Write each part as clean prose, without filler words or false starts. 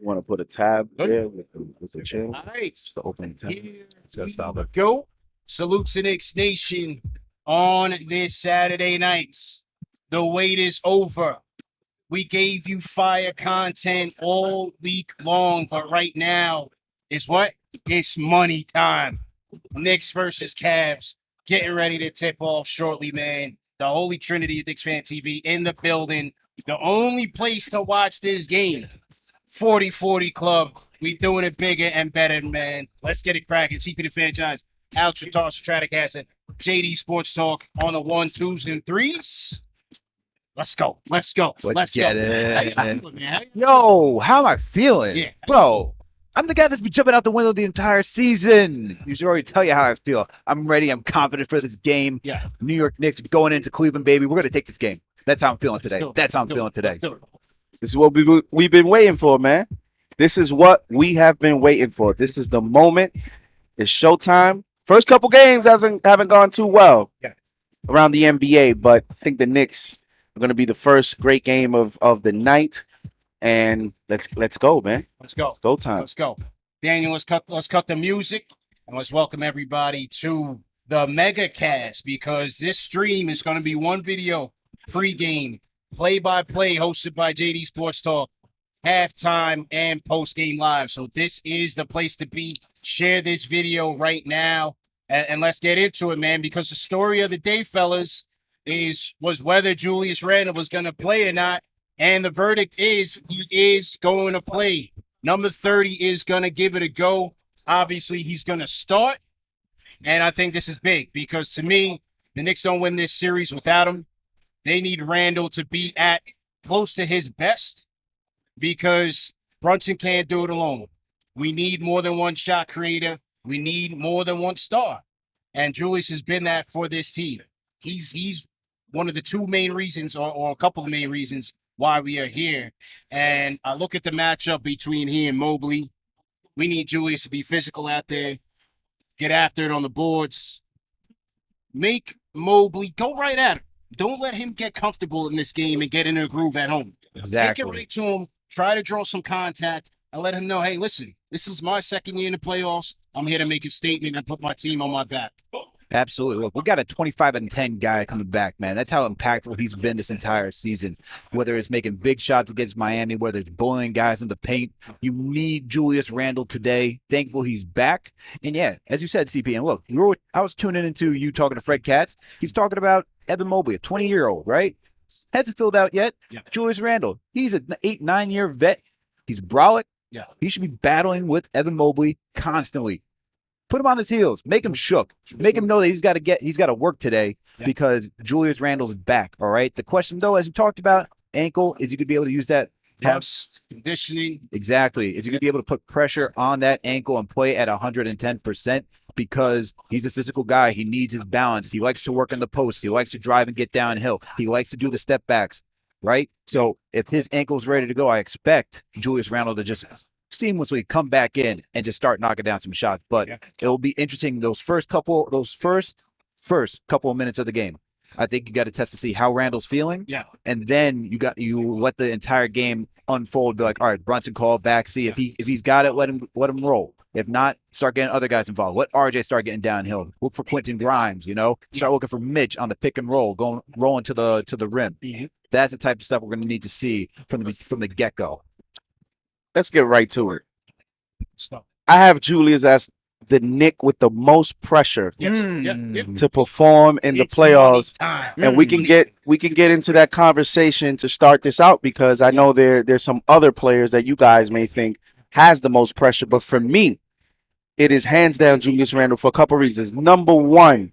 want to put a tab there with the channel. All right. The opening tab. Here we go. Salute to Knicks Nation on this Saturday night. The wait is over. We gave you fire content all week long, but right now is what? It's money time. Knicks versus Cavs. Getting ready to tip off shortly, man. The Holy Trinity of KnicksFanTV in the building. The only place to watch this game. 40-40 Club. We doing it bigger and better, man. Let's get it cracking. CP the Fanchise. Alex Ratar, Stratic Acid. JD Sports Talk on the 1, 2s, and 3s. Let's go. Let's go. Let's get go. it. How you doing, man? Yo, how am I feeling? Yeah. Bro, I'm the guy that's been jumping out the window the entire season. You should already tell you how I feel. I'm ready. I'm confident for this game. Yeah. New York Knicks going into Cleveland, baby. We're going to take this game. That's how I'm feeling today. do it. That's how I'm Let's do feeling it. today. Let's do it. This is what we've been waiting for, man. This is what we have been waiting for. This is the moment. It's showtime. First couple games haven't gone too well around the NBA, but I think the Knicks are going to be the first great game of the night. And let's go, man. Let's go. It's go time. Let's go. Daniel, let's cut the music and let's welcome everybody to the Mega Cast, because this stream is going to be one video pregame, play-by-play, hosted by JD Sports Talk, halftime and postgame live. So this is the place to be. Share this video right now and let's get into it, man, because the story of the day, fellas, was whether Julius Randle was going to play or not, and the verdict is he is going to play. Number 30 is going to give it a go. Obviously, he's going to start. And I think this is big because, to me, the Knicks don't win this series without him. They need Randle to be at close to his best because Brunson can't do it alone. We need more than one shot creator. We need more than one star. And Julius has been that for this team. He's one of the two main reasons, or a couple of main reasons, why we are here. And I look at the matchup between he and Mobley. We need Julius to be physical out there, get after it on the boards, make Mobley go right at him. Don't let him get comfortable in this game and get in a groove at home. Exactly. Take it right to him, try to draw some contact, and let him know, hey, listen, this is my second year in the playoffs. I'm here to make a statement and put my team on my back. Absolutely. Look, we got a 25-10 guy coming back, man. That's how impactful he's been this entire season. Whether it's making big shots against Miami, whether it's bullying guys in the paint, you need Julius Randle today. Thankful he's back. And yeah, as you said, CP, and look, I was tuning into you talking to Fred Katz. He's talking about Evan Mobley, a 20-year-old, right? Hasn't filled out yet. Yeah. Julius Randle, he's an 8-9-year vet. He's brolic. Yeah. He should be battling with Evan Mobley constantly. Put him on his heels. Make him shook. Make him know that he's got to work today because Julius Randle's back. All right. The question, though, as you talked about, ankle, is he going to be able to use that? Conditioning. Exactly. Is he going to be able to put pressure on that ankle and play at 110%? Because he's a physical guy. He needs his balance. He likes to work in the post. He likes to drive and get downhill. He likes to do the step backs. Right. So if his ankle's ready to go, I expect Julius Randle to just seamlessly come back in and just start knocking down some shots. But it'll be interesting those first couple of minutes of the game. I think you got to test to see how Randle's feeling. Yeah. And then you let the entire game unfold. Be like, all right, Brunson call back, see if he's got it, let him roll. If not, start getting other guys involved. Let RJ start getting downhill. Look for Quentin Grimes, Start looking for Mitch on the pick and roll, rolling to the rim. Mm-hmm. That's the type of stuff we're going to need to see from the get-go. Let's get right to it. I have Julius as the Knick with the most pressure to perform in the playoffs, and we can get into that conversation to start this out because I know there's some other players that you guys may think has the most pressure, but for me, it is hands down Julius Randle for a couple reasons. Number one,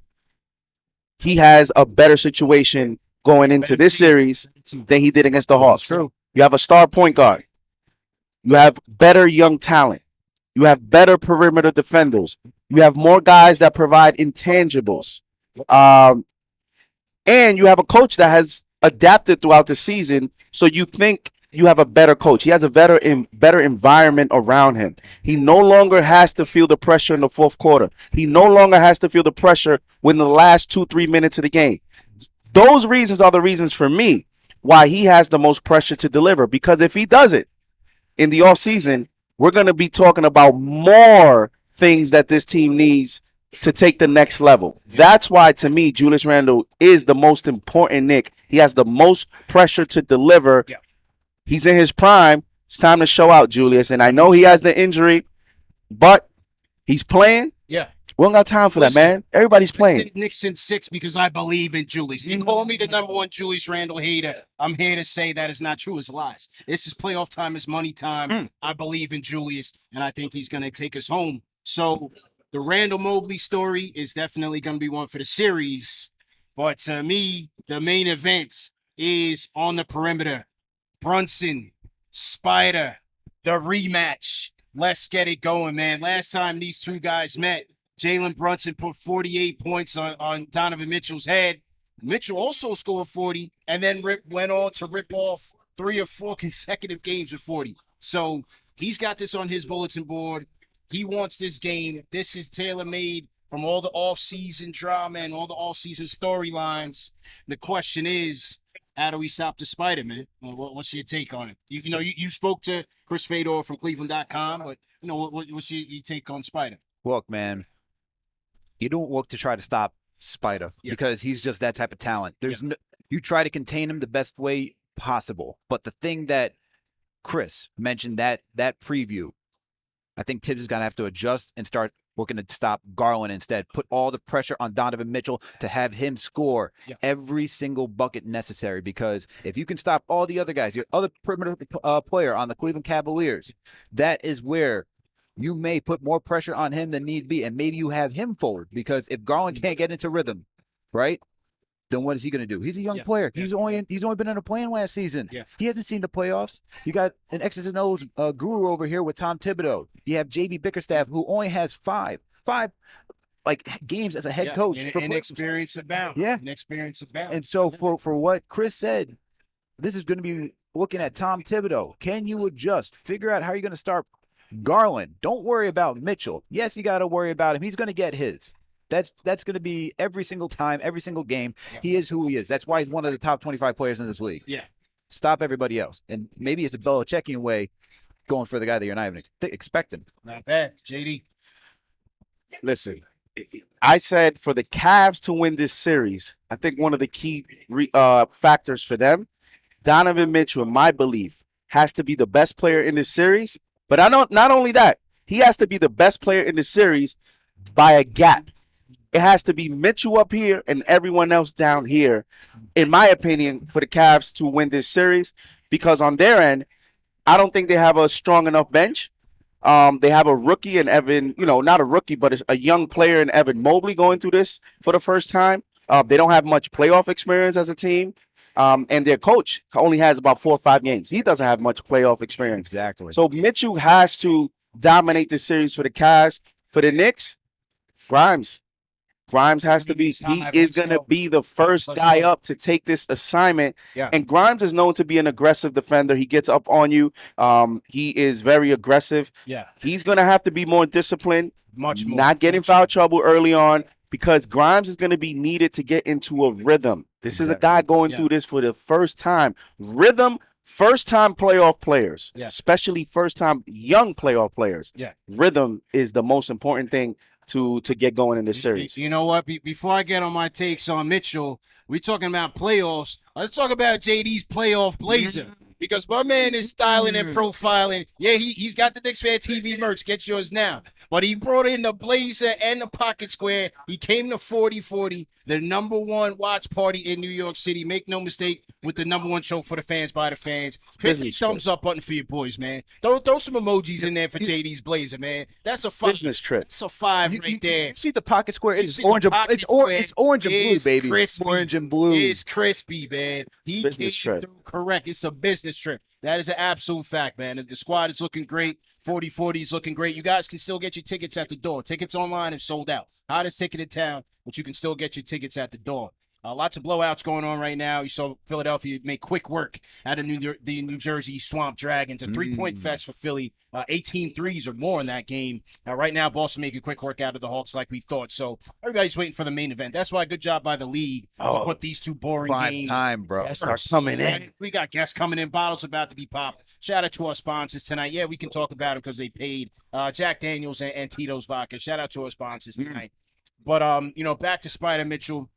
he has a better situation going into this series than he did against the Hawks. True. You have a star point guard. You have better young talent. You have better perimeter defenders. You have more guys that provide intangibles. And you have a coach that has adapted throughout the season, so you think you have a better coach. He has a better environment around him. He no longer has to feel the pressure in the fourth quarter. He no longer has to feel the pressure within the last 2-3 minutes of the game. Those reasons are the reasons for me why he has the most pressure to deliver, because if he does it, in the offseason, we're going to be talking about more things that this team needs to take the next level. That's why, to me, Julius Randle is the most important Knick. He has the most pressure to deliver. Yeah. He's in his prime. It's time to show out, Julius. And I know he has the injury, but he's playing. Yeah. We don't got time for that, man. Everybody's playing. Knicks in 6 because I believe in Julius. You call me the #1 Julius Randle hater. I'm here to say that is not true. It's lies. This is playoff time. It's money time. I believe in Julius, and I think he's going to take us home. So the Randall Mobley story is definitely going to be one for the series. But to me, the main event is on the perimeter. Brunson, Spider, the rematch. Let's get it going, man. Last time these two guys met, Jalen Brunson put 48 points on Donovan Mitchell's head. Mitchell also scored 40 and then went on to rip off 3 or 4 consecutive games with 40. So he's got this on his bulletin board. He wants this game. This is tailor-made from all the off-season drama and all the off-season storylines. The question is, how do we stop the Spider, man? What's your take on it? You spoke to Chris Fedor from Cleveland.com, but what's your take on Spider? Look, man, you don't look to try to stop Spider because he's just that type of talent. You try to contain him the best way possible. But the thing that Chris mentioned, that preview, I think Thibs is going to have to adjust and start working to stop Garland instead. Put all the pressure on Donovan Mitchell to have him score every single bucket necessary, because if you can stop all the other guys, your other perimeter player on the Cleveland Cavaliers, that is where you may put more pressure on him than need be, and maybe you have him forward, because if Garland can't get into rhythm, right, then what is he going to do? He's a young player. He's only been in a play-in last season. He hasn't seen the playoffs. You got an X's and O's guru over here with Tom Thibodeau. You have J.B. Bickerstaff, who only has five games as a head coach. And experience abound. And experience abound. And so for what Chris said, this is going to be looking at Tom Thibodeau. Can you adjust? Figure out how you're going to start Garland. Don't worry about Mitchell. Yes, you got to worry about him. He's going to get his. That's going to be every single time, every single game. He is who he is. That's why he's one of the top 25 players in this league. Stop everybody else. And maybe it's a Belichickian way, going for the guy that you're not even expecting. Not bad. JD. Listen, I said for the Cavs to win this series, I think one of the key factors for them, Donovan Mitchell, in my belief, has to be the best player in this series. But not only that, he has to be the best player in the series by a gap. It has to be Mitchell up here and everyone else down here, in my opinion, for the Cavs to win this series, because on their end, I don't think they have a strong enough bench. They have a rookie in Evan, not a rookie, but it's a young player in Evan Mobley going through this for the first time. They don't have much playoff experience as a team. And their coach only has about 4 or 5 games. He doesn't have much playoff experience. Exactly. So Mitchell has to dominate the series for the Cavs. For the Knicks, Grimes has to be. He is going to be the first guy up to take this assignment. And Grimes is known to be an aggressive defender. He gets up on you. He is very aggressive. He's going to have to be more disciplined, much more, not get in foul trouble early on, because Grimes is going to be needed to get into a rhythm. This is a guy going through this for the first time. Rhythm, first-time playoff players, especially first-time young playoff players. Rhythm is the most important thing to get going in this series. You know what? Before I get on my takes on Mitchell, we're talking about playoffs. Let's talk about JD's playoff blazer. Because my man is styling and profiling. Yeah, he's got the KnicksFanTV merch. Get yours now. But he brought in the blazer and the pocket square. He came to 4040, the #1 watch party in New York City. Make no mistake, with the #1 show for the fans by the fans. Hit the thumbs up button for your boys, man. Throw some emojis in there for JD's blazer, man. That's a business trip. It's a 5 right there. You see the pocket square? It's orange. It's orange and blue, baby. Crispy. Orange and blue. It's crispy, man. He business came trip. through correct. It's a business trip. That is an absolute fact, man. The squad is looking great. 4040 is looking great. You guys can still get your tickets at the door. Tickets online have sold out. Hottest ticket in town, but you can still get your tickets at the door. Lots of blowouts going on right now. You saw Philadelphia make quick work out of the New Jersey Swamp Dragons. A 3-point fest for Philly. 18 threes or more in that game. Right now, Boston making quick work out of the Hawks like we thought. So everybody's waiting for the main event. That's why good job by the league to put these two boring Prime games. time, bro. Guests are coming in. We got guests coming in. Bottles about to be popped. Shout out to our sponsors tonight. Yeah, we can talk about them because they paid Jack Daniels and Tito's Vodka. Shout out to our sponsors tonight. But back to Spider Mitchell.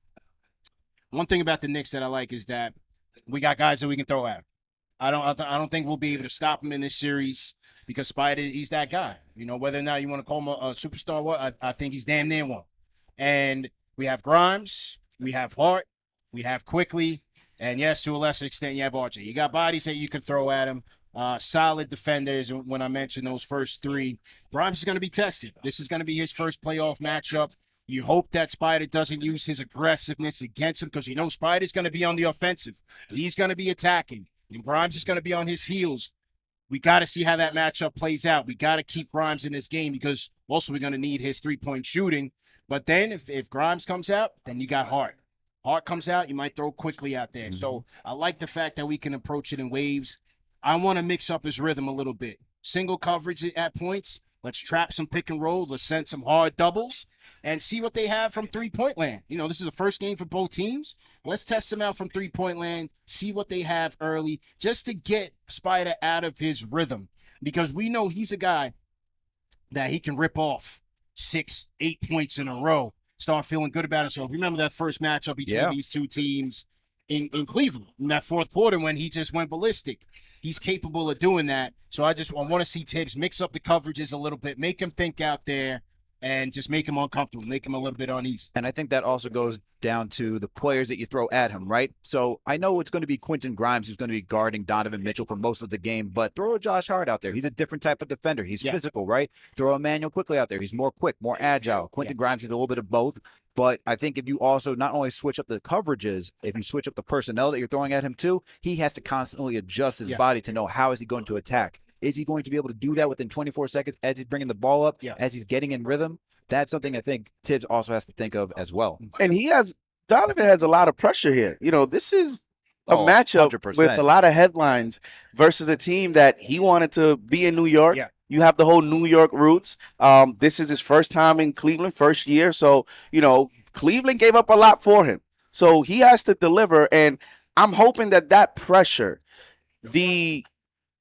One thing about the Knicks that I like is that we got guys that we can throw at. I don't think we'll be able to stop him in this series because Spider, he's that guy. Whether or not you want to call him a superstar, what I think he's damn near one. And we have Grimes, we have Hart, we have Quickly, and yes, to a lesser extent, you have RJ. You got bodies that you can throw at him. Solid defenders. When I mentioned those first three, Grimes is going to be tested. This is going to be his first playoff matchup. You hope that Spider doesn't use his aggressiveness against him because Spider's going to be on the offensive. He's going to be attacking. And Grimes is going to be on his heels. We got to see how that matchup plays out. We got to keep Grimes in this game because also we're going to need his three-point shooting. But then if Grimes comes out, then you got Hart. Hart comes out, you might throw Quickly out there. So I like the fact that we can approach it in waves. I want to mix up his rhythm a little bit. Single coverage at points. Let's trap some pick and rolls. Let's send some hard doubles and see what they have from three-point land. This is the first game for both teams. Let's test them out from three-point land, see what they have early, just to get Spider out of his rhythm. Because we know he's a guy that he can rip off 6, 8 points in a row, start feeling good about himself. Remember that first matchup between these two teams in Cleveland in that fourth quarter when he just went ballistic. He's capable of doing that. So I want to see Thibs mix up the coverages a little bit, make him think out there, and just make him uncomfortable, make him a little bit uneasy. And I think that also goes down to the players that you throw at him, right? So I know it's going to be Quentin Grimes who's going to be guarding Donovan Mitchell for most of the game, but throw a Josh Hart out there. He's a different type of defender. He's physical, right? Throw Emmanuel Quickly out there. He's more quick, more agile. Quentin Grimes is a little bit of both. But I think if you also not only switch up the coverages, if you switch up the personnel that you're throwing at him too, he has to constantly adjust his body to know how is he going to attack. Is he going to be able to do that within 24 seconds as he's bringing the ball up, as he's getting in rhythm? That's something I think Thibs also has to think of as well. And Donovan has a lot of pressure here. This is a matchup 100%. with a lot of headlines versus a team that he wanted to be in New York. Yeah. You have the whole New York roots. This is his first time in Cleveland, first year. So, Cleveland gave up a lot for him. So he has to deliver. And I'm hoping that pressure,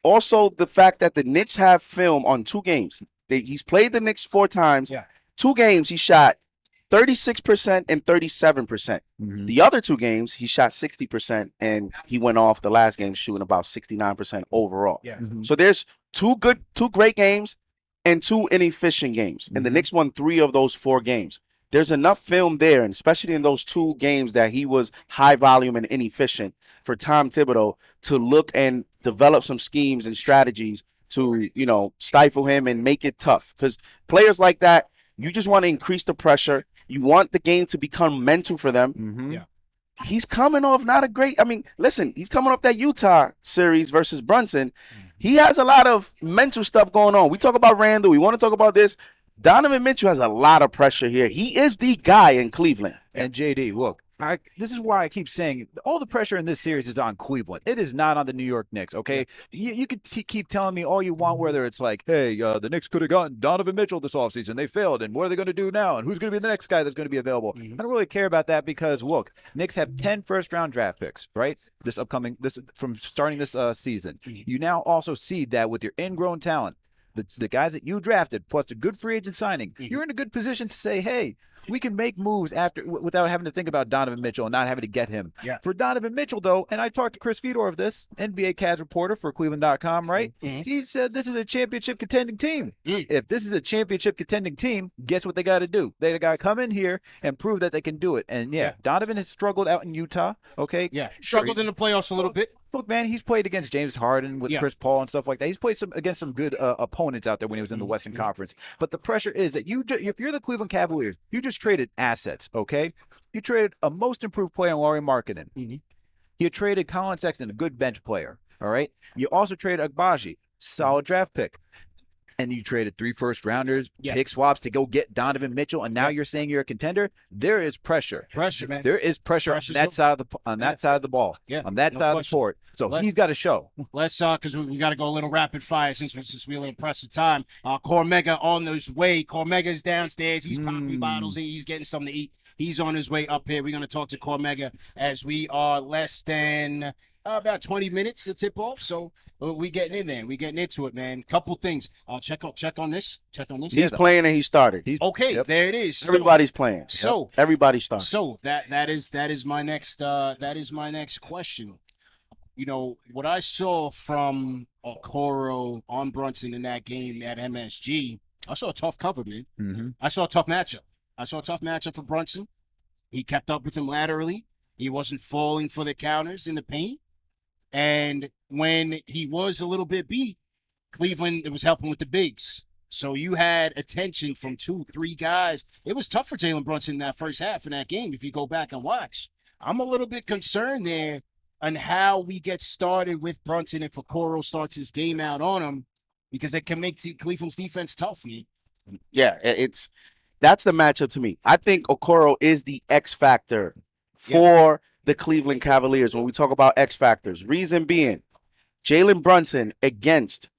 also the fact that the Knicks have film on 2 games. He's played the Knicks 4 times. Yeah. 2 games he shot 36% and 37%. The other 2 games he shot 60% and he went off the last game shooting about 69% overall. Yeah. So there's 2 great games and 2 inefficient games. And the Knicks won 3 of those 4 games. There's enough film there, and especially in those 2 games that he was high volume and inefficient, for Tom Thibodeau to look and develop some schemes and strategies to, stifle him and make it tough. Because players like that, you just want to increase the pressure. You want the game to become mental for them. He's coming off he's coming off that Utah series versus Brunson. He has a lot of mental stuff going on. We talk about Randle. We want to talk about this. Donovan Mitchell has a lot of pressure here. He is the guy in Cleveland. And JD, look, this is why I keep saying all the pressure in this series is on Cleveland. It is not on the New York Knicks, okay? You could keep telling me all you want, whether it's like, hey, the Knicks could have gotten Donovan Mitchell this offseason. They failed, and what are they going to do now? And who's going to be the next guy that's going to be available? I don't really care about that because, look, Knicks have 10 first-round draft picks, right? From starting this season. You now also see that with your ingrown talent, the guys that you drafted, plus the good free agent signing, you're in a good position to say, hey, we can make moves without having to think about Donovan Mitchell and not having to get him. For Donovan Mitchell, though, and I talked to Chris Fedor of this, NBA Cavs reporter for Cleveland.com, right? He said this is a championship contending team. If this is a championship contending team, guess what they got to do? They got to come in here and prove that they can do it. And Donovan has struggled out in Utah, okay? Struggled in the playoffs a little bit. Look, man, he's played against James Harden with Chris Paul and stuff like that. He's played against some good opponents out there when he was in the Western Conference. But the pressure is that if you're the Cleveland Cavaliers, you just traded assets, okay? You traded a most improved player in Lauri Markkanen. You traded Colin Sexton, a good bench player, all right? You also traded Agbaji, solid draft pick. and you traded 3 first-rounders, Yeah. pick swaps to go get Donovan Mitchell, and now you're saying you're a contender. There is pressure. Pressure, man. There is pressure Pressure's on that side of the ball. Yeah, On that no side of the question. court. So Let's- he's got to show. Let's because we got to go a little rapid fire since we're a little pressed for time. Cormega on his way. Cormega's downstairs. He's popping bottles. He's getting something to eat. He's on his way up here. We're going to talk to Cormega as we are less than about 20 minutes to tip off. So we getting in there. We getting into it, man. Couple things. Check on this. He's playing and he started. Okay, Yep. there it is. Everybody's playing. So everybody's starting. So that is my next question. You know, what I saw from Okoro on Brunson in that game at MSG, I saw a tough cover, man. Mm-hmm. I saw a tough matchup for Brunson. He kept up with him laterally. He wasn't falling for the counters in the paint. And when he was a little bit beat, Cleveland, it was helping with the bigs. So you had attention from 2-3 guys. It was tough for Jalen Brunson in that first half in that game if you go back and watch. I'm a little bit concerned there on how we get started with Brunson if Okoro starts his game out on him, because it can make Cleveland's defense tough, man. Yeah, that's the matchup to me. I think Okoro is the X factor for the Cleveland Cavaliers when we talk about X factors. Reason being, Jalen Brunson against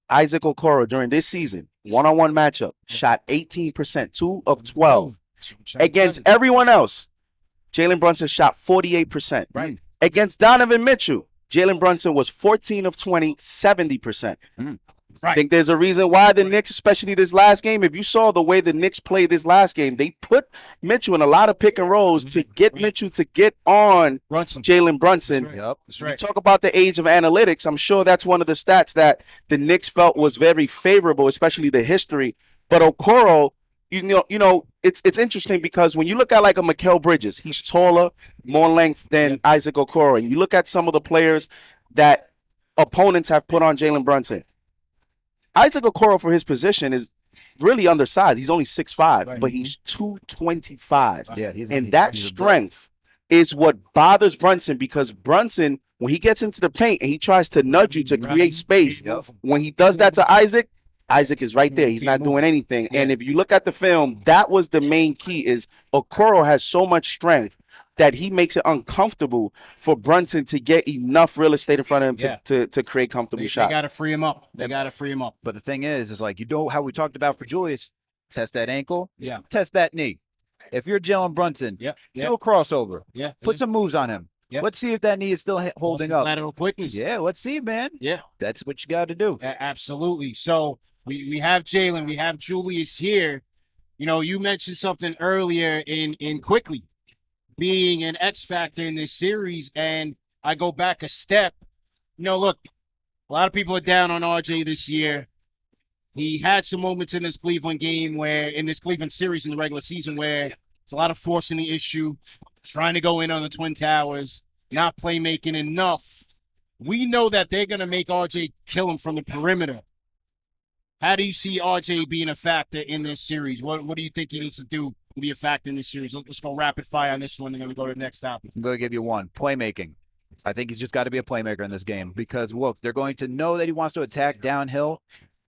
Isaac Okoro during this season, one-on-one matchup, shot 18%, 2 of 12. Against everyone else, Jalen Brunson shot 48%. Right. Against Donovan Mitchell, Jalen Brunson was 14 of 20, 70%. Right. I think there's a reason why the Knicks, especially this last game, if you saw the way the Knicks played this last game, they put Mitchell in a lot of pick and rolls to get Mitchell to get on Jalen Brunson. That's right. Yep. That's right. You talk about the age of analytics. I'm sure that's one of the stats that the Knicks felt was very favorable, especially the history. But Okoro, you know, it's interesting because when you look at like a Mikal Bridges, he's taller, more length than Isaac Okoro. And you look at some of the players that opponents have put on Jalen Brunson. Isaac Okoro, for his position, is really undersized. He's only 6'5", but he's 225. Yeah, and that strength is what bothers Brunson, because Brunson, when he gets into the paint and he tries to nudge you to create space, when he does that to Isaac, Isaac is right there. He's not doing anything. And if you look at the film, that was the main key, is Okoro has so much strength that he makes it uncomfortable for Brunson to get enough real estate in front of him to create comfortable shots. They got to free him up. But the thing is like, you know how we talked about for Julius, test that ankle, Yeah. test that knee. If you're Jalen Brunson, do a crossover, put some moves on him. Yeah. Let's see if that knee is still holding up. Lateral quickness. Yeah, let's see, man. Yeah. That's what you got to do. Absolutely. So we have Jalen, we have Julius here. You know, you mentioned something earlier in quickly being an X factor in this series, and I go back a step. You know, look, a lot of people are down on RJ this year. He had some moments in this Cleveland game in this Cleveland series in the regular season where it's a lot of forcing the issue, trying to go in on the Twin Towers, not playmaking enough. We know that they're going to make RJ kill him from the perimeter. How do you see RJ being a factor in this series? What do you think he needs to do to be a factor in this series? Let's go rapid fire on this one, and then we go to the next topic. I'm going to give you one. Playmaking. I think he's just got to be a playmaker in this game because, look, they're going to know that he wants to attack downhill.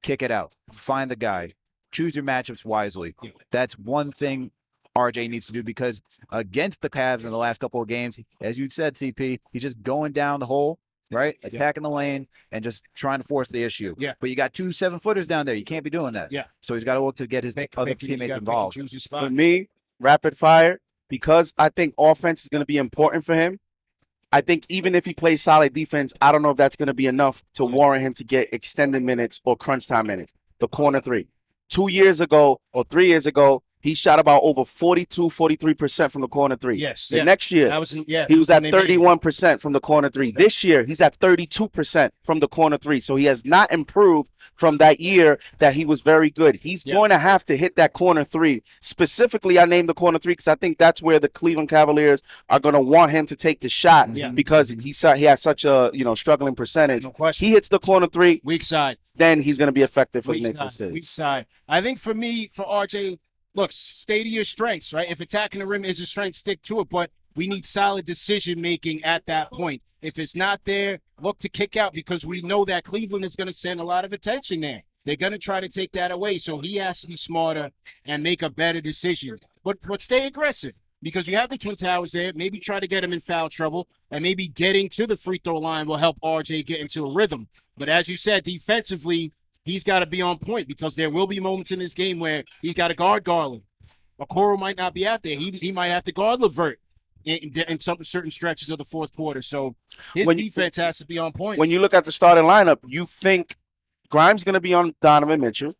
Kick it out. Find the guy. Choose your matchups wisely. That's one thing RJ needs to do, because against the Cavs in the last couple of games, as you said, CP, he's just going down the hole, right? Attacking the lane and just trying to force the issue. Yeah. But you got 2 7-footers down there. You can't be doing that. Yeah. So he's got to look to get his other teammates involved. For me, rapid fire, because I think offense is going to be important for him. I think even if he plays solid defense, I don't know if that's going to be enough to warrant him to get extended minutes or crunch time minutes. The corner 3. 2 years ago or 3 years ago, he shot about over 42, 43% from the corner 3. Yes. The next year, he was at 31% from the corner 3. This year, he's at 32% from the corner 3. So he has not improved from that year that he was very good. He's going to have to hit that corner 3. Specifically, I named the corner 3 because I think that's where the Cleveland Cavaliers are going to want him to take the shot because he has such a struggling percentage. No question. He hits the corner 3. Weak side. Then he's going to be effective for the Knicks. Weak side. I think for me, for RJ, look, stay to your strengths, right? If attacking the rim is a strength, stick to it. But we need solid decision-making at that point. If it's not there, look to kick out, because we know that Cleveland is going to send a lot of attention there. they're going to try to take that away. So he has to be smarter and make a better decision. But stay aggressive because you have the Twin Towers there. Maybe try to get him in foul trouble, and maybe getting to the free throw line will help RJ get into a rhythm. But as you said, defensively, he's got to be on point because there will be moments in this game where he's got to guard Garland. Okoro might not be out there. He might have to guard LeVert in some certain stretches of the fourth quarter. So his defense has to be on point. When you look at the starting lineup, you think Grimes going to be on Donovan Mitchell,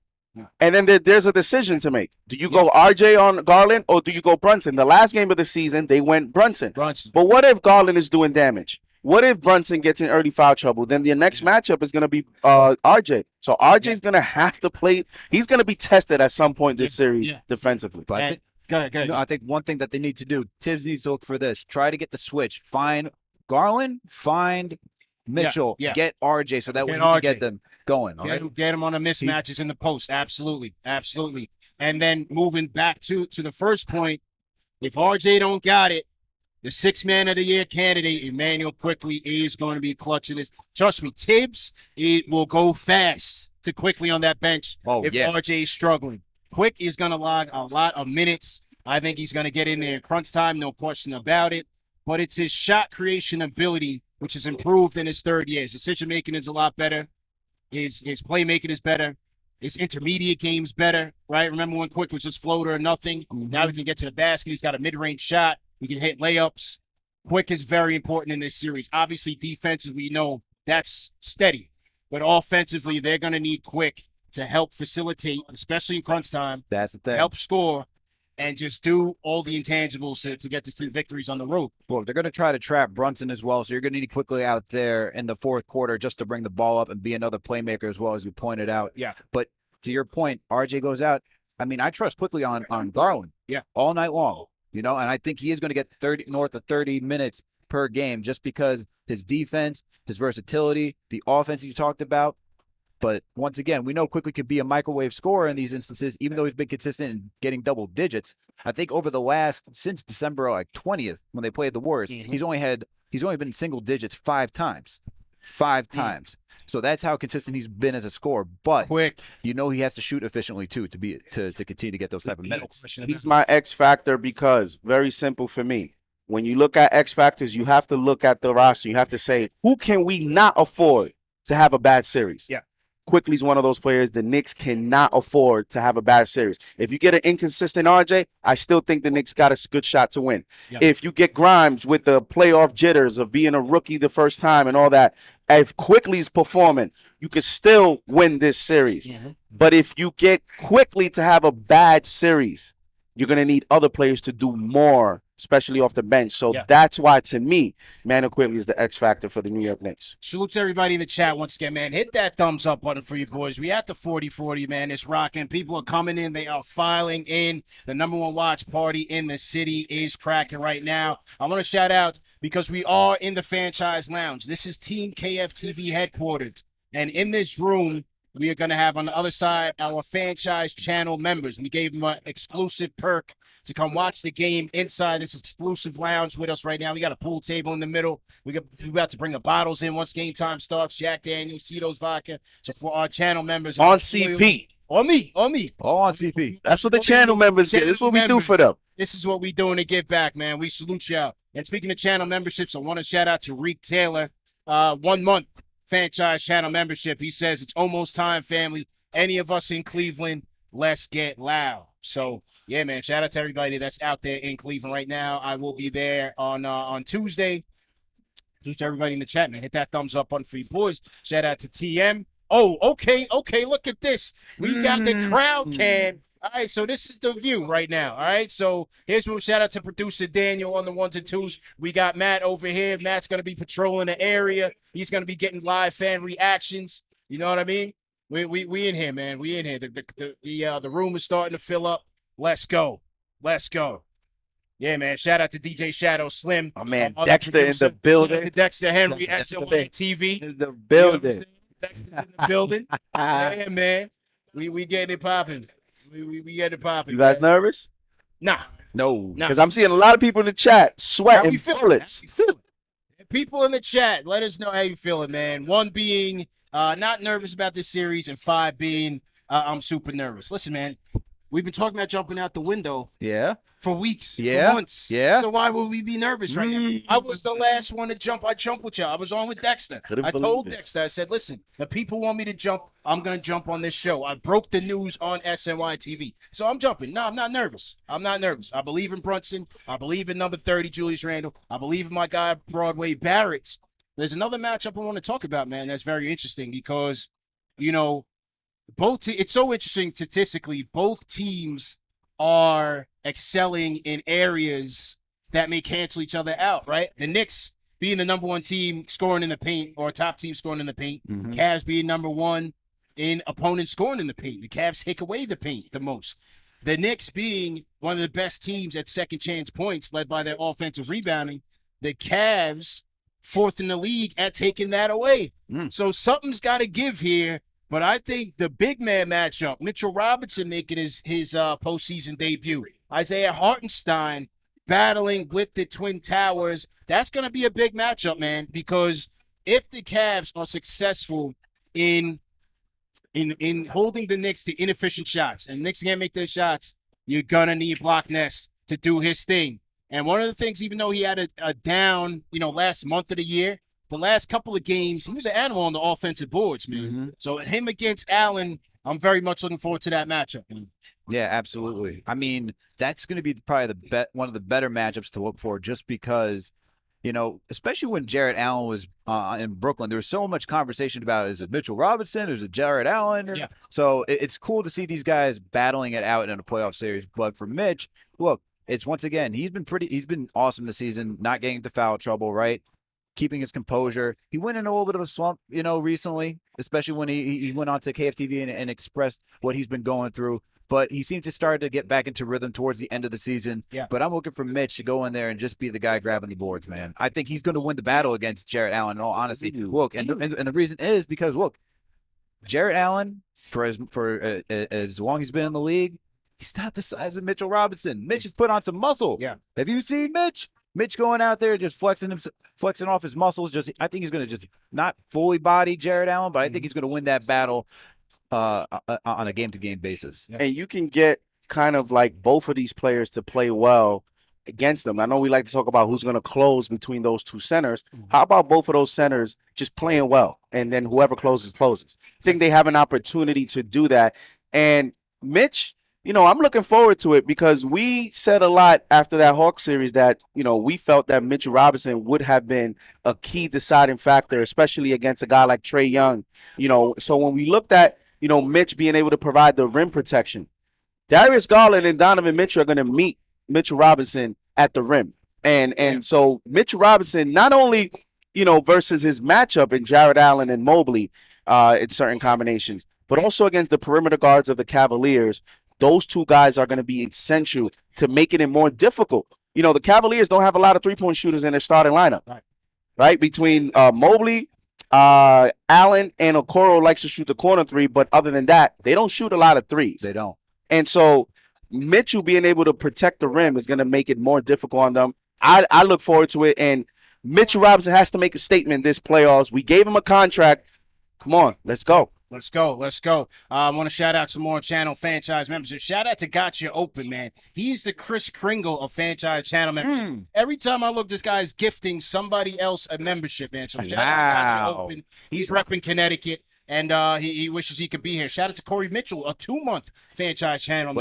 and then there's a decision to make. Do you go RJ on Garland or do you go Brunson? The last game of the season, they went Brunson. But what if Garland is doing damage? What if Brunson gets in early foul trouble? Then the next matchup is going to be RJ. So RJ is going to have to play. He's going to be tested at some point this series defensively. But Go ahead. I think one thing that they need to do, Thibs needs to look for this. Try to get the switch. Find Garland, find Mitchell, get RJ so that we can get them going. All right? Get him on the mismatches in the post. Absolutely. And then moving back to the first point, if RJ don't got it, the 6th Man of the Year candidate, Emmanuel Quickly, is going to be clutching this. Trust me, Thibs, it will go fast to Quickly on that bench if RJ is struggling. Quick is going to log a lot of minutes. I think he's going to get in there in crunch time, no question about it. But it's his shot creation ability, which has improved in his 3rd year. His decision-making is a lot better. His playmaking is better. His intermediate game's better, right? Remember when Quick was just floater or nothing? Now he can get to the basket. He's got a mid-range shot. He can hit layups. Quick is very important in this series. Obviously, defensively, we know that's steady. But offensively, they're going to need Quick to help facilitate, especially in crunch time. That's the thing. Help score and just do all the intangibles to get this 2 victories on the road. Well, they're going to try to trap Brunson as well, so you're going to need Quickly out there in the fourth quarter just to bring the ball up and be another playmaker as well, as you pointed out. Yeah. But to your point, RJ goes out. I mean, I trust Quickly on Garland all night long, and I think he is going to get north of 30 minutes per game just because his defense, his versatility, the offense you talked about. But once again, we know Quickly could be a microwave scorer in these instances, even though he's been consistent in getting double digits. I think over the since December 20th, when they played the Warriors, he's only been single digits 5 times. 5 times. So that's how consistent he's been as a scorer. But Quick, he has to shoot efficiently too to continue to get those type of minutes. He's my X factor because very simple for me. When you look at X factors, you have to look at the roster. You have to say, who can we not afford to have a bad series? Yeah. Quickly's one of those players the Knicks cannot afford to have a bad series. If you get an inconsistent RJ, I still think the Knicks got a good shot to win. Yep. If you get Grimes with the playoff jitters of being a rookie the first time and all that, if Quickly's performing, you could still win this series. But if you get Quickly to have a bad series, you're going to need other players to do more, especially off the bench. So that's why, to me, Emmanuel Quickly is the X factor for the New York Knicks. Salute to everybody in the chat once again, man. Hit that thumbs up button for you boys. We at the 40-40, man. It's rocking. People are coming in. They are filing in. The #1 watch party in the city is cracking right now. I want to shout out because we are in the Fanchise Lounge. This is Team KFTV headquarters. And in this room, we are going to have on the other side our Fanchise channel members. We gave them an exclusive perk to come watch the game inside this exclusive lounge with us right now. We got a pool table in the middle. We're about to bring the bottles in once game time starts. Jack Daniels, Cito's Vodka. So for our channel members. On CP. On me. All on CP. That's what the channel members get. This is what we do for them. This is what we doing to give back, man. We salute y'all. And speaking of channel memberships, I want to shout out to Reek Taylor. 1 month. Fanchise channel membership. He says it's almost time, family. Any of us in Cleveland, let's get loud. So yeah, man, shout out to everybody that's out there in Cleveland right now. I will be there on Tuesday. Just to everybody in the chat, man, hit that thumbs up button for you boys. Shout out to TM. Oh, okay, look at this. We got the crowd cam. All right, so this is the view right now. All right, so here's one shout out to producer Daniel on the 1s and 2s. We got Matt over here. Matt's gonna be patrolling the area. He's gonna be getting live fan reactions. You know what I mean? We in here, man. We in here. The room is starting to fill up. Let's go. Yeah, man. Shout out to DJ Shadow Slim. Oh man, Dexter in the building. Dexter Henry, SLTV. In the building. You know Dexter's in the building. Yeah, man. We getting it popping. We get it popping. You guys nervous? Nah. No. Because I'm seeing a lot of people in the chat sweating bullets. People in the chat, let us know how you feeling, man. One being not nervous about this series, and 5 being I'm super nervous. Listen, man, we've been talking about jumping out the window for weeks, for months. So why would we be nervous right now? I was the last one to jump. I jumped with y'all. I was on with Dexter. I told Dexter, I said, listen, the people want me to jump. I'm going to jump on this show. I broke the news on SNY TV. So I'm jumping. No, I'm not nervous. I'm not nervous. I believe in Brunson. I believe in number 30, Julius Randle. I believe in my guy, Broadway Barrett. There's another matchup I want to talk about, man, that's very interesting because, you know, it's so interesting statistically. Both teams are excelling in areas that may cancel each other out, right? The Knicks being the number 1 team scoring in the paint, or top team scoring in the paint. Cavs being number 1 in opponents scoring in the paint. The Cavs take away the paint the most. The Knicks being one of the best teams at second chance points, led by their offensive rebounding. The Cavs 4th in the league at taking that away. So something's got to give here. But I think the big man matchup, Mitchell Robinson making his postseason debut, Isaiah Hartenstein battling with the Twin Towers, that's going to be a big matchup, man, because if the Cavs are successful in holding the Knicks to inefficient shots, and Knicks can't make those shots, you're going to need Block Ness to do his thing. And one of the things, even though he had a down, last month of the year, the last couple of games, he was an animal on the offensive boards, man. So him against Allen, I'm very much looking forward to that matchup. Yeah, absolutely. I mean, that's going to be probably one of the better matchups to look for, just because, especially when Jarrett Allen was in Brooklyn, there was so much conversation about, is it Mitchell Robinson, or is it Jarrett Allen? Yeah. So it's cool to see these guys battling it out in a playoff series. But for Mitch, look, it's once again, he's been awesome this season, not getting into foul trouble, right? Keeping his composure. He went in a little bit of a slump, recently, especially when he went on to KFTV and expressed what he's been going through. But he seemed to start to get back into rhythm towards the end of the season. Yeah. But I'm looking for Mitch to go in there and just be the guy grabbing the boards, man. I think he's going to win the battle against Jarrett Allen, in all honesty. Look, and the reason is because, look, Jarrett Allen, for as long as he's been in the league, he's not the size of Mitchell Robinson. Mitch has put on some muscle. Yeah. Have you seen Mitch? Mitch going out there just flexing off his muscles. I think he's going to just not fully body Jarrett Allen, but I think he's going to win that battle on a game-to-game basis. And you can get kind of like both of these players to play well against them. I know we like to talk about who's going to close between those two centers. How about both of those centers just playing well, and then whoever closes, closes? I think they have an opportunity to do that. And Mitch, I'm looking forward to it, because we said a lot after that Hawks series that, we felt that Mitchell Robinson would have been a key deciding factor, especially against a guy like Trae Young. So when we looked at, Mitch being able to provide the rim protection, Darius Garland and Donovan Mitchell are going to meet Mitchell Robinson at the rim. And so Mitchell Robinson, not only, versus his matchup in Jarrett Allen and Mobley in certain combinations, but also against the perimeter guards of the Cavaliers, those two guys are going to be essential to making it more difficult. The Cavaliers don't have a lot of three-point shooters in their starting lineup, right? Between Mobley, Allen, and Okoro likes to shoot the corner three, but other than that, they don't shoot a lot of threes. They don't. And so Mitchell being able to protect the rim is going to make it more difficult on them. I look forward to it, and Mitchell Robinson has to make a statement this playoffs. We gave him a contract. Come on, let's go. Let's go. I want to shout out some more channel Fanchise membership. Shout out to Gotcha Open, man. He's the Chris Kringle of Fanchise channel membership. Every time I look, this guy's gifting somebody else a membership, man. So shout out to Gotcha Open. He's repping Connecticut, and he wishes he could be here. Shout out to Corey Mitchell, a 2-month Fanchise channel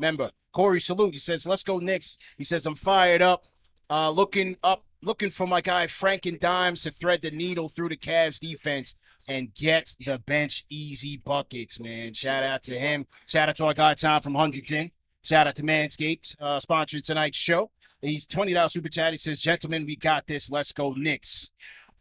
member. Corey, salute. He says, let's go Knicks. He says, I'm fired up. Looking for my guy Frank and Dimes to thread the needle through the Cavs defense and get the bench easy buckets, man. Shout out to him. Shout out to our guy Tom from Huntington. Shout out to Manscaped, sponsoring tonight's show. He's $20 super chat. He says, gentlemen, we got this. Let's go Knicks.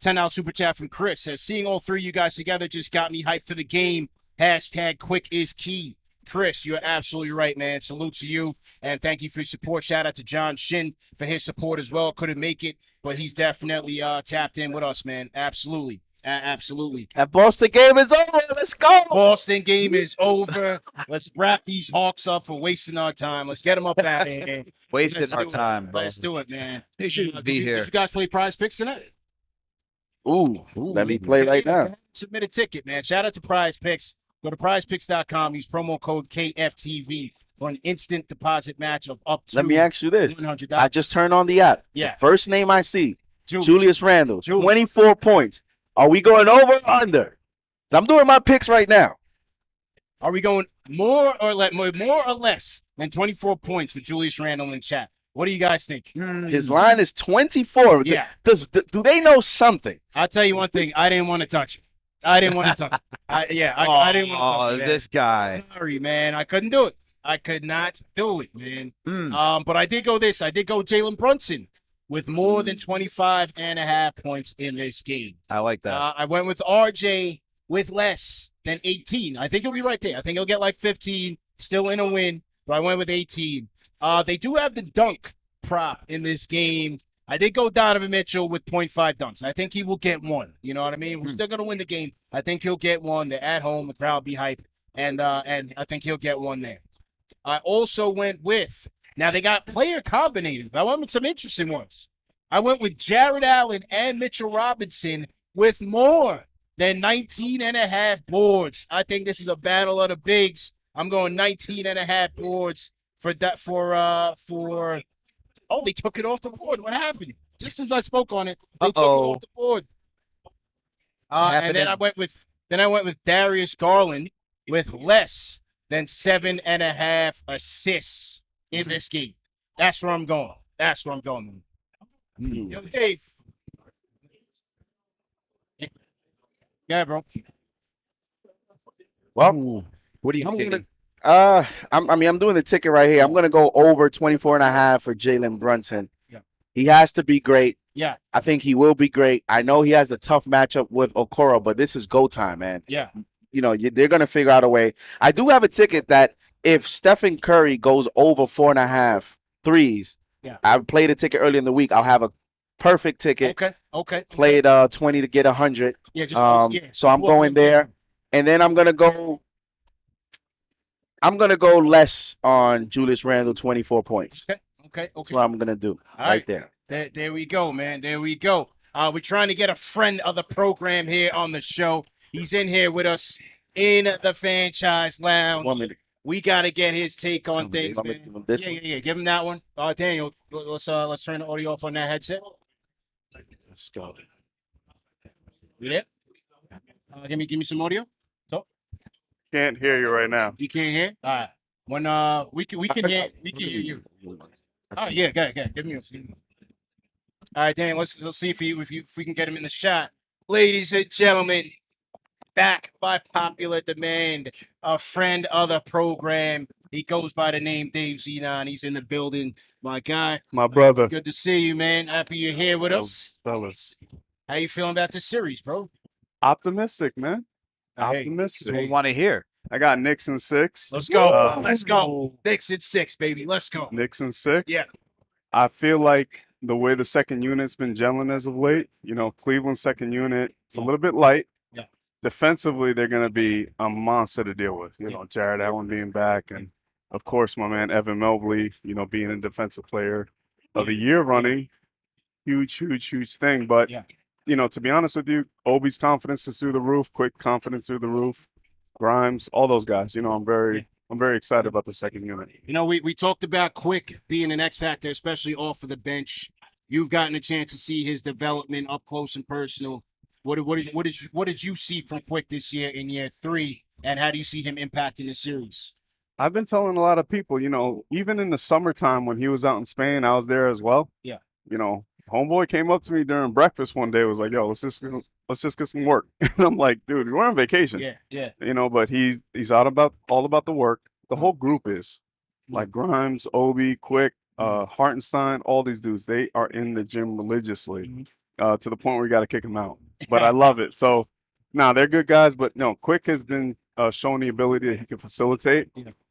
$10 super chat from Chris says, seeing all three of you guys together just got me hyped for the game. Hashtag quick is key. Chris, you're absolutely right, man. Salute to you, and thank you for your support. Shout out to John Shin for his support as well. Couldn't make it, but he's definitely tapped in with us, man. Absolutely. Absolutely. That Boston game is over. Let's go. Boston game is over. Let's wrap these Hawks up for wasting our time. Let's get them up out of here. Wasting our time, bro. Let's do it, man. They should be here. Did you guys play Prize Picks tonight? Ooh, let me play right now. submit a ticket, man. Shout out to Prize Picks. Go to prizepicks.com. Use promo code KFTV for an instant deposit match of up to Let me ask you this. $100. I just turned on the app. Yeah. The first name I see, Julius. Julius Randle, Julius. 24 points. Are we going over or under? I'm doing my picks right now. Are we going more or less than 24 points for Julius Randle in chat? What do you guys think? His line is 24. Yeah. Do they know something? I'll tell you one thing. I didn't want to touch it. I didn't want to touch it. I didn't want to touch it, man. This guy. Sorry, man. I couldn't do it. I could not do it, man. But I did go this. I did go Jalen Brunson with more than 25.5 points in this game. I like that. I went with RJ with less than 18. I think he'll be right there. I think he'll get like 15, still in a win, but I went with 18. They do have the dunk prop in this game. I did go Donovan Mitchell with 0.5 dunks. I think he will get one. You know what I mean? We're still going to win the game. I think he'll get one. They're at home. The crowd be hyped. And I think he'll get one there. I also went with, now they got player combinated. I went with some interesting ones. I went with Jared Allen and Mitchell Robinson with more than 19.5 boards. I think this is a battle of the bigs. I'm going 19.5 boards for that oh, they took it off the board. What happened? Just since I spoke on it, they took it off the board. And then I went with Darius Garland with less than 7.5 assists in this game. That's where I'm going. Yo, Dave. Yeah, bro. Well, What do you think? I'm doing the ticket right here. I'm going to go over 24.5 for Jalen Brunson. Yeah. He has to be great. Yeah. I think he will be great. I know he has a tough matchup with Okoro, but this is go time, man. Yeah. They're going to figure out a way. I do have a ticket that if Stephen Curry goes over 4.5 threes, I played a ticket early in the week. I'll have a perfect ticket. Okay. Played 20 to get 100. Yeah. So I'm going there. And then I'm going to go less on Julius Randle, 24 points. Okay. That's what I'm going to do right there. There we go, man. There we go. We're trying to get a friend of the program here on the show. He's in here with us in the Fanchise Lounge. 1 minute. We got to get his take on things, man. Yeah. Give him that one. Daniel, let's turn the audio off on that headset. Let's go. You there? Give me some audio. Can't hear you right now. You can't hear? All right. When we can hear you. Oh yeah, go ahead. Give me a second. All right, Dan. Let's see if we can get him in the shot. Ladies and gentlemen, back by popular demand, a friend of the program. He goes by the name Dave Zenon. He's in the building. My guy. My brother. Good to see you, man. Happy you're here with us. Fellas. How you feeling about this series, bro? Optimistic, man. Hey, Optimistic. That's what we want to hear. I got Knicks in 6. Let's go. Let's go. Knicks at 6, baby. Let's go. Knicks in 6. Yeah. I feel like the way the second unit's been gelling as of late, Cleveland's second unit, it's a little bit light. Yeah. Defensively, they're going to be a monster to deal with. Jared Allen being back, and of course, my man Evan Mobley, being a defensive player of the year running. Huge thing. But to be honest with you, Obi's confidence is through the roof, Quick confidence through the roof, Grimes, all those guys. I'm very excited about the second unit. We talked about Quick being an X factor, especially off of the bench. You've gotten a chance to see his development up close and personal. What did you see from Quick this year in year 3, and how do you see him impacting the series? I've been telling a lot of people, even in the summertime when he was out in Spain, I was there as well. Yeah. Homeboy came up to me during breakfast one day, was like, "Yo, let's just get some work." And I'm like, "Dude, we're on vacation." Yeah. But he's all about the work. The whole group is like Grimes, Obi, Quick, Hartenstein, all these dudes. They are in the gym religiously to the point where we got to kick them out. But I love it. So they're good guys. But no, Quick has been showing the ability that he can facilitate.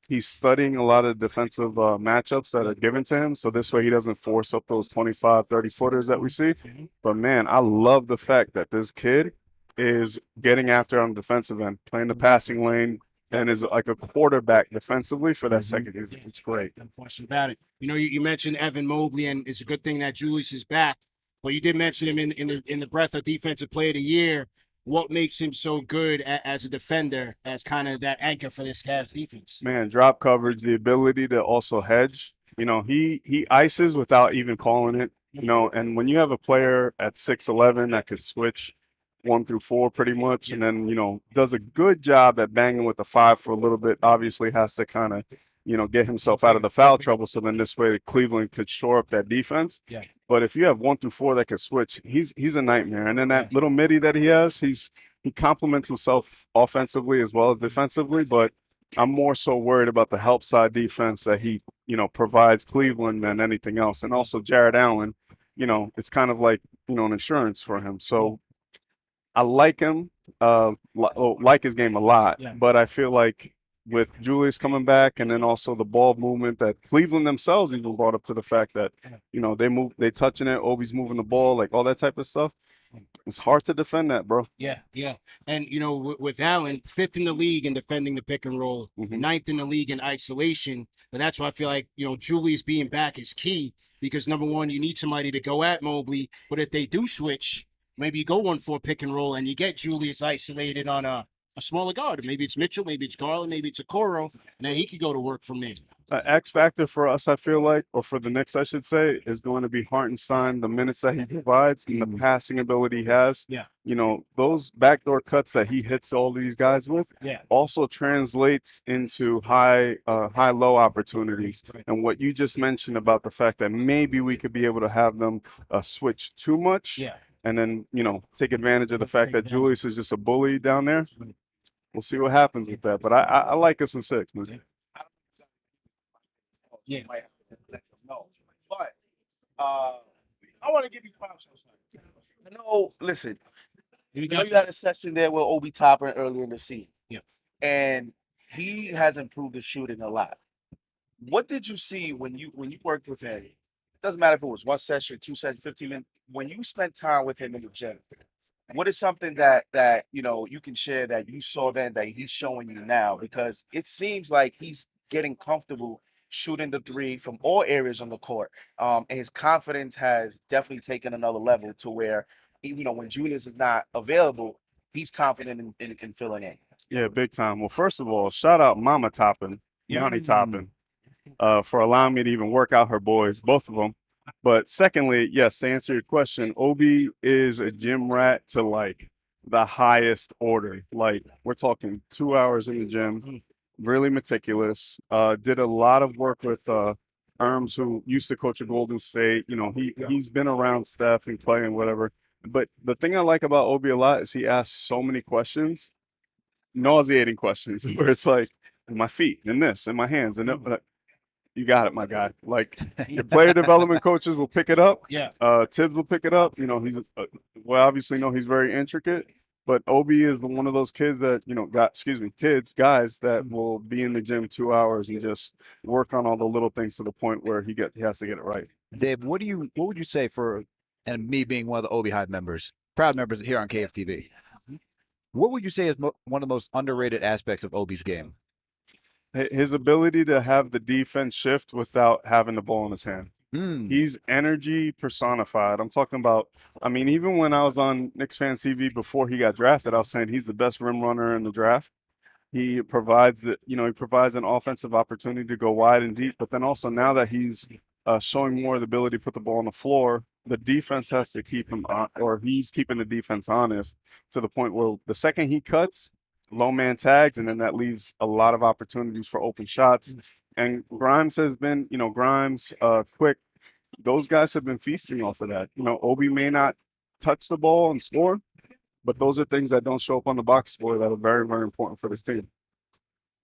He's studying a lot of defensive matchups that are given to him. So this way he doesn't force up those 25, 30-footers that we see. But, man, I love the fact that this kid is getting after on the defensive end, playing the passing lane, and is like a quarterback defensively for that second. It's great. No question about it. You mentioned Evan Mobley, and it's a good thing that Julius is back. But you did mention him in the breath of Defensive Player of the Year. what makes him so good as a defender, as kind of that anchor for this Cavs defense. Man, drop coverage, the ability to also hedge. He ices without even calling it. And when you have a player at 6'11" that could switch 1 through 4 pretty much, and then does a good job at banging with the 5 for a little bit. Obviously, has to kind of get himself out of the foul trouble. So then this way, Cleveland could shore up that defense. Yeah. But if you have 1 through 4 that could switch, he's a nightmare. And then that little midi that he has, he complements himself offensively as well as defensively. But I'm more so worried about the help side defense that he provides Cleveland than anything else. And also Jared Allen, it's kind of like an insurance for him. So I like him, like his game a lot. Yeah. But I feel like with Julius coming back, and then also the ball movement that Cleveland themselves even brought up to the fact that they touching it, Obi's moving the ball, like all that type of stuff. It's hard to defend that, bro. Yeah. And, with Allen, 5th in the league in defending the pick and roll, 9th in the league in isolation. And that's why I feel like, Julius being back is key because, number one, you need somebody to go at Mobley. But if they do switch, maybe you go 1-4 pick and roll and you get Julius isolated on a smaller guard. Maybe it's Mitchell, maybe it's Garland, maybe it's Okoro, and then he could go to work from there. X factor for us, I feel like, or for the Knicks, I should say, is going to be Hartenstein, the minutes that he provides and the passing ability he has. Yeah. Those backdoor cuts that he hits all these guys with also translates into high-low opportunities. And what you just mentioned about the fact that maybe we could be able to have them switch too much and then, take advantage of the fact that Julius is just a bully down there. We'll see what happens with that. But I like us in 6, man. Yeah. But I want to give you props. Listen, you had a session there with Obi Toppin earlier in the season. Yeah. And he has improved his shooting a lot. What did you see when you worked with him? It doesn't matter if it was 1 session, 2 sessions, 15 minutes. When you spent time with him in the gym, what is something that you can share that you saw then that he's showing you now? Because it seems like he's getting comfortable shooting the 3 from all areas on the court. And his confidence has definitely taken another level to where, even when Julius is not available, he's confident in filling in. Yeah, big time. Well, first of all, shout out Mama Toppin, Johnnie Toppin, for allowing me to even work out her boys, both of them. But secondly, yes, to answer your question, Obi is a gym rat to like the highest order. Like we're talking 2 hours in the gym. Really meticulous. Did a lot of work with Erms, who used to coach at Golden State. He's been around Steph and Kloi and whatever. But the thing I like about Obi a lot is he asks so many questions, nauseating questions, where it's like, my feet and this and my hands and you got it, my guy. Like your player development coaches will pick it up. Yeah. Thibs will pick it up. He's obviously he's very intricate. But Obi is one of those kids that, guys that will be in the gym 2 hours and just work on all the little things to the point where he has to get it right. Dave, what would you say and me being one of the Obi Hive members, proud members here on KFTV, what would you say is one of the most underrated aspects of Obi's game? His ability to have the defense shift without having the ball in his hand. He's energy personified. I'm talking about, even when I was on KnicksFanTV before he got drafted, I was saying he's the best rim runner in the draft. He provides an offensive opportunity to go wide and deep, but then also now that he's showing more of the ability to put the ball on the floor, the defense has to keep him on, or he's keeping the defense honest to the point where the second he cuts, low man tags, and then that leaves a lot of opportunities for open shots. And Grimes has been, Quick, those guys have been feasting off of that. Obi may not touch the ball and score, but those are things that don't show up on the box score that are very, very important for this team.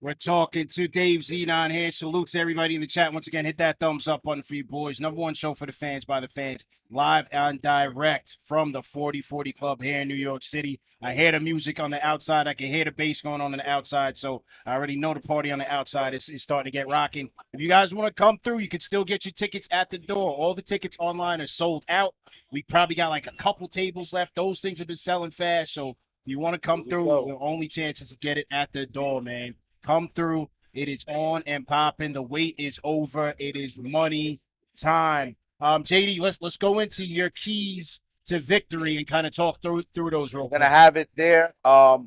We're talking to Dave Zenon here. Salutes everybody in the chat. Once again, hit that thumbs up button for you boys. #1 show for the fans by the fans. Live and direct from the 4040 Club here in New York City. I hear the music on the outside. I can hear the bass going on the outside. So I already know the party on the outside is starting to get rocking. If you guys want to come through, you can still get your tickets at the door. All the tickets online are sold out. We probably got like a couple tables left. Those things have been selling fast. So if you want to come through, the only chance is to get it at the door, man. Come through. It is on and popping. The wait is over. It is money time. JD, let's go into your keys to victory and kind of talk through those real I'm quick. gonna have it there. I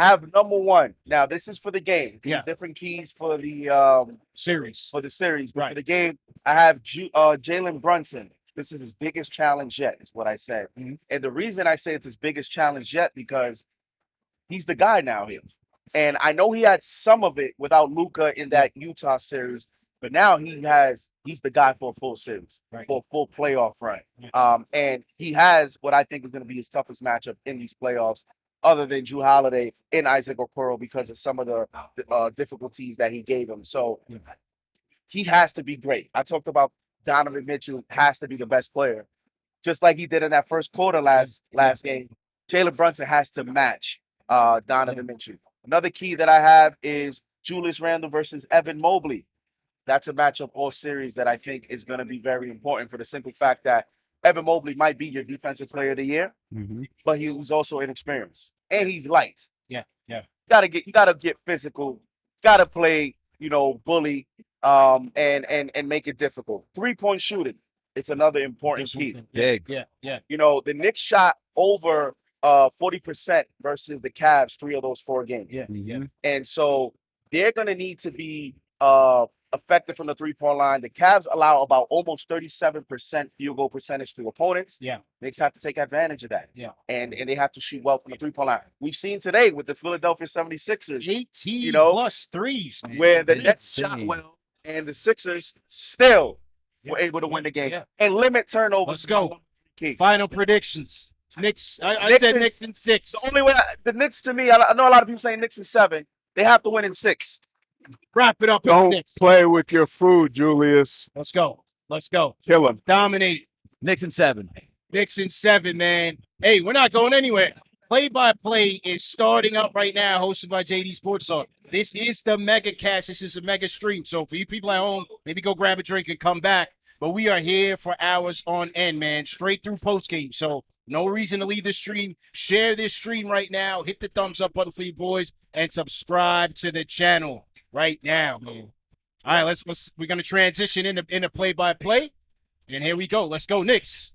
have number one. Now this is for the game. Yeah. Different keys for the Series. series. But Right. for the game, I have Jalen Brunson. This is his biggest challenge yet, is what I said. Mhm. And the reason I say it's his biggest challenge yet because he's the guy now here. And I know he had some of it without Luka in that Utah series, but now he's the guy for a full series, Right. for a full playoff run. And he has what I think is going to be his toughest matchup in these playoffs, other than Drew Holiday and Isaac Okoro because of some of the difficulties that he gave him. So he has to be great. I talked about Donovan Mitchell has to be the best player, just like he did in that first quarter last game. Jalen Brunson has to match Donovan Mitchell. Another key that I have is Julius Randle versus Evan Mobley. That's a matchup all series that I think is going to be very important for the simple fact that Evan Mobley might be your defensive player of the year, but he's also inexperienced and he's light. Yeah. You gotta get physical. Gotta play, bully, and make it difficult. 3-point shooting. It's another important key. Big. Yeah. The Knicks shot over 40% versus the Cavs 3 of those 4 games. Yeah. And so they're gonna need to be effective from the 3-point line. The Cavs allow about almost 37% field goal percentage to opponents. Yeah. Knicks have to take advantage of that. Yeah. And they have to shoot well from the 3-point line. We've seen today with the Philadelphia 76ers 18 plus threes, man. where the That's Nets shot insane. well and the Sixers still were able to win the game and limit turnovers. Let's go. Key. Final predictions. Knicks. I Knicks said in- Knicks in 6. The only way the Knicks, to me, I know a lot of people saying Knicks in 7. They have to win in 6. Wrap it up in Don't Knicks. play with your food, Julius. Let's go. Kill him. Dominate. Knicks in 7. Knicks in 7, man. Hey, we're not going anywhere. Play-by-play is starting up right now, hosted by JD Sports Talk. This is the mega cast. This is a mega stream. So for you people at home, maybe go grab a drink and come back. But we are here for hours on end, man. Straight through postgame. So no reason to leave the stream. Share this stream right now. Hit the thumbs up button for you boys and subscribe to the channel right now, man. All right, let's we're gonna transition into play-by-play. And here we go. Let's go, Knicks.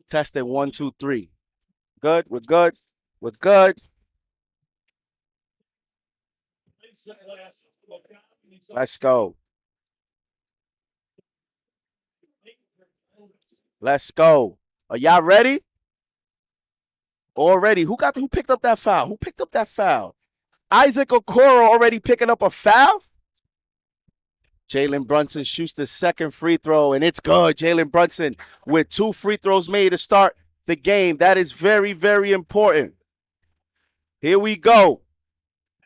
Testing 1, 2, 3. Good. We're good. We're good. Let's go. Let's go. Are y'all ready? Already. Who picked up that foul? Who picked up that foul? Isaac Okoro already picking up a foul? Jalen Brunson shoots the second free throw, and it's good. Jalen Brunson with 2 free throws made to start the game. That is very, very important. Here we go.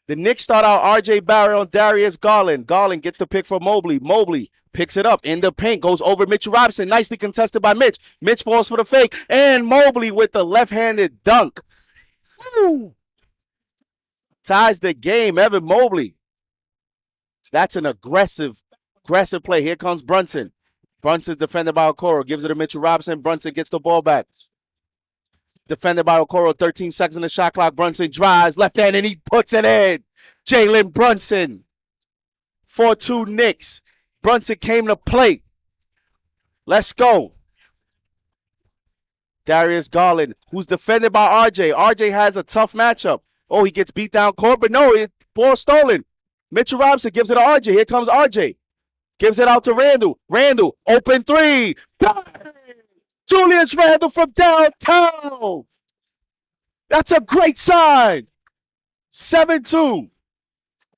The Knicks start out R.J. Barrett on Darius Garland. Garland gets the pick for Mobley. Mobley picks it up in the paint, goes over Mitchell Robinson. Nicely contested by Mitch. Mitch falls for the fake, and Mobley with the left-handed dunk. Woo. Ties the game, Evan Mobley. That's an aggressive play. Here comes Brunson. Brunson's defended by Okoro. Gives it to Mitchell Robinson. Brunson gets the ball back. Defended by Okoro. 13 seconds in the shot clock. Brunson drives left hand and he puts it in. Jalen Brunson. 4-2 Knicks. Brunson came to play. Let's go. Darius Garland, who's defended by RJ. RJ has a tough matchup. Oh, he gets beat down court, but no, ball stolen. Mitchell Robinson gives it to RJ. Here comes RJ. Gives it out to Randle. Randle, open three. Julius Randle from downtown. That's a great sign. 7-2.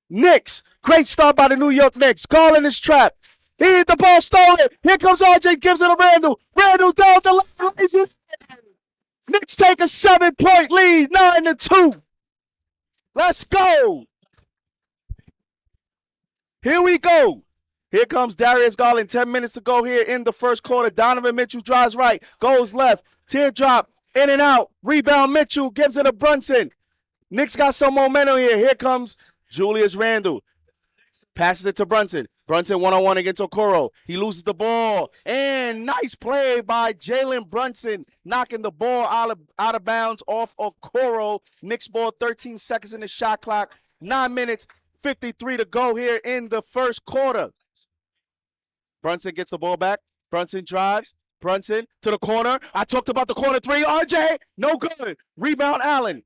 Knicks. Great start by the New York Knicks. Garland is trapped. He hit the ball stolen. Here comes RJ. Gives it to Randle. Randle down the line. Knicks take a 7-point lead. 9-2. Let's go. Here we go. Here comes Darius Garland. 10 minutes to go here in the first quarter. Donovan Mitchell drives right. Goes left. Teardrop. In and out. Rebound Mitchell. Gives it to Brunson. Knicks got some momentum here. Here comes Julius Randle. Passes it to Brunson. Brunson one-on-one against Okoro. He loses the ball. And nice play by Jalen Brunson, knocking the ball out of bounds off Okoro. Knicks ball, 13 seconds in the shot clock. 9 minutes, 53 to go here in the first quarter. Brunson gets the ball back. Brunson drives. Brunson to the corner. I talked about the corner three. RJ, no good. Rebound Allen.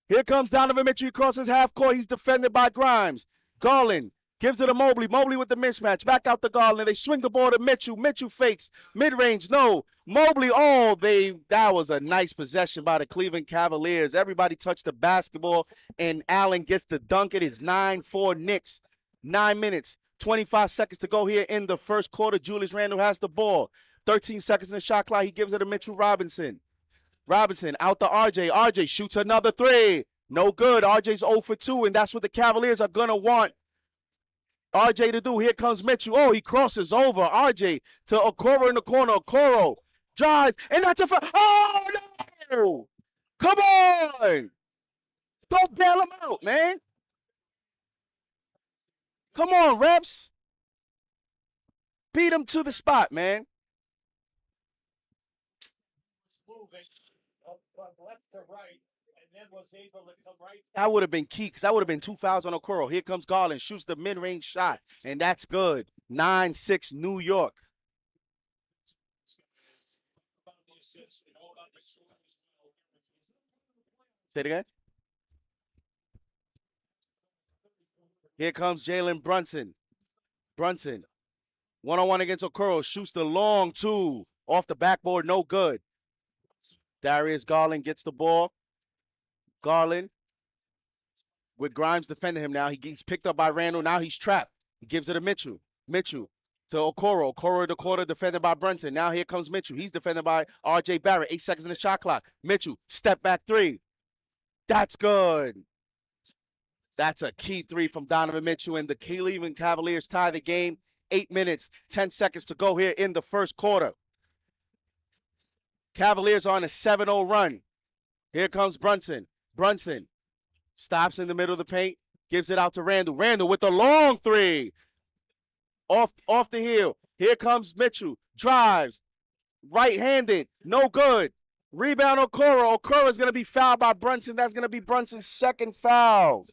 Here comes Donovan Mitchell. He crosses half court. He's defended by Grimes. Garland gives it to Mobley. Mobley with the mismatch. Back out to Garland. They swing the ball to Mitchell. Mitchell fakes. Mid-range, no. Mobley, that was a nice possession by the Cleveland Cavaliers. Everybody touched the basketball, and Allen gets the dunk. It is 9-4 Knicks. 9 minutes, 25 seconds to go here in the first quarter. Julius Randle has the ball. 13 seconds in the shot clock. He gives it to Mitchell Robinson. Robinson out to RJ. RJ shoots another three. No good. RJ's 0 for 2, and that's what the Cavaliers are going to want RJ to do. Here comes Mitchell. Oh, he crosses over. RJ to Okoro in the corner. Okoro drives, and that's a foul. Oh, no! Come on! Don't bail him out, man. Come on, reps. Beat him to the spot, man. Left to right. Was able to come right. That would have been key because that would have been 2 fouls on Okoro. Here comes Garland, shoots the mid-range shot, and that's good. 9-6 New York. Say it again. Here comes Jalen Brunson. Brunson, one-on-one against Okoro, shoots the long two off the backboard, no good. Darius Garland gets the ball. Garland with Grimes defending him now. He gets picked up by Randle. Now he's trapped. He gives it to Mitchell. Mitchell to Okoro. Okoro in the quarter defended by Brunson. Now here comes Mitchell. He's defended by RJ Barrett. 8 seconds in the shot clock. Mitchell, step back three. That's good. That's a key three from Donovan Mitchell, and the Cleveland Cavaliers tie the game. 8 minutes, 10 seconds to go here in the first quarter. Cavaliers are on a 7-0 run. Here comes Brunson. Brunson stops in the middle of the paint, gives it out to Randle. Randle with the long three. Off the heel. Here comes Mitchell. Drives. Right-handed. No good. Rebound Okoro. Okoro is going to be fouled by Brunson. That's going to be Brunson's second foul.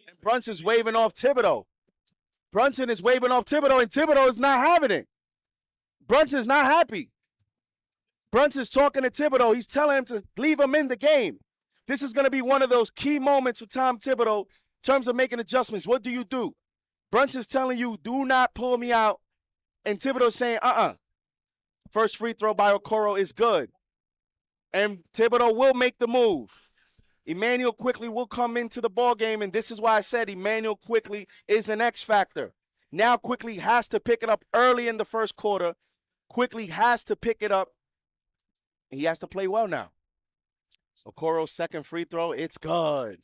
And Brunson's waving off Thibodeau. Brunson is waving off Thibodeau, and Thibodeau is not having it. Brunson's not happy. Brunson's talking to Thibodeau. He's telling him to leave him in the game. This is going to be one of those key moments for Tom Thibodeau in terms of making adjustments. What do you do? Brunson's telling you, do not pull me out. And Thibodeau's saying, First free throw by Okoro is good. And Thibodeau will make the move. Emmanuel Quickley will come into the ballgame, and this is why I said Emmanuel Quickley is an X factor. Now Quickley has to pick it up early in the first quarter. Quickley has to pick it up. He has to play well now. Okoro's second free throw, it's good.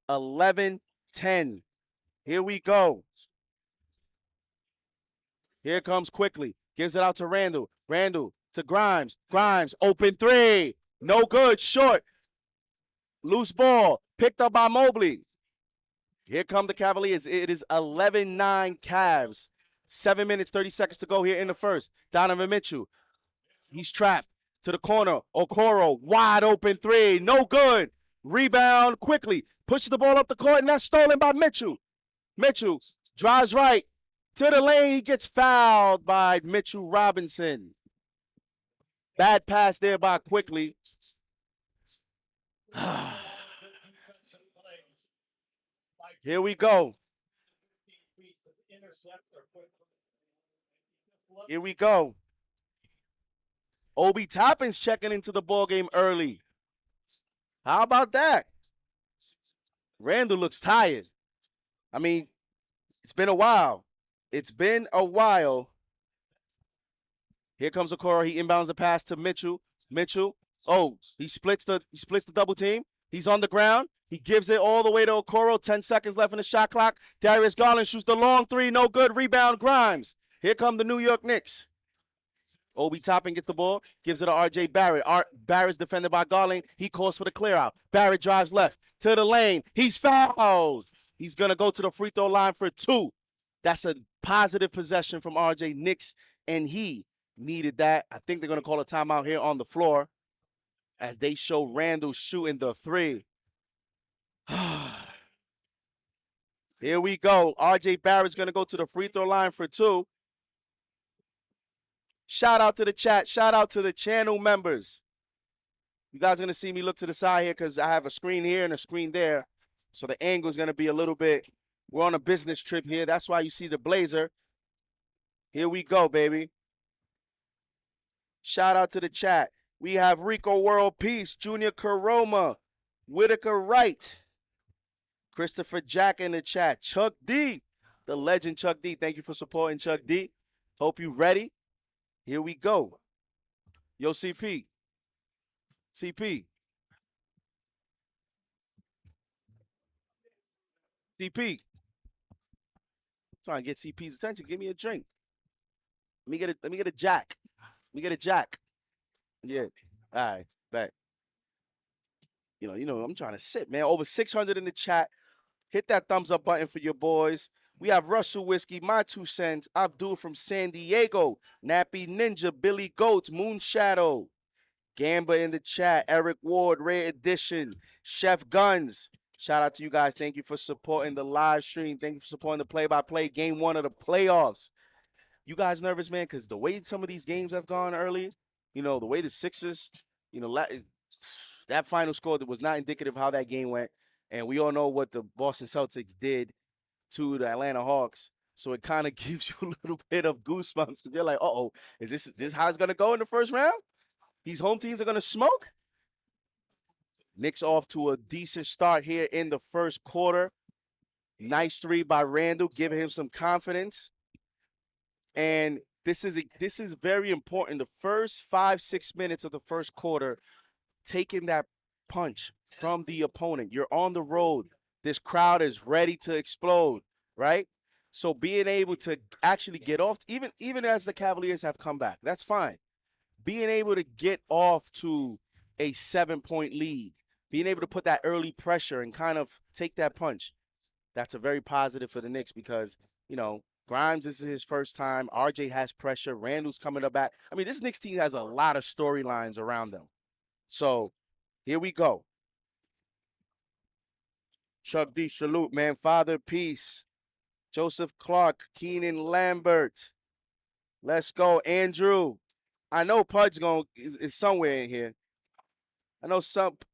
11-10. Here we go. Here comes Quickley. Gives it out to Randle. Randle to Grimes. Grimes, open three. No good, short. Loose ball, picked up by Mobley. Here come the Cavaliers. It is 11-9 Cavs. 7 minutes, 30 seconds to go here in the first. Donovan Mitchell. He's trapped. To the corner, Okoro, wide open three, no good. Rebound quickly, pushes the ball up the court, and that's stolen by Mitchell. Mitchell Drives right to the lane. He gets fouled by Mitchell Robinson. Bad pass there by Quickly. Here we go. Here we go. Obi Toppin's checking into the ball game early. How about that? Randle looks tired. I mean, it's been a while. It's been a while. Here comes Okoro. He inbounds the pass to Mitchell. Mitchell. Oh, he splits the double team. He's on the ground. He gives it all the way to Okoro. 10 seconds left in the shot clock. Darius Garland shoots the long three. No good. Rebound, Grimes. Here come the New York Knicks. Obi Toppin gets the ball, gives it to R.J. Barrett. Barrett's defended by Garland. He calls for the clear out. Barrett drives left to the lane. He's fouled. He's going to go to the free throw line for 2. That's a positive possession from R.J. Knicks, and he needed that. I think they're going to call a timeout here on the floor as they show Randle shooting the 3. Here we go. R.J. Barrett's going to go to the free throw line for 2. Shout out to the chat. Shout out to the channel members. You guys are going to see me look to the side here because I have a screen here and a screen there. So the angle is going to be a little bit. We're on a business trip here. That's why you see the blazer. Here we go, baby. Shout out to the chat. We have Rico World Peace, Junior Karoma, Whitaker Wright, Christopher Jack in the chat, Chuck D, the legend Chuck D. Thank you for supporting Chuck D. Hope you ready. Here we go. Yo, CP. CP. CP. Trying to get CP's attention. Give me a drink. Let me get a jack. Let me get a jack. Yeah. All right. Back. You know, I'm trying to sit, man. Over 600 in the chat. Hit that thumbs up button for your boys. We have Russell Whiskey, My 2 Cents, Abdul from San Diego, Nappy Ninja, Billy Goats, Moonshadow, Gamba in the chat, Eric Ward, Rare Edition, Chef Guns. Shout out to you guys. Thank you for supporting the live stream. Thank you for supporting the play-by-play. Game 1 of the playoffs. You guys nervous, man? Because the way some of these games have gone early, you know, the way the Sixers, you know, that final score that was not indicative of how that game went. And we all know what the Boston Celtics did to the Atlanta Hawks. So it kind of gives you a little bit of goosebumps because you're like, uh-oh, is this how it's going to go in the first round? These home teams are going to smoke? Knicks off to a decent start here in the first quarter. Nice 3 by Randle, giving him some confidence. And this is very important. The first 5-6 minutes of the first quarter, taking that punch from the opponent. You're on the road. This crowd is ready to explode, right? So being able to actually get off, even as the Cavaliers have come back, that's fine. Being able to get off to a 7-point lead, being able to put that early pressure and kind of take that punch, that's a very positive for the Knicks because, you know, Grimes, this is his first time. RJ has pressure. Randle's coming up back. I mean, this Knicks team has a lot of storylines around them. So here we go. Chuck D, salute, man. Father, peace. Joseph Clark, Keenan Lambert. Let's go, Andrew. I know Pudge is somewhere in here. I know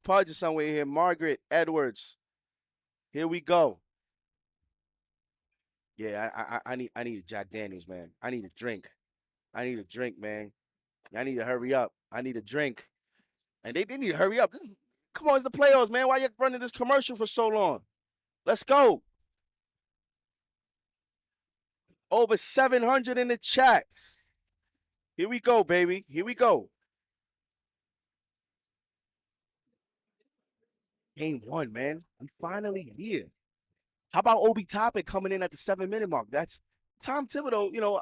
Pudge is somewhere in here. Margaret Edwards. Here we go. Yeah, I need a Jack Daniels, man. I need a drink. I need a drink, man. I need to hurry up. I need a drink. And they need to hurry up. Come on, it's the playoffs, man. Why you running this commercial for so long? Let's go. Over 700 in the chat. Here we go, baby. Here we go. Game 1, man. I'm finally here. How about Obi Toppin coming in at the 7-minute mark? That's Tom Thibodeau. You know,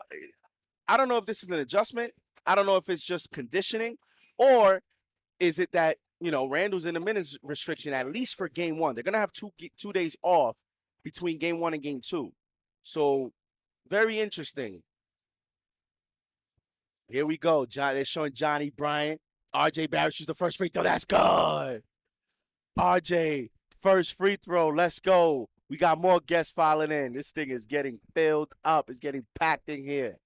I don't know if this is an adjustment. I don't know if it's just conditioning, or is it that, you know, Randle's in the minutes restriction at least for game 1. They're gonna have two days off between game 1 and game 2. So very interesting. Here we go. They're showing Johnnie Bryant. RJ Barrett shoots the first free throw. That's good. RJ, first free throw. Let's go. We got more guests filing in. This thing is getting filled up. It's getting packed in here.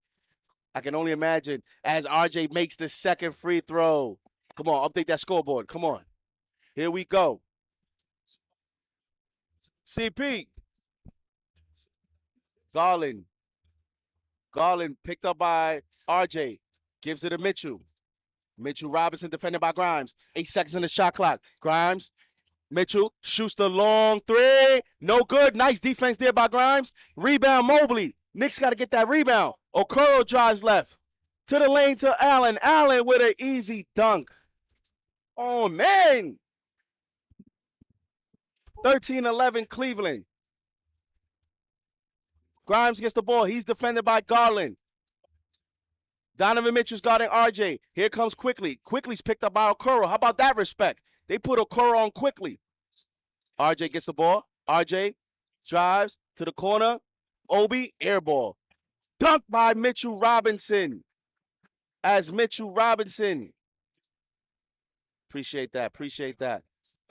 I can only imagine as RJ makes the second free throw. Come on, update that scoreboard. Come on. Here we go. CP. Garland picked up by RJ. Gives it to Mitchell. Mitchell Robinson defended by Grimes. 8 seconds in the shot clock. Grimes. Mitchell shoots the long three. No good. Nice defense there by Grimes. Rebound Mobley. Knicks got to get that rebound. Okoro drives left. To the lane to Allen. Allen with an easy dunk. Oh, man. 13-11 Cleveland. Grimes gets the ball. He's defended by Garland. Donovan Mitchell's guarding RJ. Here comes Quickly. Quickly's picked up by Okoro. How about that respect? They put Okoro on Quickly. RJ gets the ball. RJ drives to the corner. Obi, air ball. Dunk by Mitchell Robinson. As Mitchell Robinson. Appreciate that.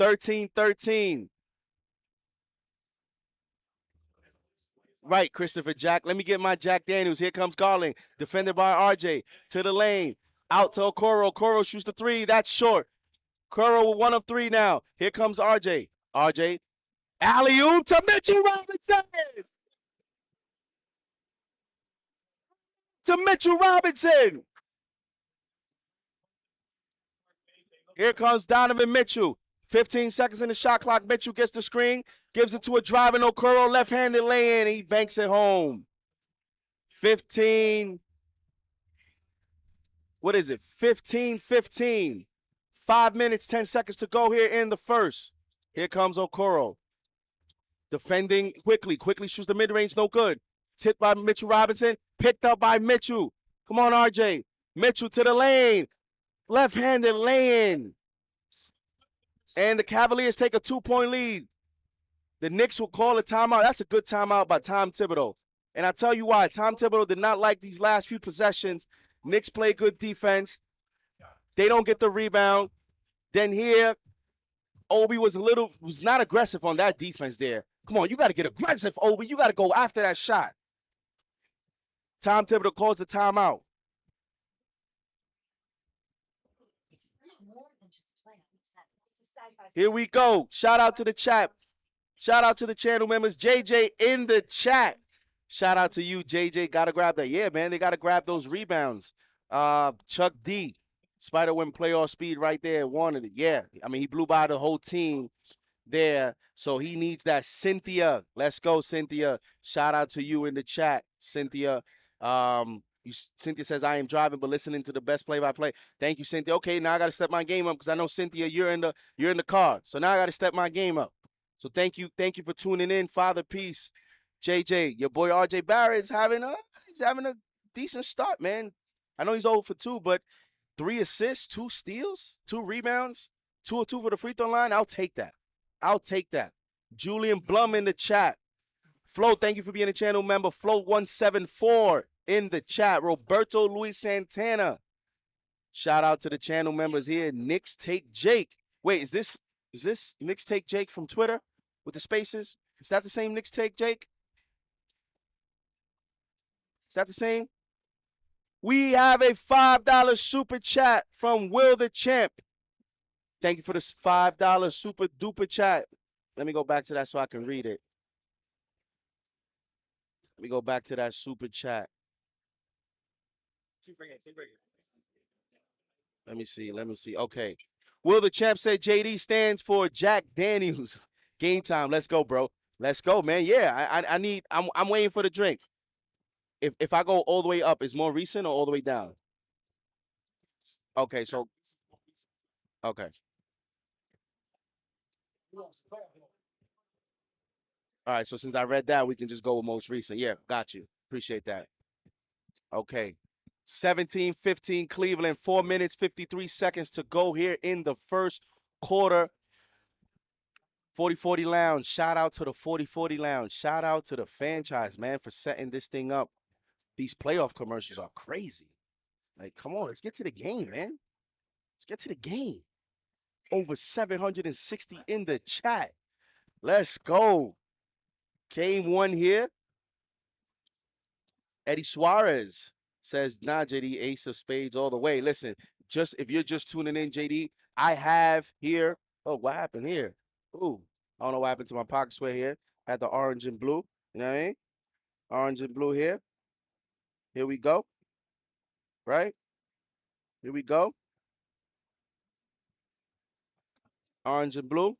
13-13. Right, Christopher Jack. Let me get my Jack Daniels. Here comes Garland. Defended by RJ. To the lane. Out to Okoro. Okoro shoots the three. That's short. Okoro with 1 of 3 now. Here comes RJ. RJ. Alley-oop to Mitchell Robinson. Here comes Donovan Mitchell. 15 seconds in the shot clock. Mitchell gets the screen. Gives it to a driving Okoro. Left-handed lay-in. He banks it home. 15. What is it? 15-15. 5 minutes, 10 seconds to go here in the first. Here comes Okoro. Defending Quickly. Quickly shoots the mid-range. No good. Tipped by Mitchell Robinson. Picked up by Mitchell. Come on, RJ. Mitchell to the lane. Left-handed lay-in. And the Cavaliers take a 2-point lead. The Knicks will call a timeout. That's a good timeout by Tom Thibodeau. And I'll tell you why. Tom Thibodeau did not like these last few possessions. Knicks play good defense. They don't get the rebound. Then here, Obi was not aggressive on that defense there. Come on, you got to get aggressive, Obi. You got to go after that shot. Tom Thibodeau calls the timeout. Here we go. Shout out to the chat. Shout out to the channel members. JJ in the chat. Shout out to you, JJ. Got to grab that. Yeah, man, they got to grab those rebounds. Chuck D. Spider-Web playoff speed right there. Wanted it. Yeah. I mean, he blew by the whole team there. So he needs that. Cynthia. Let's go, Cynthia. Shout out to you in the chat, Cynthia. Cynthia says, I am driving, but listening to the best play-by-play. Thank you, Cynthia. Okay, now I got to step my game up because I know, Cynthia, you're in the car. So now I got to step my game up. So thank you for tuning in, Father Peace. JJ, your boy RJ Barrett's having a decent start, man. I know he's 0 for 2, but 3 assists, 2 steals, 2 rebounds, 2 of 2 for the free throw line. I'll take that. Julian Blum in the chat. Flo, thank you for being a channel member. Flo174 in the chat. Roberto Luis Santana. Shout out to the channel members here. Knicks Take Jake. Wait, is this Knicks Take Jake from Twitter with the spaces? Is that the same Knicks Take Jake? Is that the same? We have a $5 super chat from Will the Champ. Thank you for this $5 super duper chat. Let me go back to that so I can read it. Let me go back to that super chat. Let me see. Okay. Will the Champ said JD stands for Jack Daniels. Game time. Let's go, bro. Let's go, man. Yeah, I'm waiting for the drink. If I go all the way up, is more recent or all the way down? Okay, so okay. All right, so since I read that, we can just go with most recent. Yeah, got you. Appreciate that. Okay. 17-15 Cleveland, 4 minutes, 53 seconds to go here in the first quarter. 4040 Lounge. Shout out to the 4040 Lounge. Shout out to the Fanchise, man, for setting this thing up. These playoff commercials are crazy. Like, come on, let's get to the game, man. Let's get to the game. Over 760 in the chat. Let's go. Game one here. Eddie Suarez says, nah, JD, ace of spades all the way. Listen, just if you're just tuning in, JD, I have here. Oh, what happened here? Ooh, I don't know what happened to my pocket square here. Had the orange and blue. You know what I mean? Orange and blue here. Here we go. Right? Here we go. Orange and blue.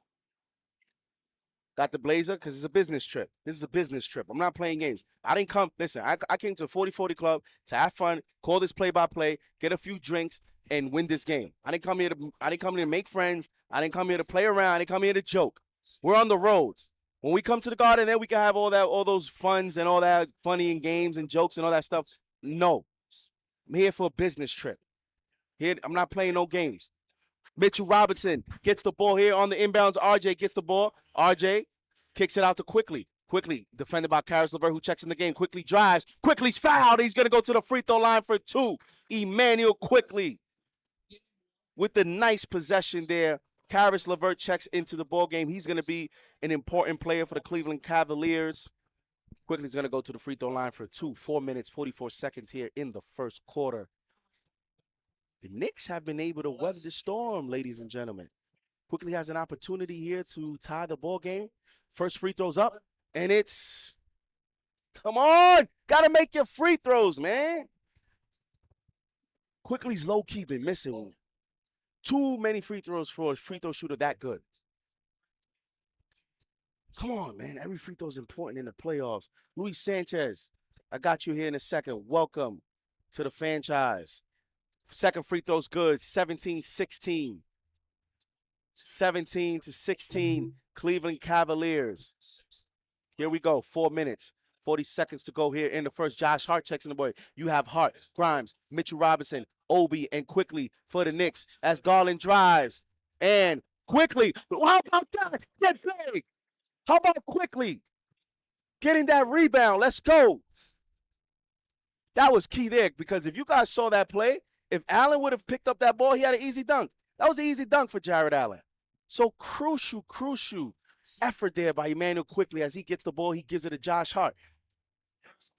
Got the blazer because it's a business trip. This is a business trip. I'm not playing games. I didn't come. Listen, I came to a 40-40 club to have fun, call this play-by-play, get a few drinks, and win this game. I didn't come here to make friends. I didn't come here to play around. I didn't come here to joke. We're on the roads. When we come to the garden, then we can have all those funs and all that funny and games and jokes and all that stuff. No. I'm here for a business trip. Here, I'm not playing no games. Mitchell Robinson gets the ball here on the inbounds. RJ gets the ball. RJ kicks it out to Quickly. Quickly, defended by Caris LeVert, who checks in the game. Quickly drives. Quickly's fouled. He's going to go to the free throw line for 2. Emmanuel Quickly with the nice possession there. Caris LeVert checks into the ball game. He's going to be an important player for the Cleveland Cavaliers. Quickly's going to go to the free throw line for 2. 4 minutes, 44 seconds here in the first quarter. The Knicks have been able to weather the storm, ladies and gentlemen. Quickly has an opportunity here to tie the ball game. First free throws up, and it's come on, gotta make your free throws, man. Quickly's low key been missing too many free throws for a free throw shooter that good. Come on, man. Every free throw is important in the playoffs. Luis Sanchez, I got you here in a second. Welcome to the Fanchise. Second free throw's good. 17-16. 17-16. Cleveland Cavaliers. Here we go. 4 minutes. 40 seconds to go here in the first. Josh Hart checks in the boy. You have Hart, Grimes, Mitchell Robinson, Obi, and Quickly for the Knicks as Garland drives. And Quickly. How about that? Get big. How about Quickly getting that rebound? Let's go. That was key there because if you guys saw that play, if Allen would have picked up that ball, he had an easy dunk. That was an easy dunk for Jared Allen. So crucial effort there by Emmanuel Quickly as he gets the ball. He gives it to Josh Hart.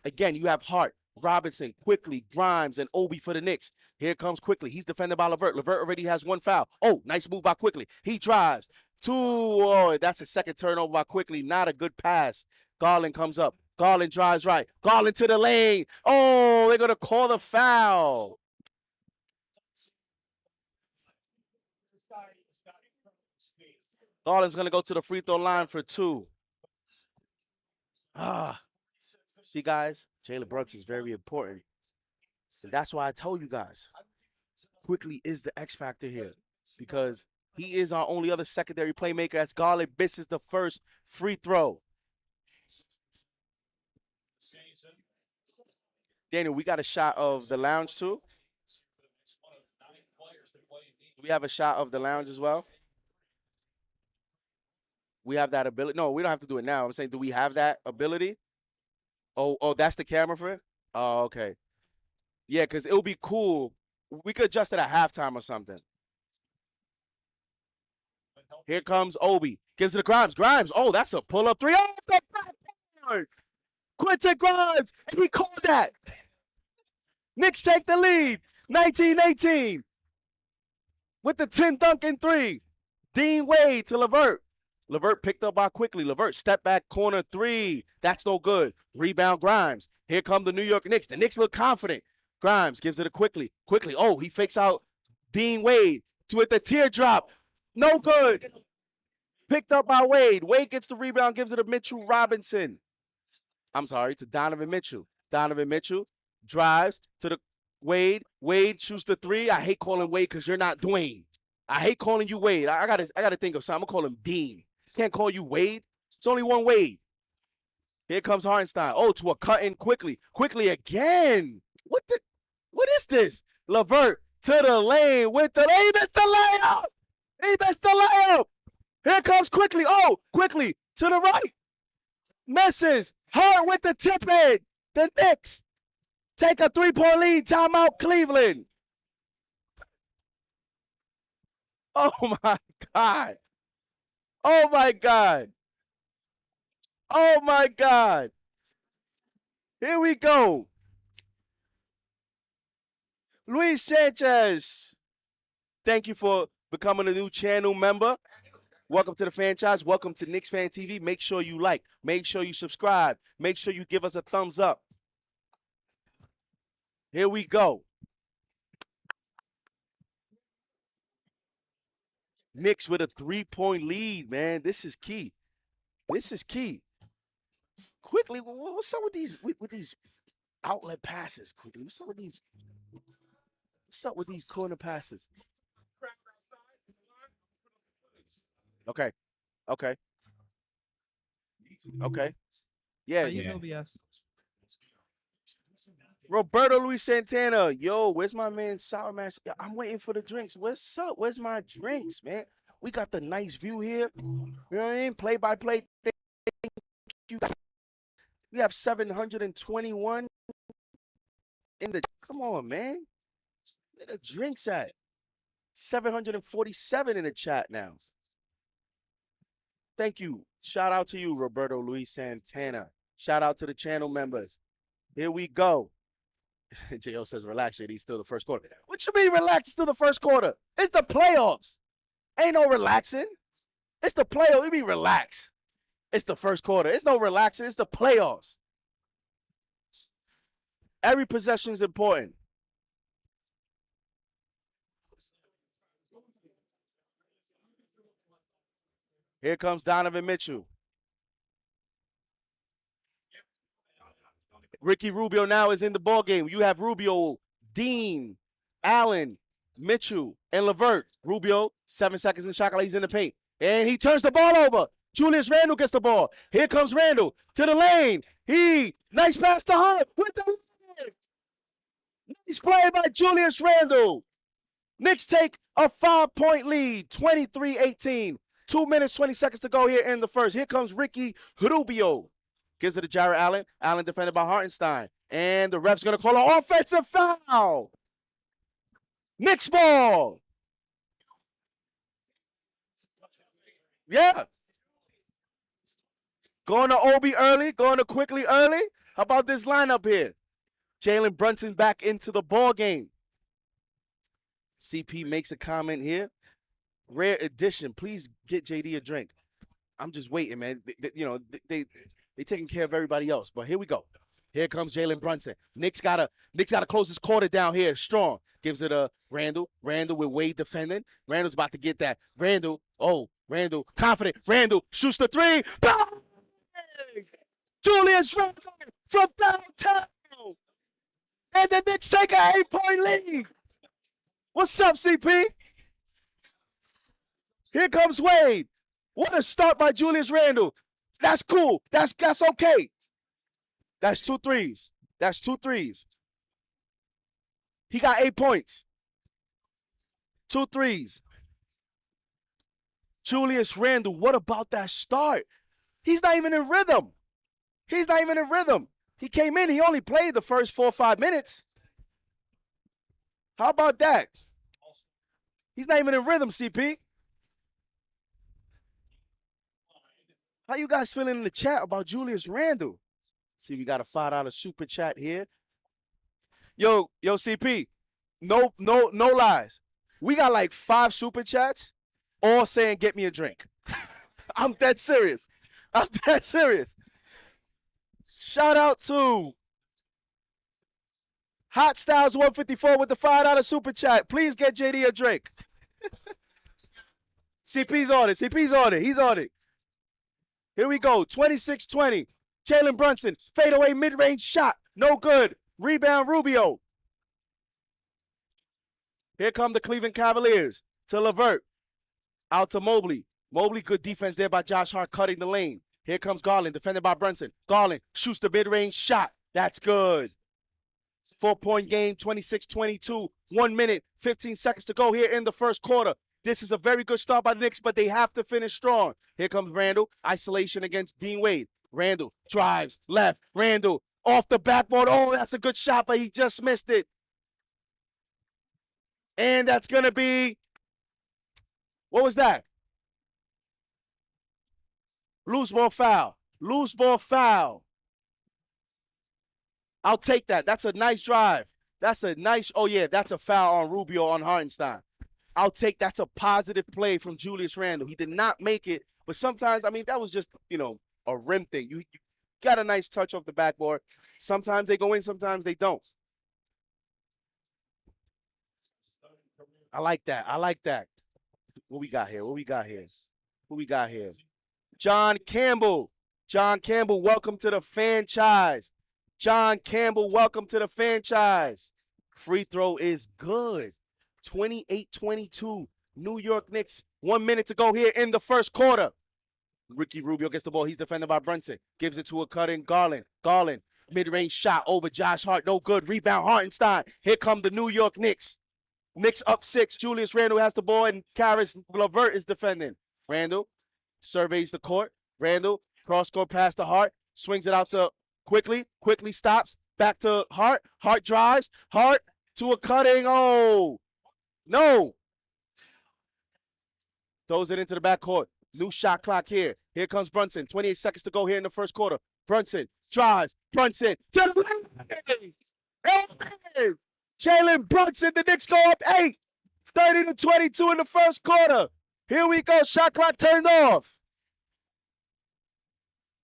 Again, you have Hart, Robinson, Quickly, Grimes, and Obi for the Knicks. Here comes Quickly. He's defended by LeVert. LeVert already has 1 foul. Oh, nice move by Quickly. He drives. 2. Oh, that's a second turnover by Quickly. Not a good pass. Garland comes up. Garland drives right. Garland to the lane. Oh, they're going to call the foul. Garland's going to go to the free throw line for 2. See, guys, Jalen Brunson is very important. And that's why I told you guys, Quickly is the X factor here because he is our only other secondary playmaker as Garland misses the first free throw. Daniel, we got a shot of the lounge too? Do we have a shot of the lounge as well? We have that ability. No, we don't have to do it now. I'm saying, do we have that ability? Oh, that's the camera for it? Oh, okay. Yeah, because it would be cool. We could adjust it at halftime or something. Here comes Obi. Gives it to Grimes. Grimes. Oh, that's a pull-up 3. Oh, the backboard. Quentin Grimes. And he called that. Knicks take the lead. 19-18. With the 10 dunking 3. Dean Wade to LeVert. LeVert picked up by Quickly. LeVert step back corner 3. That's no good. Rebound Grimes. Here come the New York Knicks. The Knicks look confident. Grimes gives it to Quickly. Quickly. Oh, he fakes out Dean Wade with the teardrop. No good. Picked up by Wade. Wade gets the rebound, gives it to Mitchell Robinson. I'm sorry, to Donovan Mitchell. Donovan Mitchell drives to the Wade. Wade shoots the 3. I hate calling Wade because you're not Dwayne. I hate calling you Wade. I gotta think of something. I'm gonna call him Dean. Can't call you Wade. It's only one Wade. Here comes Hartenstein. Oh, to a cut in Quickly. Quickly again. What is this? LeVert to the lane with the he missed the layup. He missed the layup. Here comes Quickly. Oh, Quickly to the right. Misses. Hart with the tip in. The Knicks take a 3-point lead. Timeout, Cleveland. Oh my God. Oh my God. Oh my God. Here we go. Luis Sanchez. Thank you for becoming a new channel member. Welcome to the Fanchise. Welcome to KnicksFanTV. Make sure you like. Make sure you subscribe. Make sure you give us a thumbs up. Here we go. Knicks with a 3-point lead, man. This is key. This is key. Quickly, what's up with these outlet passes? Quickly, what's up with these? What's up with these corner passes? Okay. Okay. Okay. Yeah. Use OBS. Roberto Luis Santana. Yo, where's my man Sour Mash? I'm waiting for the drinks. What's up? Where's my drinks, man? We got the nice view here. You know what I mean? Play by play. We have 721 in the. Come on, man. Where the drinks at? 747 in the chat now. Thank you. Shout out to you, Roberto Luis Santana. Shout out to the channel members. Here we go. J.O. says, relax, JD. Still the first quarter. What you mean, relax? Still the first quarter? It's the playoffs. Ain't no relaxing. It's the playoffs. You mean relax? It's the first quarter. It's no relaxing. It's the playoffs. Every possession is important. Here comes Donovan Mitchell. Ricky Rubio now is in the ball game. You have Rubio, Dean, Allen, Mitchell, and LeVert. Rubio, 7 seconds in the shot clock. He's in the paint. And he turns the ball over. Julius Randle gets the ball. Here comes Randle to the lane. Nice pass to Hart with the lane. Nice play by Julius Randle. Knicks take a 5-point lead, 23-18. 2 minutes, 20 seconds to go here in the first. Here comes Ricky Rubio. Gives it to Jarrett Allen. Allen defended by Hartenstein. And the ref's going to call an offensive foul. Knicks ball. Yeah. Going to Obi early. Going to quickly early. How about this lineup here? Jalen Brunson back into the ball game. CP makes a comment here. Rare edition. Please get JD a drink. I'm just waiting, man. They taking care of everybody else. But here we go. Here comes Jalen Brunson. Knicks gotta close this quarter down here strong. Gives it a Randle. Randle with Wade defending. Randle's about to get that. Randle. Oh, Randle. Confident. Randle shoots the three. Bang! Julius Randle from downtown. And the Knicks take an 8-point lead. What's up, CP? Here comes Wade. What a start by Julius Randle. That's cool. That's okay. That's 2 threes. That's 2 threes. He got 8 points. 2 threes. Julius Randle, what about that start? He's not even in rhythm. He's not even in rhythm. He came in. He only played the first 4 or 5 minutes. How about that? He's not even in rhythm, CP. How you guys feeling in the chat about Julius Randle? See, we got a $5 super chat here. Yo, CP. No lies. We got like 5 super chats, all saying get me a drink. I'm dead serious. I'm dead serious. Shout out to Hot Styles 154 with the $5 super chat. Please get JD a drink. CP's on it. CP's on it. He's on it. Here we go. 26-20. Jalen Brunson. Fadeaway mid-range shot. No good. Rebound Rubio. Here come the Cleveland Cavaliers. To LeVert. Out to Mobley. Mobley, good defense there by Josh Hart cutting the lane. Here comes Garland, defended by Brunson. Garland shoots the mid-range shot. That's good. 4-point game, 26-22. 1 minute, 15 seconds to go here in the first quarter. This is a very good start by the Knicks, but they have to finish strong. Here comes Randle. Isolation against Dean Wade. Randle drives left. Randle off the backboard. Oh, that's a good shot, but he just missed it. And that's going to be, what was that? Loose ball foul. Loose ball foul. I'll take that. That's a nice drive. That's a nice, oh yeah, that's a foul on Rubio on Hartenstein. I'll take that's a positive play from Julius Randle. He did not make it, but sometimes, I mean, that was just, a rim thing. You got a nice touch off the backboard. Sometimes they go in, sometimes they don't. I like that. I like that. What we got here? What we got here? Who we got here? John Campbell. John Campbell, welcome to the Fanchise. John Campbell, welcome to the Fanchise. Free throw is good. 28-22. New York Knicks. 1 minute to go here in the first quarter. Ricky Rubio gets the ball. He's defended by Brunson. Gives it to a cutting Garland. Garland, mid-range shot over Josh Hart. No good. Rebound Hartenstein. Here come the New York Knicks. Knicks up 6. Julius Randle has the ball, and Karis LeVert is defending. Randle surveys the court. Randle, cross-court pass to Hart. Swings it out to quickly stops. Back to Hart. Hart drives. Hart to a cutting. Oh, no. Throws it into the backcourt. New shot clock here. Here comes Brunson. 28 seconds to go here in the first quarter. Brunson drives. Brunson to the lane. Hey! Jalen Brunson. The Knicks go up 8. 30-22 in the first quarter. Here we go. Shot clock turned off.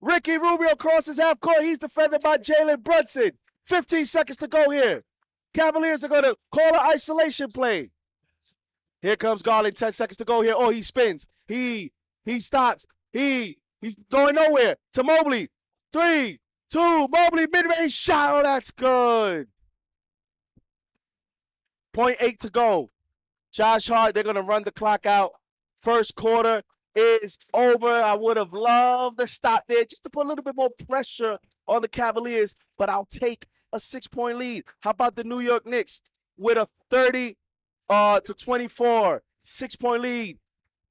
Ricky Rubio crosses half court. He's defended by Jalen Brunson. 15 seconds to go here. Cavaliers are going to call an isolation play. Here comes Garland. 10 seconds to go here. Oh, he spins. He stops. He's going nowhere. To Mobley. 3, 2. Mobley mid-range shot. Oh, that's good. 0.8 to go. Josh Hart, they're going to run the clock out. First quarter is over. I would have loved to stop there just to put a little bit more pressure on the Cavaliers, but I'll take a 6-point lead. How about the New York Knicks with a 30-24 6-point lead?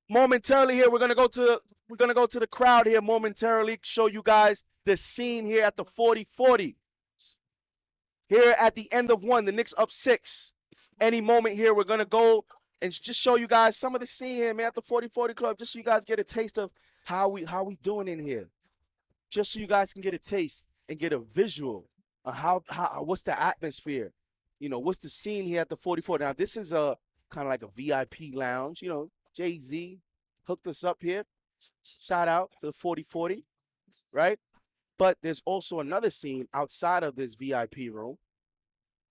Momentarily here, we're gonna go to the crowd here momentarily, show you guys the scene here at the 40-40. Here at the end of 1, the Knicks up 6. Any moment here, we're gonna go and just show you guys some of the scene here, man, at the 40-40 club, just so you guys get a taste of how we doing in here. Just so you guys can get a taste and get a visual of how what's the atmosphere. What's the scene here at the 40-40. Now, this is a kind of like a VIP lounge. Jay-Z hooked us up here. Shout out to the 40-40, right? But there's also another scene outside of this VIP room.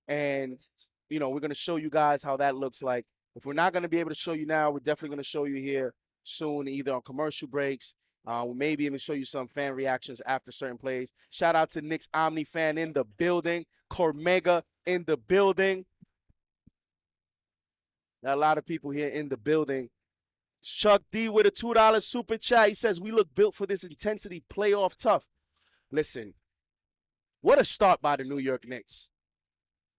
And, we're going to show you guys how that looks like. If we're not going to be able to show you now, we're definitely going to show you here soon, either on commercial breaks. We'll maybe even show you some fan reactions after certain plays. Shout out to Knicks Omni fan in the building. Cormega in the building. Got a lot of people here in the building. Chuck D with a $2 super chat. He says, we look built for this intensity, playoff tough. Listen, what a start by the New York Knicks.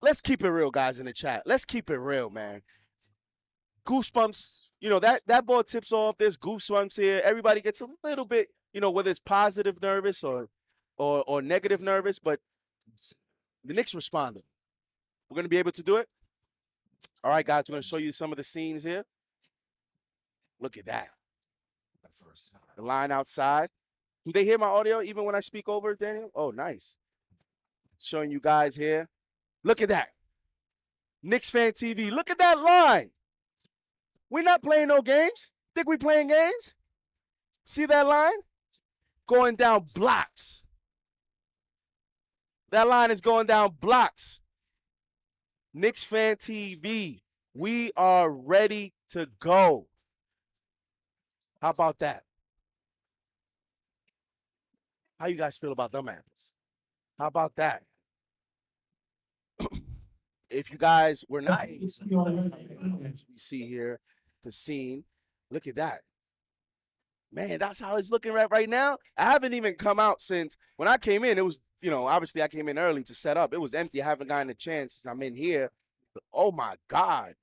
Let's keep it real, guys, in the chat. Let's keep it real, man. Goosebumps. That ball tips off. There's goosebumps here. Everybody gets a little bit, whether it's positive nervous or negative nervous, but the Knicks responded. We're going to be able to do it. All right, guys, we're going to show you some of the scenes here. Look at that. The line outside. Do they hear my audio even when I speak over it, Daniel? Oh, nice. Showing you guys here. Look at that. KnicksFanTV. Look at that line. We're not playing no games. Think we playing games? See that line? Going down blocks. That line is going down blocks. KnicksFanTV. We are ready to go. How about that? How you guys feel about them apples? How about that? If you guys were not, we see here the scene. Look at that. Man, that's how it's looking right now. I haven't even come out since when I came in. It was, obviously I came in early to set up. It was empty. I haven't gotten a chance since I'm in here. But, oh, my God.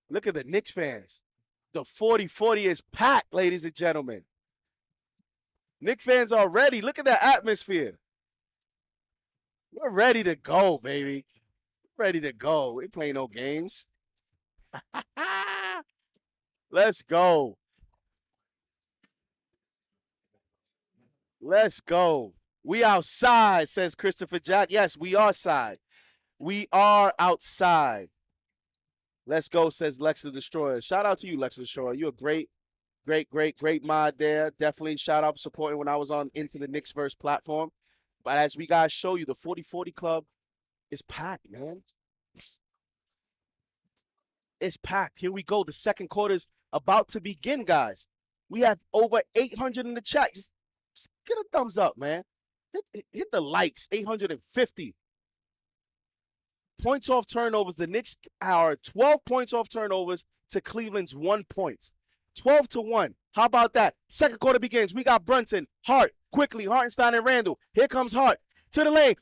Look at the Knicks fans. The 40-40 is packed, ladies and gentlemen. Knicks fans are ready. Look at that atmosphere. We're ready to go, baby. Ready to go. We ain't playing no games. Let's go. Let's go. We outside, says Christopher Jack. Yes, we are outside. We are outside. Let's go, says Lex the Destroyer. Shout out to you, Lex the Destroyer. You're a great mod there. Definitely shout out supporting when I was on Into the Knicksverse platform. But as we guys show you, the 40-40 club is packed, man. It's packed. Here we go. The second quarter's about to begin, guys. We have over 800 in the chat. Just get a thumbs up, man. Hit the likes. 850. Points off turnovers. The Knicks are 12 points off turnovers to Cleveland's 1 point. 12-1. How about that? Second quarter begins. We got Brunson, Hart, quickly, Hartenstein and Randle. Here comes Hart to the lane.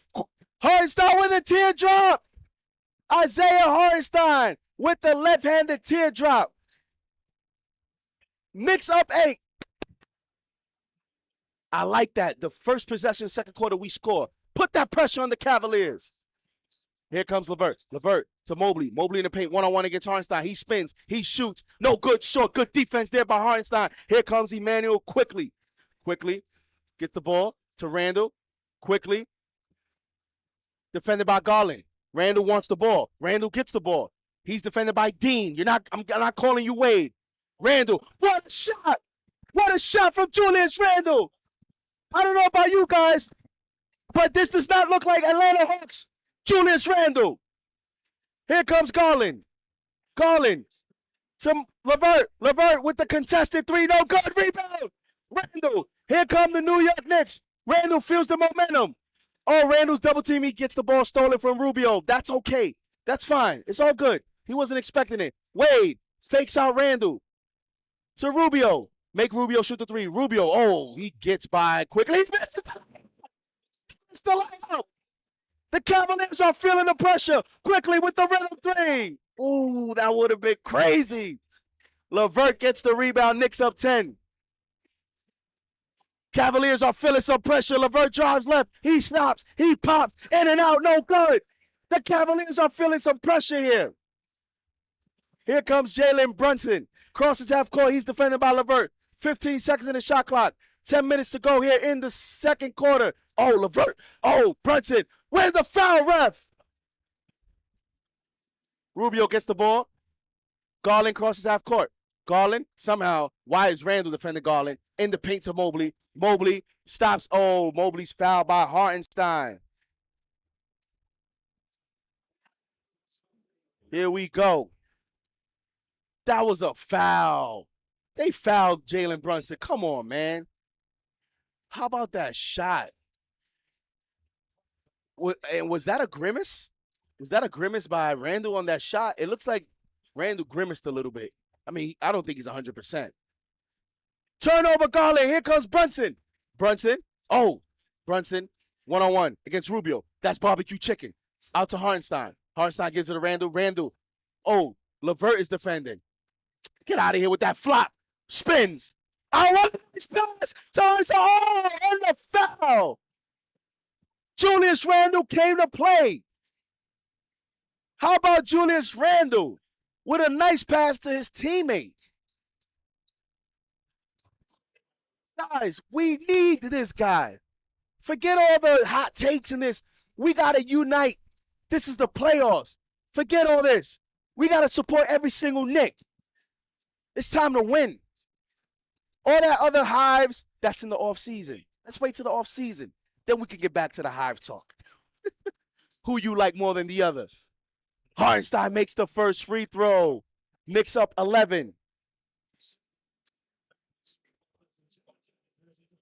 Hartenstein with a teardrop. Isaiah Hartenstein with the left-handed teardrop. Knicks up 8. I like that. The first possession, second quarter, we score. Put that pressure on the Cavaliers. Here comes LeVert. LeVert to Mobley. Mobley in the paint, one-on-one against Hartenstein. He spins. He shoots. No good short. Good defense there by Hartenstein. Here comes Emmanuel quickly. Quickly. Get the ball to Randle. Quickly. Defended by Garland. Randle wants the ball. Randle gets the ball. He's defended by Dean. I'm not calling you Wade. Randle. What a shot. What a shot from Julius Randle. I don't know about you guys, but this does not look like Atlanta Hawks. Julius Randle. Here comes Garland. Garland to LeVert. LeVert with the contested three. No good. Rebound. Randle. Here come the New York Knicks. Randle feels the momentum. Oh, Randle's double team. He gets the ball stolen from Rubio. That's okay. That's fine. It's all good. He wasn't expecting it. Wade fakes out Randle to Rubio. Make Rubio shoot the three. Rubio, oh, he gets by quickly. He misses the lineup. The Cavaliers are feeling the pressure quickly with the rhythm three. Ooh, that would have been crazy. LeVert gets the rebound. Knicks up 10. Cavaliers are feeling some pressure. LeVert drives left. He stops. He pops. In and out. No good. The Cavaliers are feeling some pressure here. Here comes Jalen Brunson. Crosses half court. He's defended by LeVert. 15 seconds in the shot clock. 10 minutes to go here in the second quarter. Oh, LeVert. Oh, Brunson. Where's the foul, ref? Rubio gets the ball. Garland crosses half court. Garland, somehow, why is Randle defending Garland? In the paint to Mobley. Mobley stops. Oh, Mobley's fouled by Hartenstein. Here we go. That was a foul. They fouled Jalen Brunson. Come on, man. How about that shot? And was that a grimace? Was that a grimace by Randle on that shot? It looks like Randle grimaced a little bit. I mean, I don't think he's 100%. Turnover, Garland. Here comes Brunson. Brunson. Oh, Brunson. One-on-one against Rubio. That's barbecue chicken. Out to Hartenstein. Hartenstein gives it to Randle. Randle. Oh, LeVert is defending. Get out of here with that flop. Spins. I want this pass. Turns. Oh, and the foul. Julius Randle came to play. How about Julius Randle with a nice pass to his teammate? Guys, we need this guy. Forget all the hot takes in this. We got to unite. This is the playoffs. Forget all this. We got to support every single Knick. It's time to win. All that other hives, that's in the offseason. Let's wait till the offseason. Then we can get back to the hive talk. Who you like more than the other? Hartenstein makes the first free throw. Knicks up 11.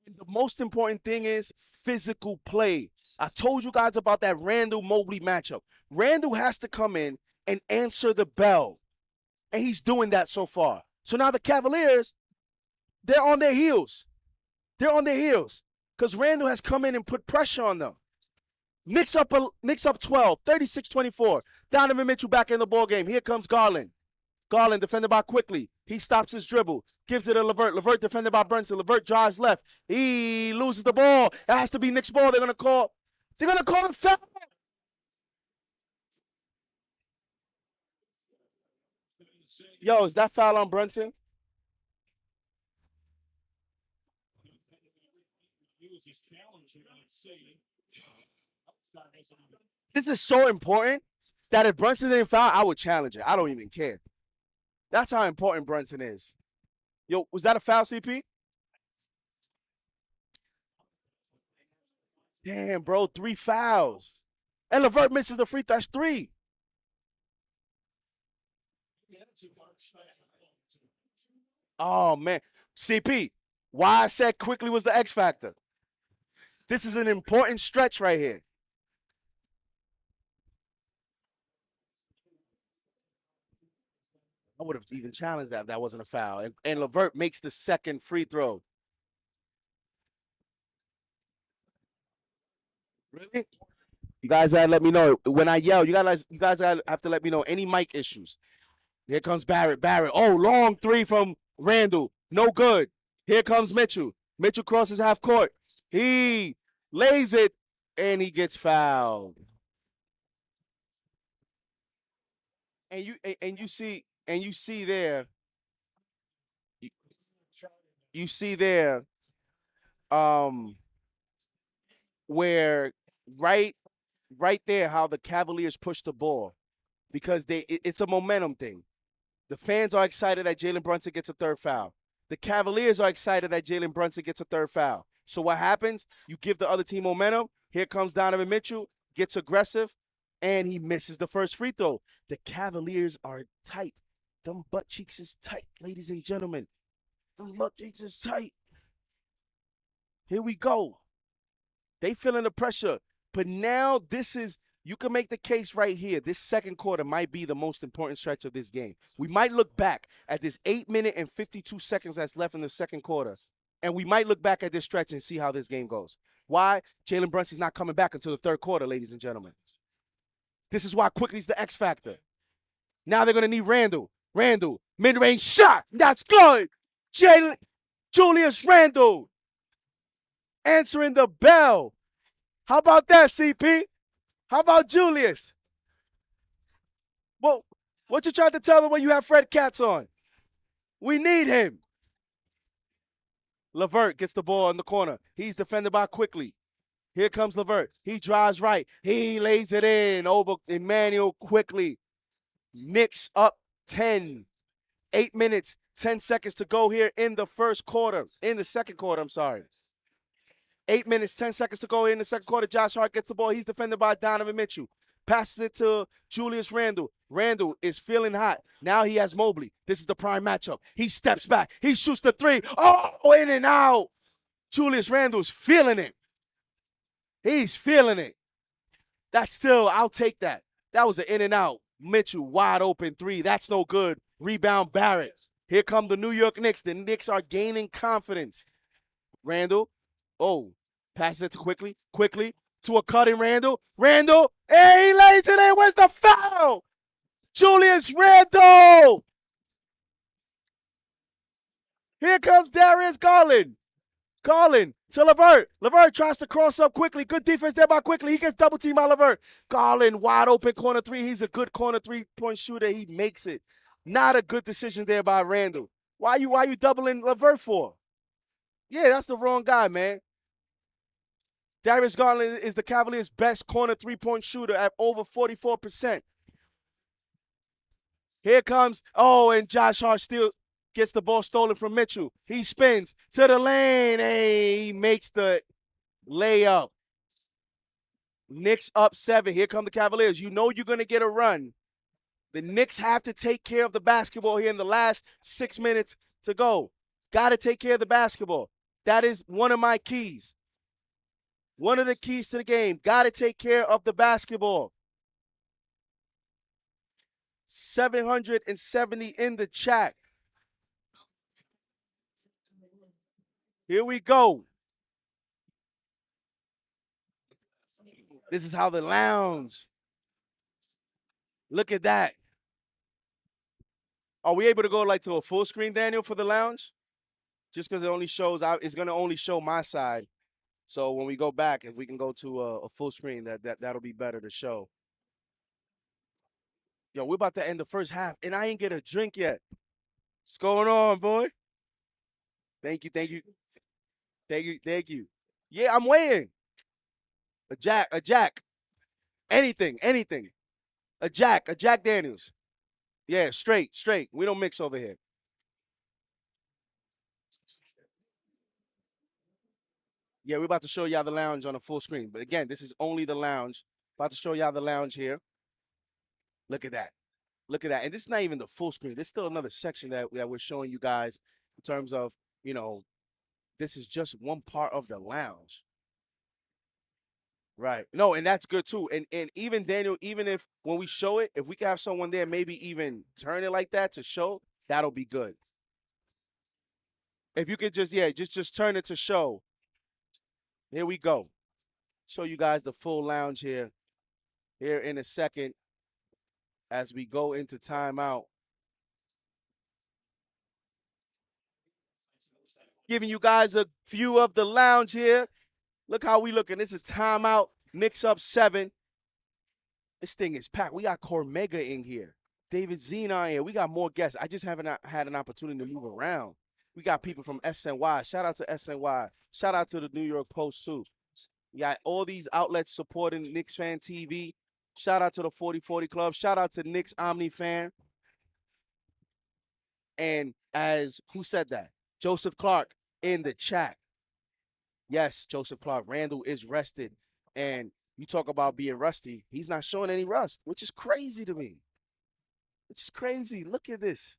And the most important thing is physical play. I told you guys about that Randle-Mobley matchup. Randle has to come in and answer the bell. And he's doing that so far. So now the Cavaliers, they're on their heels. They're on their heels because Randle has come in and put pressure on them. Knicks up 12, 36-24. Donovan Mitchell back in the ballgame. Here comes Garland. Garland defended by quickly. He stops his dribble. Gives it to LeVert. LeVert defended by Brunson. LeVert drives left. He loses the ball. It has to be Knicks ball. They're gonna call a foul. Yo, is that foul on Brunson? This is so important that if Brunson didn't foul, I would challenge it. I don't even care. That's how important Brunson is. Yo, was that a foul, CP? Damn, bro, 3 fouls. And LeVert misses the free throw. That's 3. Oh, man. CP, why I said quickly was the X factor. This is an important stretch right here. I would have even challenged that if that wasn't a foul. And LeVert makes the second free throw. Really? You guys gotta let me know. When I yell, you guys gotta have to let me know any mic issues. Here comes Barrett. Barrett. Oh, long 3 from Randle. No good. Here comes Mitchell. Mitchell crosses half court. He lays it, and he gets fouled. And you see there, you see there, where right there how the Cavaliers push the ball because it's a momentum thing. The fans are excited that Jalen Brunson gets a 3rd foul. The Cavaliers are excited that Jalen Brunson gets a 3rd foul. So what happens? You give the other team momentum. Here comes Donovan Mitchell, gets aggressive, and he misses the first free throw. The Cavaliers are tight. Them butt cheeks is tight, ladies and gentlemen. Them butt cheeks is tight. Here we go. They feeling the pressure. But now you can make the case right here. This second quarter might be the most important stretch of this game. We might look back at this 8 minute and 52 seconds that's left in the second quarter, and we might look back at this stretch and see how this game goes. Why? Jalen Brunson's not coming back until the 3rd quarter, ladies and gentlemen. This is why quickly's the X factor. Now they're going to need Randle. Randle, mid-range shot. That's good. Julius Randle answering the bell. How about that, CP? How about Julius? Well, what you tried to tell them when you have Fred Katz on? We need him. LeVert gets the ball in the corner. He's defended by Quickly. Here comes LeVert. He drives right. He lays it in over Emmanuel Quickly. Knicks up 10. 8 minutes, 10 seconds to go here in the first quarter. In the second quarter, I'm sorry. 8 minutes, 10 seconds to go in the second quarter. Josh Hart gets the ball. He's defended by Donovan Mitchell. Passes it to Julius Randle. Randle is feeling hot. Now he has Mobley. This is the prime matchup. He steps back. He shoots the 3. Oh, in and out. Julius Randle's feeling it. He's feeling it. That's still, I'll take that. That was an in and out. Mitchell, wide open 3. That's no good. Rebound Barrett. Here come the New York Knicks. The Knicks are gaining confidence. Randle. Oh, passes it to Quickly to a cutting Randle. Randle, hey, he lays it in. Where's the foul? Julius Randle. Here comes Darius Garland. Garland to LeVert. LeVert tries to cross up Quickly. Good defense there by Quickly. He gets double teamed by LeVert. Garland, wide open corner 3. He's a good corner 3-point shooter. He makes it. Not a good decision there by Randle. Why you doubling LeVert for? Yeah, that's the wrong guy, man. Darius Garland is the Cavaliers' best corner 3-point shooter at over 44%. Here comes, and Josh Hart still gets the ball stolen from Mitchell. He spins to the lane. Hey, he makes the layup. Knicks up 7. Here come the Cavaliers. You know you're going to get a run. The Knicks have to take care of the basketball here in the last 6 minutes to go. Got to take care of the basketball. That is one of my keys. One of the keys to the game. Got to take care of the basketball. 770 in the chat. Here we go. This is how the lounge. Look at that. Are we able to go like to a full screen, Daniel, for the lounge? Just because it only shows out, it's gonna only show my side. So when we go back, if we can go to a full screen, that'll be better to show. Yo, we're about to end the first half, and I ain't get a drink yet. What's going on, boy? Thank you. Yeah, I'm waiting. A Jack. Anything. A Jack Daniels. Yeah, straight. We don't mix over here. Yeah, we're about to show y'all the lounge on a full screen. But again, this is only the lounge. About to show y'all the lounge here. Look at that. And this is not even the full screen. There's still another section that we're showing you guys in terms of, this is just one part of the lounge. Right. No, and that's good too. And even Daniel, even if when we show it, if we can have someone there, maybe even turn it like that to show, that'll be good. If you could just turn it to show. Here we go. Show you guys the full lounge here in a second as we go into timeout. Giving you guys a view of the lounge here. Look how we looking. This is timeout. Knicks up 7. This thing is packed. We got Cormega in here. David Zena in here. We got more guests. I just haven't had an opportunity to move around. We got people from SNY. Shout out to SNY. Shout out to the New York Post, too. We got all these outlets supporting Knicks Fan TV. Shout out to the 4040 Club. Shout out to Knicks Omni Fan. And who said that? Joseph Clark in the chat. Yes, Joseph Clark. Randle is rested. And you talk about being rusty. He's not showing any rust, which is crazy to me. Which is crazy. Look at this.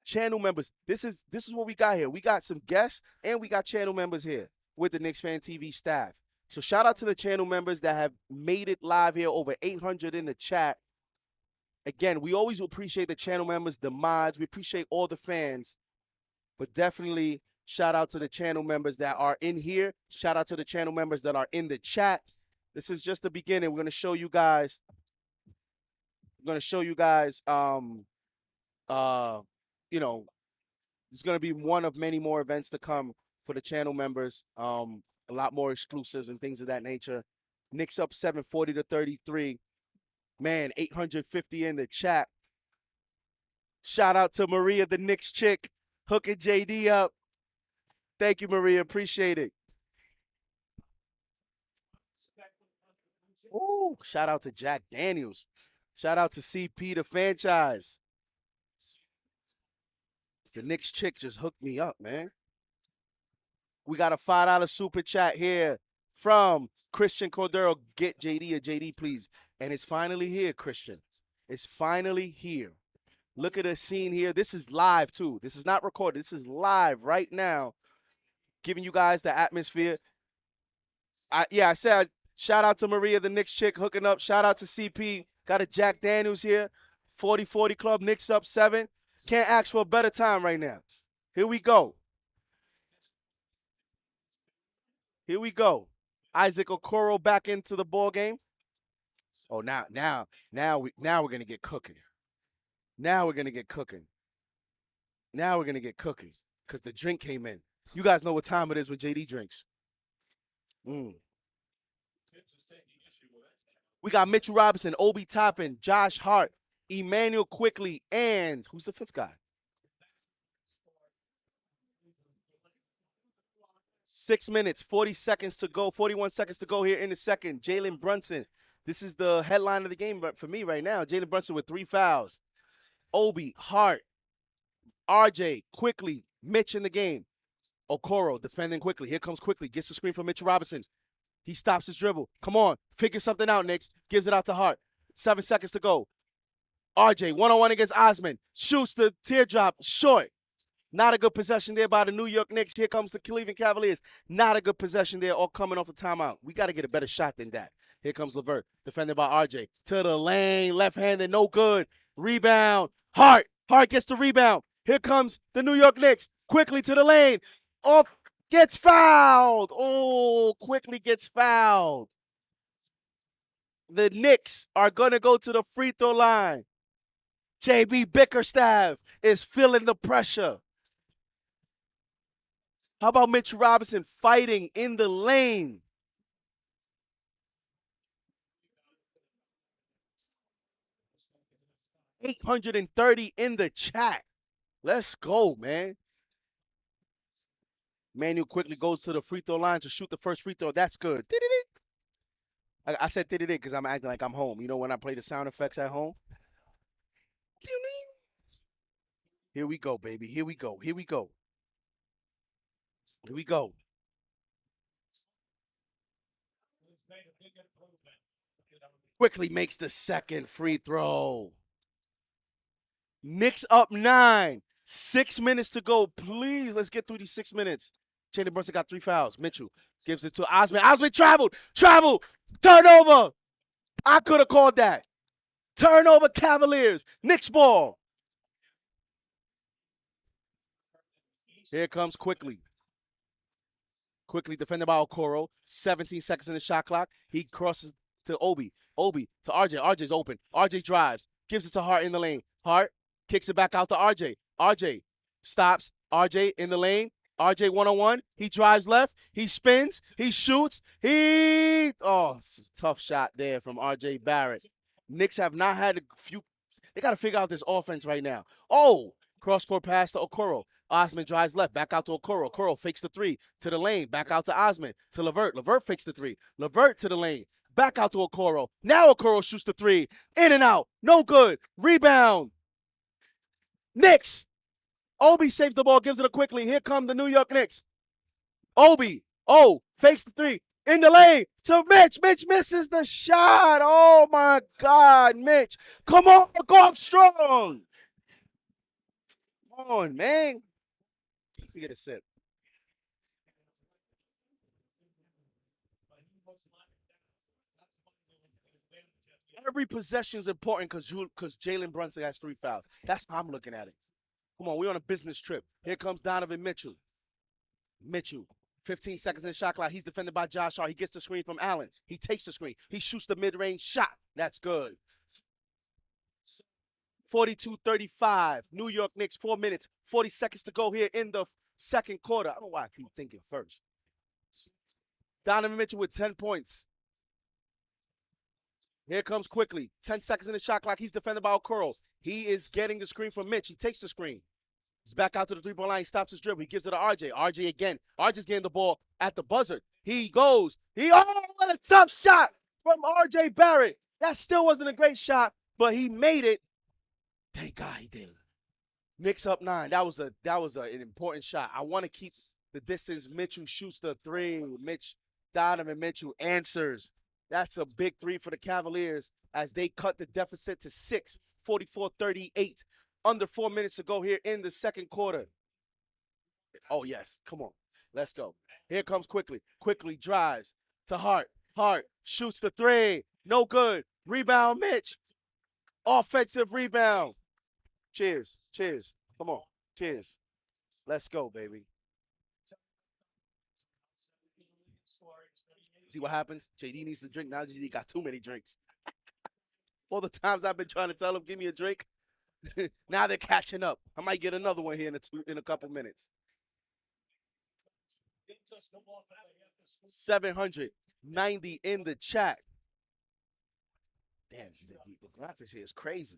Channel members. This is what we got here. We got some guests and we got channel members here with the Knicks Fan TV staff. So shout out to the channel members that have made it live here. Over 800 in the chat. Again, we always appreciate the channel members, the mods. We appreciate all the fans. But definitely shout out to the channel members that are in here. Shout out to the channel members that are in the chat. This is just the beginning. We're going to show you guys. There's going to be one of many more events to come for the channel members. A lot more exclusives and things of that nature. Knicks up 740-33. Man, 850 in the chat. Shout out to Maria, the Knicks chick, hooking JD up. Thank you, Maria. Appreciate it. Ooh, shout out to Jack Daniels. Shout out to CP, the Fanchise. The Knicks chick just hooked me up, man. We got a $5 super chat here from Christian Cordero. Get JD a JD, please. And it's finally here, Christian. It's finally here. Look at the scene here. This is live, too. This is not recorded. This is live right now, giving you guys the atmosphere. I said shout out to Maria, the Knicks chick, hooking up. Shout out to CP. Got a Jack Daniels here. 4040 Club, Knicks up 7. Can't ask for a better time right now. Here we go. Isaac Okoro back into the ball game. Oh, now we're gonna get cooking. Now we're gonna get cooking. Because the drink came in. You guys know what time it is when JD drinks. We got Mitchell Robinson, Obi Toppin, Josh Hart, Emmanuel Quickly, and who's the 5th guy? 6 minutes, 40 seconds to go, 41 seconds to go here in the second. Jalen Brunson. This is the headline of the game for me right now. Jalen Brunson with 3 fouls. Obi, Hart, RJ, Quickly, Mitch in the game. Okoro defending quickly. Here comes Quickly. Gets the screen from Mitchell Robinson. He stops his dribble. Come on. Figure something out, Knicks. Gives it out to Hart. 7 seconds to go. RJ, one-on-one against Osman. Shoots the teardrop short. Not a good possession there by the New York Knicks. Here comes the Cleveland Cavaliers. Not a good possession there, all coming off a timeout. We got to get a better shot than that. Here comes LeVert, defended by RJ. To the lane, left-handed, no good. Rebound. Hart gets the rebound. Here comes the New York Knicks. Quickly to the lane. Off, gets fouled. Oh, Quickly gets fouled. The Knicks are going to go to the free throw line. JB Bickerstaff is feeling the pressure. How about Mitch Robinson fighting in the lane? $830 in the chat. Let's go, man. Manuel quickly goes to the free throw line to shoot the first free throw. That's good. I said because I'm acting like I'm home. You know when I play the sound effects at home? Here we go, baby. Here we go. Here we go. Here we go. Quickly makes the second free throw. Knicks up 9. 6 minutes to go. Please, let's get through these 6 minutes. Jalen Brunson got 3 fouls. Mitchell gives it to Osman. Osman traveled. Turnover. I could have called that. Turnover, Cavaliers. Knicks ball. Here comes Quickly. Quickly defended by Okoro. 17 seconds in the shot clock. He crosses to Obi. Obi to RJ. RJ's open. RJ drives. Gives it to Hart in the lane. Hart kicks it back out to RJ. RJ stops. RJ in the lane. RJ one-on-one. He drives left. He spins. He shoots. Tough shot there from RJ Barrett. Knicks have not had a few. They got to figure out this offense right now. Cross-court pass to Okoro. Osman drives left. Back out to Okoro. Okoro fakes the 3 to the lane. Back out to Osman. To Levert. Levert fakes the 3. Levert to the lane. Back out to Okoro. Now Okoro shoots the 3. In and out. No good. Rebound. Knicks. Obi saves the ball. Gives it a Quickly. Here come the New York Knicks. Obi. Fakes the 3. In the lane to Mitch. Mitch misses the shot. Oh, my God, Mitch. Come on. Go up strong. Come on, man. Let me get a sip. Every possession is important because Jalen Brunson has 3 fouls. That's how I'm looking at it. Come on, we're on a business trip. Here comes Donovan Mitchell. 15 seconds in the shot clock. He's defended by Josh Hart. He gets the screen from Allen. He takes the screen. He shoots the mid-range shot. That's good. 42-35. New York Knicks, 4 minutes, 40 seconds to go here in the second quarter. I don't know why I keep thinking first. Donovan Mitchell with 10 points. Here comes Quickly. 10 seconds in the shot clock. He's defended by Okoro. He is getting the screen from Mitch. He takes the screen. He's back out to the three-point line. He stops his dribble. He gives it to RJ. RJ again. RJ's getting the ball at the buzzer. He goes. What a tough shot from RJ Barrett. That still wasn't a great shot, but he made it. Thank God he did. Knicks up 9. That was an important shot. I want to keep the distance. Mitchell shoots the 3. Donovan Mitchell answers. That's a big 3 for the Cavaliers as they cut the deficit to 6, 44-38. Under 4 minutes to go here in the second quarter. Oh, yes. Come on. Let's go. Here comes Quickly. Quickly drives to Hart. Hart shoots the 3. No good. Rebound, Mitch. Offensive rebound. Cheers. Cheers. Come on. Cheers. Let's go, baby. See what happens? JD needs to drink. Now JD got too many drinks. All the times I've been trying to tell him, give me a drink. Now they're catching up. I might get another one here in a couple minutes. 790 in the chat. Damn, the graphics here is crazy.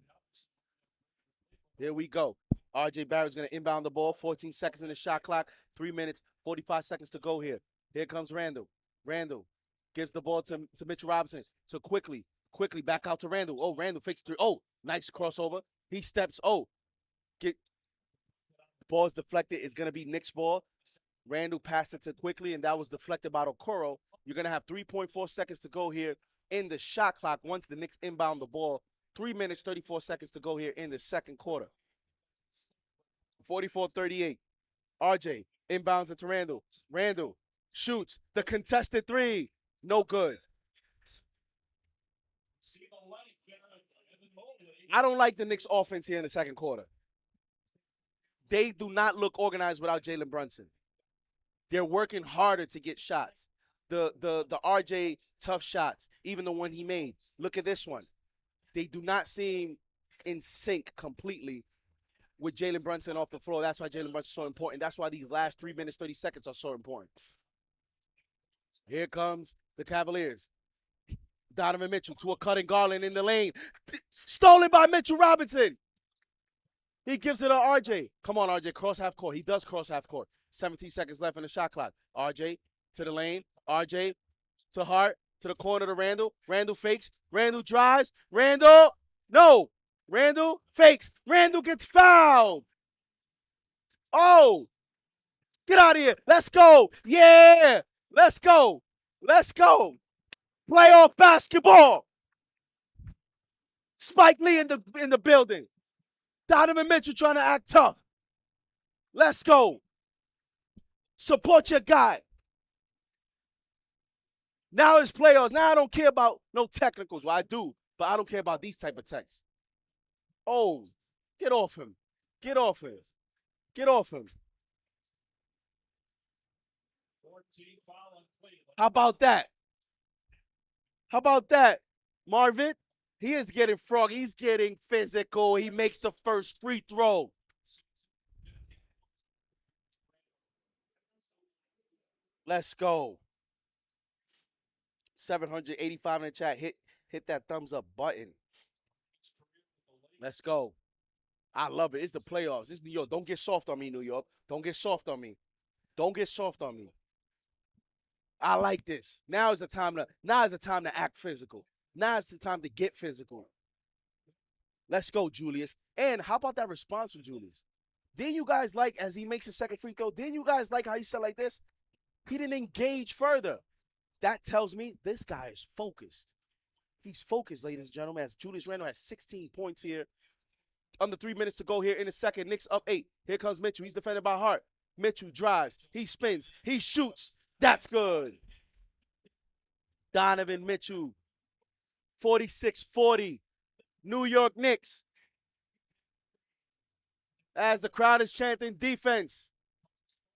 Here we go. RJ Barrett's going to inbound the ball. 14 seconds in the shot clock. 3 minutes, 45 seconds to go here. Here comes Randle. Randle gives the ball to Mitchell Robinson. So quickly back out to Randle. Randle fakes 3. Nice crossover. He steps. Ball's deflected. It's going to be Knicks ball. Randle passed it to Quickly, and that was deflected by Okoro. You're going to have 3.4 seconds to go here in the shot clock once the Knicks inbound the ball. 3 minutes, 34 seconds to go here in the second quarter. 44-38. RJ inbounds it to Randle. Randle shoots the contested 3. No good. I don't like the Knicks offense here in the second quarter. They do not look organized without Jalen Brunson. They're working harder to get shots. The RJ tough shots, even the one he made. Look at this one. They do not seem in sync completely with Jalen Brunson off the floor. That's why Jalen Brunson is so important. That's why these last 3 minutes, 30 seconds are so important. Here comes the Cavaliers. Donovan Mitchell to a cutting Garland in the lane. Stolen by Mitchell Robinson. He gives it to RJ. Come on, RJ. Cross half court. He does cross half court. 17 seconds left in the shot clock. RJ to the lane. RJ to Hart. To the corner to Randle. Randle fakes. Randle drives. Randle. No. Randle fakes. Randle gets fouled. Oh. Get out of here. Let's go. Yeah. Let's go. Let's go. Playoff basketball. Spike Lee in the building. Donovan Mitchell trying to act tough. Let's go. Support your guy. Now it's playoffs. Now I don't care about no technicals. Well, I do, but I don't care about these type of techs. Oh, get off him. Get off him. Get off him. How about that? How about that, Marvin? He is getting froggy. He's getting physical. He makes the first free throw. Let's go. 785 in the chat. Hit that thumbs up button. Let's go. I love it. It's the playoffs. It's New York. Don't get soft on me, New York. Don't get soft on me. Don't get soft on me. I like this. Now is the time to act physical. Now is the time to get physical. Let's go, Julius. And how about that response from Julius? Didn't you guys like, as he makes his second free throw, didn't you guys like how he said like this? He didn't engage further. That tells me this guy is focused. He's focused, ladies and gentlemen, as Julius Randle has 16 points here. Under 3 minutes to go here in the second. Knicks up 8. Here comes Mitchell. He's defended by Hart. Mitchell drives. He spins. He shoots. That's good. Donovan Mitchell. 46-40. New York Knicks. As the crowd is chanting defense.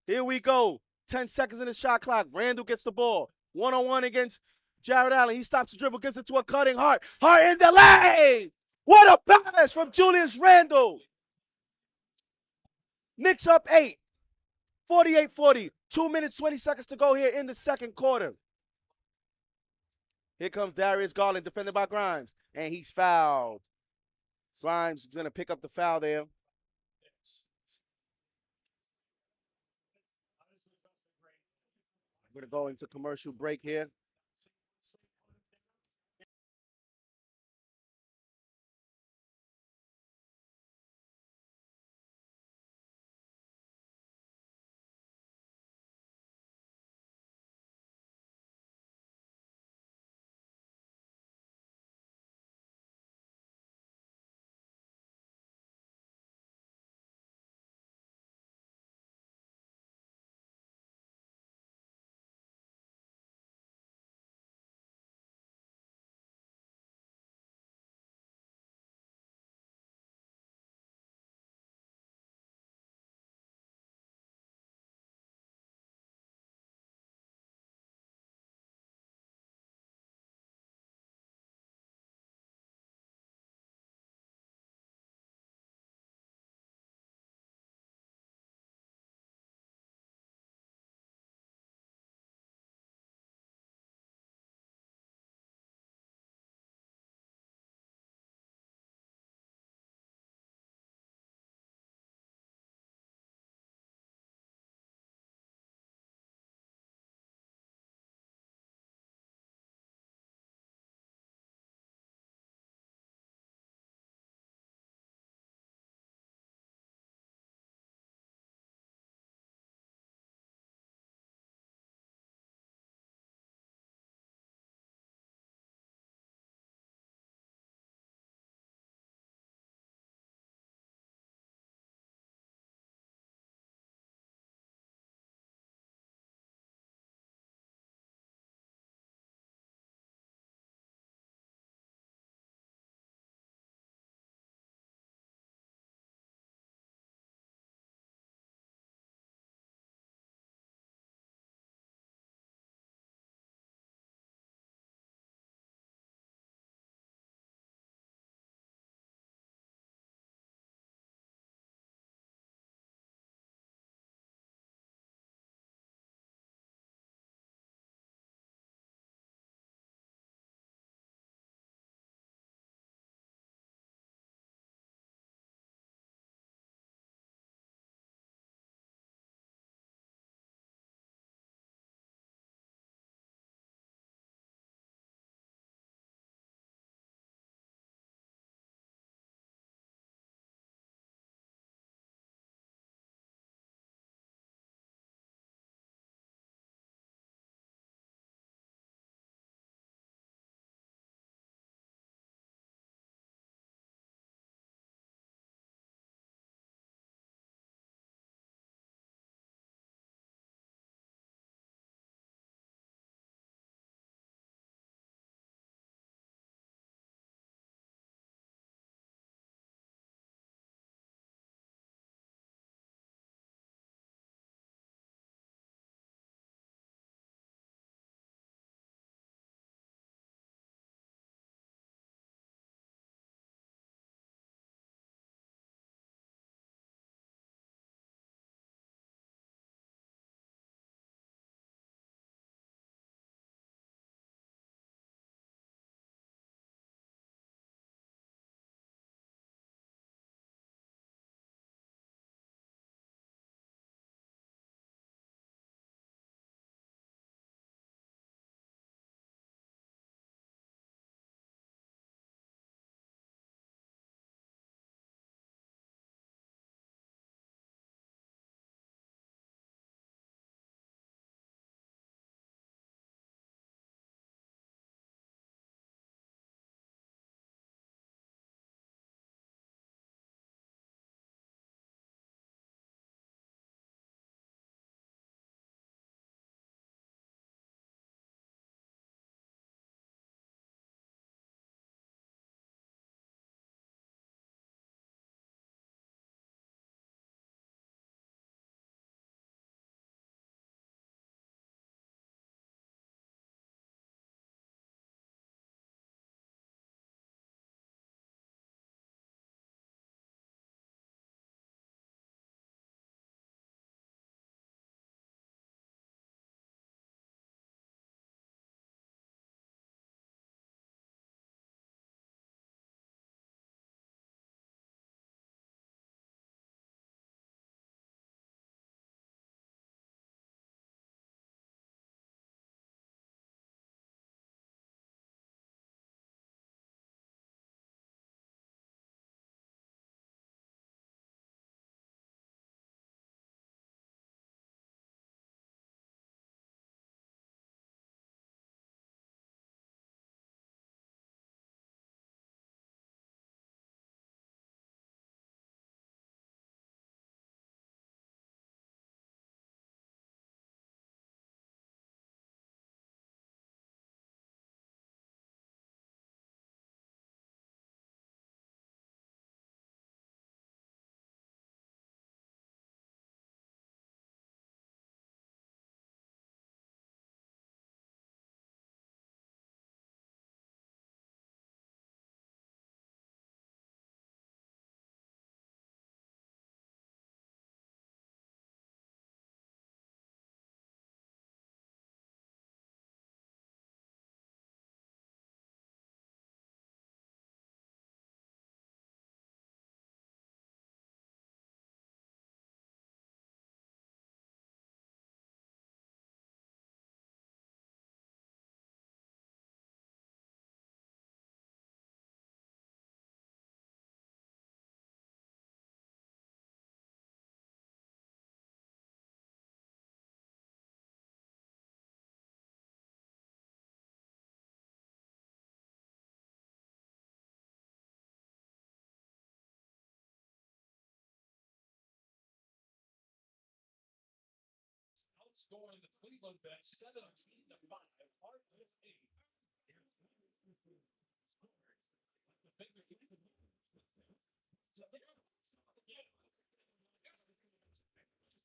Here we go. 10 seconds in the shot clock. Randle gets the ball. One-on-one against Jared Allen. He stops the dribble, gives it to a cutting Hart. Hart in the lane. What a pass from Julius Randle. Knicks up 8. 48-40. 2 minutes, 20 seconds to go here in the second quarter. Here comes Darius Garland, defended by Grimes. And he's fouled. Grimes is going to pick up the foul there. We're going to go into commercial break here.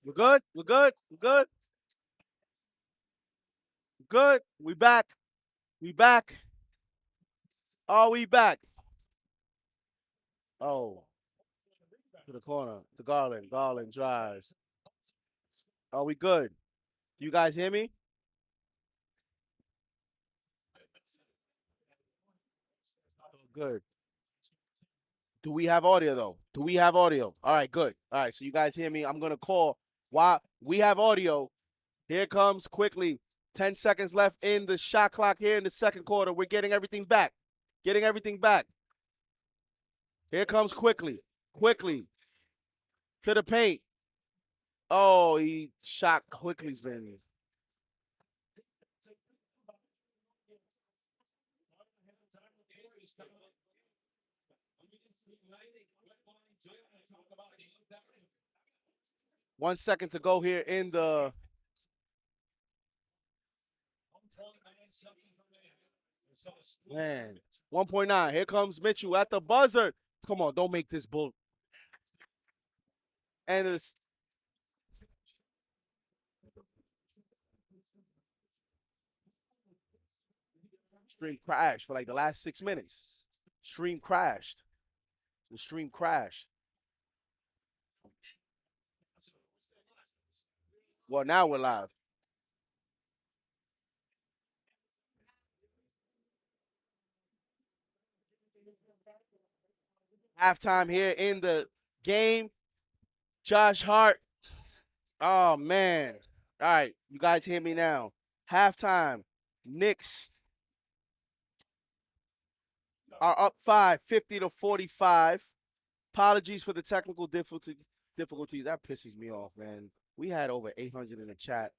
We're good. We're good. We're good. Good. We back. We back. Oh, we back. Oh, to the corner. To Garland. Garland drives. Are we good? You guys hear me? Good. Do we have audio though? Do we have audio? All right, good. All right, so you guys hear me? I'm gonna call. While we have audio, here comes quickly. 10 seconds left in the shot clock here in the second quarter. We're getting everything back. Getting everything back. Here comes quickly. Quickly. To the paint. Oh, he shot quickly's been. One second to go here in the. Man, 1.9. Here comes Mitchell at the buzzer. Come on, don't make this bull. And it's. Stream crashed for like the last 6 minutes. Stream crashed. The stream crashed. Well, now we're live. Halftime here in the game. Josh Hart. Oh, man. All right, you guys hear me now. Halftime. Knicks are up 5, 50-45. Apologies for the technical difficulties. That pisses me off, man. We had over 800 in the chat.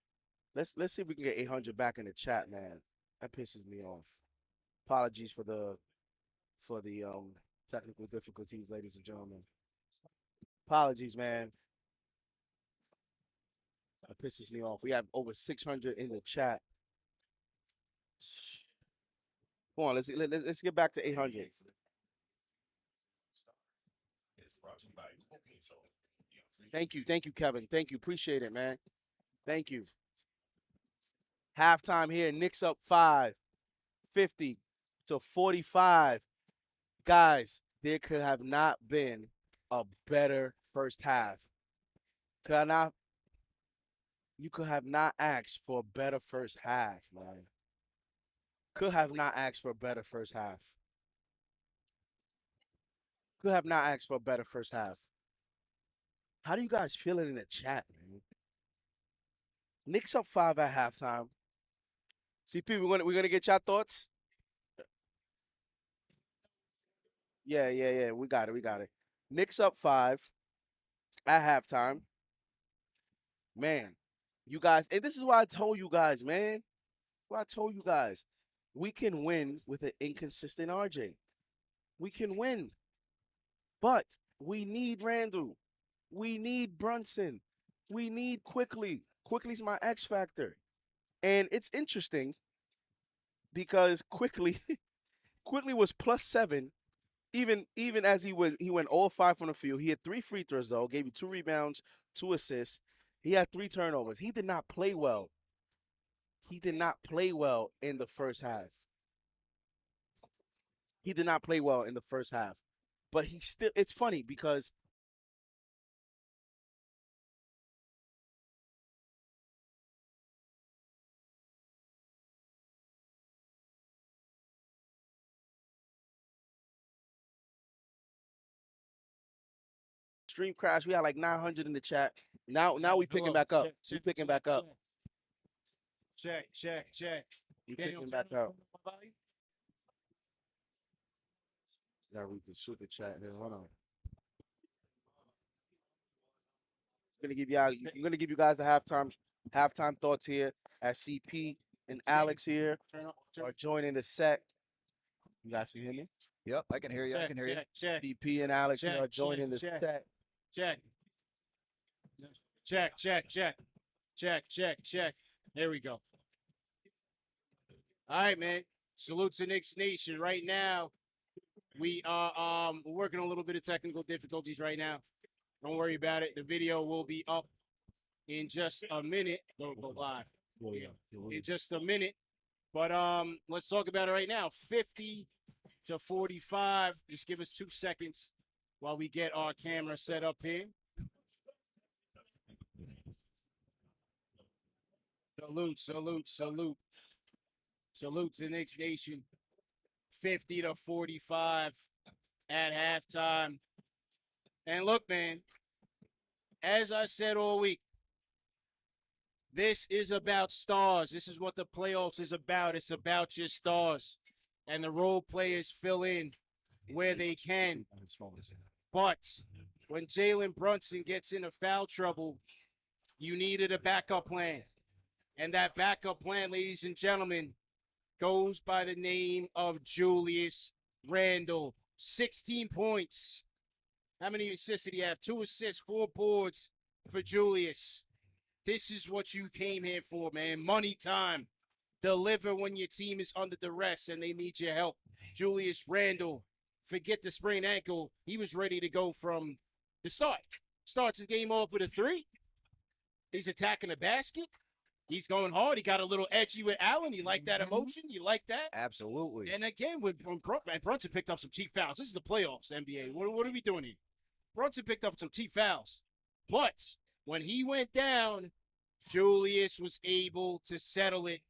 Let's see if we can get 800 back in the chat, man. That pisses me off. Apologies for the technical difficulties, ladies and gentlemen. Apologies, man. That pisses me off. We have over 600 in the chat. Come on, let's get back to 800. Thank you, Kevin. Thank you, appreciate it, man. Thank you. Halftime here, Knicks up 5, 50-45. Guys, there could have not been a better first half. You could have not asked for a better first half, man. Could have not asked for a better first half. Could have not asked for a better first half. How do you guys feel it in the chat, man? Knicks up 5 at halftime. CP, we're gonna get your thoughts. Yeah. We got it. Knicks up 5 at halftime. Man, you guys, and this is why I told you guys, man. Why I told you guys, we can win with an inconsistent RJ. We can win. But we need Randle. We need Brunson. We need Quickly. Quickly's my X factor. And it's interesting because Quickly was +7, even as he went all 5 from the field. He had 3 free throws though, gave you 2 rebounds, 2 assists. He had 3 turnovers. He did not play well. He did not play well in the first half. He did not play well in the first half. But he still, it's funny because stream crash, we had like 900 in the chat. Now we picking back up. We picking back up. Check. We picking back up. Gotta read the super chat here. Hold on. I'm gonna give you guys the halftime thoughts here as CP and Alex here are joining the set. You guys can hear me? Yep, I can hear you. I can hear you. CP and Alex are joining the set. Check. Check. There we go. All right, man. Salute to Knicks Nation. Right now, we are we're working on a little bit of technical difficulties right now. Don't worry about it. The video will be up in just a minute. Don't go live. In just a minute. But let's talk about it right now. 50 to 45. Just give us 2 seconds while we get our camera set up here. Salute. Salute to Knicks Nation. 50 to 45 at halftime. And look, man, as I said all week, this is about stars. This is what the playoffs is about. It's about your stars. And the role players fill in where they can. But when Jalen Brunson gets into foul trouble, you needed a backup plan. And that backup plan, ladies and gentlemen, goes by the name of Julius Randle. 16 points. How many assists did he have? 2 assists, 4 boards for Julius. This is what you came here for, man. Money time. Deliver when your team is under duress and they need your help. Julius Randle, forget the sprained ankle. He was ready to go from the start. Starts the game off with a 3. He's attacking the basket. He's going hard. He got a little edgy with Allen. You like that emotion? You like that? Absolutely. And again, when Brunson picked up some cheap fouls. This is the playoffs, NBA. What are we doing here? Brunson picked up some cheap fouls. But when he went down, Julius was able to settle it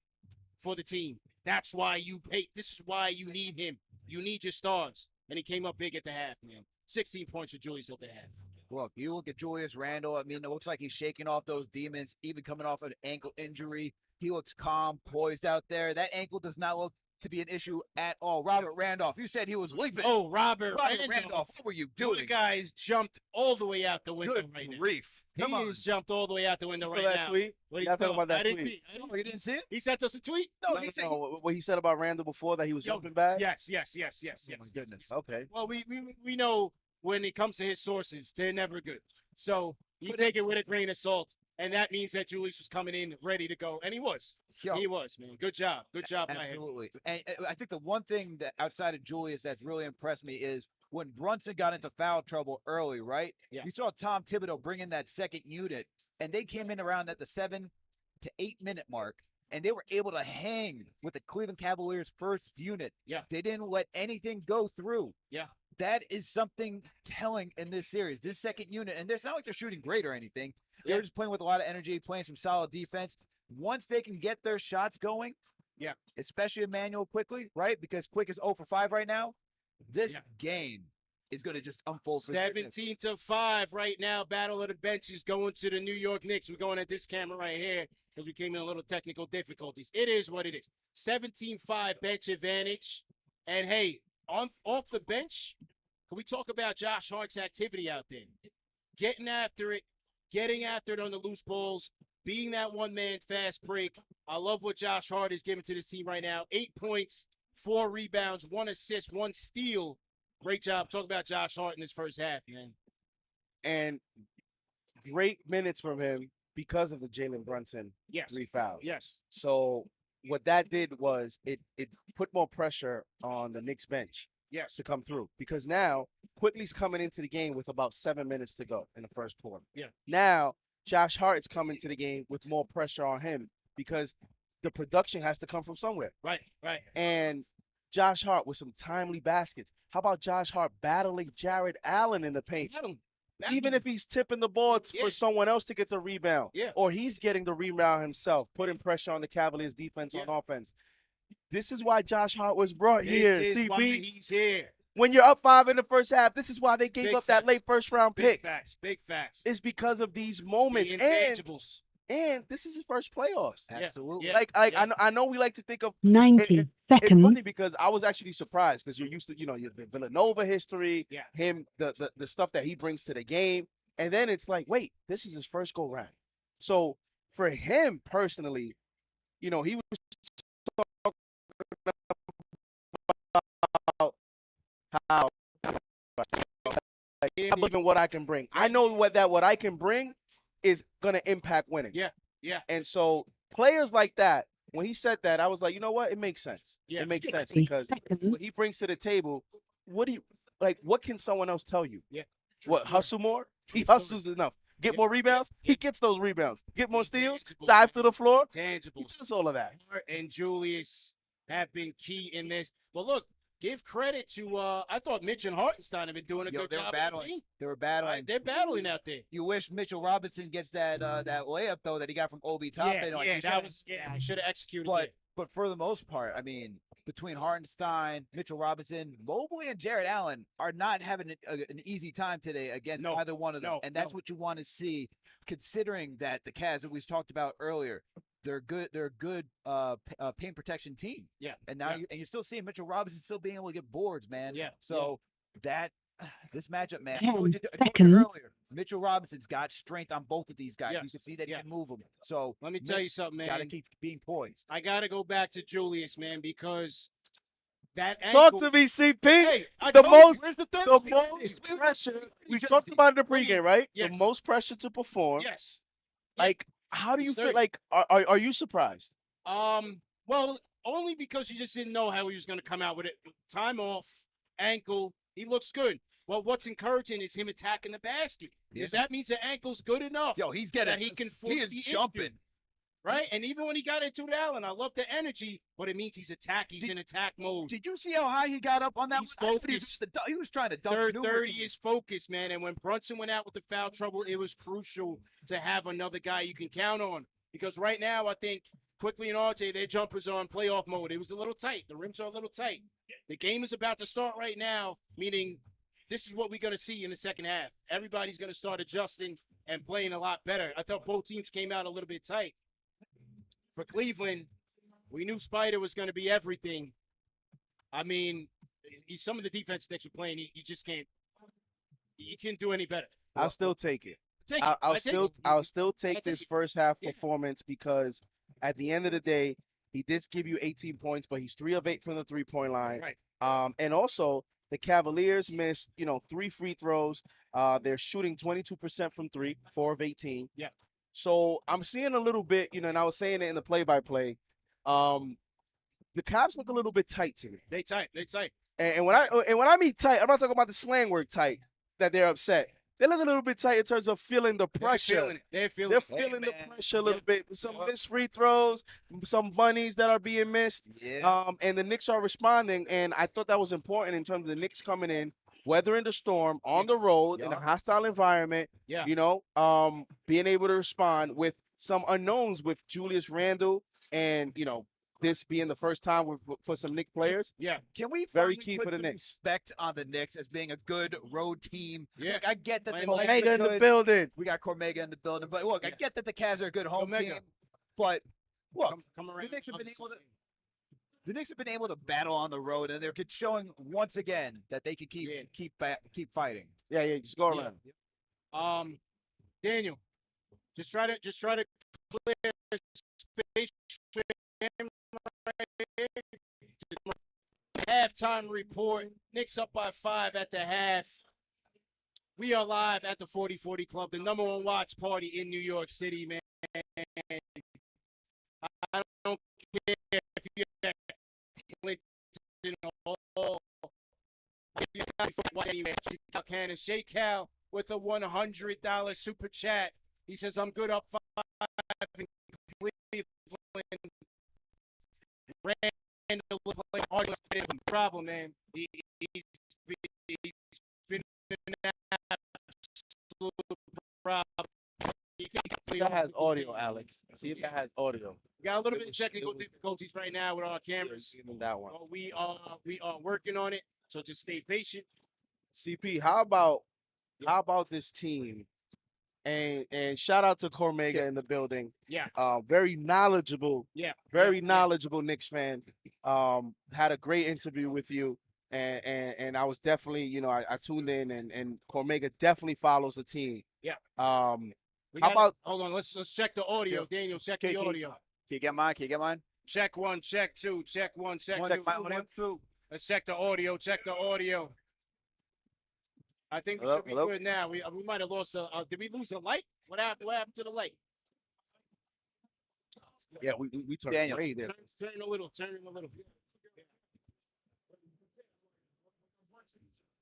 for the team. That's why you pay. This is why you need him. You need your stars. And he came up big at the half, man. 16 points for Julius at the half. Look, you look at Julius Randle. I mean, it looks like he's shaking off those demons, even coming off an ankle injury. He looks calm, poised out there. That ankle does not look to be an issue at all. Robert Randolph, you said he was leaving. Oh, Robert Randolph, what were you doing? The guy's jumped all the way out the window Good right now. grief. Come on. He's jumped all the way out the window right that now. tweet? What do you Y'all talking thought? about that I didn't tweet? tweet. You didn't see it? He sent us a tweet? No, he said what he said about Randall before, that he was jumping back? Yes. Oh my goodness. Okay. Well, we know when it comes to his sources, they're never good. So you take it with a grain of salt, and that means that Julius was coming in ready to go, and he was. Yo, He was, man. Good job by him. absolutely. And I think the one thing that outside of Julius that's really impressed me is when Brunson got into foul trouble early, right? Yeah. You saw Tom Thibodeau bring in that second unit, and they came in around at the 7 to 8 minute mark, and they were able to hang with the Cleveland Cavaliers' first unit. Yeah. They didn't let anything go through. Yeah. That is something telling in this series. This second unit, and it's not like they're shooting great or anything. They're just playing with a lot of energy, playing some solid defense. Once they can get their shots going, especially Emmanuel quickly, right? Because Quick is 0 for 5 right now. This game is going to just unfold. 17 to 5 right now. Battle of the benches going to the New York Knicks. We're going at this camera right here because we came in a little technical difficulties. It is what it is. 17-5 bench advantage. And hey, off the bench, can we talk about Josh Hart's activity out there? Getting after it on the loose balls, being that one-man fast break. I love what Josh Hart is giving to this team right now. 8 points, 4 rebounds, 1 assist, 1 steal. Great job. Talk about Josh Hart in his first half, man. And great minutes from him because of the Jalen Brunson 3 fouls. Yes. So what that did was it put more pressure on the Knicks bench to come through, because now Quickly's coming into the game with about 7 minutes to go in the first quarter. Yeah. Now Josh Hart is coming to the game with more pressure on him because the production has to come from somewhere. Right. And Josh Hart with some timely baskets. How about Josh Hart battling Jared Allen in the paint? Even if he's tipping the ball for someone else to get the rebound, or he's getting the rebound himself, putting pressure on the Cavaliers defense on offense. This is why Josh Hart was brought here. This is CB, why he's here. when you're up 5 in the first half, this is why they gave up that late first round pick. Big facts. It's because of these moments. The intangibles. And this is his first playoffs. Absolutely. I know we like to think of 90 It's seconds. funny because I was actually surprised because you're used to, the Villanova history, him, the stuff that he brings to the game. And then it's like, wait, this is his first go round. So for him personally, he was talking about how I believe in what I can bring. I know what I can bring is gonna impact winning. Yeah. Yeah. And so players like that, when he said that, I was like, you know what? It makes sense. Yeah. It makes sense because what he brings to the table, what do you like? What can someone else tell you? Yeah. What, hustle more? He True hustles enough. Get Yeah. more rebounds? Yeah. He gets those rebounds. Get more steals? Intangibles. Dive to the floor? He Tangibles. does all of that. Hart and Julius have been key in this. But look, give credit to I thought Mitch and Hartenstein have been doing a good They were job. battling. They were battling. They're battling out there. You wish Mitchell Robinson gets that that layup though that he got from Obi Toppin. I should have executed it. But for the most part, I mean, between Hartenstein, Mitchell Robinson, Mobley, and Jared Allen are not having an easy time today against either one of them. And that's what you want to see, considering that the Cavs that we talked about earlier, they're good. They're a good paint protection team. Yeah. And now you're still seeing Mitchell Robinson still being able to get boards, man. Yeah. So that this matchup, man. Second. Earlier, Mitchell Robinson's got strength on both of these guys. Yes. You can see that he Yeah. can move them. So Let me tell you something, man. got to keep being poised. I got to go back to Julius, man, because that ankle. Talk to me, CP. Hey, I the told you, most, where's the the third? most pressure. We talked about it in the pregame, right? Yes. The most pressure to perform. Yes. Like, how do you It's feel? 30. Like, are you surprised? Well, only because you just didn't know how he was going to come out with it. Time off, ankle. He looks good. Well, what's encouraging is him attacking the basket. Because that means the ankle's good enough. Yo, he's getting that he can force he is the jumping. issue, right? And even when he got into Allen, I love the energy, but it means he's attacking. He's in attack mode. Did you see how high he got up on that? He's one? I thought focused. He was trying to dunk. Third Newman. 30 is focused, man. And when Brunson went out with the foul trouble, it was crucial to have another guy you can count on. Because right now, I think Quickly and RJ, their jumpers are on playoff mode. It was a little tight. The rims are a little tight. The game is about to start right now, meaning this is what we're going to see in the second half. Everybody's going to start adjusting and playing a lot better. I thought both teams came out a little bit tight. For Cleveland, we knew Spider was going to be everything. I mean, some of the defense Knicks were playing, you just can't. You can't do any better. I'll still take it. I'll still take this first half performance because at the end of the day, he did give you 18 points, but he's 3 of 8 from the 3-point line. Right. And also the Cavaliers missed, 3 free throws. They're shooting 22% from 3, 4 of 18. Yeah. So I'm seeing a little bit, and I was saying it in the play-by-play. The Cavs look a little bit tight to me. They tight. And when I mean tight, I'm not talking about the slang word tight, that they're upset. They look a little bit tight in terms of feeling the pressure. They're feeling the pressure a little bit. Some missed free throws, some bunnies that are being missed. Yeah. And the Knicks are responding. And I thought that was important in terms of the Knicks coming in, weathering the storm on the road in a hostile environment. Yeah. Being able to respond with some unknowns with Julius Randle and, this being the first time for some Knicks players. Yeah. Can we Very finally key put for the some Knicks. respect on the Knicks as being a good road team? Yeah. Look, I get that the Knicks Omega are in the good. building. We got Cormega in the building, but look, I get that the Cavs are a good home Omega. team. But look, Come around. the Knicks have been able to battle on the road, and they're showing once again that they can keep fighting. Yeah, just go around. Daniel, just try to clear space for him right here. Halftime report. Knicks up by 5 at the half. We are live at the 4040 Club, the #1 watch party in New York City, man. I don't care if you're at Clinton Hall. Cannon Shake Cal with a $100 super chat. He says, I'm good up 5 in Cleveland. Randle playing hard. Problem, man. He's been an absolute problem. See if that has audio, Alex. See if that has audio. We got a little bit of technical difficulties right now with our cameras. Even that one. But we are working on it, so just stay patient. CP, how about this team? And shout out to Cormega in the building. Yeah. Very knowledgeable. Yeah. Very knowledgeable Knicks fan. Had a great interview with you. And I was definitely, I tuned in and Cormega definitely follows the team. Yeah. How about hold on, let's check the audio. Daniel, check the audio. Can you get mine? Check 1, check 2, check 1, check 2. Check my audio. Let's check the audio. Check the audio. I think Hello? we're good now. We might have lost did we lose a light? What happened to the light? Yeah, we turned Daniel. gray there. Turn a little. Turn a little.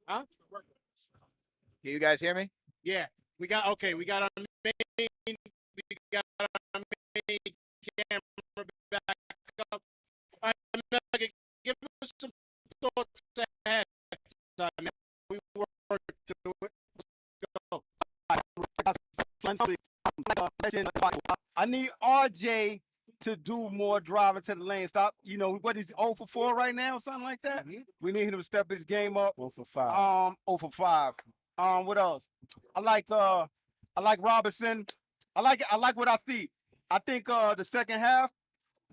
Huh? Can you guys hear me? Yeah. We got our main. We got our main camera back up. All right, Mega, give us some thoughts ahead. We work through it. I need RJ to do more driving to the lane. Stop. You know what is 0 for 4 right now, something like that. We need him to step his game up. 1 for 5. 0 for 5. What else? I like Robinson. I like what I see. I think the second half,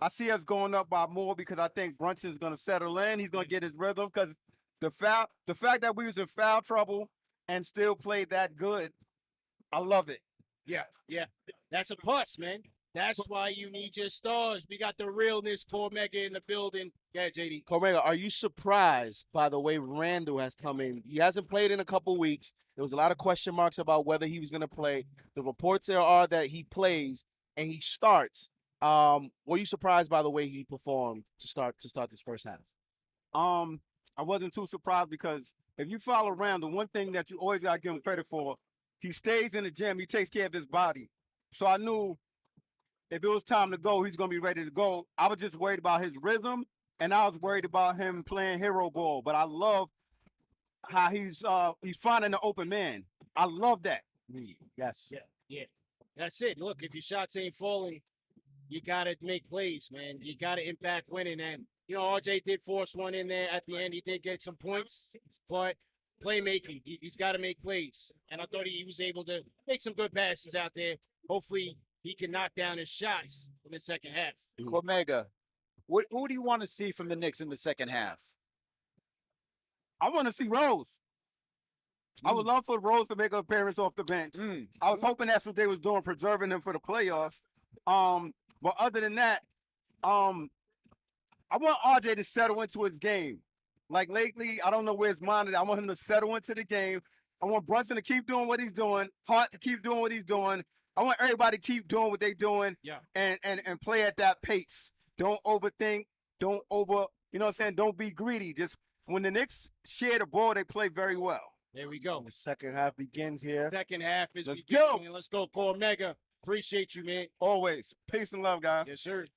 I see us going up by more because I think Brunson's gonna settle in. He's gonna get his rhythm because the fact that we was in foul trouble and still played that good, I love it. Yeah. That's a plus, man. That's why you need your stars. We got the realness, Core Mega in the building. Yeah, JD. Cormega, are you surprised by the way Randle has come in? He hasn't played in a couple weeks. There was a lot of question marks about whether he was going to play. The reports there are that he plays and he starts. Were you surprised by the way he performed to start this first half? I wasn't too surprised because if you follow Randle, one thing that you always gotta give him credit for, he stays in the gym, he takes care of his body. So I knew if it was time to go, he's gonna be ready to go. I was just worried about his rhythm, and I was worried about him playing hero ball. But I love how he's finding the open man. I love that. Yes. Yeah. That's it. Look, if your shots ain't falling, you gotta make plays, man. You gotta impact winning. And RJ did force one in there at the end. He did get some points, but playmaking, he's got to make plays. And I thought he was able to make some good passes out there. Hopefully, he can knock down his shots in the second half. Omega, who do you want to see from the Knicks in the second half? I want to see Rose. I would love for Rose to make an appearance off the bench. I was hoping that's what they was doing, preserving him for the playoffs. But other than that, I want RJ to settle into his game. Like lately, I don't know where his mind is. I want him to settle into the game. I want Brunson to keep doing what he's doing. Hart to keep doing what he's doing. I want everybody to keep doing what they're doing. Yeah. And play at that pace. Don't overthink. Don't don't be greedy. Just when the Knicks share the ball, they play very well. There we go. The second half begins here. Second half is Let's beginning. go. Let's go, Core Mega. Appreciate you, man. Always. Peace and love, guys. Yes, sir. It's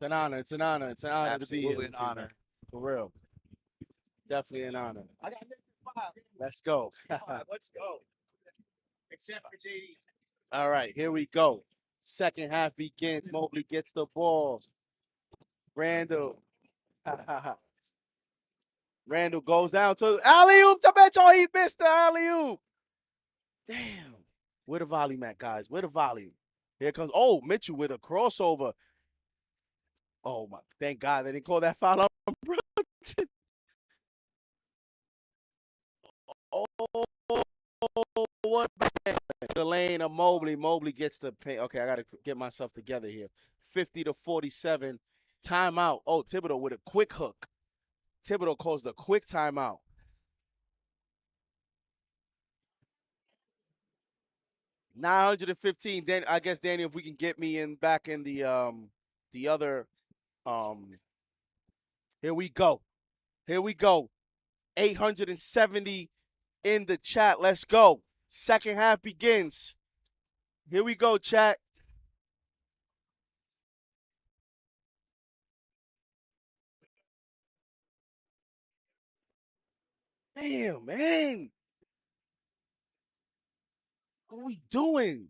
an honor. It's an honor. It's an honor to be here. Absolutely an honor. For real. Definitely an honor. I got Knicks 5. Let's go. Let's go. Except for JD. All right, here we go. Second half begins. Mobley gets the ball. Randle. Randle goes down to alley-oop to bench. Oh, he missed the alley-oop. Damn. Where the volume at, guys? Where the volume? Here comes, Mitchell with a crossover. Oh, my, thank God they didn't call that foul on Brunson. What the lane of Mobley. Mobley gets the pay. Okay, I got to get myself together here. 50-47. Timeout. Oh, Thibodeau with a quick hook. Thibodeau calls the quick timeout. $915. Then I guess, Daniel, if we can get me back in the other here we go. Here we go. 870 in the chat. Let's go. Second half begins. Here we go, chat. Damn, man. What are we doing?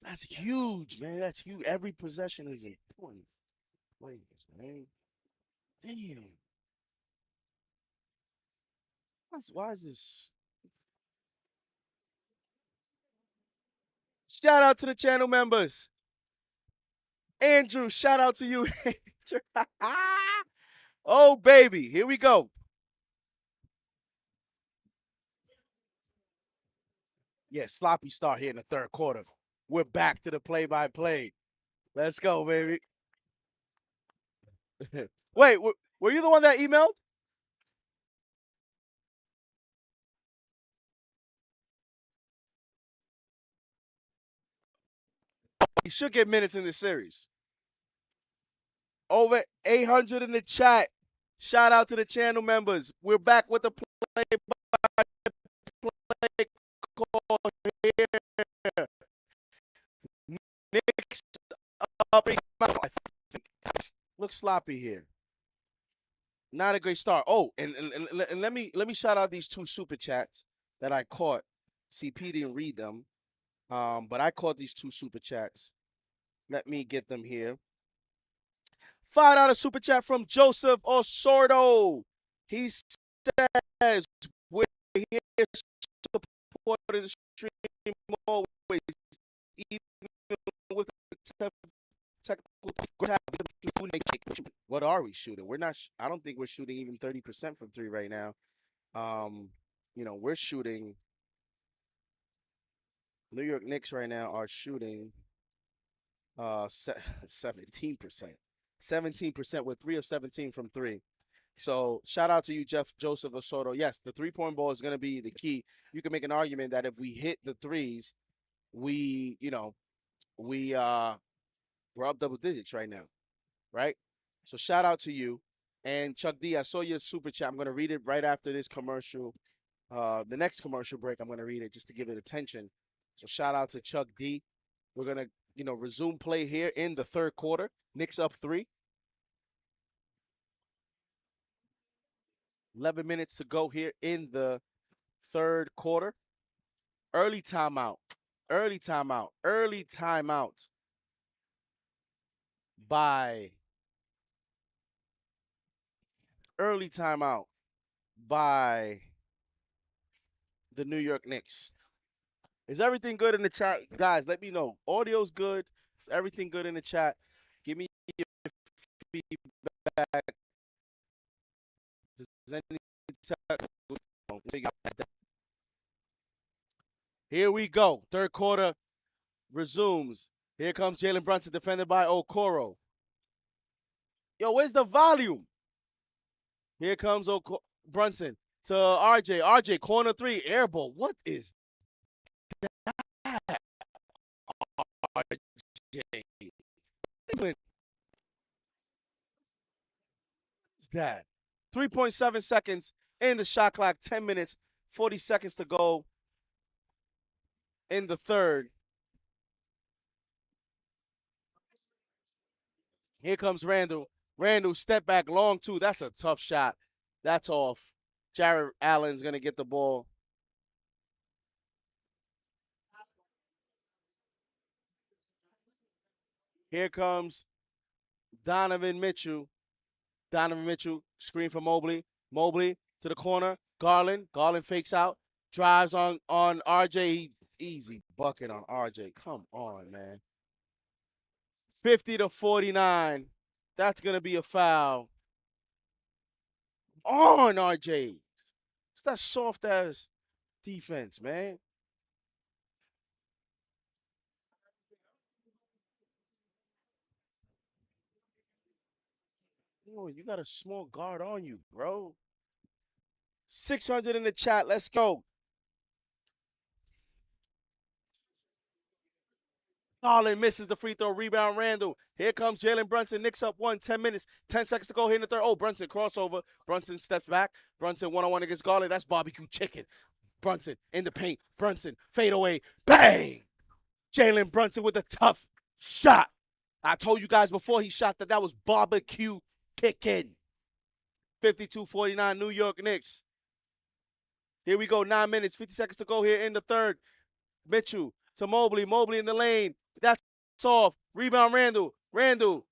That's huge, man. That's huge. Every possession is important. Wait, man. Damn. Why is this? Shout out to the channel members. Andrew, shout out to you. Oh, baby. Here we go. Yeah, sloppy start here in the third quarter. We're back to the play-by-play. Let's go, baby. Wait, were you the one that emailed? He should get minutes in this series. Over 800 in the chat. Shout out to the channel members. We're back with the play-by-play call here. Knicks up. Looks sloppy here. Not a great start. Oh, and let me shout out these 2 super chats that I caught. CP didn't read them, but I caught these 2 super chats. Let me get them here. $5 super chat from Joseph Osordo. He says, "We're here supporting the stream always, even with the technical. What are we shooting? We're not. I don't think we're shooting even 30% from 3 right now. We're shooting. New York Knicks right now are shooting 17%. 17% with 3 of 17 from 3. So shout out to you, Joseph Osoto. Yes, the 3-point ball is going to be the key. You can make an argument that if we hit the threes, we're up double digits right now, right? So shout out to you. And Chuck D, I saw your super chat. I'm going to read it right after this commercial. The next commercial break, I'm going to read it just to give it attention. So shout out to Chuck D. We're going to, resume play here in the third quarter. Knicks up 3. 11 minutes to go here in the third quarter. Early timeout. Early timeout. Early timeout by the New York Knicks. Is everything good in the chat? Guys, let me know. Audio's good. Is everything good in the chat? Give me your feedback. Does any Here we go. Third quarter resumes. Here comes Jalen Brunson, defended by Okoro. Yo, where's the volume? Here comes Brunson to RJ. RJ, corner 3, air ball. What is that? RJ. What's that? 3.7 seconds in the shot clock. 10 minutes, 40 seconds to go in the third. Here comes Randle. Randle, step back, long 2. That's a tough shot. That's off. Jarrett Allen's going to get the ball. Here comes Donovan Mitchell. Donovan Mitchell, screen for Mobley. Mobley to the corner. Garland. Garland fakes out. Drives on RJ. Easy bucket on RJ. Come on, man. 50-49. That's going to be a foul on RJ. It's that soft-ass defense, man. Yo, you got a small guard on you, bro. 600 in the chat. Let's go. Garland misses the free throw. Rebound, Randle. Here comes Jalen Brunson. Knicks up 1. 10 minutes. 10 seconds to go here in the third. Oh, Brunson crossover. Brunson steps back. Brunson one-on-one against Garland. That's barbecue chicken. Brunson in the paint. Brunson fade away. Bang! Jalen Brunson with a tough shot. I told you guys before he shot that was barbecue chicken. 52-49 New York Knicks. Here we go. 9 minutes. 50 seconds to go here in the third. Mitchell to Mobley. Mobley in the lane. That's off. Rebound, Randle. Randle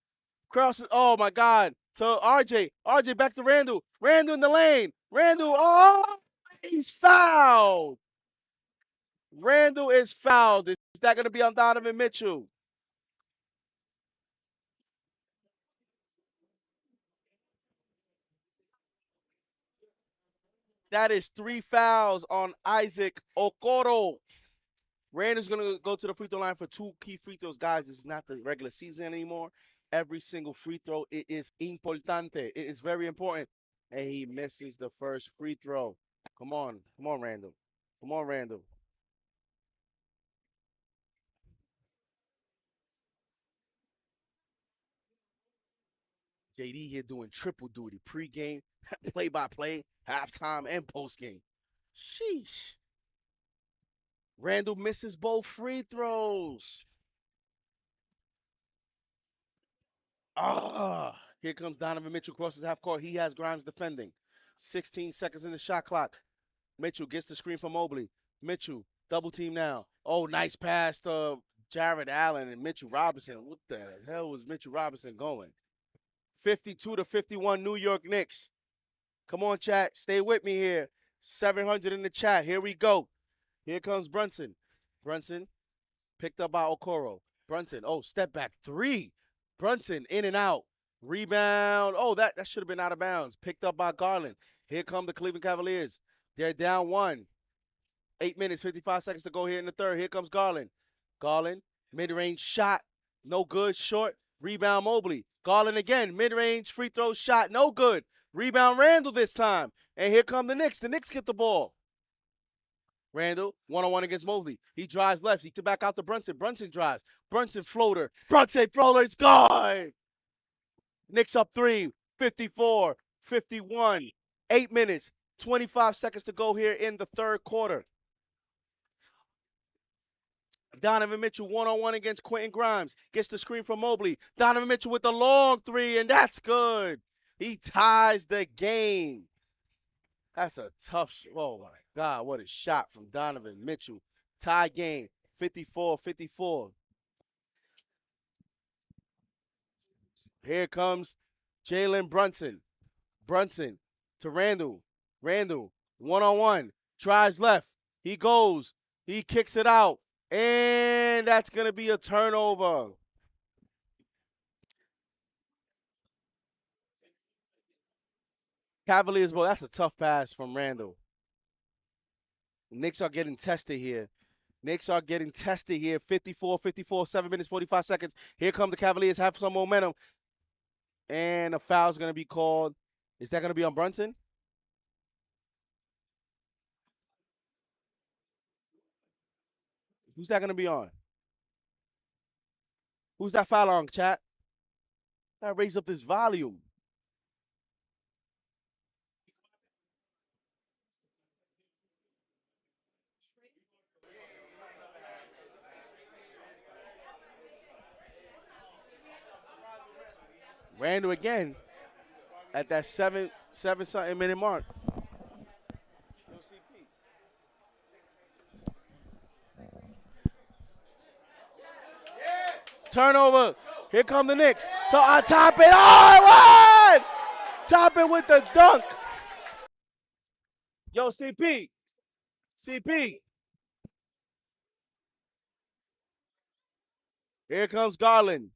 crosses. Oh, my God. To RJ. RJ back to Randle. Randle in the lane. Randle. Oh, he's fouled. Randle is fouled. Is that going to be on Donovan Mitchell? That is 3 fouls on Isaac Okoro. Randall's going to go to the free throw line for 2 key free throws. Guys, this is not the regular season anymore. Every single free throw, it is importante. It is very important. And he misses the first free throw. Come on. Come on, Randle. Come on, Randle. JD here doing triple duty, pregame, play-by-play, halftime, and postgame. Sheesh. Randle misses both free throws. Here comes Donovan Mitchell, crosses half court. He has Grimes defending. 16 seconds in the shot clock. Mitchell gets the screen from Mobley. Mitchell, double team now. Oh, nice pass to Jared Allen and Mitchell Robinson. What the hell was Mitchell Robinson going? 52-51 New York Knicks. Come on, chat. Stay with me here. 700 in the chat. Here we go. Here comes Brunson. Brunson picked up by Okoro. Brunson, step back three. Brunson in and out. Rebound. Oh, that should have been out of bounds. Picked up by Garland. Here come the Cleveland Cavaliers. They're down 1. 8 minutes, 55 seconds to go here in the third. Here comes Garland. Garland, mid-range shot. No good. Short. Rebound Mobley. Garland again. Mid-range free throw shot. No good. Rebound Randle this time. And here come the Knicks. The Knicks get the ball. Randle, one-on-one against Mobley. He drives left. He took back out to Brunson. Brunson drives. Brunson floater. Brunson floater. It's gone. Knicks up 3. 54-51. 8 minutes, 25 seconds to go here in the third quarter. Donovan Mitchell one-on-one against Quentin Grimes. Gets the screen from Mobley. Donovan Mitchell with the long three, and that's good. He ties the game. That's a tough shot. Oh, my God, what a shot from Donovan Mitchell. Tie game, 54-54. Here comes Jalen Brunson. Brunson to Randle. Randle, one-on-one. Drives left. He goes. He kicks it out. And that's going to be a turnover. Cavaliers, ball. That's a tough pass from Randle. Knicks are getting tested here. 54-54, 7 minutes, 45 seconds. Here come the Cavaliers, have some momentum. And a foul's going to be called. Is that going to be on Brunson? Who's that going to be on? Who's that foul on, chat? Gotta raise up this volume. Randle again at that seven something minute mark. Turnover. Here come the Knicks. So I top it. Oh, what? Top it with the dunk. Yo, CP. Here comes Garland.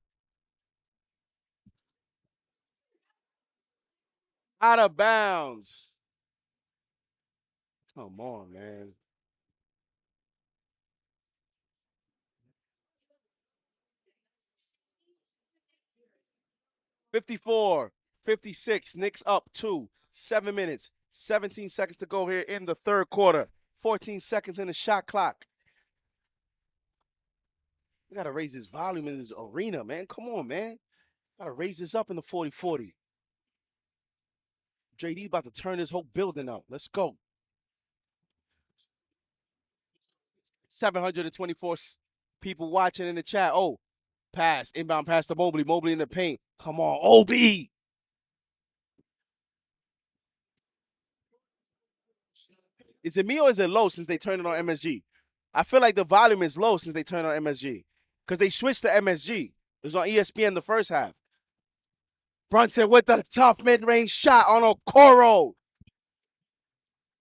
Out of bounds. Come on, man. $54-56. Knicks up 2. 7 minutes. 17 seconds to go here in the third quarter. 14 seconds in the shot clock. We got to raise this volume in this arena, man. Come on, man. Got to raise this up in the 40-40. JD about to turn this whole building up. Let's go. 724 people watching in the chat. Oh, pass. Inbound pass to Mobley. Mobley in the paint. Come on, OB. Is it me or is it low since they turned it on MSG? I feel like the volume is low since they turned on MSG. Because they switched to MSG. It was on ESPN the first half. Brunson with the tough mid-range shot on Okoro.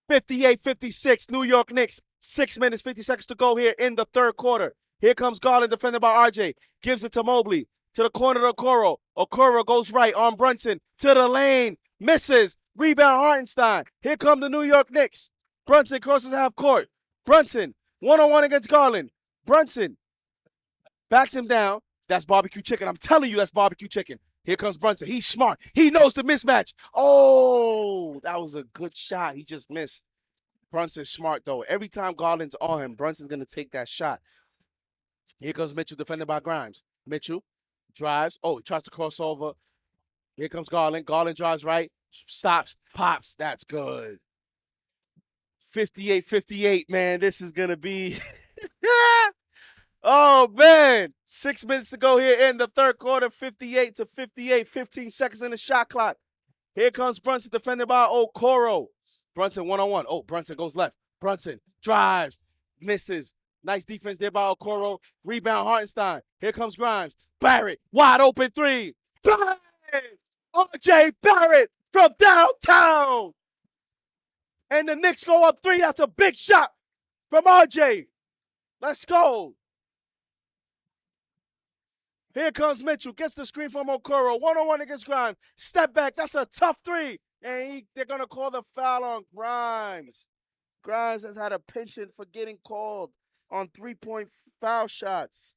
58-56, New York Knicks. 6 minutes, 50 seconds to go here in the third quarter. Here comes Garland, defended by RJ. Gives it to Mobley. To the corner to Okoro. Okoro goes right on Brunson. To the lane. Misses. Rebound Hartenstein. Here come the New York Knicks. Brunson crosses half court. Brunson, one-on-one against Garland. Brunson backs him down. That's barbecue chicken. I'm telling you, that's barbecue chicken. Here comes Brunson. He's smart. He knows the mismatch. Oh, that was a good shot. He just missed. Brunson's smart, though. Every time Garland's on him, Brunson's going to take that shot. Here comes Mitchell, defended by Grimes. Mitchell drives. Oh, he tries to cross over. Here comes Garland. Garland drives right, stops, pops. That's good. 58-58, man. This is going to be oh, man. 6 minutes to go here in the third quarter. 58-58. 15 seconds in the shot clock. Here comes Brunson, defended by Okoro. Brunson one-on-one. Oh, Brunson goes left. Brunson drives, misses. Nice defense there by Okoro. Rebound, Hartenstein. Here comes Grimes. Barrett, wide open three. Bang! RJ Barrett from downtown. And the Knicks go up 3. That's a big shot from RJ. Let's go. Here comes Mitchell. Gets the screen from Okoro. One-on-one against Grimes. Step back. That's a tough 3. And they're going to call the foul on Grimes. Grimes has had a penchant for getting called on 3-point foul shots.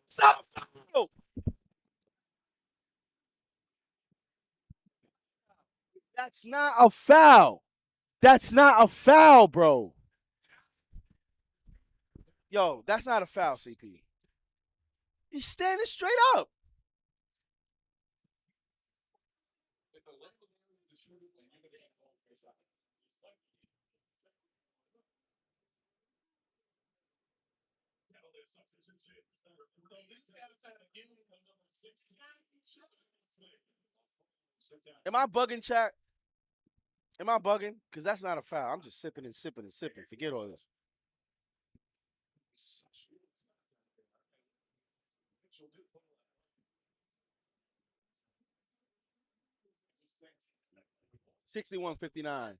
Stop! That's not a foul. That's not a foul, bro. Yo, that's not a foul, CP. He's standing straight up. Am I bugging, chat? Am I bugging? Because that's not a foul. I'm just sipping and sipping and sipping. Forget all this. $61-59.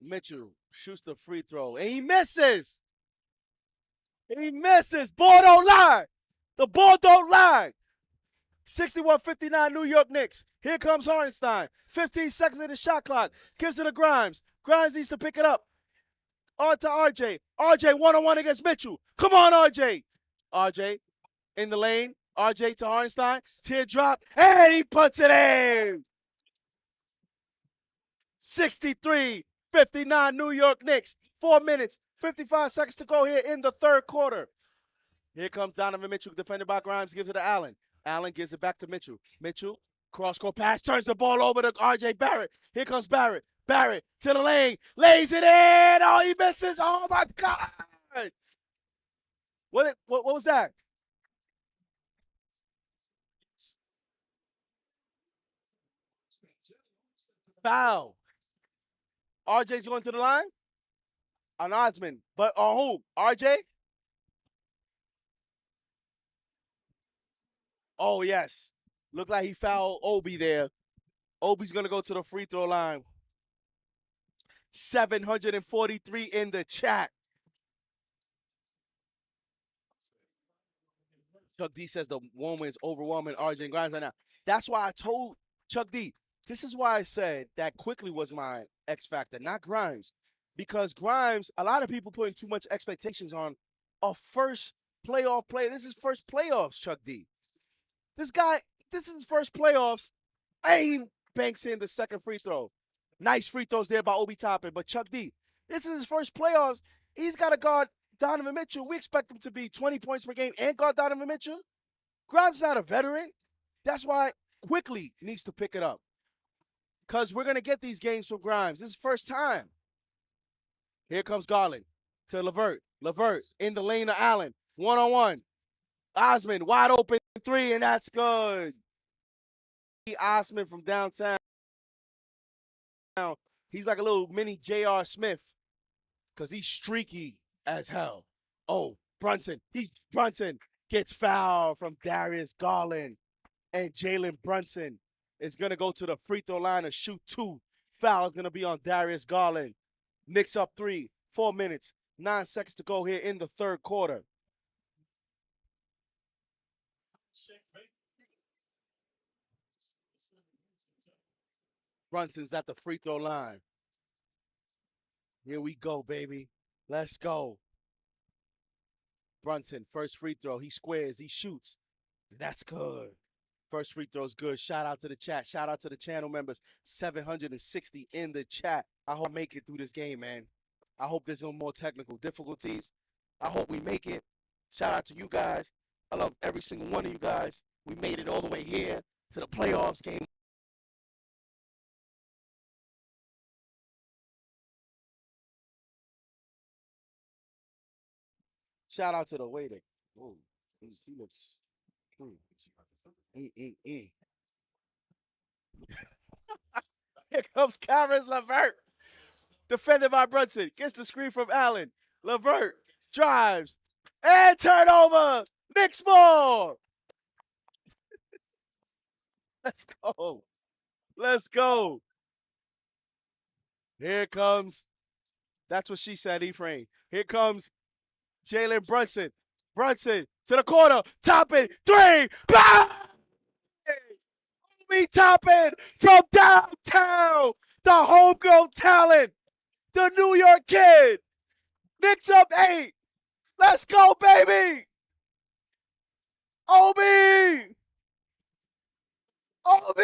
Mitchell shoots the free throw, and he misses. He misses. Ball don't lie. The ball don't lie. 61-59 New York Knicks. Here comes Hartenstein. 15 seconds in the shot clock. Gives it to Grimes. Grimes needs to pick it up. On to RJ. RJ one-on-one against Mitchell. Come on, RJ. RJ in the lane. RJ to Hartenstein. Teardrop. And he puts it in. 63-59 New York Knicks. 4 minutes, 55 seconds to go here in the third quarter. Here comes Donovan Mitchell, defended by Grimes, gives it to Allen. Allen gives it back to Mitchell. Mitchell, cross-court pass, turns the ball over to RJ Barrett. Here comes Barrett. Barrett to the lane, lays it in. Oh, he misses. Oh, my God. What was that? Foul. RJ's going to the line? On Osman. But on who? RJ? Oh, yes. Looked like he fouled Obi there. Obi's going to go to the free throw line. 743 in the chat. Chuck D says the woman is overwhelming RJ and Grimes right now. That's why I told Chuck D, this is why I said that Quickly was my X factor, not Grimes. Because Grimes, a lot of people putting too much expectations on a first playoff play. This is first playoffs, Chuck D. This guy, this is his first playoffs. He banks in the second free throw. Nice free throws there by Obi Toppin. But Chuck D, this is his first playoffs. He's got to guard Donovan Mitchell. We expect him to be 20 points per game and guard Donovan Mitchell. Grimes not a veteran. That's why Quickly needs to pick it up. Because we're going to get these games from Grimes. This is first time. Here comes Garland to Levert. Levert in the lane of Allen. One-on-one. Osman, wide open three, and that's good. Osman from downtown. He's like a little mini J.R. Smith because he's streaky as hell. Oh, Brunson. Brunson gets fouled from Darius Garland. And Jalen Brunson is going to go to the free throw line and shoot 2. Foul is going to be on Darius Garland. Knicks up 3. 4 minutes, 9 seconds to go here in the third quarter. Brunson's at the free throw line. Here we go, baby. Let's go. Brunson, first free throw. He squares. He shoots. That's good. First free throw is good. Shout out to the chat. Shout out to the channel members. 760 in the chat. I hope I make it through this game, man. I hope there's no more technical difficulties. I hope we make it. Shout out to you guys. I love every single one of you guys. We made it all the way here to the playoffs game. Shout out to the waiter. Oh, he looks. Here comes Cameron LeVert. Defended by Brunson. Gets the screen from Allen. LeVert drives. And turnover. Knicks ball. Let's go. Let's go. Here comes. That's what she said, Ephraim. Here comes Jalen Brunson. Brunson to the corner. Toppin. Three. Bang! We Toppin from downtown. The homegrown talent. The New York kid. Knicks up 8. Let's go, baby. Obi. Obi.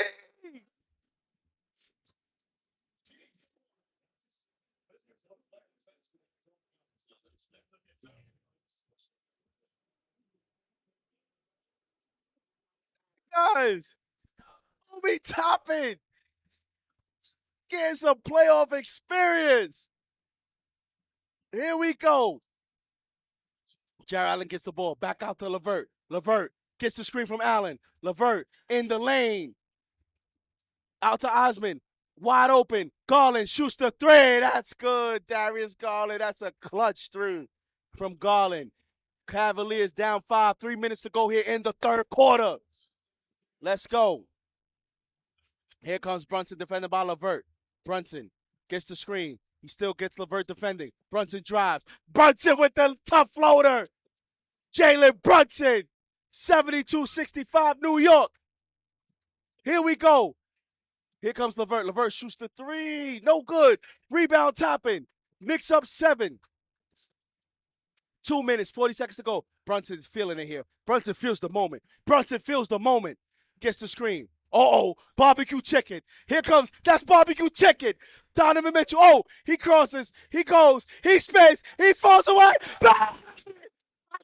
Guys, Obi Toppin. Getting some playoff experience. Here we go. Jared Allen gets the ball. Back out to LeVert. LeVert gets the screen from Allen. LeVert in the lane. Out to Osman. Wide open. Garland shoots the 3. That's good, Darius Garland. That's a clutch 3 from Garland. Cavaliers down 5. 3 minutes to go here in the third quarter. Let's go. Here comes Brunson defended by LeVert. Brunson gets the screen. He still gets LeVert defending. Brunson drives. Brunson with the tough floater. Jalen Brunson. 72-65 New York. Here we go. Here comes LeVert. LeVert shoots the 3. No good. Rebound Toppin. Knicks up 7. 2 minutes, 40 seconds to go. Brunson's feeling it here. Brunson feels the moment. Brunson feels the moment. Gets the screen. Uh-oh, barbecue chicken. Here comes, that's barbecue chicken. Donovan Mitchell, oh, he crosses, he goes, he spins, he falls away. I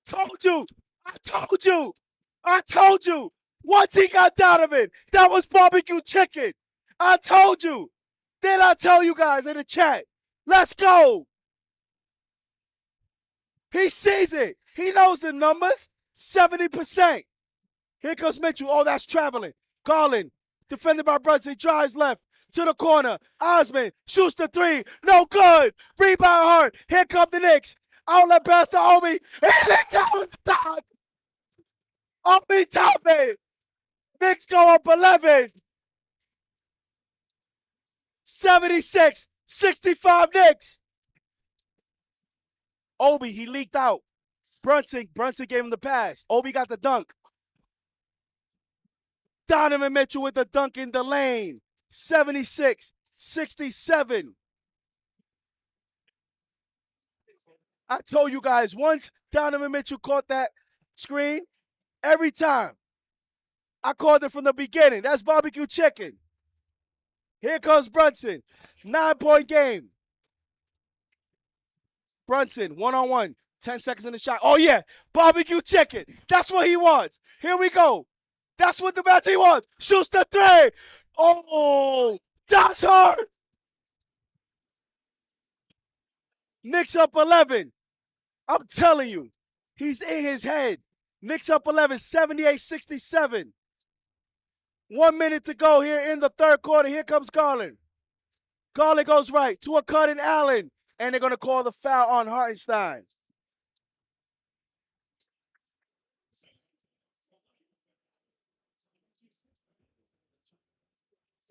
told you, I told you, I told you. Once he got Donovan, that was barbecue chicken. I told you. Did I tell you guys in the chat? Let's go. He sees it. He knows the numbers. 70%. Here comes Mitchell. Oh, that's traveling. Garland, defended by Brunson, drives left to the corner. Osman shoots the 3. No good. Rebound Hart. Here come the Knicks. Outlet pass to Obi. Obi Toppin. Knicks go up 11. 76-65 Knicks. Obi, he leaked out. Brunson gave him the pass. Obi got the dunk. Donovan Mitchell with the dunk in the lane. 76-67. I told you guys, once Donovan Mitchell caught that screen, every time, I called it from the beginning. That's barbecue chicken. Here comes Brunson. 9-point game. Brunson, one-on-one. 10 seconds in the shot. Oh, yeah. Barbecue chicken. That's what he wants. Here we go. That's what the match he wants. Shoots the 3. Oh, that's hard. Knicks up 11. I'm telling you, he's in his head. Knicks up 11, 78-67. 1 minute to go here in the third quarter. Here comes Garland. Garland goes right to a cut in Allen. And they're going to call the foul on Hartenstein.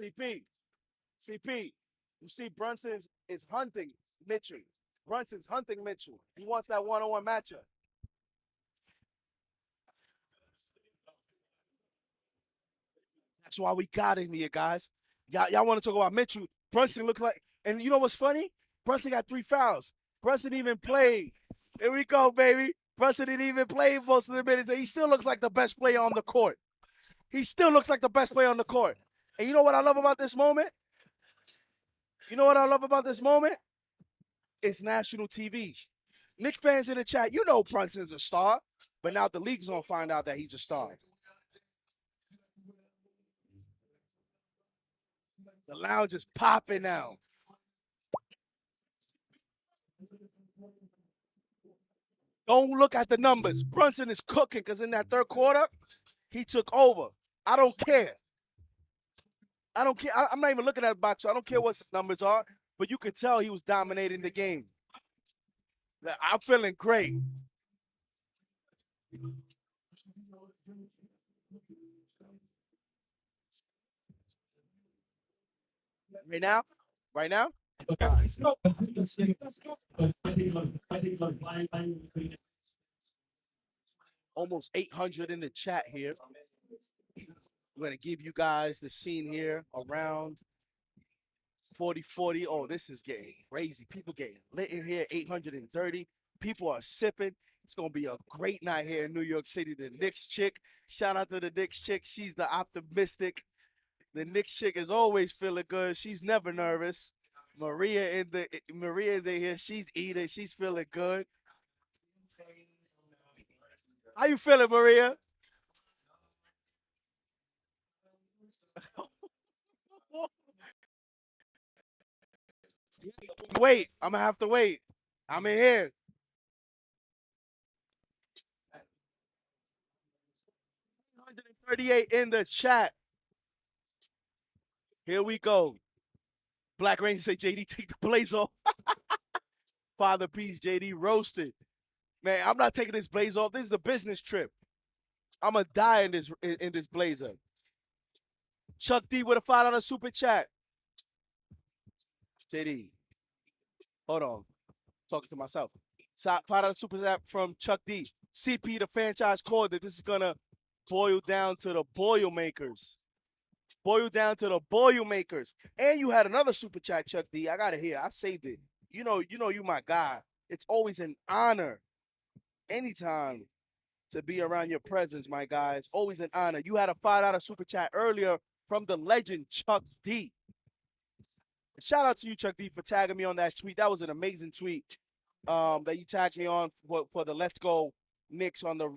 CP, you see Brunson is hunting Mitchell. Brunson's hunting Mitchell. He wants that one-on-one matchup. That's why we got him here, guys. Y'all want to talk about Mitchell. Brunson looks like, and you know what's funny? Brunson got 3 fouls. Brunson even played. Here we go, baby. Brunson didn't even play most of the minutes, and he still looks like the best player on the court. He still looks like the best player on the court. And you know what I love about this moment? You know what I love about this moment? It's national TV. Knicks fans in the chat, you know Brunson's a star, but now the league's gonna find out that he's a star. The lounge is popping now. Don't look at the numbers. Brunson is cooking because in that third quarter, he took over. I don't care. I don't care. I'm not even looking at the box. So I don't care what his numbers are, but you could tell he was dominating the game. I'm feeling great. Right now? Right now? Almost 800 in the chat here. We're going to give you guys the scene here around 40. Oh, this is getting crazy. People getting lit in here, 830. People are sipping. It's going to be a great night here in New York City. The Knicks Chick. Shout out to the Knicks Chick. She's the optimistic. The Knicks Chick is always feeling good. She's never nervous. Maria is in here. She's eating. She's feeling good. How you feeling, Maria? Wait, I'm gonna have to wait. I'm in here. $138 in the chat. Here we go. Black Ranger say JD take the blaze off. Father Peace, JD roasted. Man, I'm not taking this blaze off. This is a business trip. I'm gonna die in this blazer. Chuck D with a $5 super chat. JD. Hold on. Talking to myself. $5 super chat from Chuck D. CP the franchise called that this is gonna boil down to the Boilermakers. Boil down to the Boilermakers. And you had another super chat, Chuck D. I got it here. I saved it. You know you my guy. It's always an honor. Anytime to be around your presence, my guys. Always an honor. You had a $5 super chat earlier from the legend Chuck D. Shout out to you, Chuck D, for tagging me on that tweet. That was an amazing tweet that you tagged me on for the Let's Go Knicks on the,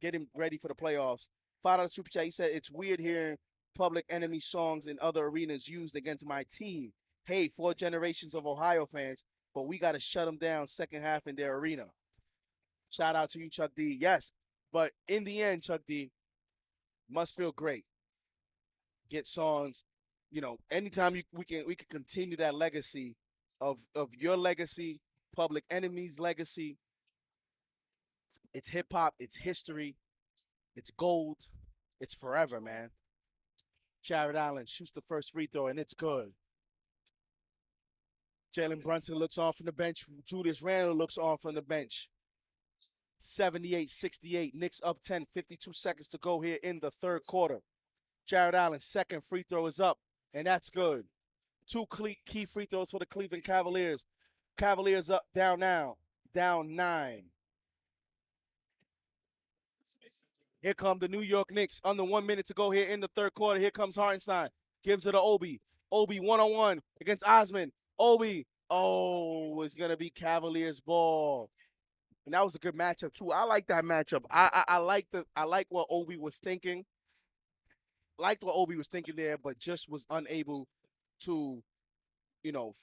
getting ready for the playoffs. $5 super chat. He said, it's weird hearing Public Enemy songs in other arenas used against my team. Hey, 4 generations of Ohio fans, but we got to shut them down second half in their arena. Shout out to you, Chuck D. Yes, but in the end, Chuck D, must feel great. Get songs, anytime we can continue that legacy of your legacy, Public Enemy's legacy. It's hip hop, it's history, it's gold, it's forever, man. Jared Allen shoots the first free throw, and it's good. Jalen Brunson looks on from the bench. Julius Randle looks on from the bench. 78-68. Knicks up 10, 52 seconds to go here in the third quarter. Jared Allen's second free throw is up, and that's good. 2 key free throws for the Cleveland Cavaliers. Cavaliers up, down now, down 9. Here come the New York Knicks. Under 1 minute to go here in the third quarter. Here comes Hartenstein. Gives it to Obi. Obi one-on-one against Osman. Obi. Oh, it's going to be Cavaliers ball. And that was a good matchup, too. I like that matchup. I like what Obi was thinking. Liked what Obi was thinking there, but just was unable to,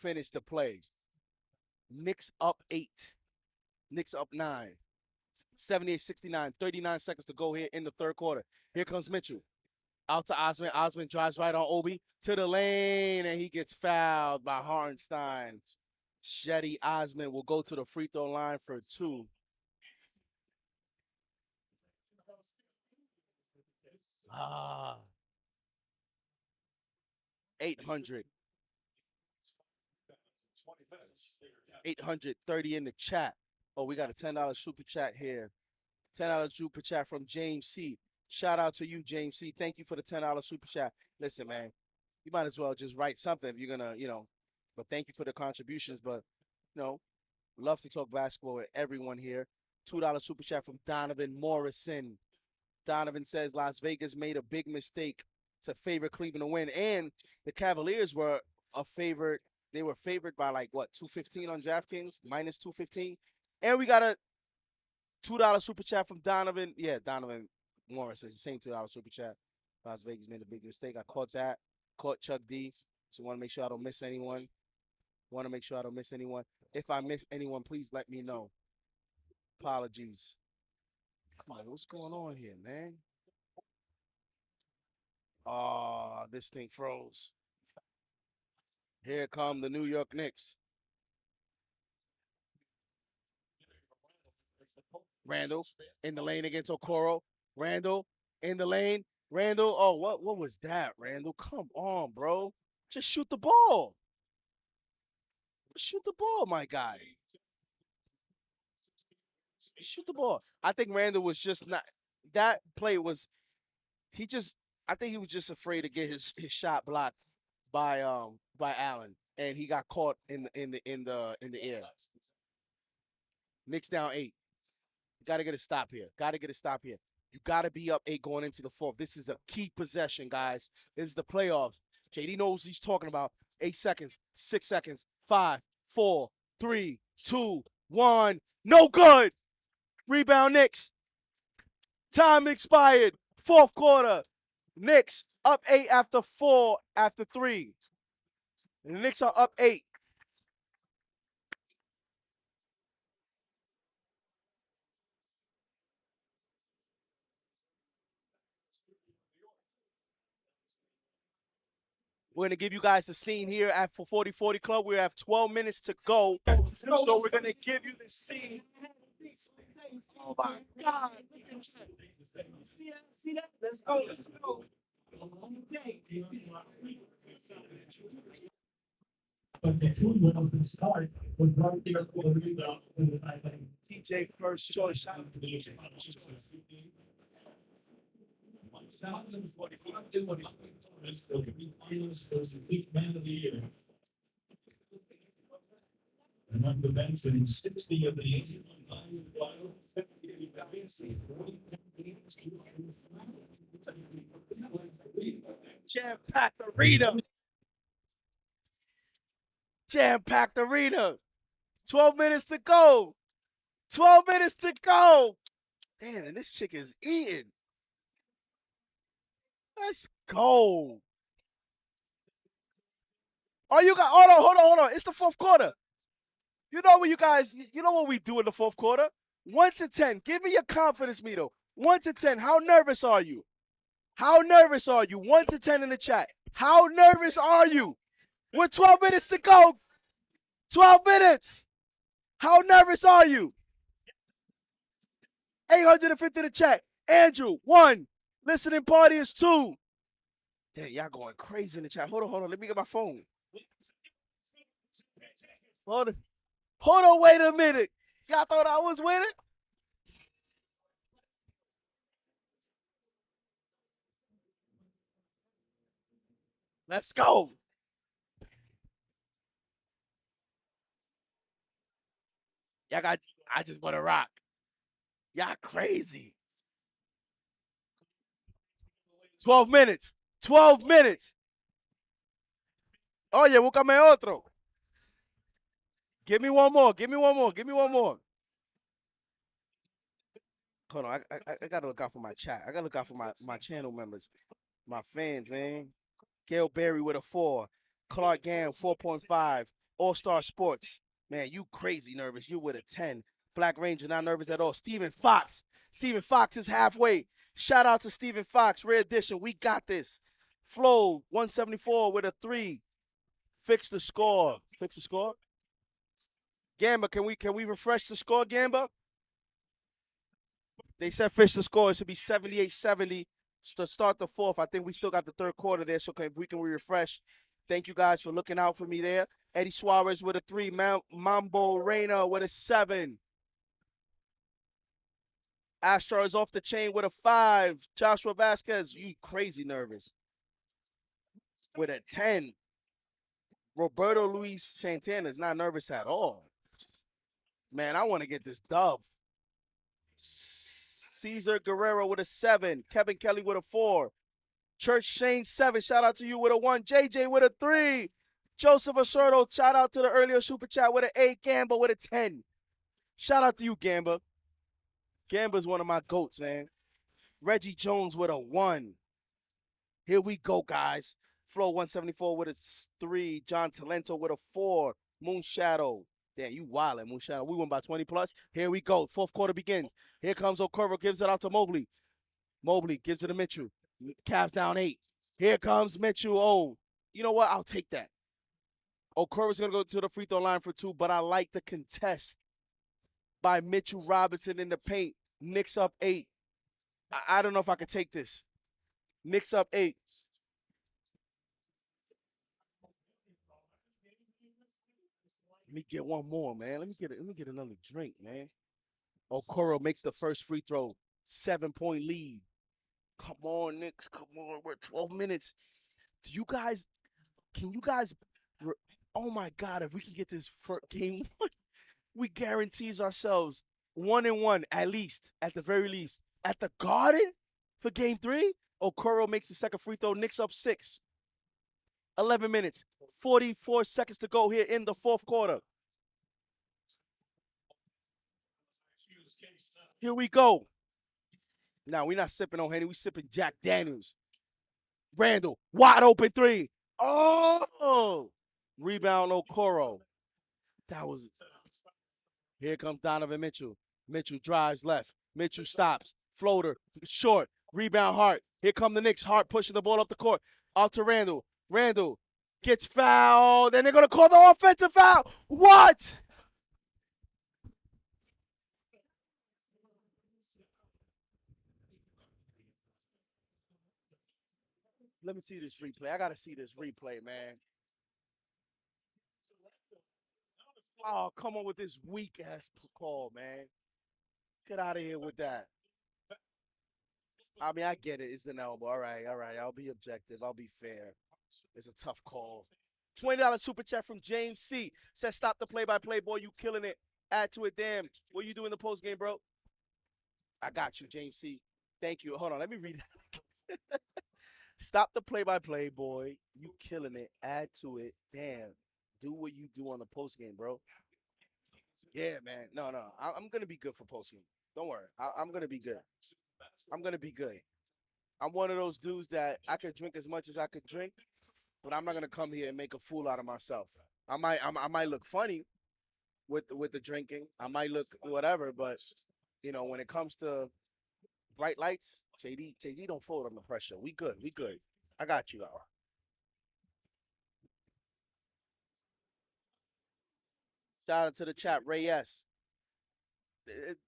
finish the play. Knicks up 8. Knicks up 9. 78-69, 39 seconds to go here in the third quarter. Here comes Mitchell. Out to Osman. Osman drives right on Obi to the lane, and he gets fouled by Hartenstein. Shetty Osman will go to the free throw line for 2. Ah. 800. 830 in the chat. Oh, we got a $10 super chat here. $10 super chat from James C. Shout out to you, James C. Thank you for the $10 super chat. Listen, man, you might as well just write something if you're going to, but thank you for the contributions. But, love to talk basketball with everyone here. $2 super chat from Donovan Morrison. Donovan says Las Vegas made a big mistake to favor Cleveland to win. And the Cavaliers were a favorite. They were favored by 215 on DraftKings, minus 215. And we got a $2 super chat from Donovan. Yeah, Donovan Morris. It's the same $2 super chat. Las Vegas made a big mistake. I caught that. Caught Chuck D. So want to make sure I don't miss anyone. If I miss anyone, please let me know. Apologies. Come on, what's going on here, man? Oh, this thing froze. Here come the New York Knicks. Randle in the lane against Okoro. Randle in the lane. Randle. Oh, what was that, Randle? Come on, bro. Just shoot the ball. Shoot the ball, my guy. Shoot the ball. I think Randle was just not. That play was. I think he was just afraid to get his shot blocked by Allen, and he got caught in the air. Knicks down 8. Got to get a stop here. You got to be up 8 going into the 4th. This is a key possession, guys. This is the playoffs. JD knows what he's talking about. 8 seconds, 6 seconds, 5, 4, 3, 2, 1. No good. Rebound Knicks. Time expired. 4th quarter. Knicks up 8 after 4 after 3. And the Knicks are up 8. We're going to give you guys the scene here at 4040 Club. We have 12 minutes to go. So we're going to give you the scene. Oh, my God. See that? Let's go. But the true one of the start was right there for the rebound. TJ first choice. Man of the year. Among the bench in 60 of the 80. Jam-packed arena. Jam-packed arena. 12 minutes to go. 12 minutes to go. Damn, and this chick is eating. Let's go. Oh, you got, hold on. It's the 4th quarter. You know what, you guys, you know what we do in the 4th quarter? 1 to 10. Give me your confidence meter. 1 to 10. How nervous are you? 1 to 10 in the chat. How nervous are you? With 12 minutes to go. 12 minutes. How nervous are you? 850 in the chat. Andrew, 1. Listening party is 2. Damn, y'all going crazy in the chat. Hold on. Let me get my phone. Hold on, wait a minute. Y'all thought I was winning? Let's go. I just want to rock. Y'all crazy. 12 minutes. 12 minutes. Oye, búscame otro. Give me one more. Hold on. I got to look out for my chat. I got to look out for my channel members. My fans, man. Gail Berry with a 4. Clark Gam, 4.5. All-Star Sports. Man, you crazy nervous. You with a 10. Black Ranger, not nervous at all. Stephen Fox. Stephen Fox is halfway. Shout out to Stephen Fox. Rare edition. We got this. Flo, 174 with a 3. Fix the score. Gamba, can we refresh the score, Gamba? They said fix the score. It should be 78-70 to start the 4th. I think we still got the 3rd quarter there, so if we can refresh. Thank you guys for looking out for me there. Eddie Suarez with a 3. Mambo Reyna with a 7. Astro is off the chain with a 5. Joshua Vasquez, you crazy nervous. With a 10. Roberto Luis Santana is not nervous at all. Man, I want to get this dub. Cesar Guerrero with a 7. Kevin Kelly with a 4. Church Shane 7. Shout out to you with a 1. JJ with a 3. Joseph Osordo, shout out to the earlier super chat with an 8. Gamble with a 10. Shout out to you, Gamba. Gamba's one of my GOATs, man. Reggie Jones with a 1. Here we go, guys. Flo 174 with a 3. John Talento with a 4. Moonshadow. Damn, you wildin', Moonshadow. We won by 20 plus. Here we go. Fourth quarter begins. Here comes Okoro. Gives it out to Mobley. Mobley gives it to Mitchell. Cavs down 8. Here comes Mitchell. Oh, you know what? I'll take that. Okoro's going to go to the free throw line for 2, but I like the contest by Mitchell Robinson in the paint. Knicks up 8. I don't know if I could take this. Knicks up 8. Let me get one more, man. Let me get another drink, man. Okoro makes the first free throw. 7-point lead. Come on, Knicks. Come on. We're 12 minutes. Can you guys, oh my God, if we can get this for game 1, we guarantees ourselves 1-1 at least, at the very least. At the Garden for game 3, Okoro makes the second free throw. Knicks up 6. 11 minutes, 44 seconds to go here in the fourth quarter. Here we go. Now, we're not sipping on Henny. We sipping Jack Daniels. Randle, wide open 3. Oh! Rebound, Okoro. That was... Here comes Donovan Mitchell. Mitchell drives left. Mitchell stops. Floater, short. Rebound, Hart. Here come the Knicks. Hart pushing the ball up the court. Out to Randle. Randle gets fouled. And they're going to call the offensive foul. What? Let me see this replay. I got to see this replay, man. Oh, come on with this weak-ass call, man. Get out of here with that. I mean, I get it. It's an elbow. All right. I'll be objective. I'll be fair. It's a tough call. $20 super chat from James C. Says, stop the play-by-play, boy. You killing it. Add to it. Damn. What you do in the post game, bro? I got you, James C. Thank you. Hold on. Let me read that. Stop the play-by-play, boy. You killing it. Add to it. Damn. Do what you do on the post game, bro. Yeah, man. No. I'm going to be good for post game. Don't worry. I'm going to be good. I'm going to be good. I'm one of those dudes that I could drink as much as I could drink, but I'm not going to come here and make a fool out of myself. I might look funny with the drinking. I might look whatever, but, you know, when it comes to bright lights, JD don't fold under pressure. We good. I got you, though. Shout out to the chat, Ray S.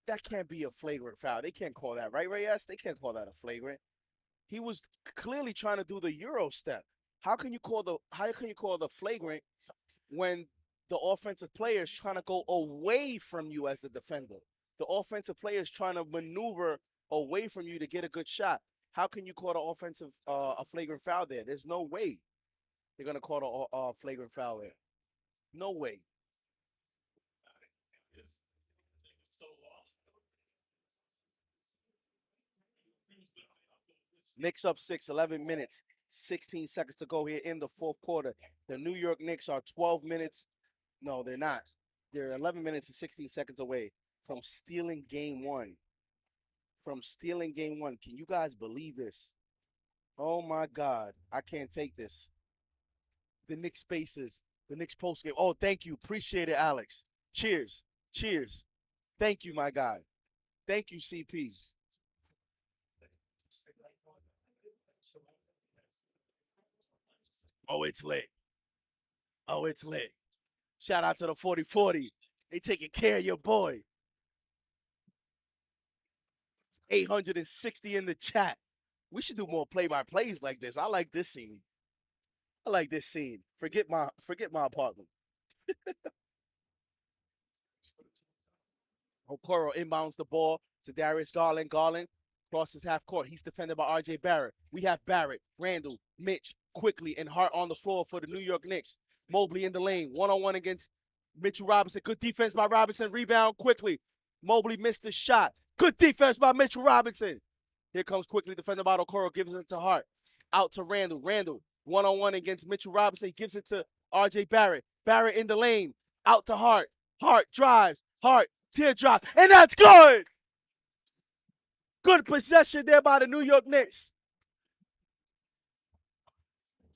That can't be a flagrant foul. They can't call that, right, Ray S? They can't call that a flagrant. He was clearly trying to do the Euro step. How can you call the flagrant when the offensive player is trying to go away from you as the defender? The offensive player is trying to maneuver away from you to get a good shot. How can you call the offensive a flagrant foul there? There's no way they're gonna call a flagrant foul there. No way. Knicks up 6, 11 minutes, 16 seconds to go here in the fourth quarter. The New York Knicks are 12 minutes. No, they're not. They're 11 minutes and 16 seconds away from stealing game 1. Can you guys believe this? Oh, my God. I can't take this. The Knicks Spaces. The Knicks postgame. Oh, thank you. Appreciate it, Alex. Cheers. Thank you, my guy. Thank you, CP. Oh, it's lit. Shout out to the 40-40. They taking care of your boy. 860 in the chat. We should do more play-by-plays like this. I like this scene. Forget my apartment. Okoro inbounds the ball to Darius Garland. Garland crosses half court. He's defended by R.J. Barrett. We have Barrett, Randle, Mitch, quickly, and Hart on the floor for the New York Knicks. Mobley in the lane, one-on-one against Mitchell Robinson. Good defense by Robinson. Rebound quickly. Mobley missed the shot. Good defense by Mitchell Robinson. Here comes quickly defended by Okoro. Gives it to Hart. Out to Randle. Randle, one-on-one against Mitchell Robinson. Gives it to R.J. Barrett. Barrett in the lane. Out to Hart. Hart drives. Hart Teardrop. And that's good. Good possession there by the New York Knicks.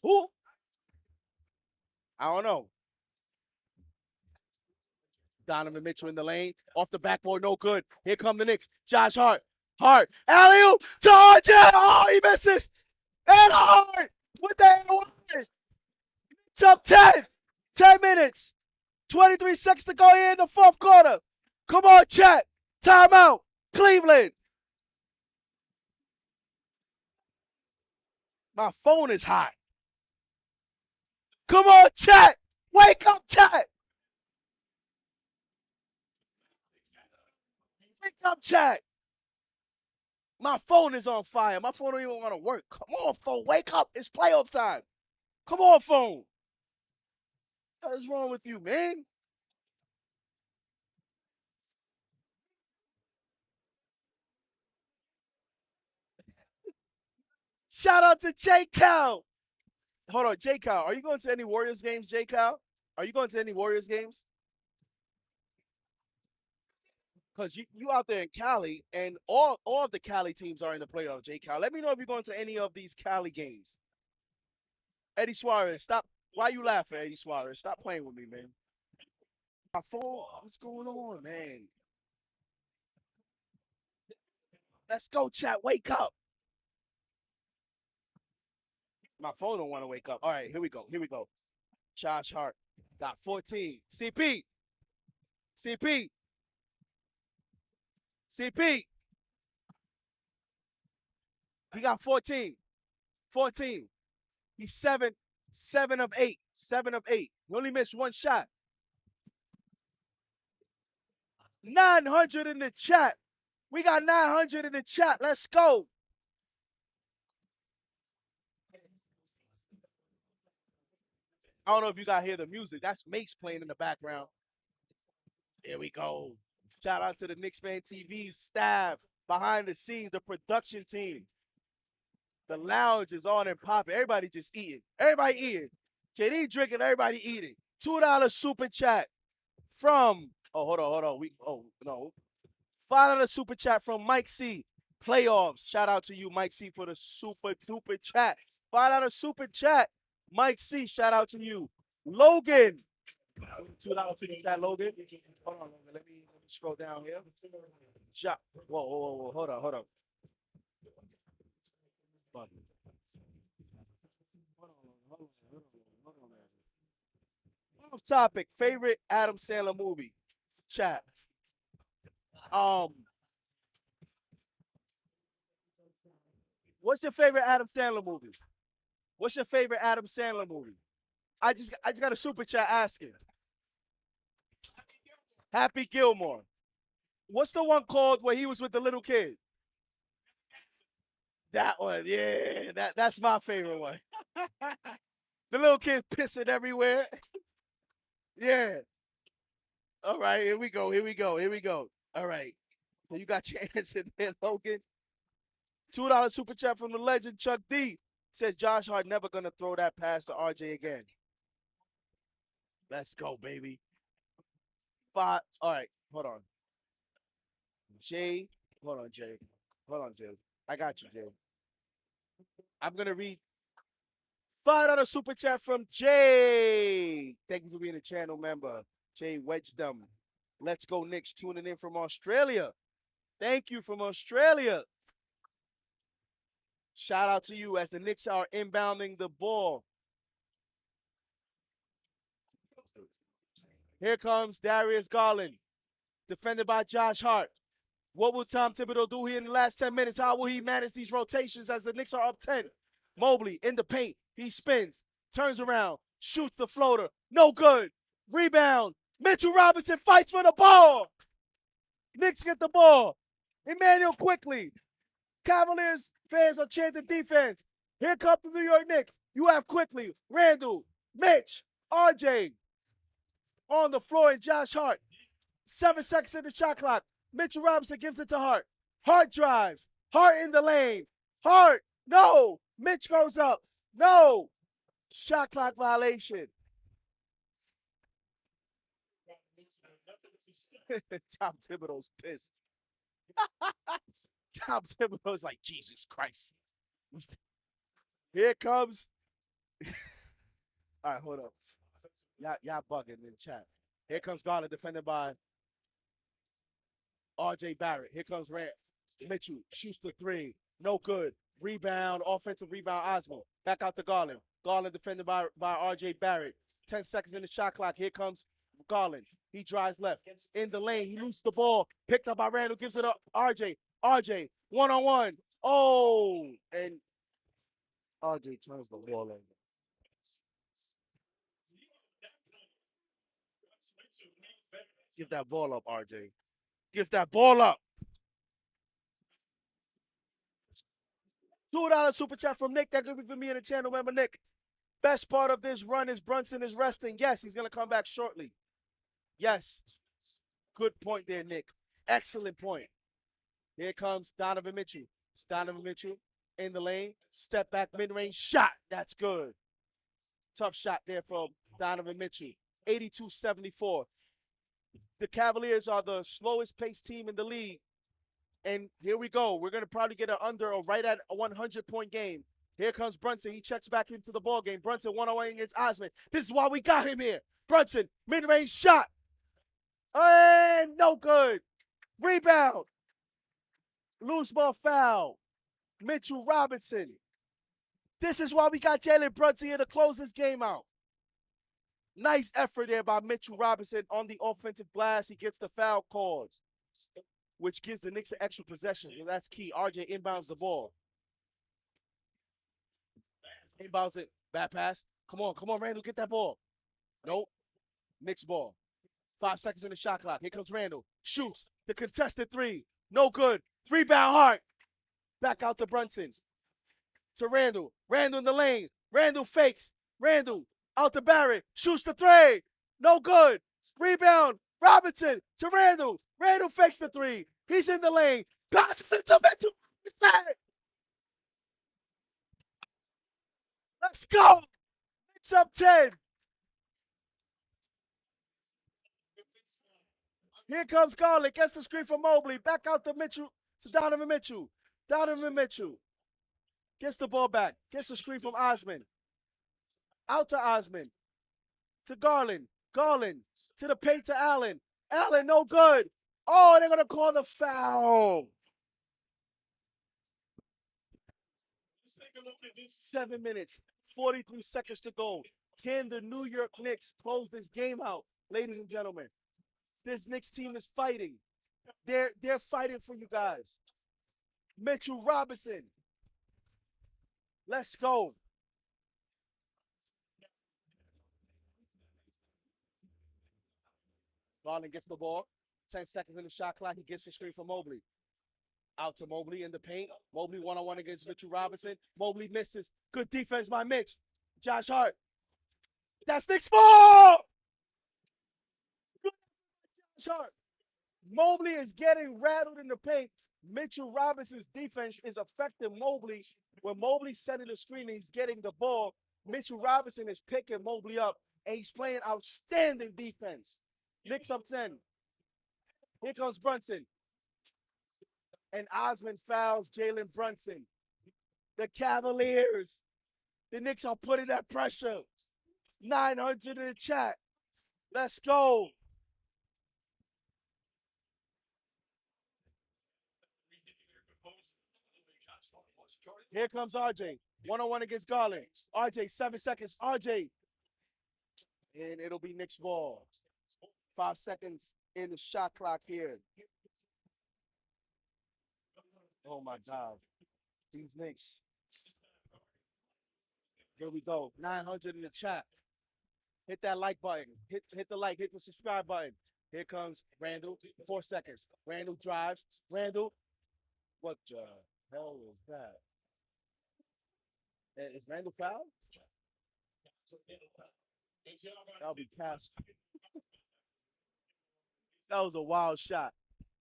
Who? I don't know. Donovan Mitchell in the lane. Off the backboard, no good. Here come the Knicks. Josh Hart. Hart. Alley-oop to RJ. Oh, he misses. And Hart with the and it's up 10. 10 minutes. 23 seconds to go here in the fourth quarter. Come on, chat. Timeout. Cleveland. My phone is hot. Come on, chat. Wake up, chat. Wake up, chat. My phone is on fire. My phone don't even want to work. Come on, phone. Wake up. It's playoff time. Come on, phone. What is wrong with you, man? Shout out to J. Cal. Hold on, J. Cal. Are you going to any Warriors games, J. Cal? Are you going to any Warriors games? Because you out there in Cali, and all of the Cali teams are in the playoffs, J. Cal. Let me know if you're going to any of these Cali games. Eddie Suarez, stop. Why you laughing, Eddie Suarez? Stop playing with me, man. My phone, what's going on, man? Let's go, chat. Wake up. My phone don't want to wake up. All right, here we go. Here we go. Josh Hart got 14. CP. CP. CP. He got 14. 14. He's 7 of 8. 7 of 8. He only missed one shot. 900 in the chat. We got 900 in the chat. Let's go. I don't know if you got to hear the music. That's Mace playing in the background. There we go. Shout out to the KnicksFanTV staff, behind the scenes, the production team. The lounge is on and popping. Everybody just eating. Everybody eating. JD drinking, everybody eating. $2 super chat from, hold on. $5 super chat from Mike C. Playoffs. Shout out to you, Mike C, for the super duper chat. $5 super chat. Mike C, shout out to you. Logan. $2 super chat, Logan. Hold on, Logan. Let me scroll down here. Whoa. Hold on. Off topic. Favorite Adam Sandler movie? Chat. What's your favorite Adam Sandler movie? What's your favorite Adam Sandler movie? I just got a super chat asking. Happy Gilmore. What's the one called where he was with the little kid? That one, yeah. That's my favorite one. The little kid pissing everywhere. Yeah. All right, here we go. All right. So you got your answer there, Logan. $2 super chat from the legend, Chuck D. Says Josh Hart never going to throw that pass to RJ again. Let's go, baby. 5. All right, hold on. Jay. Hold on, Jay. I got you, Jay. I'm going to read $5 super chat from Jay. Thank you for being a channel member. Jay Wedgedom. Let's go, Knicks. Tuning in from Australia. Thank you from Australia. Shout out to you as the Knicks are inbounding the ball. Here comes Darius Garland, defended by Josh Hart. What will Tom Thibodeau do here in the last 10 minutes? How will he manage these rotations as the Knicks are up 10? Mobley in the paint. He spins, turns around, shoots the floater. No good. Rebound. Mitchell Robinson fights for the ball. Knicks get the ball. Emmanuel quickly. Cavaliers fans are chanting defense. Here come the New York Knicks. You have quickly Randle, Mitch, RJ on the floor, and Josh Hart. 7 seconds in the shot clock. Mitchell Robinson gives it to Hart. Hart drives. Hart in the lane. Hart. No. Mitch goes up. No. Shot clock violation. Tom Thibodeau's pissed. Tom Thibodeau's like, Jesus Christ. Here comes. All right, hold up. Y'all bugging in the chat. Here comes Garland, defended by R.J. Barrett. Here comes Mitchell. Shoots the three. No good. Rebound. Offensive rebound. Osmo. Back out to Garland. Garland defended by R.J. Barrett. 10 seconds in the shot clock. Here comes Garland. He drives left. In the lane. He loses the ball. Picked up by Randle. Gives it up. R.J. R.J. One-on-one. Oh. And R.J. turns the ball over. Give that ball up, RJ. Give that ball up. $2 super chat from Nick. That could be for me and the channel member, Nick. Best part of this run is Brunson is resting. Yes, he's going to come back shortly. Yes. Good point there, Nick. Excellent point. Here comes Donovan Mitchell. Donovan Mitchell in the lane. Step back, mid-range shot. That's good. Tough shot there from Donovan Mitchell. 82-74. The Cavaliers are the slowest paced team in the league. And here we go. We're going to probably get an under or right at a 100-point game. Here comes Brunson. He checks back into the ball game. Brunson one-on-one against Osman. This is why we got him here. Brunson, mid-range shot. And no good. Rebound. Loose ball foul. Mitchell Robinson. This is why we got Jalen Brunson here to close this game out. Nice effort there by Mitchell Robinson on the offensive glass. He gets the foul called, which gives the Knicks an extra possession. And that's key. RJ inbounds the ball. Inbounds it. Bad pass. Come on, Randle, get that ball. Nope. Knicks ball. 5 seconds in the shot clock. Here comes Randle. Shoots. The contested three. No good. Rebound Hart. Back out to Brunson. To Randle. Randle in the lane. Randle fakes. Randle. Out to Barrett. Shoots the three. No good. Rebound. Robinson to Randle. Randle fakes the three. He's in the lane. Passes it to Mitchell. Let's go. Knicks up 10. Here comes Garland. Gets the screen from Mobley. Back out to Mitchell. To Donovan Mitchell. Donovan Mitchell. Gets the ball back. Gets the screen from Osman. Out to Osman. To Garland. Garland. To the paint to Allen. Allen, no good. Oh, they're going to call the foul. 7 minutes, 43 seconds to go. Can the New York Knicks close this game out? Ladies and gentlemen, this Knicks team is fighting. They're fighting for you guys. Mitchell Robinson. Let's go. Garland gets the ball. 10 seconds in the shot clock. He gets the screen from Mobley. Out to Mobley in the paint. Mobley one-on-one against Mitchell Robinson. Mobley misses. Good defense by Mitch. Josh Hart. That's Knicks ball! Good Josh Hart. Mobley is getting rattled in the paint. Mitchell Robinson's defense is affecting Mobley. When Mobley's setting the screen and he's getting the ball, Mitchell Robinson is picking Mobley up, and he's playing outstanding defense. Knicks up 10. Here comes Brunson. And Osman fouls Jalen Brunson. The Cavaliers. The Knicks are putting that pressure. 900 in the chat. Let's go. Here comes RJ. One-on-one against Garland. RJ, 7 seconds. RJ. And it'll be Knicks ball. 5 seconds in the shot clock here. Oh, my God. These Knicks. Here we go. 900 in the chat. Hit that like button. Hit the like. Hit the subscribe button. Here comes Randle. 4 seconds. Randle drives. Randle. What the hell is that? Is Randle fouled? That'll be cast. That was a wild shot.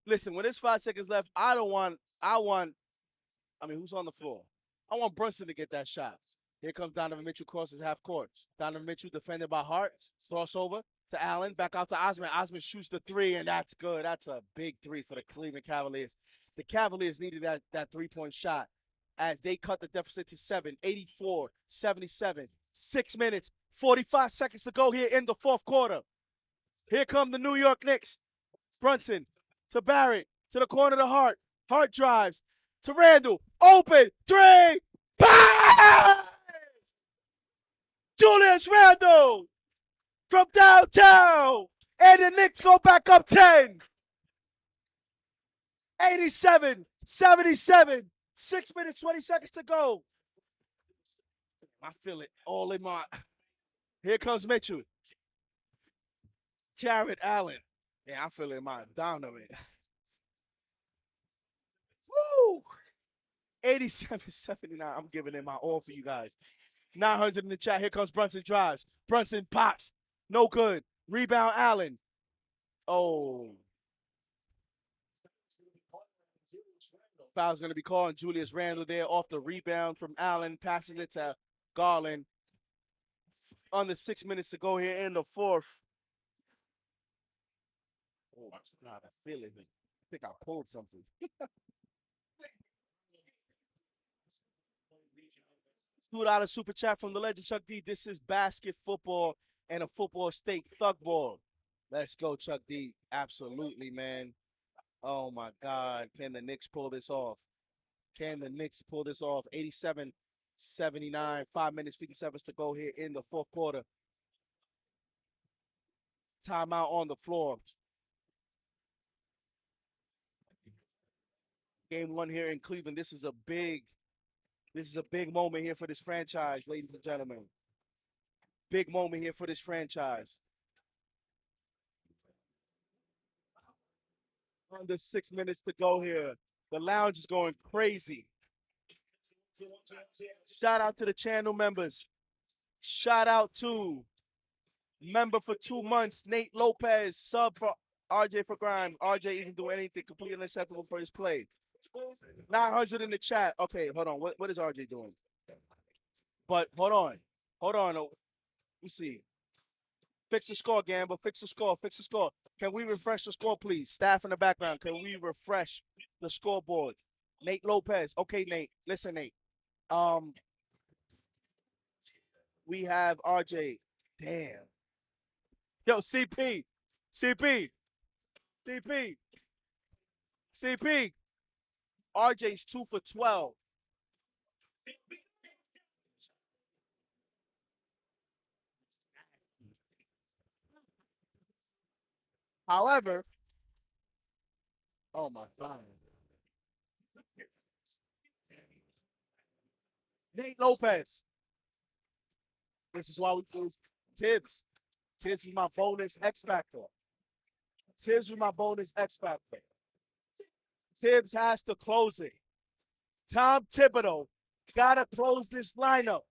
Listen, when there's 5 seconds left, I mean, who's on the floor? I want Brunson to get that shot. Here comes Donovan Mitchell, crosses half court. Donovan Mitchell defended by Hart. Crossover. to Allen. Back out to Osman. Osman shoots the three, and that's good. That's a big three for the Cleveland Cavaliers. The Cavaliers needed that three-point shot as they cut the deficit to 7, 84-77. 6 minutes, 45 seconds to go here in the fourth quarter. Here come the New York Knicks. Brunson to Barrett, to the corner to Hart. Hart drives to Randle. Open, three, bang! Julius Randle from downtown. And the Knicks go back up 10. 87-77. 6 minutes, 20 seconds to go. I feel it all in my. Here comes Mitchell. Jarrett Allen. Yeah, I feel it in my abdomen. Woo! 87-79. I'm giving it my all for you guys. 900 in the chat. Here comes Brunson drives. Brunson pops. No good. Rebound Allen. Oh. Foul's going to be called on Julius Randle there off the rebound from Allen. Passes it to Garland. Under 6 minutes to go here in the fourth. Oh, God, I feel it. I think I pulled something. $2 super chat from the legend Chuck D. This is basket football and a football state thug ball. Let's go, Chuck D. Absolutely, man. Oh, my God. Can the Knicks pull this off? Can the Knicks pull this off? 87-79. 5 minutes, 57 to go here in the fourth quarter. Timeout on the floor. Game one here in Cleveland. This is a big moment here for this franchise, ladies and gentlemen. Big moment here for this franchise. Under 6 minutes to go here. The lounge is going crazy. Shout out to the channel members. Shout out to member for 2 months, Nate Lopez, sub for RJ for Grime. RJ isn't doing anything completely unacceptable for his play. 900 in the chat. Okay, hold on. What is RJ doing? But hold on. Let me see. Fix the score, Gamble. Fix the score. Can we refresh the score, please? Staff in the background, can we refresh the scoreboard? Nate Lopez. Okay, Nate. Listen, Nate. We have RJ. Damn. Yo, CP. RJ's 2 for 12. However, oh my God. Nate Lopez. This is why we do Thibs. Thibs is my bonus X Factor. Thibs has to close it. Tom Thibodeau gotta close this lineup.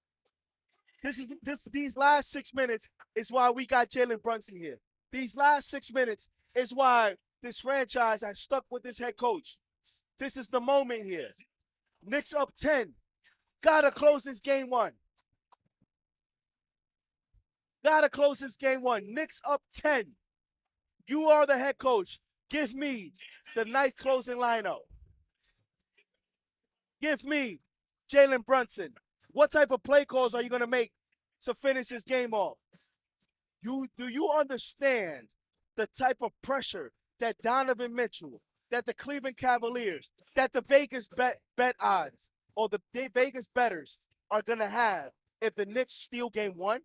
These last 6 minutes is why we got Jalen Brunson here. These last 6 minutes is why this franchise has stuck with this head coach. This is the moment here. Knicks up 10. Gotta close this game one. Knicks up 10. You are the head coach. Give me the night closing lineup. Give me Jalen Brunson. What type of play calls are you going to make to finish this game off? Do you understand the type of pressure that Donovan Mitchell, that the Cleveland Cavaliers, that the Vegas bet odds, or the Vegas bettors are going to have if the Knicks steal game one?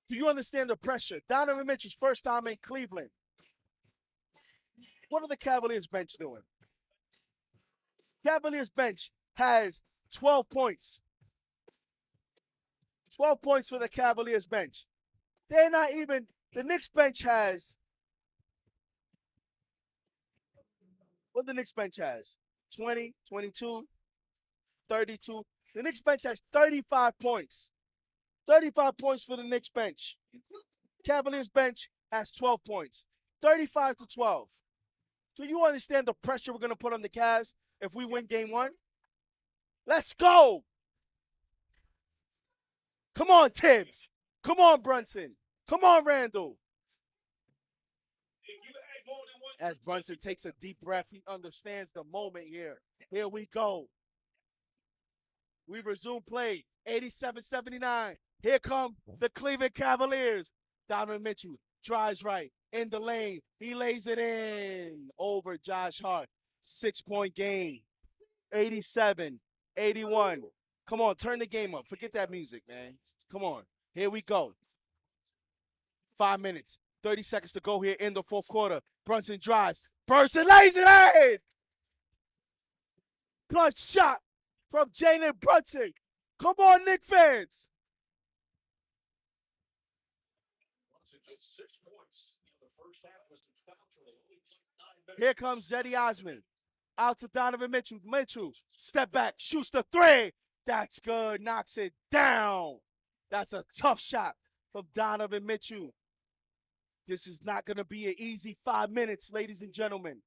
Do you understand the pressure? Donovan Mitchell's first time in Cleveland. What are the Cavaliers bench doing? Cavaliers bench has 12 points. 12 points for the Cavaliers bench. They're not even, the Knicks bench has, what the Knicks bench has? 20, 22, 32. The Knicks bench has 35 points. 35 points for the Knicks bench. Cavaliers bench has 12 points. 35-12. Do you understand the pressure we're going to put on the Cavs if we win game one? Let's go. Come on, Thibs. Come on, Brunson. Come on, Randle. As Brunson takes a deep breath, he understands the moment here. Here we go. We resume play. 87-79. Here come the Cleveland Cavaliers. Donovan Mitchell drives right in the lane. He lays it in over Josh Hart. 6-point game. 87-81. Come on, turn the game up. Forget that music, man. Come on. Here we go. 5 minutes. 30 seconds to go here in the fourth quarter. Brunson drives. Brunson lays it in. Clutch shot from Jalen Brunson. Come on, Knick fans. Here comes Zeddy Osman. Out to Donovan Mitchell. Mitchell, step back, shoots the three. That's good. Knocks it down. That's a tough shot from Donovan Mitchell. This is not going to be an easy 5 minutes, ladies and gentlemen.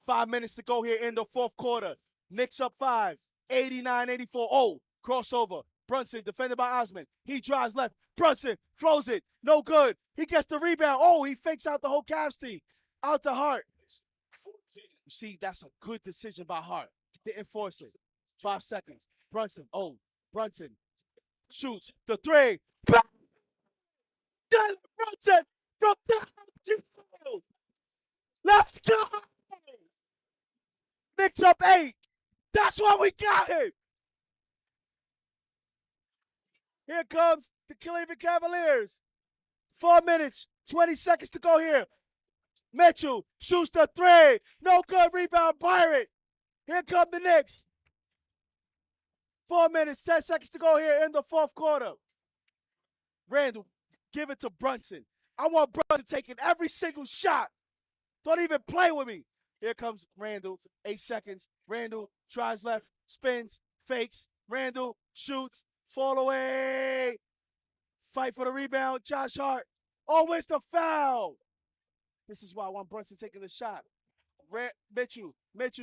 5 minutes to go here in the fourth quarter. Knicks up 5, 89-84. Oh, crossover. Brunson defended by Osman. He drives left. Brunson throws it. No good. He gets the rebound. Oh, he fakes out the whole Cavs team. Out to Hart. You see, that's a good decision by Hart. Didn't force it. 5 seconds. Brunson. Oh, Brunson shoots the three. Brunson from down. Let's go. Knicks up 8. That's why we got him. Here comes the Cleveland Cavaliers. 4 minutes, 20 seconds to go here. Mitchell shoots the three. No good. Rebound, Byron. Here come the Knicks. 4 minutes, 10 seconds to go here in the fourth quarter. Randle, give it to Brunson. I want Brunson taking every single shot. Don't even play with me. Here comes Randle. 8 seconds. Randle drives left, spins, fakes. Randle shoots, fall away. Fight for the rebound. Josh Hart. Oh, it's the foul. This is why I want Brunson taking the shot. Mitchell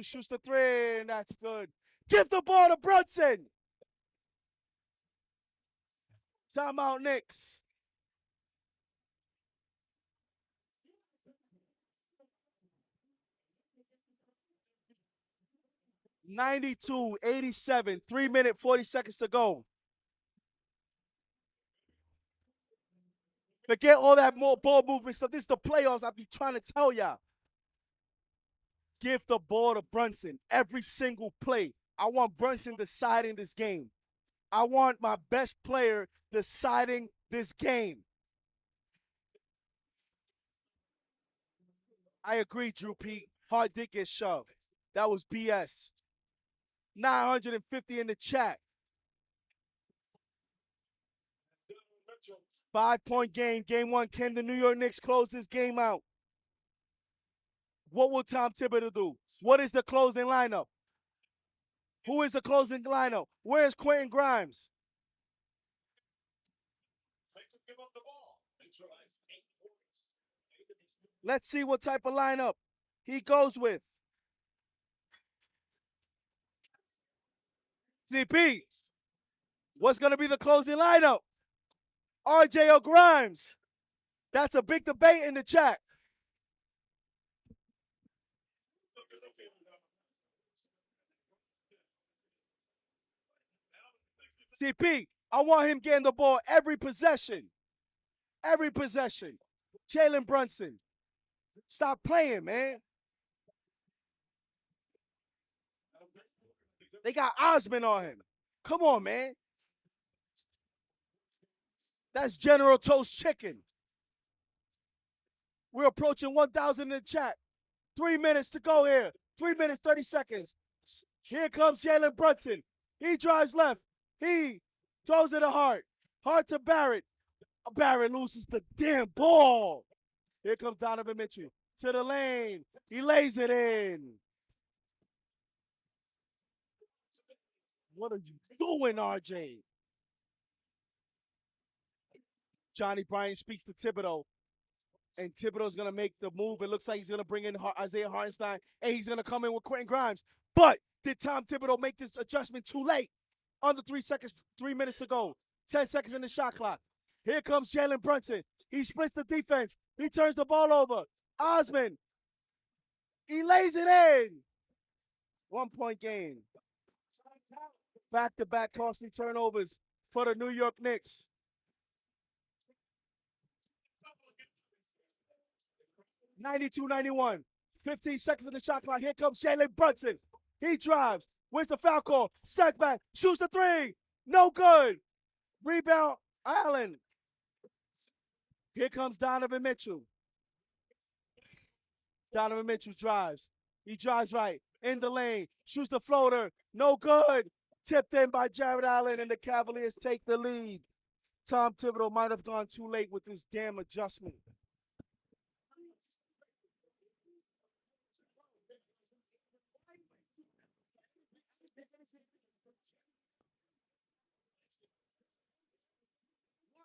shoots the three, and that's good. Give the ball to Brunson. Timeout, Knicks. (92-87). 3 minutes, 40 seconds to go. Forget all that more ball movement stuff. This is the playoffs. I be trying to tell y'all. Give the ball to Brunson every single play. I want Brunson deciding this game. I want my best player deciding this game. I agree, Drew P. Hart did get shoved. That was BS. 950 in the chat. 5-point game. Game 1. Can the New York Knicks close this game out? What will Tom Thibodeau do? What is the closing lineup? Who is the closing lineup? Where is Quentin Grimes? Let's see what type of lineup he goes with. CP, what's going to be the closing lineup? RJ or Grimes? That's a big debate in the chat. CP, I want him getting the ball every possession. Every possession. Jalen Brunson. Stop playing, man. They got Osman on him. Come on, man. That's General Toast Chicken. We're approaching 1,000 in the chat. 3 minutes to go here. 3 minutes, 30 seconds. Here comes Jalen Brunson. He drives left. He throws it to Hart. Hart to Barrett. Barrett loses the damn ball. Here comes Donovan Mitchell to the lane. He lays it in. What are you doing, RJ? Johnnie Bryant speaks to Thibodeau. And Thibodeau's going to make the move. It looks like he's going to bring in Isaiah Hartenstein. And he's going to come in with Quentin Grimes. But did Tom Thibodeau make this adjustment too late? Under 3 seconds, 3 minutes to go. 10 seconds in the shot clock. Here comes Jalen Brunson. He splits the defense. He turns the ball over. Osman. He lays it in. 1 point game. Back-to-back costly turnovers for the New York Knicks. (92-91). 15 seconds of the shot clock. Here comes Jalen Brunson. He drives. Where's the foul call? Step back. Shoots the three. No good. Rebound, Allen. Here comes Donovan Mitchell. Donovan Mitchell drives. He drives right. In the lane. Shoots the floater. No good. Tipped in by Jared Allen, and the Cavaliers take the lead. Tom Thibodeau might have gone too late with this damn adjustment.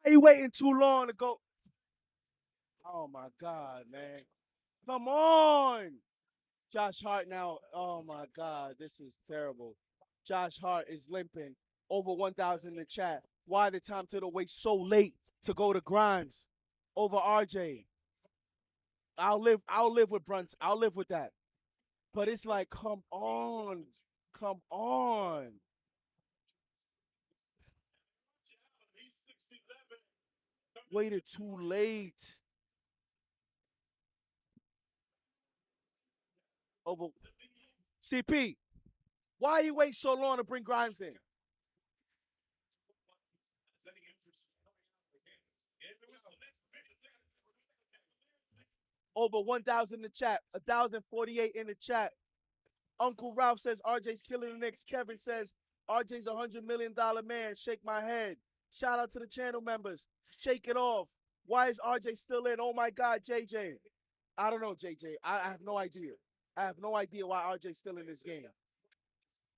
Why are you waiting too long to go? Oh, my God, man. Come on. Josh Hart now. Oh, my God. This is terrible. Josh Hart is limping. Over 1,000 in the chat. Why did Tom Thibodeau wait so late to go to Grimes over RJ? I'll live with Brunson. I'll live with that. But it's like, come on. Come on. Waited too late. Over. CP, why you wait so long to bring Grimes in? Over 1,000 in the chat. 1,048 in the chat. Uncle Ralph says RJ's killing the Knicks. Kevin says RJ's $100 million man. Shake my head. Shout out to the channel members. Shake it off. Why is RJ still in? Oh my God, JJ. I don't know, JJ. I have no idea. I have no idea why RJ's still in this game.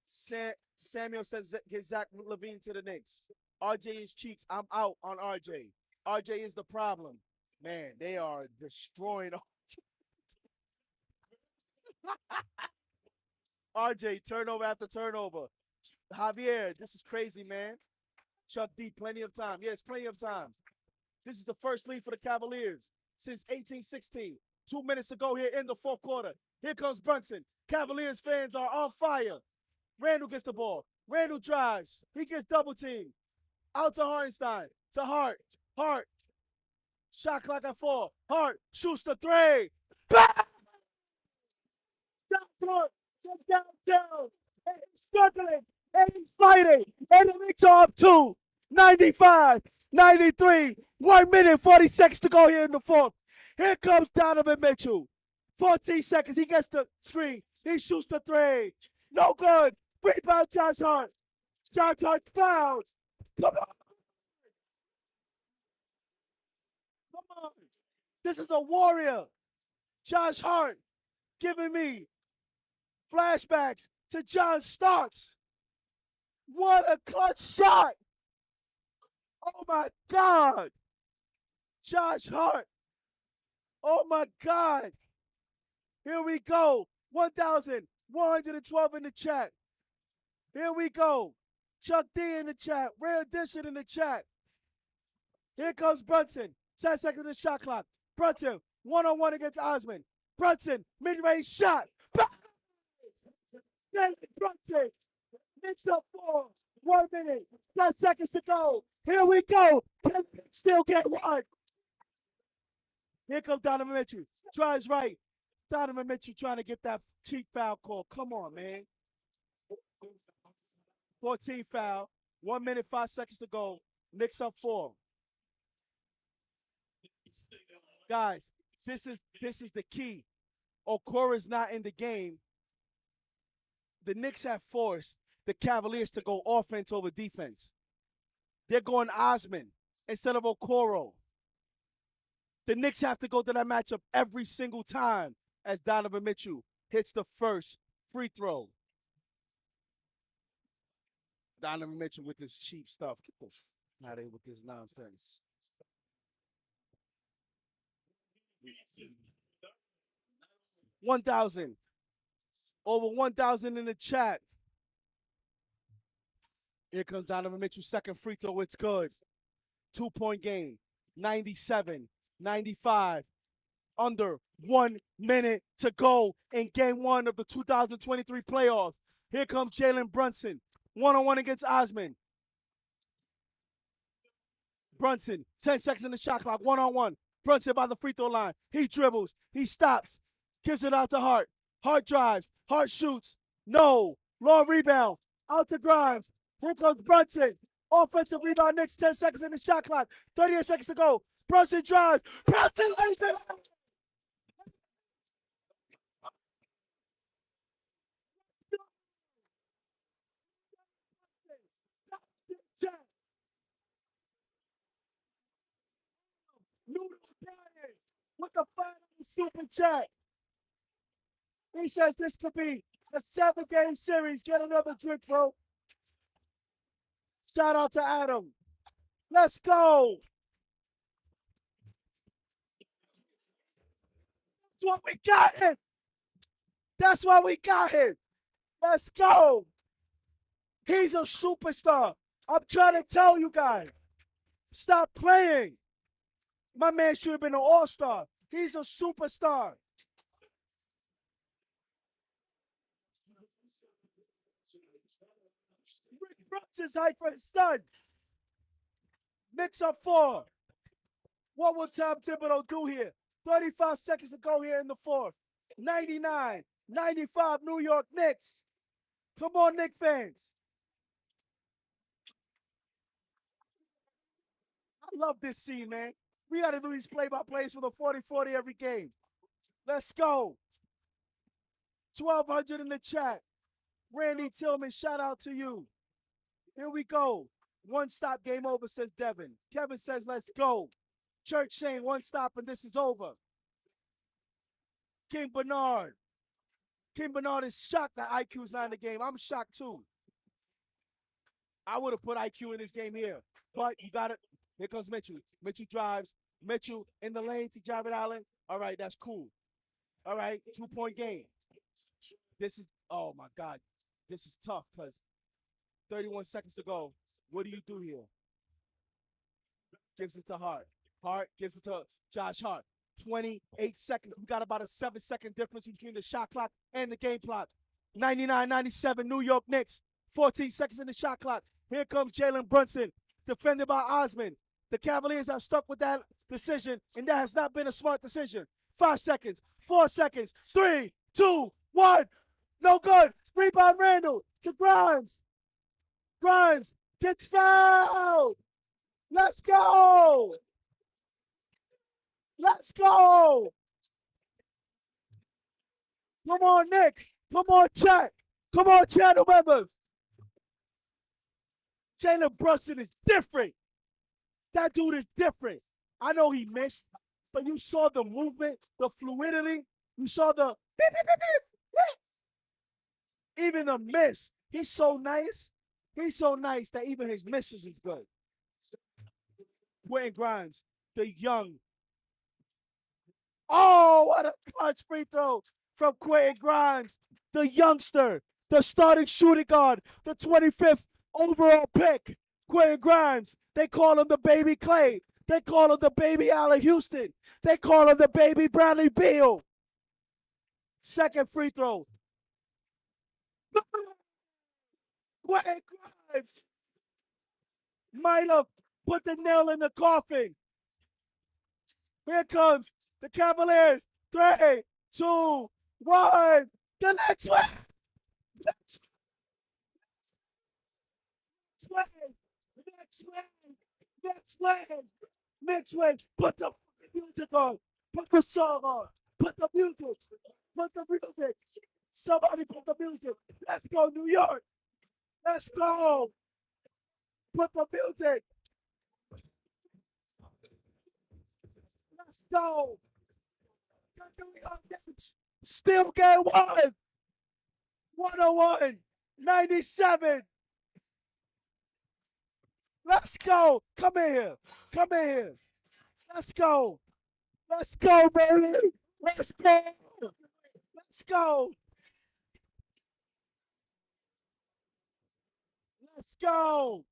Samuel says get Zach LaVine to the Knicks. RJ is cheeks. I'm out on RJ. RJ is the problem. Man, they are destroying RJ, turnover after turnover. Javier, this is crazy, man. Chuck D, plenty of time. Yes, plenty of time. This is the first lead for the Cavaliers since 1816. 2 minutes to go here in the fourth quarter. Here comes Brunson. Cavaliers fans are on fire. Randle gets the ball. Randle drives. He gets double teamed. Out to Hartenstein. To Hart. Hart. Shot clock at 4. Hart shoots the three. Bang! Get downtown. And he's struggling. And he's fighting. And the Knicks are up 2. 95. 93. 1 minute, 40 seconds to go here in the fourth. Here comes Donovan Mitchell. 14 seconds. He gets the screen. He shoots the three. No good. Rebound, Josh Hart. Josh Hart fouled. Come on. Come on. This is a warrior. Josh Hart giving me flashbacks to John Starks. What a clutch shot. Oh, my God. Josh Hart. Oh, my God. Here we go. 1,112 in the chat. Here we go. Chuck D in the chat. Rare Edition in the chat. Here comes Brunson. 10 seconds of the shot clock. Brunson, one-on-one against Osman. Brunson, mid-range shot. Brunson. Knicks up 4. 1 minute. 10 seconds to go. Here we go. Can still get one. Here comes Donovan Mitchell. Tries right. Donovan Mitchell trying to get that cheap foul call. Come on, man. 14 foul. 1 minute, 5 seconds to go. Knicks up 4. Guys, this is the key. Okoro's not in the game. The Knicks have forced the Cavaliers to go offense over defense. They're going Osman instead of Okoro. The Knicks have to go to that matchup every single time as Donovan Mitchell hits the first free throw. Donovan Mitchell with this cheap stuff. Get the f out of here with this nonsense. $1,000. Over 1,000 in the chat. Here comes Donovan Mitchell. Second free throw. It's good. 2-point game. 97. 95. Under 1 minute to go in game 1 of the 2023 playoffs. Here comes Jalen Brunson. One-on-one against Osman. Brunson, 10 seconds in the shot clock, one-on-one. Brunson by the free throw line. He dribbles. He stops. Gives it out to Hart. Hart drives. Hart shoots. No. Long rebound. Out to Grimes. Here comes Brunson. Offensive rebound. Knicks, 10 seconds in the shot clock. 38 seconds to go. Brunson drives. Brunson lays it. Noodle Bryant with the final super chat. He says this could be a 7-game series. Get another drink, bro. Shout out to Adam. Let's go. That's what we got him. That's why we got him. Let's go. He's a superstar. I'm trying to tell you guys. Stop playing. My man should have been an all-star. He's a superstar. Rick Brunson's hype for his son. Knicks up 4. What will Tom Thibodeau do here? 35 seconds to go here in the 4th. 99, 95 New York Knicks. Come on, Knick fans. I love this scene, man. We got to do these play-by-plays for the 40-40 every game. Let's go. 1,200 in the chat. Randy Tillman, shout out to you. Here we go. One stop, game over, says Devin. Kevin says, let's go. Church saying one stop and this is over. King Bernard. King Bernard is shocked that IQ's not in the game. I'm shocked too. I would have put IQ in this game here. But you got it. Here comes Mitchell. Mitchell drives. Mitchell in the lane to Jared Allen. All right, that's cool. All right, 2-point game. This is, oh my God. This is tough because 31 seconds to go. What do you do here? Gives it to Hart. Hart gives it to Josh Hart. 28 seconds. We got about a 7-second difference between the shot clock and the game clock. 99-97 New York Knicks. 14 seconds in the shot clock. Here comes Jalen Brunson, defended by Osman. The Cavaliers are stuck with that decision, and that has not been a smart decision. 5 seconds, 4 seconds, 3, 2, 1. No good. Rebound Randle to Grimes. Grimes gets fouled. Let's go. Let's go. Come on, Knicks. Come on, chat. Come on, channel members. Jalen Brunson is different. That dude is different. I know he missed, but you saw the movement, the fluidity. You saw the beep, beep, beep, beep. Even the miss. He's so nice. He's so nice that even his misses is good. Quentin Grimes, the young. Oh, what a clutch free throw from Quentin Grimes, the youngster, the starting shooting guard, the 25th overall pick. Quentin Grimes. They call him the baby Clay. They call him the baby Allen Houston. They call him the baby Bradley Beal. Second free throw. Quentin Grimes might have put the nail in the coffin. Here comes the Cavaliers. 3, 2, 1. The next one. Next one. Next one. Next one. Next one. Put the music on. Put the song on. Put the music. Put the music. Somebody put the music. Let's go, New York. Let's go. Put the music. Let's go. Still game 1. 101. 97. Let's go. Come here. Come here. Let's go. Let's go, baby. Let's go. Let's go. Let's go.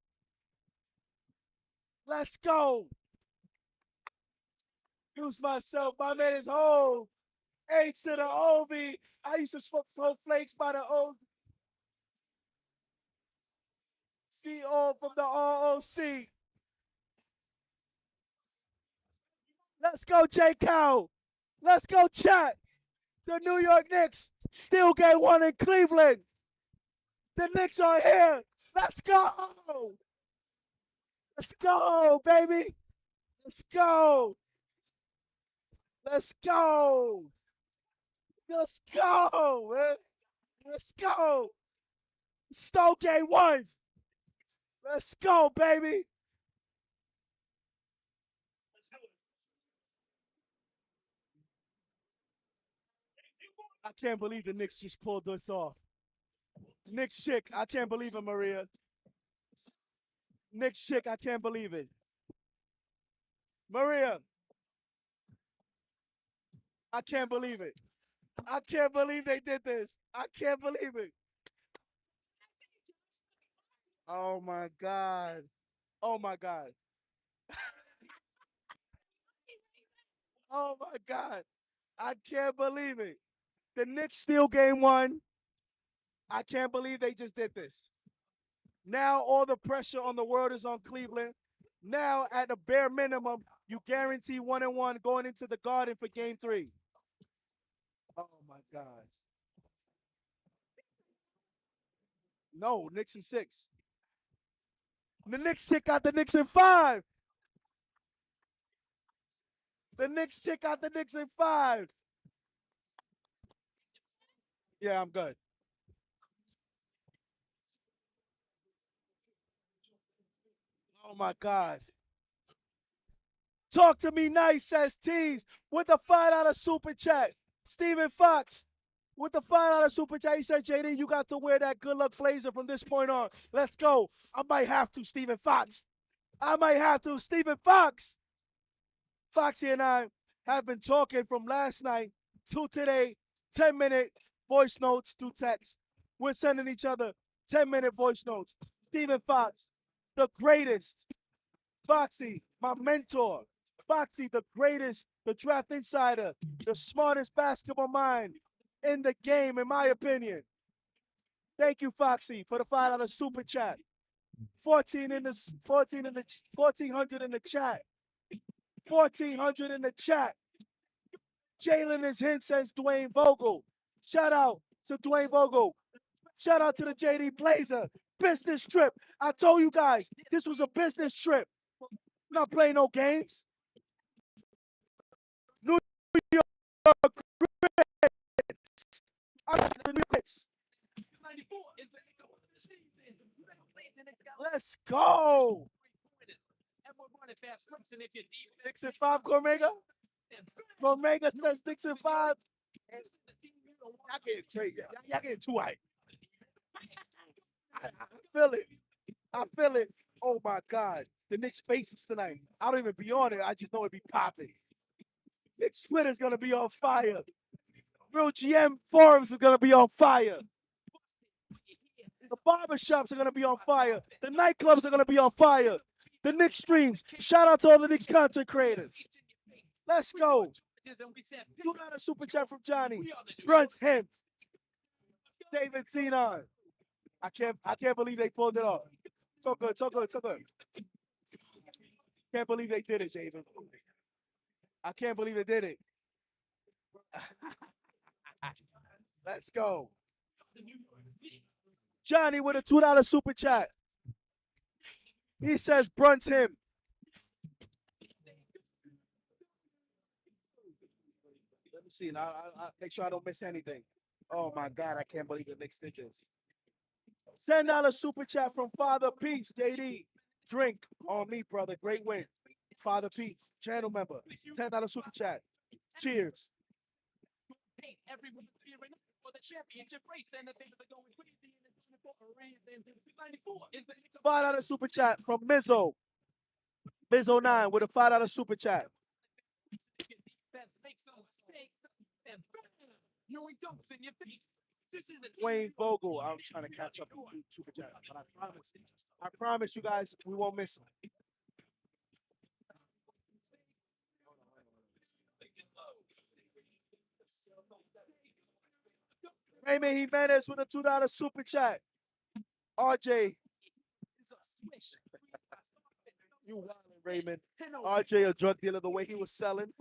Let's go. Use myself. My man is home. H to the OV. I used to smoke flakes by the O. CO from the ROC. Let's go, J. Cow. Let's go, chat. The New York Knicks still get one in Cleveland. The Knicks are here. Let's go. Let's go, baby. Let's go. Let's go. Let's go, man. Let's go. Stole game one. Let's go, baby. I can't believe the Knicks just pulled this off. Knicks Chick, I can't believe it, Maria. Knicks Chick, I can't believe it. Maria, I can't believe it. I can't believe they did this. I can't believe it. Oh my God. Oh my God. Oh my God. I can't believe it. The Knicks steal game one. I can't believe they just did this. Now all the pressure on the world is on Cleveland. Now, at the bare minimum, you guarantee 1-1 going into the Garden for game three. Oh my God. No, Knicks in 6. The Knicks Chick got the Knicks in 5. The Knicks Chick got the Knicks in 5. Yeah, I'm good. Oh my God. Talk to me nice, says Tease, with a $5 super chat. Stephen Fox with the $5 super chat. He says, JD, you got to wear that good luck blazer from this point on. Let's go. I might have to, Stephen Fox. I might have to, Stephen Fox. Foxy and I have been talking from last night to today, 10-minute voice notes through text. We're sending each other 10-minute voice notes. Stephen Fox, the greatest. Foxy, my mentor. Foxy, the greatest, the draft insider, the smartest basketball mind in the game, in my opinion. Thank you, Foxy, for the $5 super chat. 1400 in the chat. 1400 in the chat. Jalen is him, says Dwayne Vogel. Shout out to Dwayne Vogel. Shout out to the JD Blazer. Business trip. I told you guys, this was a business trip. Not playing no games. New York Knicks. I'm the Knicks. Let's go. Knicks in 5, Gormega. Gormega says Knicks in 5. Y'all getting crazy. Y'all getting too hype. I feel it. I feel it. Oh my God. The Knicks faces tonight. I don't even be on it. I just know it be popping. Knicks Twitter's gonna be on fire. Real GM forums is gonna be on fire. The barbershops are gonna be on fire. The nightclubs are gonna be on fire. The Knicks streams. Shout out to all the Knicks content creators. Let's go. You got a super chat from Johnnie. Runs him. David Zenon. I can't believe they pulled it off. So good, so good, so good. Can't believe they did it, David. I can't believe they did it. Let's go. Johnnie with a $2 super chat. He says Brunts him. Let me see. I'll make sure I don't miss anything. Oh my God, I can't believe the Knicks did this. $10 super chat from Father Peace, JD. Drink on me, brother. Great win. Father Peace, channel member. $10 super chat. Cheers. $5 super chat from Mizzo. Mizzo9 with a $5 super chat. Dwayne Vogel. I'm trying to catch up with super chat, but I promise you guys we won't miss him. Raymond Jimenez with a $2 super chat. RJ. You wildin', Raymond. RJ, a drug dealer, the way he was selling.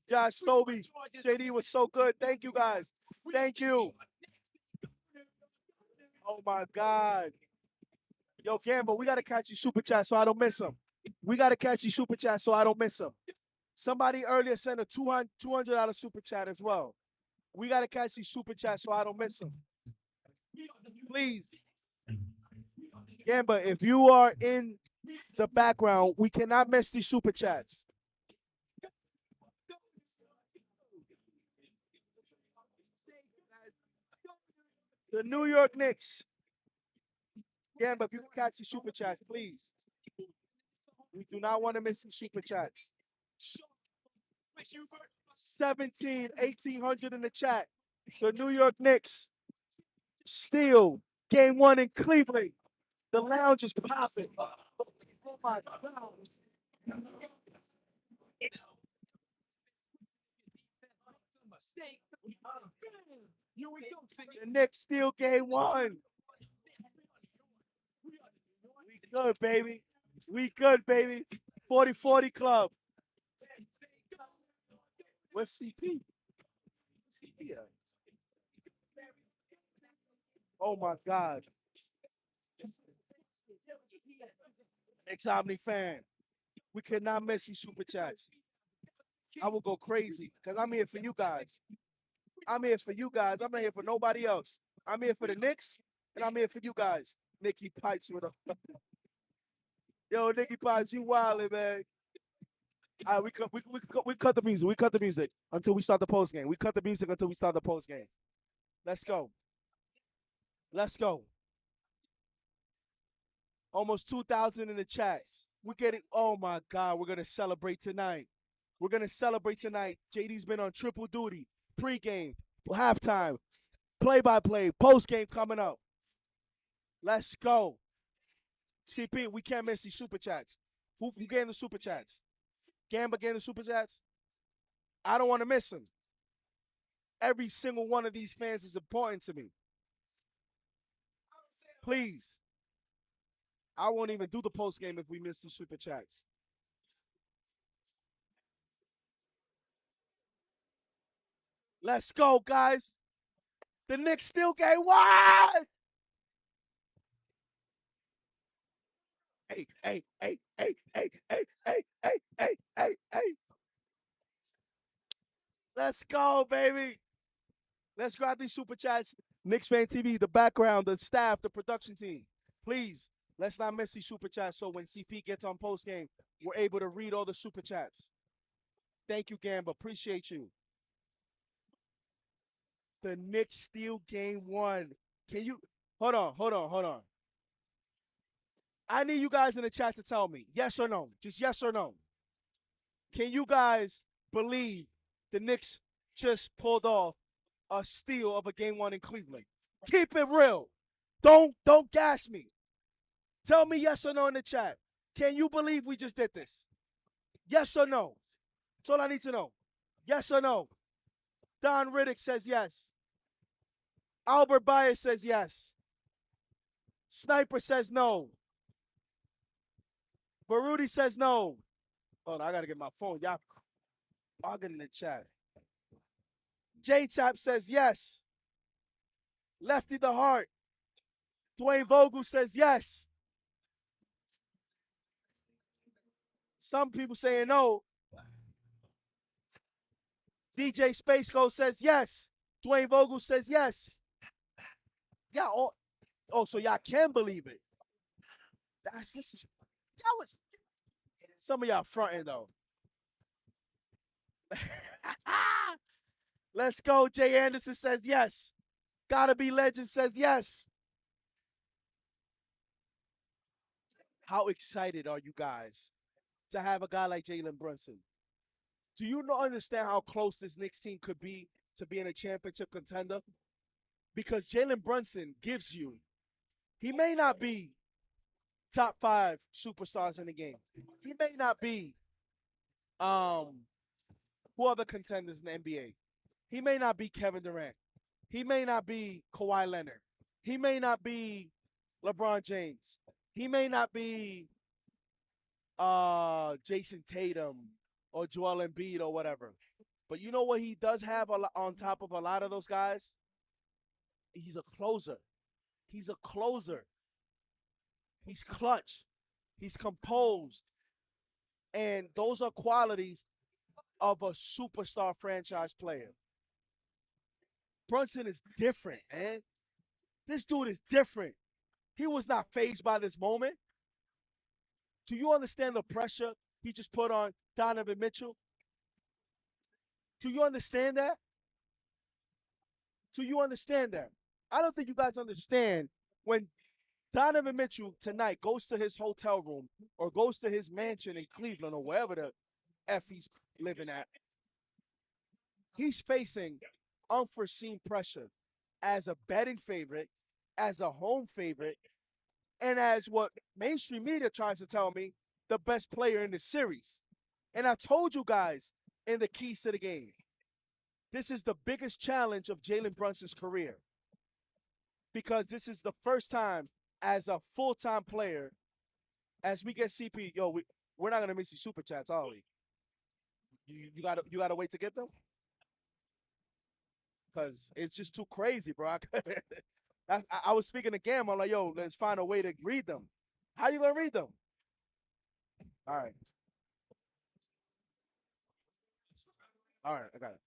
Josh Toby. JD was so good. Thank you, guys. Thank you. Oh, my God. Yo, Gamble, we got to catch you super chat so I don't miss them. We got to catch you super chat so I don't miss them. Somebody earlier sent a $200 super chat as well. We got to catch these super chats so I don't miss them. Please. Gamba, if you are in the background, we cannot miss these super chats. The New York Knicks. Gamba, if you can catch these super chats, please. We do not want to miss these super chats. 1800 in the chat. The New York Knicks steal game 1 in Cleveland. The lounge is popping. Oh my God. The Knicks steal game 1. We good, baby. We good, baby. 40-40 club. Where's CP? CP at? Oh my God. Ex-Omni fan. We cannot miss these super chats. I will go crazy because I'm here for you guys. I'm here for you guys. I'm not here for nobody else. I'm here for the Knicks, and I'm here for you guys. Nicky Pipes with a yo, Nicky Pipes, you wildin', man. All right, we cut the music. We cut the music until we start the post game. We cut the music until we start the post game. Let's go. Let's go. Almost 2,000 in the chat. We're getting. Oh my God, we're gonna celebrate tonight. We're gonna celebrate tonight. JD's been on triple duty. Pregame, halftime, play-by-play, post-game coming up. Let's go. CP, we can't miss these super chats. Who getting the super chats? Gamba getting the super chats? I don't want to miss them. Every single one of these fans is important to me. Please. I won't even do the post-game if we miss the super chats. Let's go, guys. The Knicks still game 1. Hey. Let's go, baby. Let's grab these super chats. KnicksFanTV, the background, the staff, the production team. Please, let's not miss these super chats so when CP gets on post game, we're able to read all the super chats. Thank you, Gamba. Appreciate you. The Knicks steal game 1. Can you hold on. I need you guys in the chat to tell me yes or no. Just yes or no. Can you guys believe the Knicks just pulled off a steal of a game 1 in Cleveland? Keep it real. Don't gas me. Tell me yes or no in the chat. Can you believe we just did this? Yes or no? That's all I need to know. Yes or no? Don Riddick says yes. Albert Baez says yes. Sniper says no. Baruti says no. Hold on, I gotta get my phone. Y'all arguing in the chat. J-Tap says yes. Lefty the Hart. Dwayne Vogel says yes. Some people saying no. DJ Space Ghost says yes. Dwayne Vogel says yes. Yeah, so y'all can believe it. Some of y'all fronting though. Let's go. Jay Anderson says yes. Gotta Be Legend says yes. How excited are you guys to have a guy like Jalen Brunson? Do you not understand how close this Knicks team could be to being a championship contender? Because Jalen Brunson gives you, he may not be top 5 superstars in the game. He may not be who are the contenders in the NBA? He may not be Kevin Durant. He may not be Kawhi Leonard. He may not be LeBron James. He may not be Jason Tatum or Joel Embiid or whatever. But you know what he does have on top of a lot of those guys? He's a closer. He's a closer. He's clutch. He's composed. And those are qualities of a superstar franchise player. Brunson is different, man. This dude is different. He was not fazed by this moment. Do you understand the pressure he just put on Donovan Mitchell? Do you understand that? Do you understand that? I don't think you guys understand when Donovan Mitchell tonight goes to his hotel room or goes to his mansion in Cleveland or wherever the F he's living at. He's facing unforeseen pressure as a betting favorite, as a home favorite, and as what mainstream media tries to tell me, the best player in the series. And I told you guys in the keys to the game, this is the biggest challenge of Jalen Brunson's career. Because this is the first time as a full-time player, as we get CP, we're not gonna miss you Superchats, are we? You gotta wait to get them? Because it's just too crazy, bro. I was speaking to Gam. I'm like, yo, let's find a way to read them. How you gonna read them? All right. All right, I got it.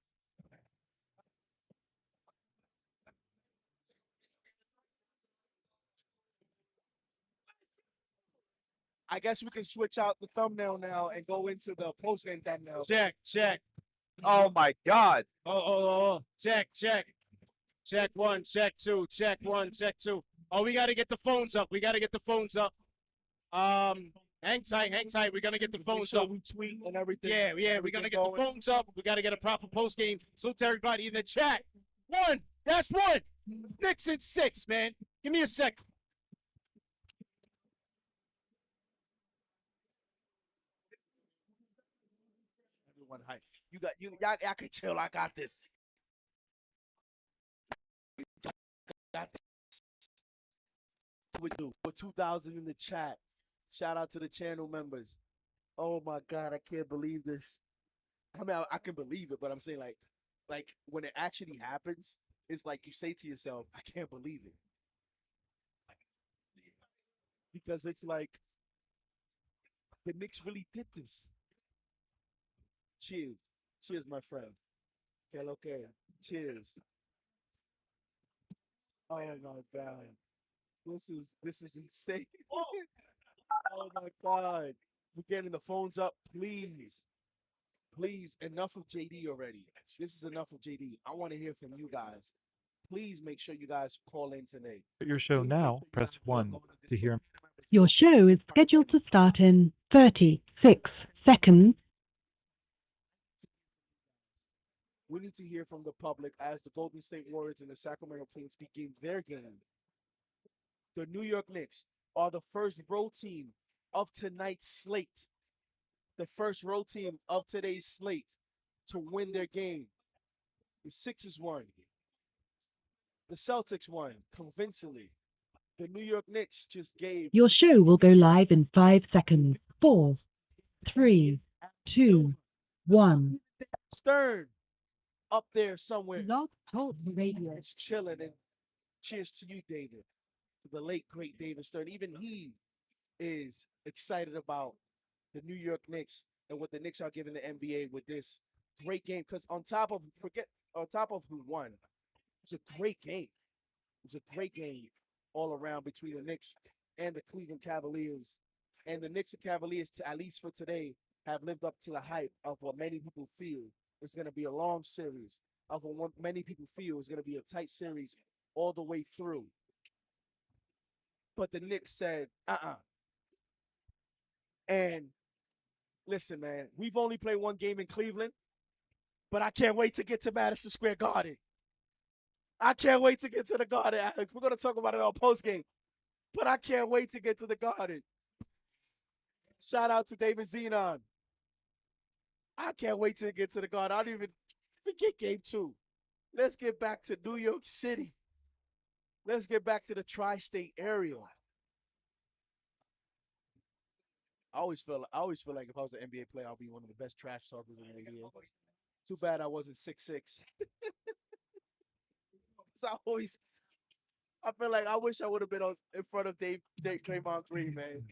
I guess we can switch out the thumbnail now and go into the postgame thumbnail. Check. Oh my God. Oh. Check. Check one, check two, check one, check two. Oh, we got to get the phones up. Hang tight. We're going to get the phones up. We tweet and everything. Yeah. We're going to get the phones up. We got to get a proper post game. So to everybody in the chat. That's one. Knicks in 6, man. Give me a sec. Everyone hype. Y'all can chill. I got this. Got this. We do. For 2,000 in the chat. Shout out to the channel members. Oh my God, I can't believe this. I mean, I can believe it, but I'm saying like when it actually happens, it's like you say to yourself, I can't believe it. Because it's like the Knicks really did this. Cheers. Cheers, my friend. Okay. Cheers. Oh my God. This is insane. Oh my God. We're getting the phones up, please. Please, enough of JD already. This is enough of JD. I want to hear from you guys. Please make sure you guys call in today. Your show now, press 1 to hear. Your show is scheduled to start in 36 seconds. We need to hear from the public as the Golden State Warriors and the Sacramento Kings begin their game. The New York Knicks are the first road team of tonight's slate. The first road team of today's slate to win their game. The Sixers won. The Celtics won convincingly. The New York Knicks just gave. Your show will go live in 5 seconds. 4, 3, 2, 1. Stern up there somewhere. Log Talk Radio. It's chilling. And cheers to you, David. To the late, great David Stern. Even he is excited about the New York Knicks and what the Knicks are giving the NBA with this great game. Because on top of who won, it was a great game. It was a great game all around between the Knicks and the Cleveland Cavaliers. And the Knicks and Cavaliers, at least for today, have lived up to the hype of what many people feel is going to be a long series, of what many people feel is going to be a tight series all the way through. But the Knicks said, And listen, man, we've only played one game in Cleveland, but I can't wait to get to Madison Square Garden. I can't wait to get to the Garden, Alex. We're going to talk about it on postgame, but I can't wait to get to the Garden. Shout out to David Zenon. I can't wait to get to the Garden. I don't even forget game 2. Let's get back to New York City. Let's get back to the tri-state area. I always feel like if I was an NBA player, I'd be one of the best trash talkers in the NBA. Too bad I wasn't 6'6". So I feel like I wish I would have been in front of Dave Draymond Green, man.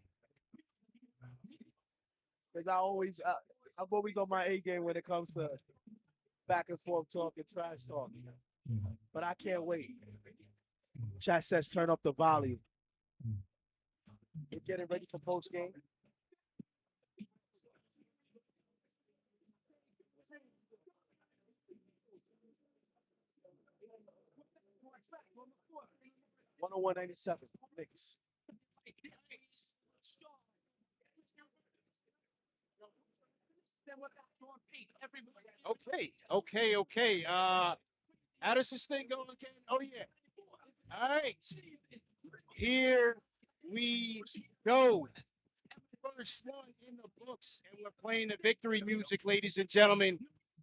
Because I'm always on my A game when it comes to back and forth talk and trash talk. But I can't wait. Chat says turn up the volume. We're getting ready for postgame. $101.97. Knicks. Okay. How does this thing go again? Oh, yeah. All right. Here we go. First one in the books, and we're playing the victory music, ladies and gentlemen,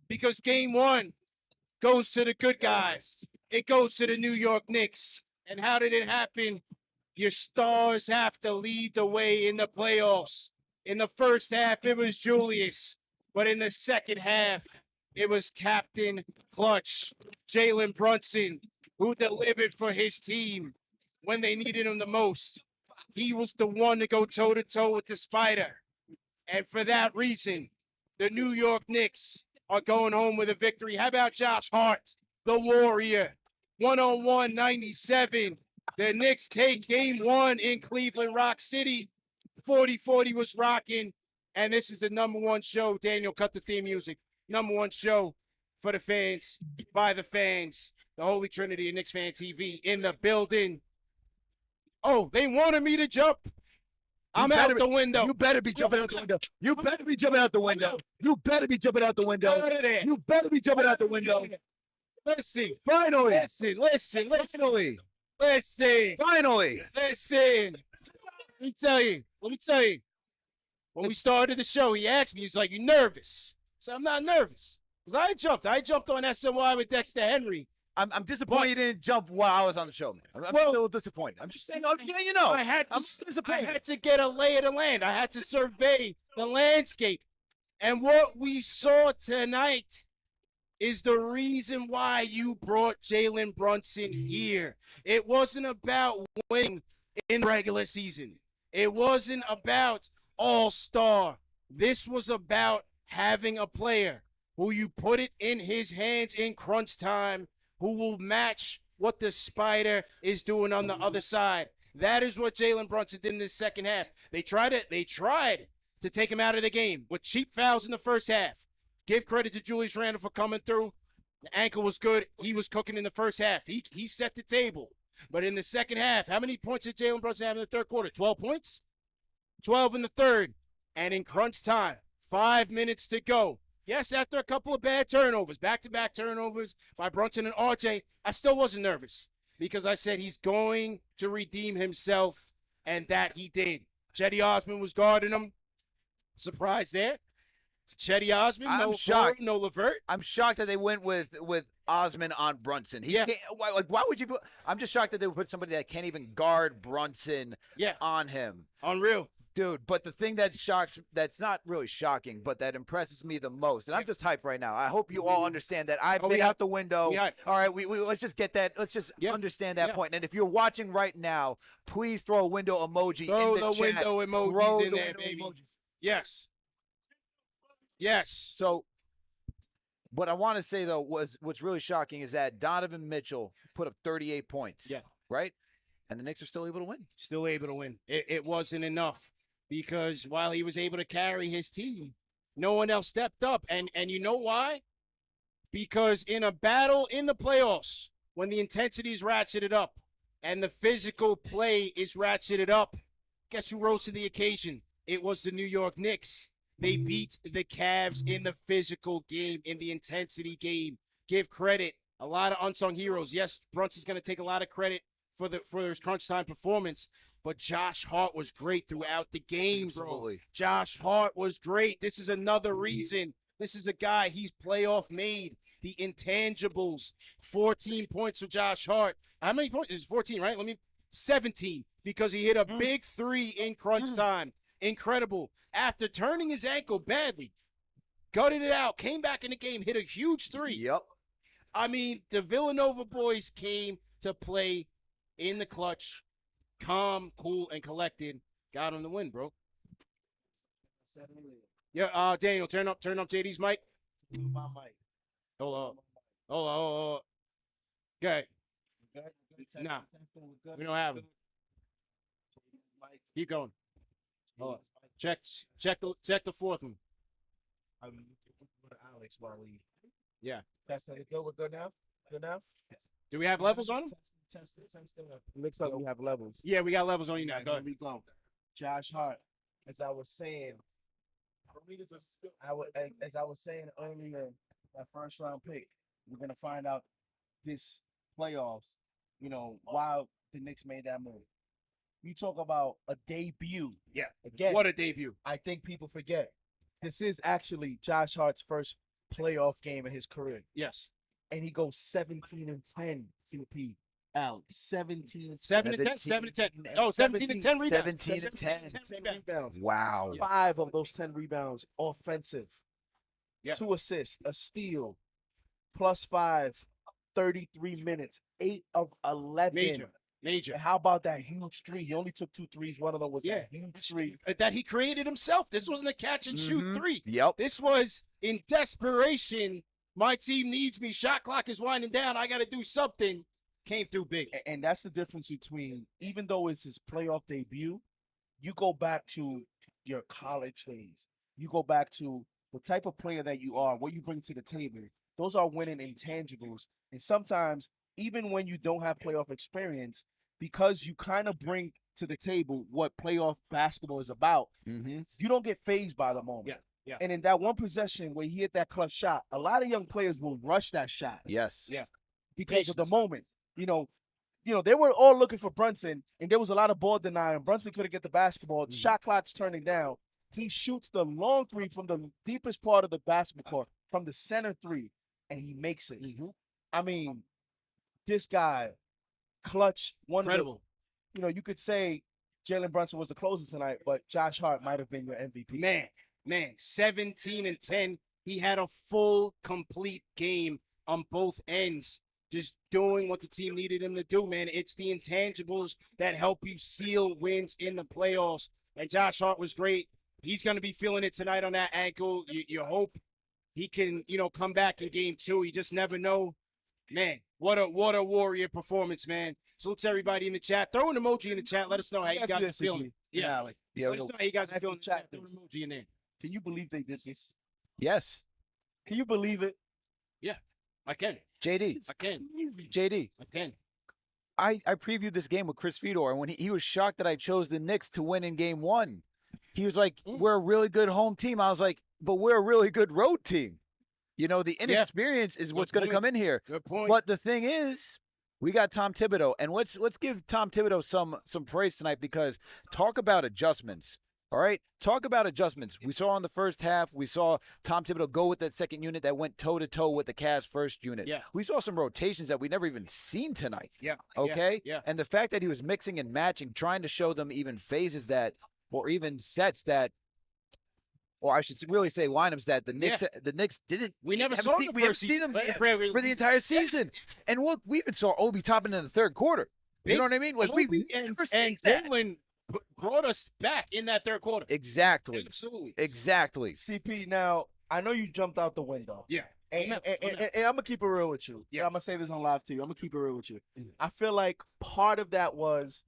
because game one goes to the good guys. It goes to the New York Knicks. And how did it happen? Your stars have to lead the way in the playoffs. In the first half, it was Julius. But in the second half, it was Captain Clutch, Jalen Brunson, who delivered for his team when they needed him the most. He was the one to go toe-to-toe with the Spider. And for that reason, the New York Knicks are going home with a victory. How about Josh Hart, the Warrior? 101-97. The Knicks take game one in Cleveland Rock City. 40-40 was rocking. And this is the number one show. Daniel, cut the theme music. Number one show for the fans, by the fans. The Holy Trinity of KnicksFanTV in the building. Oh, they wanted me to jump. I'm out the window. You better be jumping out the window. You better be jumping out the window. You better be jumping out the window. Out of there. You better be jumping out the window. Listen. Finally. Listen. Finally. Listen. Finally. Listen. Let me tell you. When we started the show, he asked me, he's like, you nervous? So I'm not nervous. Because I jumped on SNY with Dexter Henry. I'm disappointed you didn't jump while I was on the show, man. I'm a little disappointed. I'm just saying, you know. I had to get a lay of the land. I had to survey the landscape. And what we saw tonight is the reason why you brought Jalen Brunson here. It wasn't about winning in the regular season. It wasn't about all-star. This was about having a player who you put it in his hands in crunch time, who will match what the Spider is doing on the other side. That is what Jalen Brunson did in the second half. They tried to take him out of the game with cheap fouls in the first half. Give credit to Julius Randle for coming through. The ankle was good. He was cooking in the first half. He set the table. But in the second half, how many points did Jalen Brunson have in the third quarter? 12 points? 12 in the third. And in crunch time, 5 minutes to go. Yes, after a couple of bad turnovers, back-to-back turnovers by Brunson and RJ, I still wasn't nervous because I said he's going to redeem himself, and that he did. Cedi Osman was guarding him. Surprise there. Cedi Osman, I'm no shocked. Ford, no Levert. I'm shocked that they went with Osman on Brunson. Why would you put? I'm just shocked that they would put somebody that can't even guard Brunson on him. Unreal. Dude, but the thing that's not really shocking, but that impresses me the most, and I'm just hyped right now. I hope you all understand that I've been out the window. All right, we let's just get that. Let's just understand that point. And if you're watching right now, please throw a window emoji in the chat. Window emojis throw in the there, window baby. emojis. Yes. So what I want to say, though, what's really shocking is that Donovan Mitchell put up 38 points. Yeah. Right? And the Knicks are still able to win. Still able to win. It wasn't enough because while he was able to carry his team, no one else stepped up. And you know why? Because in a battle in the playoffs, when the intensity is ratcheted up and the physical play is ratcheted up, guess who rose to the occasion? It was the New York Knicks. They beat the Cavs in the physical game, in the intensity game. Give credit. A lot of unsung heroes. Yes, Brunson's going to take a lot of credit for his crunch time performance, but Josh Hart was great throughout the game, bro. Absolutely. Josh Hart was great. This is another reason This is a guy, he's playoff made. The intangibles, 14 points for Josh Hart. How many points? It's 14, right? 17, because he hit a big 3 in crunch time. Incredible. After turning his ankle badly, gutted it out, came back in the game, hit a huge 3. Yep. I mean, the Villanova boys came to play in the clutch, calm, cool, and collected. Got him the win, bro. Yeah, Daniel, turn up JD's mic. My mic. Hold on. Okay. Nah, we don't have him. Keep going. Hold on. Check the fourth one. I'm looking for Alex while we. Yeah. That's it. We're good now. Good now. Do we have levels on him? Test. Looks like we have levels. Yeah, we got levels on you now. Go Here ahead. we go. Josh Hart, as I was saying, as I was saying earlier, that first round pick, we're gonna find out this playoffs, why the Knicks made that move. You talk about a debut. Yeah. Again, What a debut. I think people forget. This is actually Josh Hart's first playoff game in his career. Yes. And he goes 17-10, CP. Alex, 17-10. 7 to 10. 7 to 10. Oh, 17 to 10 rebounds. 17 to 10. 10 rebounds. Wow. 5 of those 10 rebounds offensive. Yeah. 2 assists, a steal, +5, 33 minutes, 8 of 11. Major. And how about that huge 3? He only took 2 threes. One of them was that huge 3. That he created himself. This wasn't a catch and shoot 3. Yep. This was in desperation. My team needs me. Shot clock is winding down. I got to do something. Came through big. And that's the difference between, even though it's his playoff debut, you go back to your college days. You go back to the type of player that you are, what you bring to the table. Those are winning intangibles. And sometimes, even when you don't have playoff experience, because you kind of bring to the table what playoff basketball is about, you don't get fazed by the moment. Yeah. And in that one possession where he hit that clutch shot, a lot of young players will rush that shot. Yes. Yeah. Because of the moment. They were all looking for Brunson, and there was a lot of ball denying. Brunson couldn't get the basketball. The shot clock's turning down. He shoots the long 3 from the deepest part of the basketball court, from the center 3, and he makes it. I mean, this guy, clutch, Incredible. You could say Jalen Brunson was the closer tonight, but Josh Hart might have been your MVP. Man, 17 and 10. He had a full, complete game on both ends. Just doing what the team needed him to do, man. It's the intangibles that help you seal wins in the playoffs. And Josh Hart was great. He's going to be feeling it tonight on that ankle. You hope he can, come back in game 2. You just never know. Man, what a warrior performance, man. Salute to everybody in the chat. Throw an emoji in the chat. Let us know how you guys are feeling. Yeah. Let us know how you guys are feeling. Chat. Throw an emoji in there. Can you believe they did this? Yes. Can you believe it? Yeah, I can. JD. I can. JD. I can. I previewed this game with Chris Fedor, and when he was shocked that I chose the Knicks to win in game 1. He was like, we're a really good home team. I was like, but we're a really good road team. The inexperience is what's going to come in here. Good point. But the thing is, we got Tom Thibodeau, and let's give Tom Thibodeau some praise tonight, because talk about adjustments. All right, talk about adjustments. We saw in the first half, we saw Tom Thibodeau go with that second unit that went toe-to-toe with the Cavs' first unit. Yeah. We saw some rotations that we never even seen tonight. Yeah. Okay? Yeah. And the fact that he was mixing and matching, trying to show them even phases that, or even sets that, or I should really say lineups that the Knicks didn't. We never haven't saw seen, them we haven't seen them for the entire season. And look, we even saw Obi topping in the third quarter. You know what I mean? Like we never seen that. Jalen brought us back in that third quarter. Exactly. Absolutely. Exactly. CP, now, I know you jumped out the window. Yeah. And I'm going to keep it real with you. Yeah. I'm going to say this on live too. I'm going to keep it real with you. I feel like part of that was,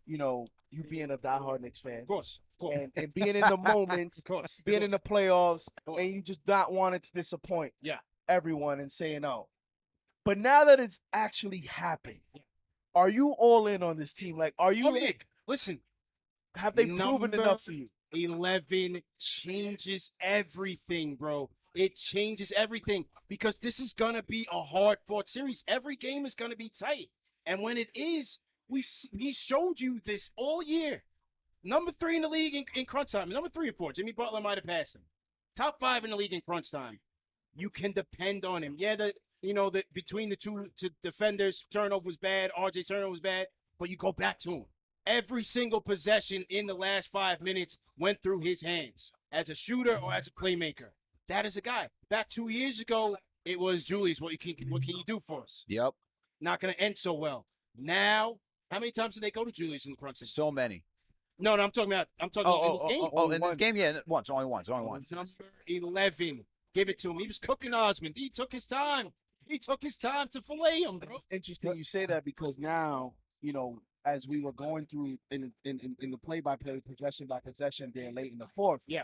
you being a diehard Knicks fan. Of course. And being in the moments, being in the playoffs, and you just not wanting to disappoint everyone and saying no. But now that it's actually happened, are you all in on this team? Like, are you Listen, have they proven enough to you? 11 changes everything, bro. It changes everything, because this is going to be a hard-fought series. Every game is going to be tight. And when it is, he showed you this all year. Number 3 in the league in crunch time. Number 3 or 4. Jimmy Butler might have passed him. top 5 in the league in crunch time. You can depend on him. Yeah, between the two defenders, turnover was bad. RJ's turnover was bad, but you go back to him. Every single possession in the last 5 minutes went through his hands as a shooter or as a playmaker. That is a guy. Back 2 years ago, it was Julius. What can you do for us? Yep. Not going to end so well. Now, how many times did they go to Julius in the crunch? So many. No, I'm talking about in this game. In this game, yeah, only once. Number 11. Give it to him. He was cooking Osman. He took his time. He took his time to fillet him, bro. Interesting you say that because now, as we were going through in the play-by-play, possession by possession there late in the fourth. Yeah.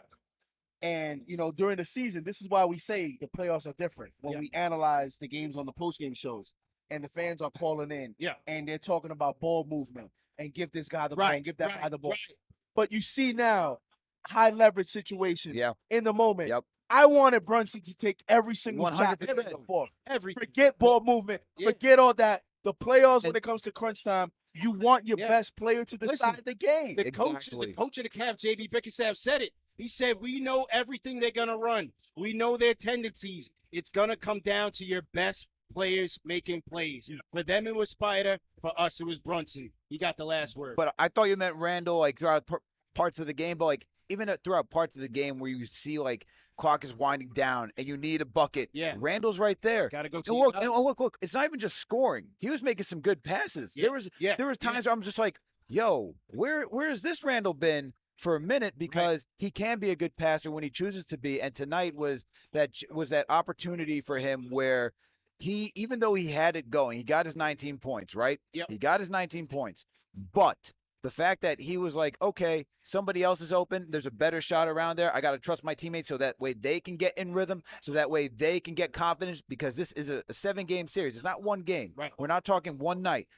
And, during the season, this is why we say the playoffs are different. When we analyze the games on the postgame shows and the fans are calling in and they're talking about ball movement and give this guy the ball and give that guy the ball. Right. But you see now, high leverage situations in the moment. Yep. I wanted Brunson to take every single shot in the fourth. Forget ball movement. Forget all that. The playoffs, when it comes to crunch time, you want your best player to decide the game. The coach of the Cavs, JB Bickerstaff, said it. He said, we know everything they're going to run. We know their tendencies. It's going to come down to your best players making plays. For them, it was Spider. For us, it was Brunson. He got the last word. But I thought you meant Randle, like, throughout parts of the game. But, like, even throughout parts of the game where you see, like, clock is winding down and you need a bucket. Yeah. Randle's right there. Got to go to look. It's not even just scoring. He was making some good passes. Yeah. There was times where I'm just like, yo, where has this Randle been for a minute? Because he can be a good passer when he chooses to be. And tonight was that opportunity for him where even though he had it going, he got his 19 points, right? Yep. He got his 19 points. But the fact that he was like, okay, somebody else is open. There's a better shot around there. I got to trust my teammates so that way they can get in rhythm, so that way they can get confidence, because this is a 7-game series. It's not one game. Right. We're not talking one night.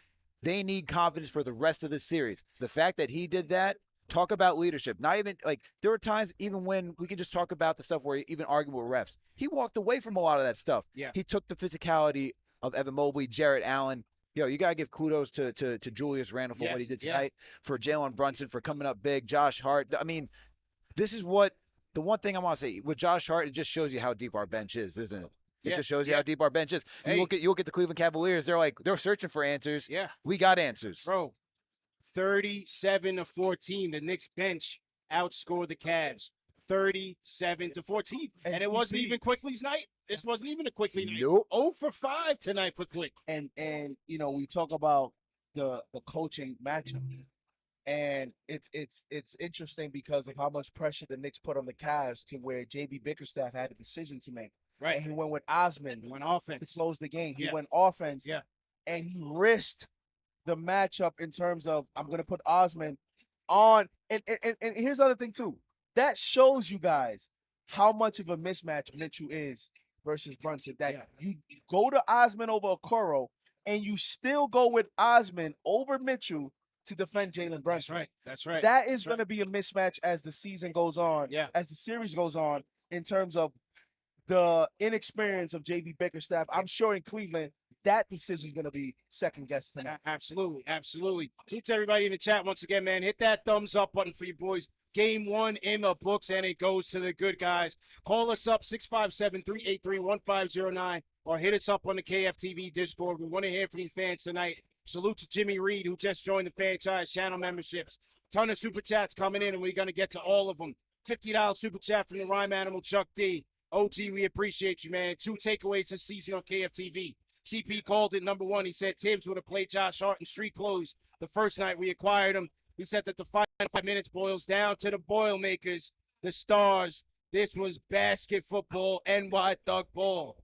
They need confidence for the rest of the series. The fact that he did that, talk about leadership. Not even, like, there were times even when we can just talk about the stuff where he even arguing with refs. He walked away from a lot of that stuff. Yeah. He took the physicality of Evan Mobley, Jarrett Allen. Yo, you got to give kudos to Julius Randle for what he did tonight, for Jalen Brunson for coming up big, Josh Hart. I mean, this is the one thing I want to say. With Josh Hart, it just shows you how deep our bench is, isn't it? It just shows you how deep our bench is. Hey. You look at the Cleveland Cavaliers, they're searching for answers. Yeah. We got answers. Bro, 37-14. The Knicks bench outscored the Cavs 37-14. And it wasn't even Quickly's night. This wasn't even a Quickly night. Nope. 0 for 5 tonight for Quick. And we talk about the coaching matchup, and it's interesting because of how much pressure the Knicks put on the Cavs to where JB Bickerstaff had a decision to make. Right. And he went with Osman. Went offense. To close the game. He Yeah. went offense. Yeah. And he risked the matchup in terms of, I'm going to put Osman on. And here's the other thing, too. That shows you guys how much of a mismatch Mitchell is versus Brunson. That you go to Osman over Okoro, and you still go with Osman over Mitchell to defend Jalen Brunson. That's right. That is going to be a mismatch as the season goes on, as the series goes on, in terms of the inexperience of JB Bickerstaff. I'm sure in Cleveland, that decision is going to be second guessed tonight. Absolutely. To everybody in the chat once again, man, hit that thumbs up button for you boys. Game 1 in the books, and it goes to the good guys. Call us up, 657-383-1509, or hit us up on the KFTV Discord. We want to hear from you fans tonight. Salute to Jimmy Reed, who just joined the Fanchise channel memberships. Ton of Super Chats coming in, and we're going to get to all of them. $50 Super Chat from the Rhyme Animal, Chuck D. OG, we appreciate you, man. 2 takeaways this season on KFTV. CP called it number 1. He said Thibs would have played Josh Hart in street clothes the first night we acquired him. He said that the final 5 minutes boils down to the Boilermakers, the Stars. This was basket football, NY Thug ball.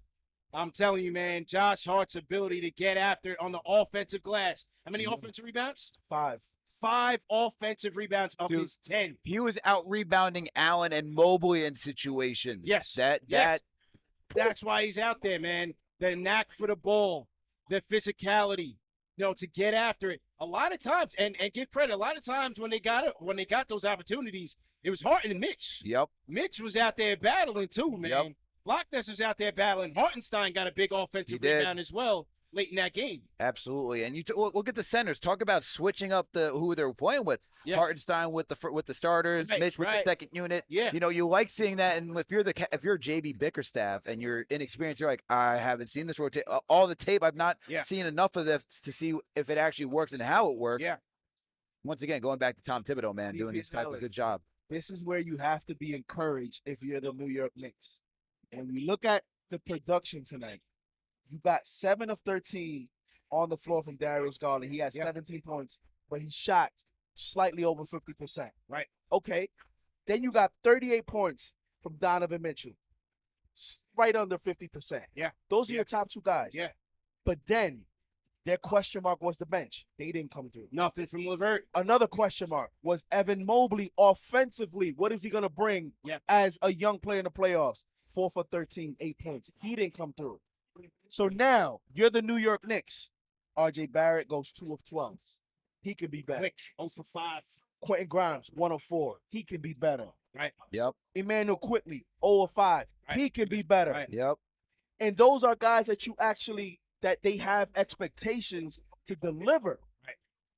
I'm telling you, man, Josh Hart's ability to get after it on the offensive glass. How many offensive rebounds? 5. 5 offensive rebounds of his 10. He was out rebounding Allen and Mobley in situations. Yes. That's why he's out there, man. The knack for the ball, the physicality, to get after it. A lot of times, and give credit, a lot of times when they got those opportunities, it was Hart and Mitch. Yep. Mitch was out there battling too, man. Yep. Loch Ness was out there battling. Hartenstein got a big offensive rebound as well. late in that game. Absolutely, and look at the centers. Talk about switching up who they're playing with. Yeah. Hartenstein with the starters, Right, Mitch with the second unit. Yeah. You know, you like seeing that. And if you're JB Bickerstaff and you're inexperienced, you're like, I haven't seen this rotate all the tape. I've not seen enough of this to see if it actually works and how it works. Yeah. Once again, going back to Tom Thibodeau, man, doing this type of good job. This is where you have to be encouraged if you're the New York Knicks. When we look at the production tonight, you got 7 of 13 on the floor from Darius Garland. He has 17 points, but he shot slightly over 50%. Right. Okay. Then you got 38 points from Donovan Mitchell. Right under 50%. Yeah. Those are your top 2 guys. Yeah. But then their question mark was the bench. They didn't come through. Nothing from LeVert. Another question mark was Evan Mobley offensively. What is he going to bring as a young player in the playoffs? 4 for 13, 8 points. He didn't come through. So now you're the New York Knicks. RJ Barrett goes 2 of 12. He could be better. Quick, 0 for 5. Quentin Grimes, 1 of 4. He can be better. Right. Yep. Emmanuel Quickly, 0 of 5. Right. He can be better. Right. Yep. And those are guys that that they have expectations to deliver.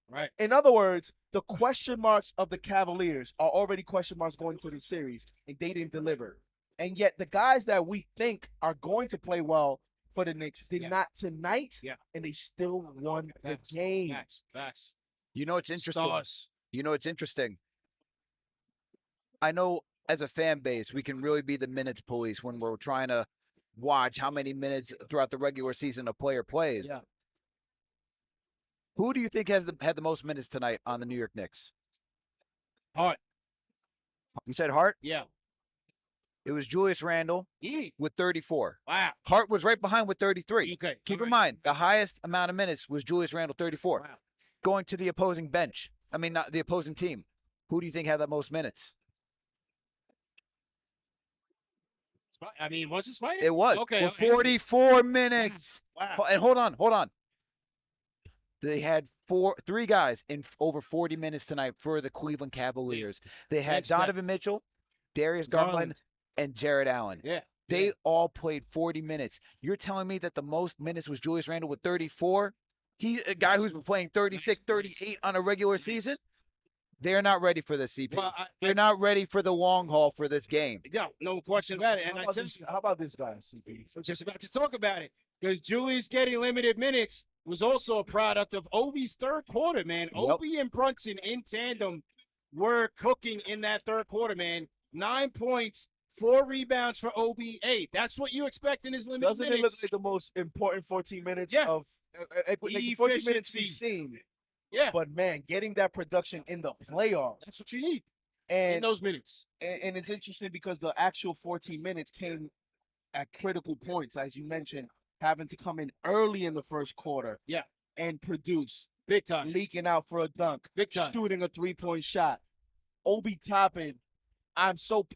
Right. In other words, the question marks of the Cavaliers are already question marks going into the series, and they didn't deliver. And yet the guys that we think are going to play well for the Knicks did not tonight, and they still won the game. Facts. You know it's interesting. Stars. You know it's interesting. I know as a fan base, we can really be the minutes police when we're trying to watch how many minutes throughout the regular season a player plays. Yeah. Who do you think had the most minutes tonight on the New York Knicks? Hart. You said Hart? Yeah. It was Julius Randle with 34. Wow. Hart was right behind with 33. Okay. Keep in mind, the highest amount of minutes was Julius Randle, 34. Wow. Going to the opposing bench. I mean, not the opposing team. Who do you think had the most minutes? I mean, was it Spider? It was. Okay. For 44 minutes. Wow. And hold on. They had 3 guys in over 40 minutes tonight for the Cleveland Cavaliers. They had Donovan Mitchell, Darius Garland, and Jared Allen. Yeah. They all played 40 minutes. You're telling me that the most minutes was Julius Randle with 34? He a guy who's been playing 36, 38 on a regular season? They're not ready for this, CP. Well, They're not ready for the long haul for this game. No question about it. And How about this guy, CP? I'm just about to talk about it. Because Julius getting limited minutes was also a product of Obi's third quarter, man. Yep. Obi and Brunson in tandem were cooking in that third quarter, man. 9 points, 4 rebounds for Obi. Hey, that's what you expect in his limited Doesn't minutes. it look like the most important 14 minutes of like 14 minutes we've seen? Yeah. But man, getting that production in the playoffs. That's what you need and in those minutes. And it's interesting because the actual 14 minutes came at critical points, as you mentioned, having to come in early in the first quarter. Yeah. And produce. Big time. Leaking out for a dunk. Big time. Shooting a 3-point shot. Obi Toppin, I'm so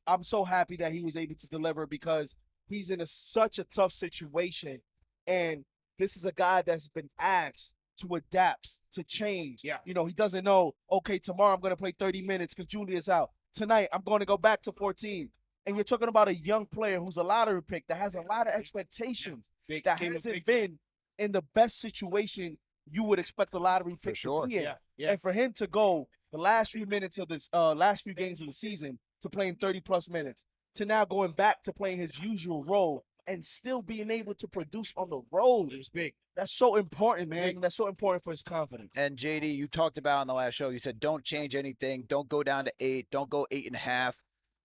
happy that he was able to deliver because he's in such a tough situation. And this is a guy that's been asked to adapt, to change. Yeah. You know, he doesn't know, okay, tomorrow I'm going to play 30 minutes because Julius out. Tonight, I'm going to go back to 14. And you're talking about a young player who's a lottery pick that has a lot of expectations, that hasn't been in the best situation you would expect the lottery pick to be in. And for him to go the last few minutes of this, last few games of the season to playing 30-plus minutes, to now going back to playing his usual role and still being able to produce on the road. It was big. That's so important, man. That's so important for his confidence. And JD, you talked about on the last show, you said don't change anything. Don't go down to 8. Don't go 8.5.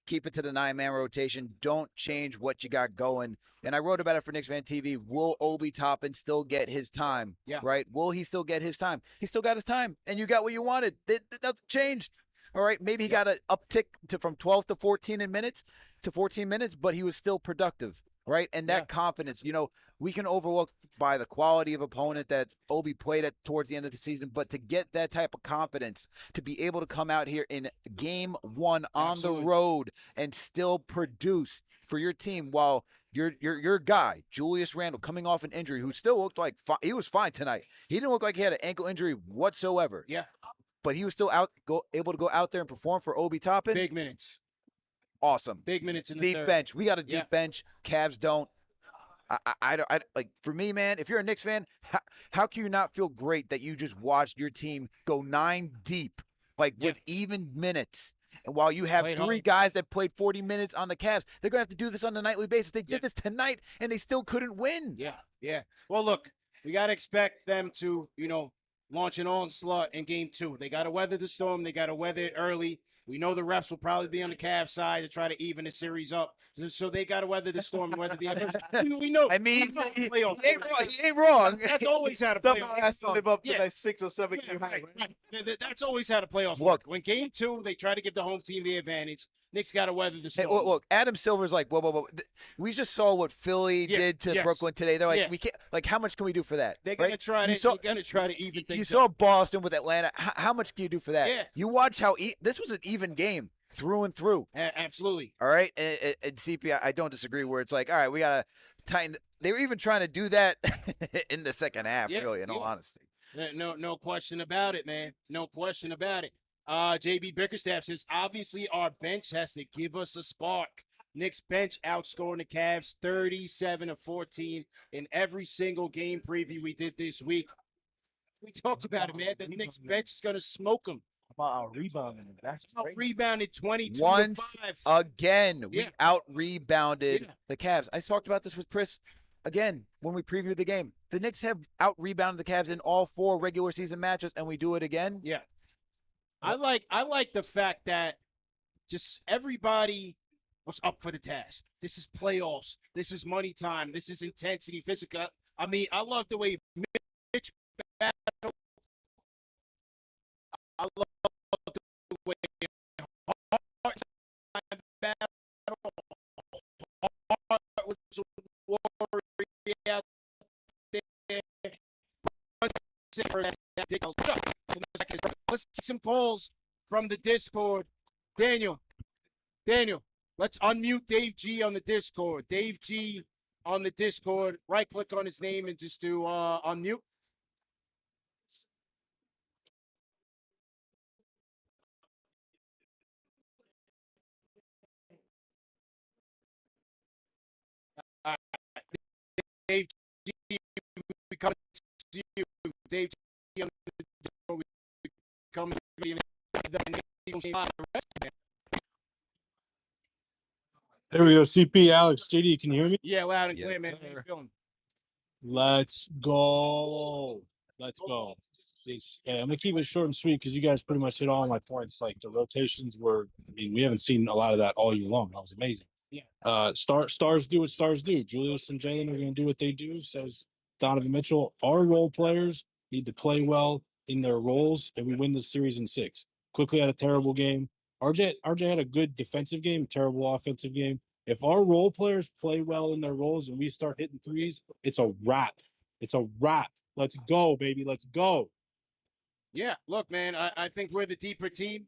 Keep it to the 9-man rotation. Don't change what you got going. And I wrote about it for KnicksFanTV. Will Obi Toppin still get his time? Yeah. Right? Will he still get his time? He still got his time. And you got what you wanted. Nothing changed. All right. Maybe he got an uptick from 12 to 14 minutes, but he was still productive. Right. And that confidence, you know, we can overlook by the quality of opponent that Obi played at towards the end of the season. But to get that type of confidence, to be able to come out here in game 1 on the road and still produce for your team while your guy, Julius Randle, coming off an injury, who still looked like he was fine tonight. He didn't look like he had an ankle injury whatsoever. Yeah. But he was still able to go out there and perform for Obi Toppin. Big minutes. Awesome. Big minutes in the deep third. bench. We got a deep bench. Cavs don't. Like for me, man. If you're a Knicks fan, how can you not feel great that you just watched your team go 9 deep, like with even minutes? And while you have three guys that played 40 minutes on the Cavs, they're gonna have to do this on a nightly basis. They did this tonight, and they still couldn't win. Yeah. Well, look, we gotta expect them to, launch an onslaught in game 2. They gotta weather the storm. They gotta weather it early. We know the refs will probably be on the Cavs side to try to even the series up. So they got to weather the storm and weather the others. We know. I mean, he playoffs. ain't wrong. That's always how to Someone playoffs. has to live up to that 6 or 7 game Right, height. right. That's always how the playoffs work. When game 2, they try to give the home team the advantage. Knicks got to weather the storm. Hey, look, Adam Silver's like, whoa. We just saw what Philly did to Brooklyn today. They're like, we can't. Like, how much can we do for that? They're gonna try to. They're gonna try to even things. You saw Boston with Atlanta. How much can you do for that? Yeah. You watch how this was an even game through and through. Absolutely. All right, and CP, I don't disagree. Where it's like, all right, we gotta tighten. They were even trying to do that in the second half. Really, in all honesty. No question about it, man. No question about it. JB Bickerstaff says, obviously our bench has to give us a spark. Knicks bench outscoring the Cavs 37-14 in every single game preview we did this week. We talked about it, man. The Knicks bench is going to smoke them. About our rebounding. That's great. Rebounded 22-5. Once again, we out-rebounded the Cavs. I talked about this with Chris again when we previewed the game. The Knicks have out-rebounded the Cavs in all 4 regular season matches, and we do it again. Yeah. I like the fact that just everybody was up for the task. This is playoffs. This is money time. This is intensity, physical. I mean, I love the way Mitch battled. I love the way Hart battled. Hart was a warrior out there. Let's see some calls from the Discord. Daniel, let's unmute Dave G on the Discord. Dave G on the Discord. Right click on his name and just do unmute. All right. Dave G, we come to you. Dave G on the Discord. We come to you. There we go. CP, Alex, JD, can you hear me? Yeah, loud and clear, man. How you feeling? Let's go. Let's go. Yeah, I'm gonna keep it short and sweet because you guys pretty much hit all my points. Like the rotations were, I mean, we haven't seen a lot of that all year long. That was amazing. Yeah. Stars do what stars do. Julius and Jalen are gonna do what they do, says Donovan Mitchell. Our role players need to play well in their roles, and we win this series in 6. Quickly had a terrible game. RJ had a good defensive game, terrible offensive game. If our role players play well in their roles and we start hitting threes, it's a wrap. It's a wrap. Let's go, baby. Let's go. Yeah, look, man, I think we're the deeper team.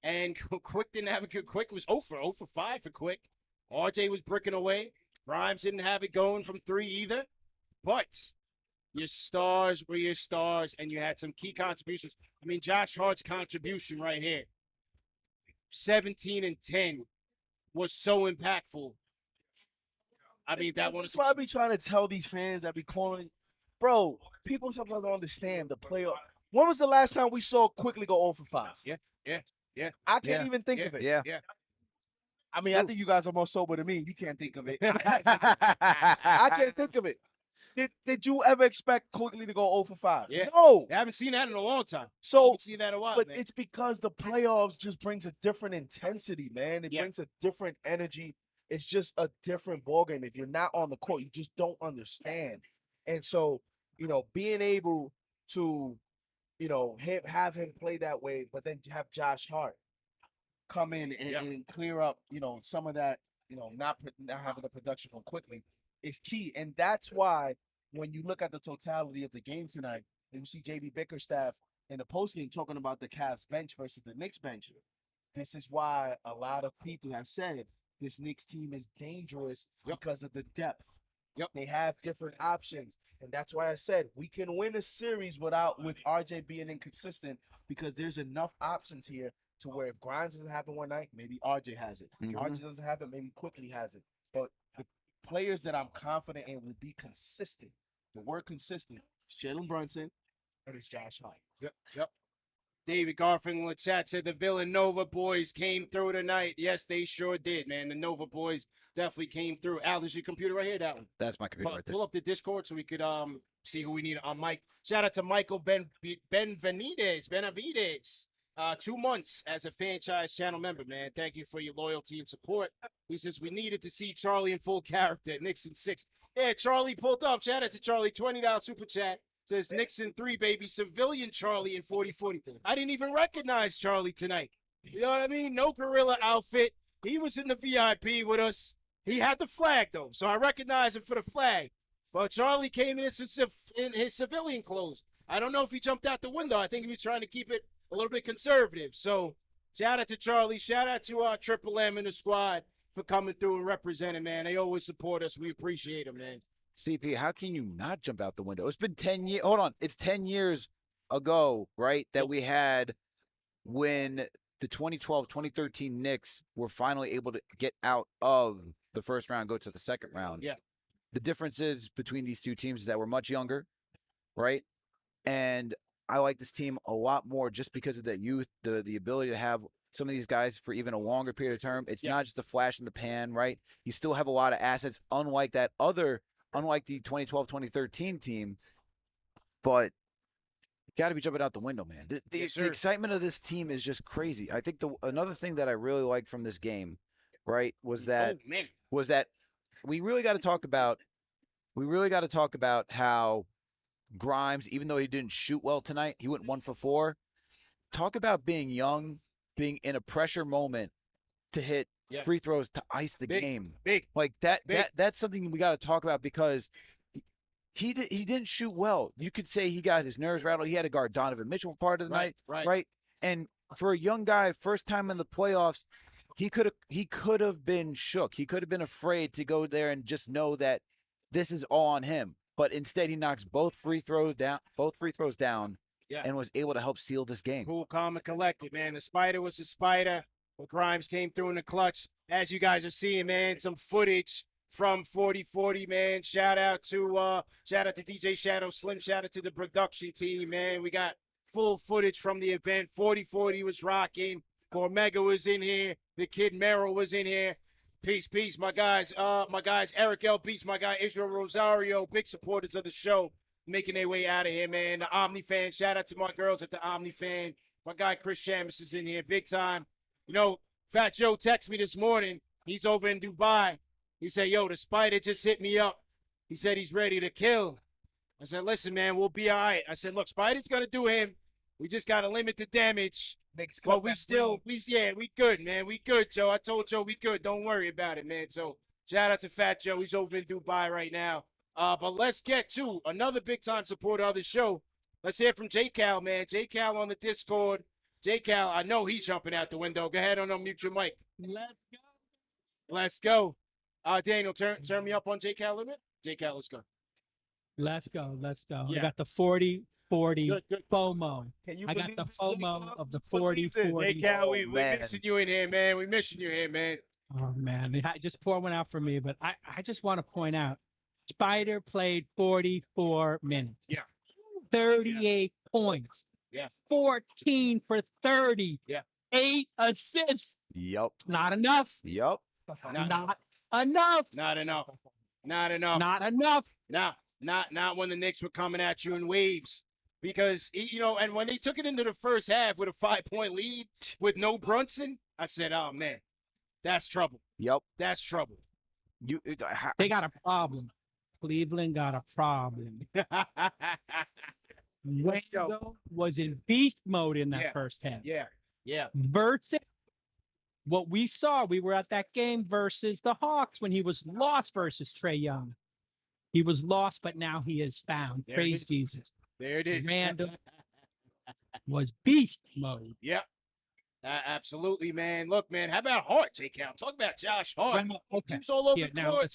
And Quick didn't have a good Quick. It was 0 for 5 for Quick. RJ was bricking away. Grimes didn't have it going from 3 either. But your stars were your stars, and you had some key contributions. I mean, Josh Hart's contribution right here, 17 and 10, was so impactful. I mean, that one is. That's why I be trying to tell these fans that be calling, bro. People sometimes don't understand the playoff. When was the last time we saw Quickly go 0 for 5? Yeah. I can't even think of it. Yeah. I mean, I think you guys are more sober than me. You can't think of it. I can't think of it. Did you ever expect Quickly to go 0 for 5? Yeah. No. I haven't seen that in a long time. So, haven't seen that in a while, but man. it's because the playoffs just brings a different intensity, man. It brings a different energy. It's just a different ballgame. If you're not on the court, you just don't understand. And so, being able to, have him play that way, but then have Josh Hart come in and clear up, some of that, not having the production from Quickly is key. And that's why when you look at the totality of the game tonight, and you see JB Bickerstaff in the postgame talking about the Cavs bench versus the Knicks bench, this is why a lot of people have said this Knicks team is dangerous because of the depth. They have different options. And that's why I said we can win a series with RJ being inconsistent because there's enough options here to where if Grimes doesn't have it one night, maybe RJ has it. RJ doesn't have it, maybe Quickly has it. But players that I'm confident in will be consistent. The word consistent is Jalen Brunson and it's Josh Hart. Yep. David Garfield in the chat said the Villanova boys came through tonight. Yes, they sure did, man. The Nova boys definitely came through. Al, is your computer right here? That one. That's my computer right there. Pull up the Discord so we could see who we need on Mike. Shout out to Michael Benavides. 2 months as a Fanchise channel member, man. Thank you for your loyalty and support. He says we needed to see Charlie in full character at Knicks in 6. Yeah, Charlie pulled up. Shout out to Charlie. $20 super chat. Says Knicks in 3, baby. Civilian Charlie in 40-40. I didn't even recognize Charlie tonight. You know what I mean? No gorilla outfit. He was in the VIP with us. He had the flag, though, so I recognize him for the flag. But Charlie came in his civilian clothes. I don't know if he jumped out the window. I think he was trying to keep it a little bit conservative. So shout out to Charlie. Shout out to our Triple M and the squad for coming through and representing, man. They always support us. We appreciate them, man. CP, how can you not jump out the window? It's been 10 years. Hold on. It's 10 years ago, right, that we had when the 2012-2013 Knicks were finally able to get out of the first round, go to the second round. Yeah. The differences between these two teams is that we're much younger, right? And I like this team a lot more just because of that youth, the ability to have some of these guys for even a longer period of term. It's not just a flash in the pan, right? You still have a lot of assets, unlike the 2012-2013 team. But you got to be jumping out the window, man. The excitement of this team is just crazy. I think another thing that I really liked from this game, right, was that we really got to talk about how Grimes, even though he didn't shoot well tonight, he went 1 for 4. Talk about being young, being in a pressure moment to hit free throws to ice the game. Like that's something we got to talk about because he didn't shoot well. You could say he got his nerves rattled. He had to guard Donovan Mitchell for part of the night, right? And for a young guy, first time in the playoffs, he could have been shook. He could have been afraid to go there and just know that this is all on him. But instead, he knocks both free throws down, and was able to help seal this game. Cool, calm, and collected, man. The spider was the spider. But Grimes came through in the clutch. As you guys are seeing, man, some footage from 40-40, man. Shout out to DJ Shadow Slim. Shout out to the production team, man. We got full footage from the event. 40-40 was rocking. Omega was in here. The kid Merrill was in here. Peace, my guys. Eric L. Beats, my guy Israel Rosario, big supporters of the show, making their way out of here, man. The Omni fan. Shout out to my girls at the Omni fan. My guy Chris Shamus is in here, big time. You know, Fat Joe texted me this morning. He's over in Dubai. He said, yo, the spider just hit me up. He said he's ready to kill. I said, listen, man, we'll be all right. I said, look, Spider's going to do him. We just got to limit the damage. But we good, man. We good, Joe. I told Joe we good. Don't worry about it, man. So shout out to Fat Joe. He's over in Dubai right now. But let's get to another big-time supporter of the show. Let's hear from J. Cal, man. J. Cal on the Discord. J. Cal, I know he's jumping out the window. Go ahead and unmute your mic. Let's go. Daniel, turn me up on J. Cal a bit. J. Cal, let's go. Let's go. Yeah. I got the 40-40 FOMO. I got the FOMO of the 40-40. J. Cal, we missing you in here, man. We missing you here, man. Oh, man. I just pour one out for me, but I just want to point out, Spider played 44 minutes. Yeah. 38 points. Yeah. 14 for 30. Yeah. 8 assists. Yep. Not enough. Yep. Not enough. Not enough. Not enough. Not when the Knicks were coming at you in waves. Because, and when they took it into the first half with a 5-point lead with no Brunson, I said, oh, man, that's trouble. Yep. That's trouble. They got a problem. Cleveland got a problem. Weasel was in beast mode in that first half. Yeah. Versus what we saw, we were at that game versus the Hawks when he was lost versus Trae Young. He was lost, but now he is found. Praise Jesus. There it is. Randle was beast mode. Yeah. Absolutely, man. Look, man, how about Hart, J-Count? Talk about Josh Hart. Okay. He's all over the now court.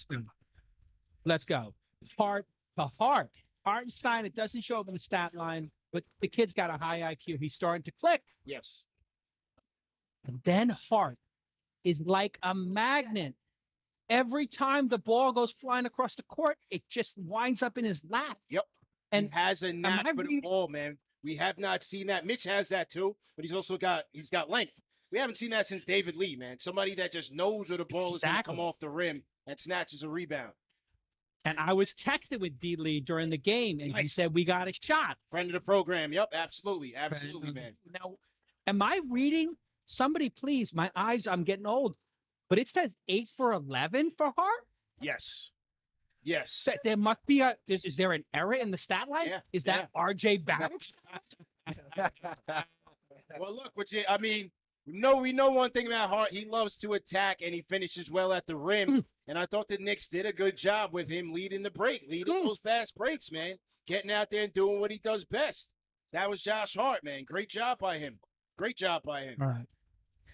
let's go. Hart to Hart. Hartenstein, it doesn't show up in the stat line, but the kid's got a high IQ. He's starting to click. Yes. And then Hart is like a magnet. every time the ball goes flying across the court, it just winds up in his lap. Yep. And he has a knack I for the reading- ball, man. We have not seen that. Mitch has that too, but he's got length. We haven't seen that since David Lee, man. Somebody that just knows where the ball is going to come off the rim and snatches a rebound. And I was texting with D Lee during the game, and he said we got a shot. Friend of the program. Yep, absolutely, absolutely, man. Now, am I reading? Somebody, please. My eyes. I'm getting old, but it says 8 for 11 for Hart. Yes. Yes. There must be a. Is there an error in the stat line? Yeah, Is that RJ Barrett? Well, look, I mean, we know one thing about Hart. He loves to attack, and he finishes well at the rim. And I thought the Knicks did a good job with him leading the break, leading those fast breaks, man. Getting out there and doing what he does best. That was Josh Hart, man. Great job by him. Great job by him. All right.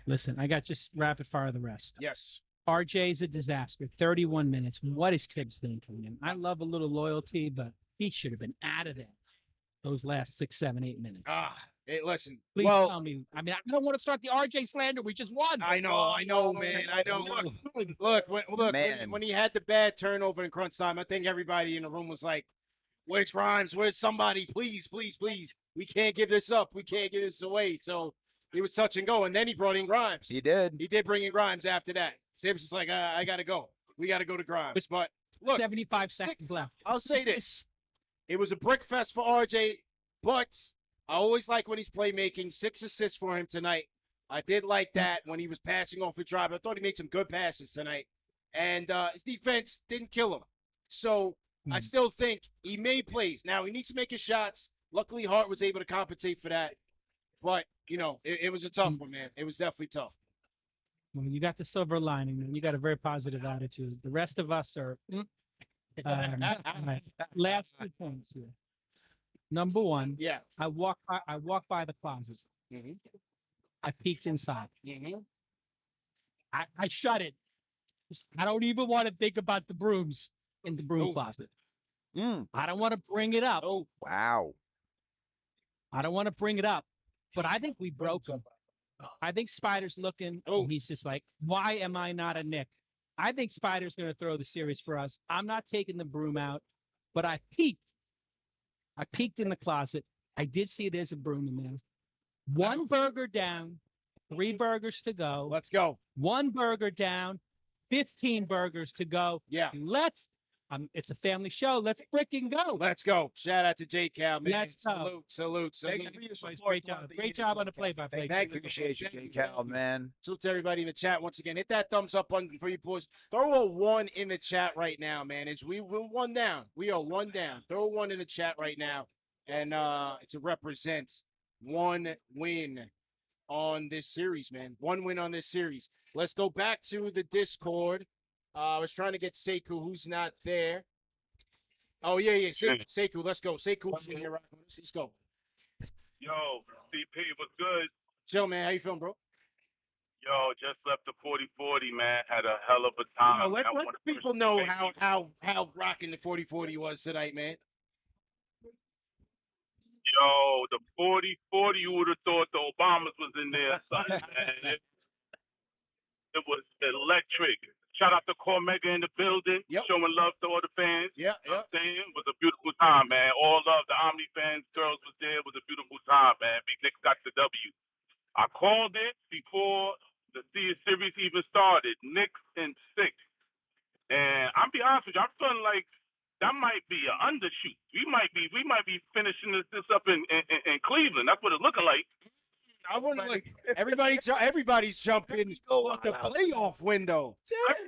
Listen, I got just rapid fire the rest. Yes. RJ's a disaster. 31 minutes. What is Thibs thinking? I love a little loyalty, but he should have been out of there those last 6, 7, 8 minutes. Hey, listen. Please tell me. I mean, I don't want to start the RJ slander. We just won. I know, man. I know. Look, when he had the bad turnover in crunch time, I think everybody in the room was like, "Where's Grimes? Where's somebody? Please, please, please. We can't give this up. We can't give this away." So he was touch and go, and then he brought in Grimes. He did. He did bring in Grimes after that. Thibs was like, "I got to go. We got to go to Grimes." But look, 75 seconds left. I'll say this: it was a brick fest for RJ, but I always like when he's playmaking. 6 assists for him tonight. I did like that when he was passing off a drive. I thought he made some good passes tonight. And his defense didn't kill him. So I still think he made plays. Now, he needs to make his shots. Luckily, Hart was able to compensate for that. But, you know, it was a tough one, man. It was definitely tough. Well, you got the silver lining, and you got a very positive attitude. The rest of us are all right. Last 2 points here. Number one, I walk by the closet. I peeked inside. I shut it. I don't even want to think about the brooms in the broom closet. I don't want to bring it up. Oh, wow. I don't want to bring it up, but I think we broke him. I think Spider's looking. And he's just like, why am I not a Knick? I think Spider's going to throw the series for us. I'm not taking the broom out, but I peeked. I peeked in the closet. I did see there's a broom in there. 1 burger down, 3 burgers to go. Let's go. 1 burger down, 15 burgers to go. Yeah. It's a family show. Let's freaking go. Let's go. Shout out to J Cal, man. Let's go. Salute. Thank you for your support. Great job on the play-by-play. Thank you. Appreciate you, J. Cal, man. Salute to everybody in the chat once again. Hit that thumbs up button for you boys. Throw a 1 in the chat right now, man. We're 1 down. We are 1 down. Throw a 1 in the chat right now. And to represent 1 win on this series, man. 1 win on this series. Let's go back to the Discord. I was trying to get Seku, who's not there. Oh, yeah. Seku, let's go. Seku's in here. Let's go. Yo, CP was good. Chill, man. How you feeling, bro? Yo, just left the 40-40, man. Had a hell of a time. Let people know how rocking the 40-40 was tonight, man. Yo, the 40-40, you would have thought the Obamas was in there. Son, man. It was electric. Shout out to Cormega in the building, showing love to all the fans. Yeah. You know what I'm saying? It was a beautiful time, man. All love, the Omni fans, girls was there. It was a beautiful time, man. Big Knicks got the W. I called it before the series even started. Knicks in 6. And I'm be honest with you, I'm feeling like that might be an undershoot. We might be finishing this up in Cleveland. That's what it's looking like. I want to everybody's jumping out the playoff window.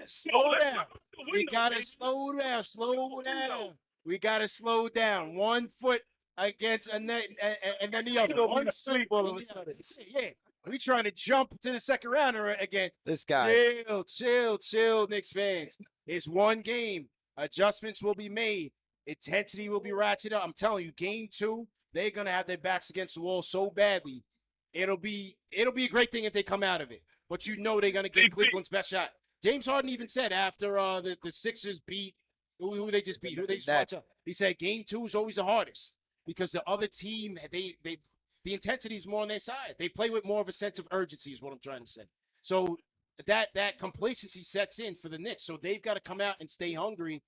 Slow down. We gotta slow down. We gotta slow down. 1 foot against and then the other. One sleep all of a sudden. Yeah. We trying to jump to the second round again. This guy. Chill, Knicks fans. It's 1 game. Adjustments will be made. Intensity will be ratcheted up. I'm telling you, game 2, they're gonna have their backs against the wall so badly. It'll be a great thing if they come out of it. But you know they're gonna get Cleveland's best shot. James Harden even said after the Sixers beat who they just beat, who they just watched up. He said game 2 is always the hardest because the other team the intensity is more on their side. They play with more of a sense of urgency, is what I'm trying to say. So that complacency sets in for the Knicks. So they've got to come out and stay hungry.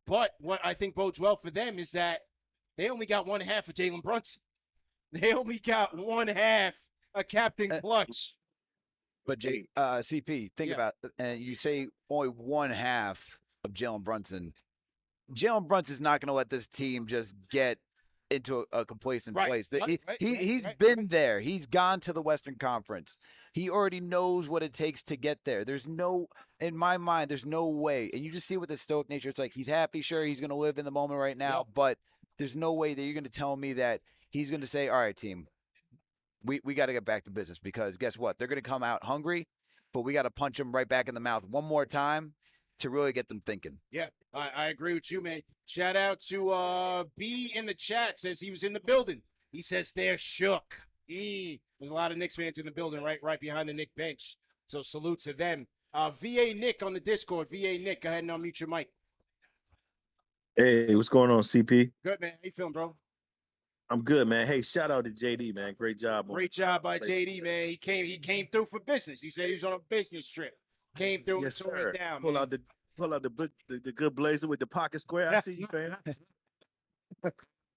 But what I think bodes well for them is that they only got one half of Jalen Brunson. They only got one half of Captain Clutch. But CP, think about and you say only one half of Jalen Brunson. Jalen Brunson's not going to let this team just get into a complacent place. He's been there. He's gone to the Western Conference. He already knows what it takes to get there. There's no, in my mind, there's no way. And you just see with the stoic nature, it's like he's happy, sure, he's going to live in the moment right now, but there's no way that you're going to tell me that he's going to say, all right, team, we got to get back to business because guess what? They're going to come out hungry, but we got to punch them right back in the mouth one more time to really get them thinking. Yeah, I agree with you, man. Shout out to B in the chat, says he was in the building. He says they're shook. There's a lot of Knicks fans in the building right behind the Knick bench. So salute to them. VA Nick on the Discord. VA Nick, go ahead and unmute your mic. Hey, what's going on, CP? Good, man. How you feeling, bro? I'm good, man. Hey, shout out to JD, man. Great job. Great job by JD, man. He came through for business. He said he was on a business trip. Came through and tore it down. Pull out the good blazer with the pocket square. I see you, fam.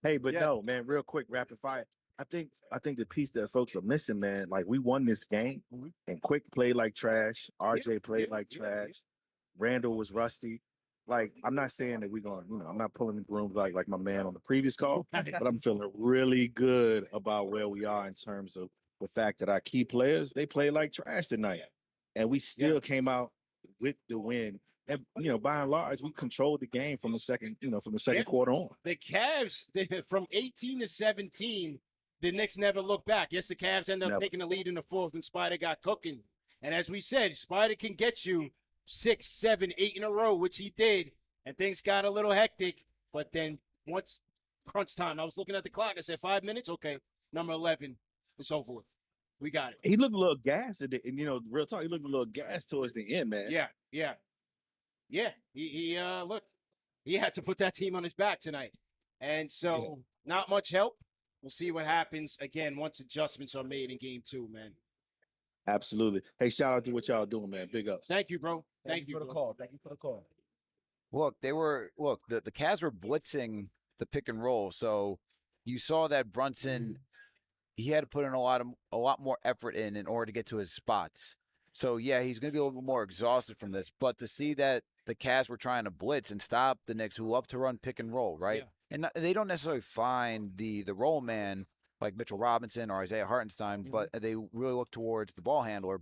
Hey, but no, man, real quick, rapid fire. I think the piece that folks are missing, man, like we won this game and Quick played like trash. RJ played like trash. Randle was rusty. Like, I'm not saying that we're going, I'm not pulling the broom like my man on the previous call, but I'm feeling really good about where we are in terms of the fact that our key players, they played like trash tonight. And we still came out with the win. And, by and large, we controlled the game from the second quarter on. The Cavs, from 18 to 17, the Knicks never looked back. Yes, the Cavs ended up taking the lead in the fourth and Spider got cooking. And as we said, Spider can get you 6, 7, 8 in a row, which he did. And things got a little hectic. But then once crunch time, I was looking at the clock. I said, 5 minutes? Okay, number 11, it's over with. We got it. He looked a little gassed at the, real talk, he looked a little gassed towards the end, man. Yeah. He look, he had to put that team on his back tonight. And so not much help. We'll see what happens again once adjustments are made in game 2, man. Absolutely. Hey, shout out to what y'all doing, man. Big ups. Thank you, bro. Thank you for the call. Thank you for the call. Look, the Cavs were blitzing the pick and roll. So you saw that Brunson, he had to put in a lot more effort in order to get to his spots. So yeah, he's going to be a little bit more exhausted from this. But to see that the Cavs were trying to blitz and stop the Knicks, who love to run pick and roll, right? Yeah. And they don't necessarily find the roll man like Mitchell Robinson or Isaiah Hartenstein, but they really look towards the ball handler.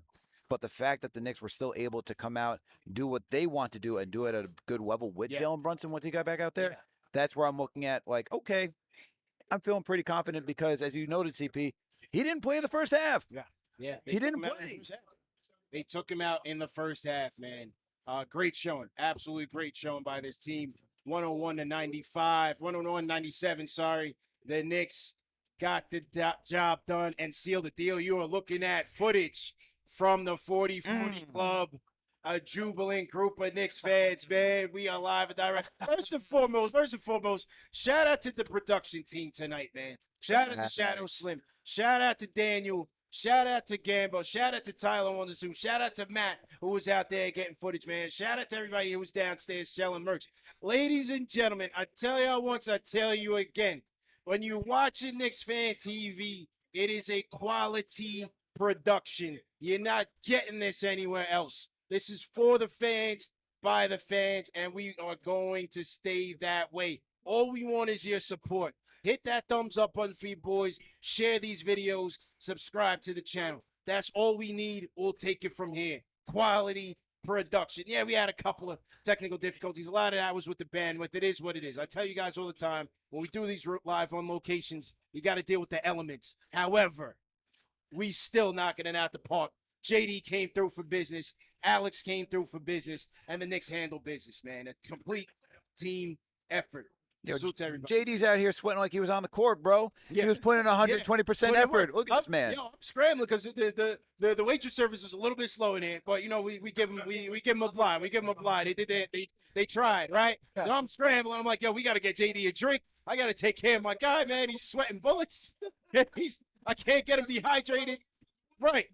But the fact that the Knicks were still able to come out, do what they want to do, and do it at a good level with Jalen Brunson once he got back out there, that's where I'm looking at, like, okay, I'm feeling pretty confident because, as you noted, CP, he didn't play the first half. Yeah. He didn't play. They took him out in the first half, man. Great showing. Absolutely great showing by this team. 101-97, sorry. The Knicks got the job done and sealed the deal. You are looking at footage from the 40-40 Club, a jubilant group of Knicks fans, man. We are live and direct. First and foremost, shout out to the production team tonight, man. Shout out to Shadow Slim. Shout out to Daniel. Shout out to Gambo. Shout out to Tyler on the Zoom. Shout out to Matt, who was out there getting footage, man. Shout out to everybody who was downstairs selling merch. Ladies and gentlemen, I tell y'all once, I tell you again. When you watch Knicks Fan TV, it is a quality production. You're not getting this anywhere else. This is for the fans, by the fans, and we are going to stay that way. All we want is your support. Hit that thumbs up button for you boys. Share these videos. Subscribe to the channel. That's all we need. We'll take it from here. Quality production. Yeah, we had a couple of technical difficulties. A lot of that was with the bandwidth. It is what it is. I tell you guys all the time, when we do these live on locations, you got to deal with the elements. However, we still knocking it out the park. JD came through for business. Alex came through for business. And the Knicks handled business, man. A complete team effort. Yo, JD's out here sweating like he was on the court, bro. He was putting in 120% effort. Look at this man. I'm scrambling because the waitress service was a little bit slow in here, but we give him a blind. We give him a blind. They tried, right? So I'm scrambling. I'm like, yo, we got to get JD a drink. I got to take care of my guy, man. He's sweating bullets. I can't get him dehydrated. Right.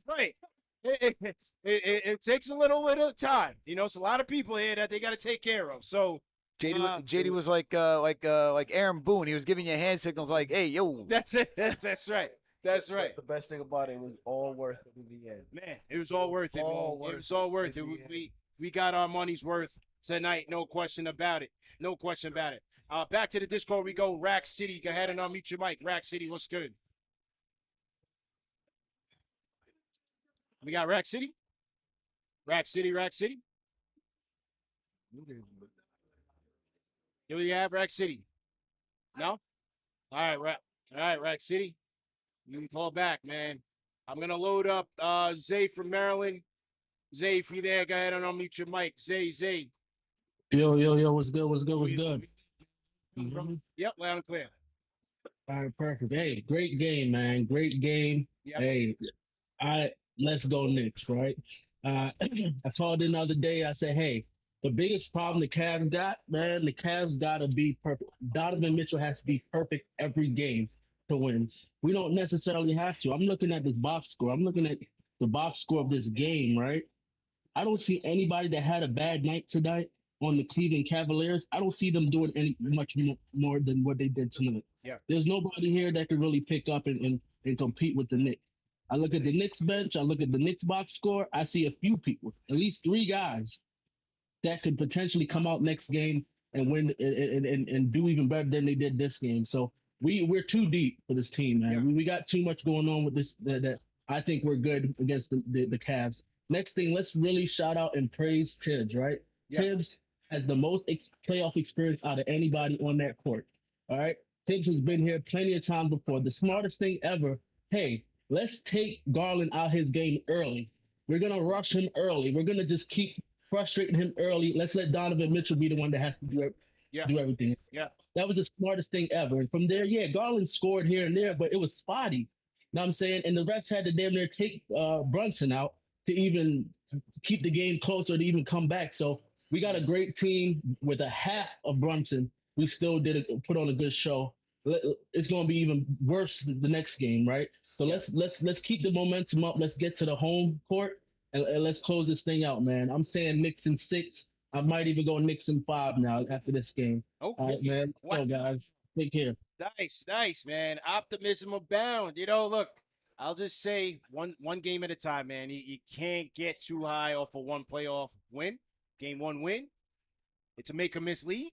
It takes a little bit of time. You know, it's a lot of people here that they got to take care of. So JD was like Aaron Boone. He was giving you hand signals like, "Hey, yo." that's it. That's right. That's right. The best thing about it was all worth it in the end. Man, it was all worth it. It was all worth it. We got our money's worth tonight. No question about it. No question about it. Back to the Discord we go. Rack City, go ahead and unmute your mic. Rack City, what's good? We got Rack City. Rack City, Rack City. Here we have Rack City. No? All right, Rack City. You can call back, man. I'm gonna load up Zay from Maryland. Zay, if you there, go ahead and unmute your mic. Zay. Yo, what's good? Yep, loud and clear. All right, perfect. Hey, great game, man. Great game. Yep. Hey, let's go Knicks, right? I called in the other day. I said, hey, the biggest problem the Cavs got, man, the Cavs gotta be perfect. Donovan Mitchell has to be perfect every game to win. We don't necessarily have to. I'm looking at this box score. I'm looking at the box score of this game, right? I don't see anybody that had a bad night tonight on the Cleveland Cavaliers. I don't see them doing any much more than what they did tonight. Yeah. There's nobody here that can really pick up and compete with the Knicks. I look at the Knicks bench. I look at the Knicks box score. I see a few people, at least 3 guys, that could potentially come out next game and win and do even better than they did this game. So we're too deep for this team, man. Yeah. We got too much going on with this that I think we're good against the Cavs. Next thing, let's really shout out and praise Thibs, right? Yeah. Thibs has the most playoff experience out of anybody on that court. All right. Thibs has been here plenty of times before. The smartest thing ever. Hey, let's take Garland out his game early. We're gonna rush him early. We're gonna just keep frustrating him early. Let's let Donovan Mitchell be the one that has to do everything. Yeah. That was the smartest thing ever. And from there, Garland scored here and there, but it was spotty. You know what I'm saying? And the refs had to damn near take Brunson out to even keep the game closer to even come back. So we got a great team with a half of Brunson. We still put on a good show. It's going to be even worse the next game, right? So let's keep the momentum up. Let's get to the home court and let's close this thing out, man. I'm saying Knicks in 6. I might even go Knicks in 5 now after this game. Okay. All right, man. Go, guys. Take care. Nice, man. Optimism abound. You know, look, I'll just say one game at a time, man. You can't get too high off of one playoff win, game 1 win. It's a make or miss league.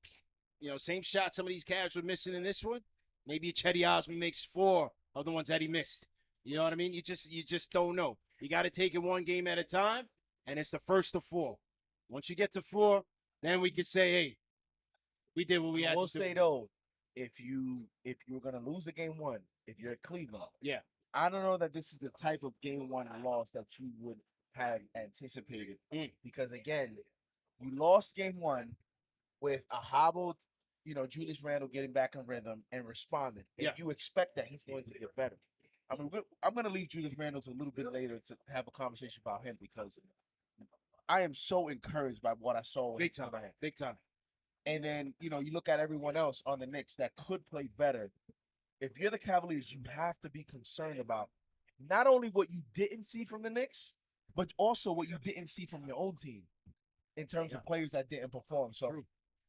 You know, same shot some of these Cavs were missing in this one. Maybe Chetty Osman makes 4 of the ones that he missed. You know what I mean? You just don't know. You got to take it one game at a time, and it's the first of 4. Once you get to 4, then we can say, hey, we did what we had to do. I will say though, if you're gonna lose a game 1, if you're at Cleveland, I don't know that this is the type of game 1 loss that you would have anticipated. Because again, you lost game 1 with a hobbled, Julius Randle getting back in rhythm and responding. And you expect that he's going to get better. I mean, I'm going to leave Julius Randle to a little bit later to have a conversation about him because I am so encouraged by what I saw. Big time. And then, you look at everyone else on the Knicks that could play better. If you're the Cavaliers, you have to be concerned about not only what you didn't see from the Knicks, but also what you didn't see from your own team in terms of players that didn't perform. So,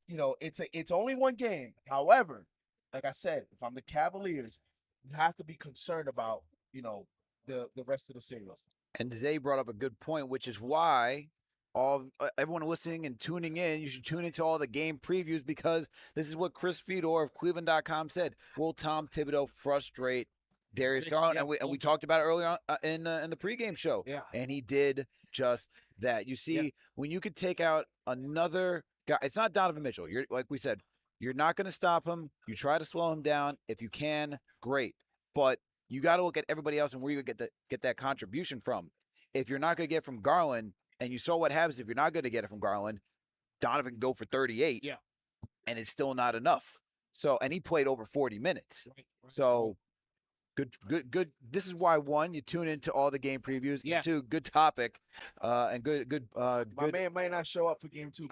it's only one game. However, like I said, if I'm the Cavaliers, you have to be concerned about, the rest of the series. And Zay brought up a good point, which is why everyone listening and tuning in, you should tune into all the game previews because this is what Chris Fedor of Cleveland.com said. Will Tom Thibodeau frustrate Darius Garland? And we talked about it earlier on, in the pregame show. Yeah. And he did just that. You see, when you could take out another guy, it's not Donovan Mitchell. You're like we said, you're not going to stop him. You try to slow him down. If you can, great. But you got to look at everybody else and where you get that contribution from. If you're not going to get from Garland, and you saw what happens if you're not going to get it from Garland, Donovan can go for 38. Yeah. And it's still not enough. So, and he played over 40 minutes. So Good. This is why, one, you tune into all the game previews. Yeah. Two, good topic, and good. My man might not show up for game 2.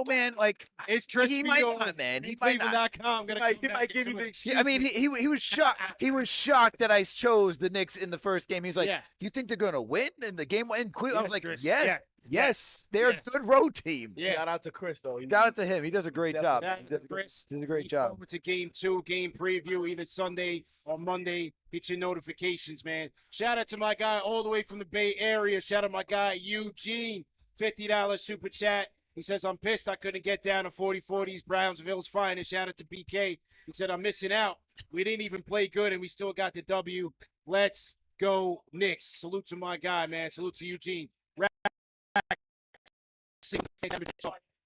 Man, like It's Chris he might Vito not, man. He and might not. Cleveland.com. He might give you the excuse. Yeah, I mean, he was shocked. He was shocked that I chose the Knicks in the first game. He's like, Yeah. "You think they're going to win in the game?" In Cleveland, I was like, Chris. "Yes, Yeah. yes, they're Yes. a good road team." Yeah. Shout out to Chris though. Shout out to him. He does a great job. Shout out to Chris. He does a great Look job. forward to game 2, game preview, either Sunday or Monday. Hit your notifications, man. Shout out to my guy all the way from the Bay Area. Shout out to my guy Eugene, $50 super chat. He says, I'm pissed I couldn't get down to 40-40's Brownsville's finest. Shout out to BK. He said, I'm missing out. We didn't even play good, and we still got the W. Let's go, Knicks. Salute to my guy, man. Salute to Eugene.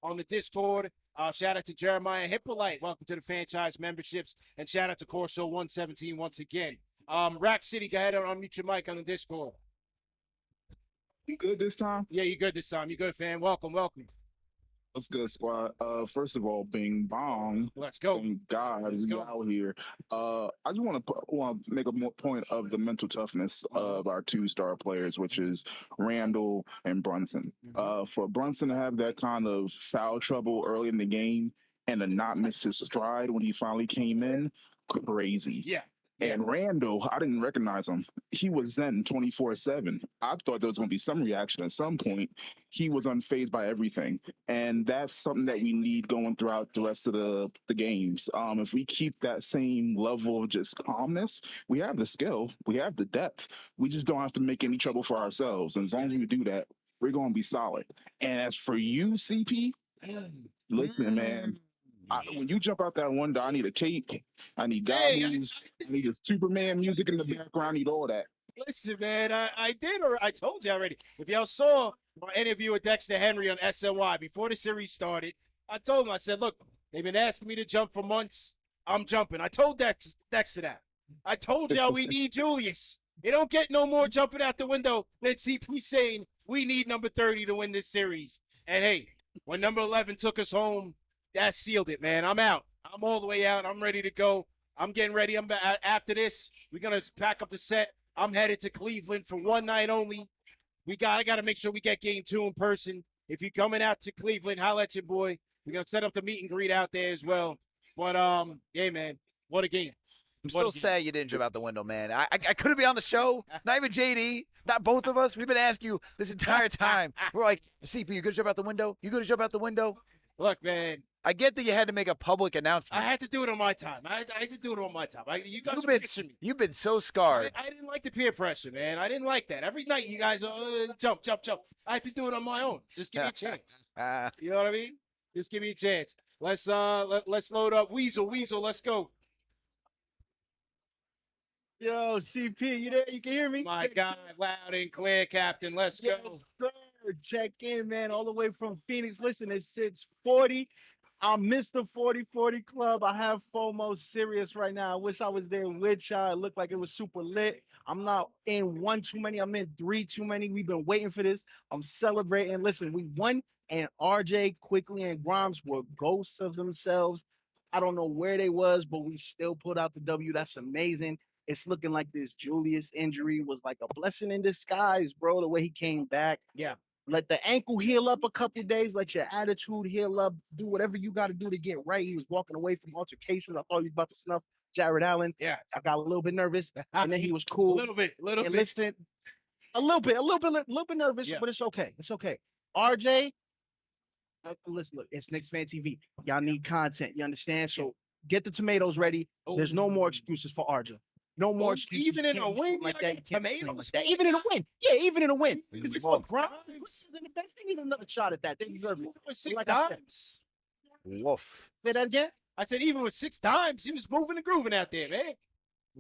On the Discord. Shout out to Jeremiah Hippolyte. Welcome to the Fanchise memberships. And shout out to Corso 117 once again. Rack City, go ahead and unmute your mic on the Discord. You good this time? Yeah, you good this time. You good, fam. Welcome. What's good, squad? First of all, Bing Bong. Let's go. Thank God we out here. I just want to make a point of the mental toughness of our 2-star players, which is Randle and Brunson. For Brunson to have that kind of foul trouble early in the game and to not miss his stride when he finally came in, crazy. Yeah. And Randle, I didn't recognize him. He was zen 24/7. I thought there was going to be some reaction at some point. He was unfazed by everything. And that's something that we need going throughout the rest of the games. If we keep that same level of just calmness, we have the skill, we have the depth. We just don't have to make any trouble for ourselves. And as long as we do that, we're going to be solid. And as for you, CP, listen, man. When you jump out that window, I need a cape. I need goggles. I need a Superman music in the background. I need all that. Listen, man, I told you already. If y'all saw my interview with Dexter Henry on SNY before the series started, I told him, I said, look, they've been asking me to jump for months. I'm jumping. I told Dexter that. I told y'all we need Julius. It don't get no more jumping out the window than CP saying we need number 30 to win this series. And hey, when number 11 took us home, that sealed it, man. I'm out. I'm all the way out. I'm ready to go. I'm getting ready. After this, we're gonna pack up the set. I'm headed to Cleveland for one night only. I gotta make sure we get game 2 in person. If you're coming out to Cleveland, holla at your boy. We're gonna set up the meet and greet out there as well. But yeah, man, what a game. I'm still sad you didn't jump out the window, man. I couldn't be on the show. Not even JD. Not both of us. We've been asking you this entire time. We're like, CP, you gonna jump out the window? You gonna jump out the window? Look, man. I get that you had to make a public announcement. I had to do it on my time. I had to do it on my time. You guys You've been so scarred. I didn't like the peer pressure, man. I didn't like that. Every night you guys jump. I had to do it on my own. Just give me a chance. You know what I mean? Just give me a chance. Let's load up Weasel. Weasel, let's go. Yo, CP, you there? You can hear me? My God, loud and clear, Captain. Let's go. Sir. Check in, man, all the way from Phoenix. Listen, it's 6:40. I'm Mr. 40/40 Club. I have FOMO serious right now. I wish I was there with y'all. It looked like it was super lit. I'm not in 1 too many. I'm in 3 too many. We've been waiting for this. I'm celebrating. Listen, we won, and RJ, Quickly, and Grimes were ghosts of themselves. I don't know where they was, but we still put out the W. That's amazing. It's looking like this Julius injury was like a blessing in disguise, bro, the way he came back. Yeah. Let the ankle heal up a couple of days. Let your attitude heal up. Do whatever you got to do to get right. He was walking away from altercations. I thought he was about to snuff Jared Allen. Yeah. I got a little bit nervous, and then he was cool. A little bit. Listen, a little bit nervous, Yeah. but it's okay. It's okay. RJ, listen, look, it's Knicks Fan TV. Y'all need content. You understand? So get the tomatoes ready. There's no more excuses for RJ. No more excuses. Even in a win, like that. tomatoes. Even in a win. Yeah, even in a win. Because It's look, more Grimes and the best thing, even another shot at that. They deserve it. With 6 Like I said. times. Woof. Say that again? I said even with 6 times, he was moving and grooving out there, man.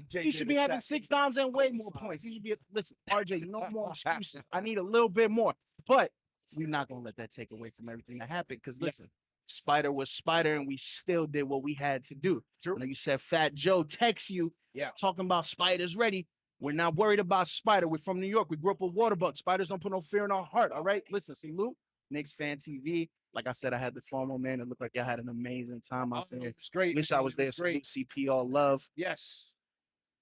He should be having 6 times and way more points. He should be, listen, RJ, no more excuses. I need a little bit more. But we're not going to let that take away from everything that happened. Because listen, Spider was Spider, and we still did what we had to do. True. I know you said Fat Joe texts you talking about Spider's ready. We're not worried about Spider. We're from New York. We grew up with Waterbuck. Spiders don't put no fear in our heart. All right. Listen, see, Lou, Knicks Fan TV. Like I said, I had the FOMO, man. It looked like y'all had an amazing time out there. It's great. Wish I was there. Great. CP all love. Yes.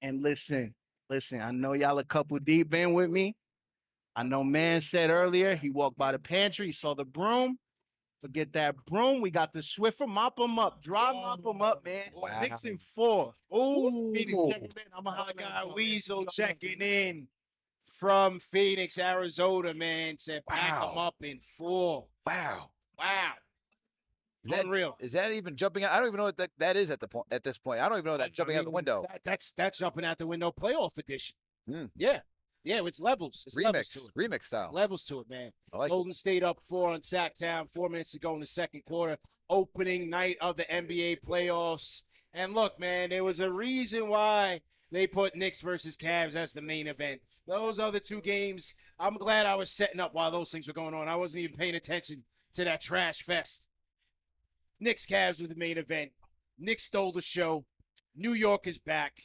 And listen, I know y'all a couple deep in with me. I know man said earlier he walked by the pantry, he saw the broom. Forget that broom. We got the Swiffer. Mop them up. Dry mop them up, man. Wow. 6 and 4. Ooh, Phoenix checking in. I'm a my guy Weasel checking in from Phoenix, Arizona, man. Said pack them up in 4. Wow. Unreal. Is that even jumping out? I don't even know what that is at this point. I don't even know that jumping out the window. That's jumping out the window. Playoff edition. Mm. Yeah, it's levels. It's levels to it. Remix style. Levels to it, man. I like Golden State up 4 on Sacktown. 4 minutes to go in the second quarter. Opening night of the NBA playoffs. And look, man, there was a reason why they put Knicks versus Cavs as the main event. Those other 2 games, I'm glad I was setting up while those things were going on. I wasn't even paying attention to that trash fest. Knicks Cavs were the main event. Knicks stole the show. New York is back.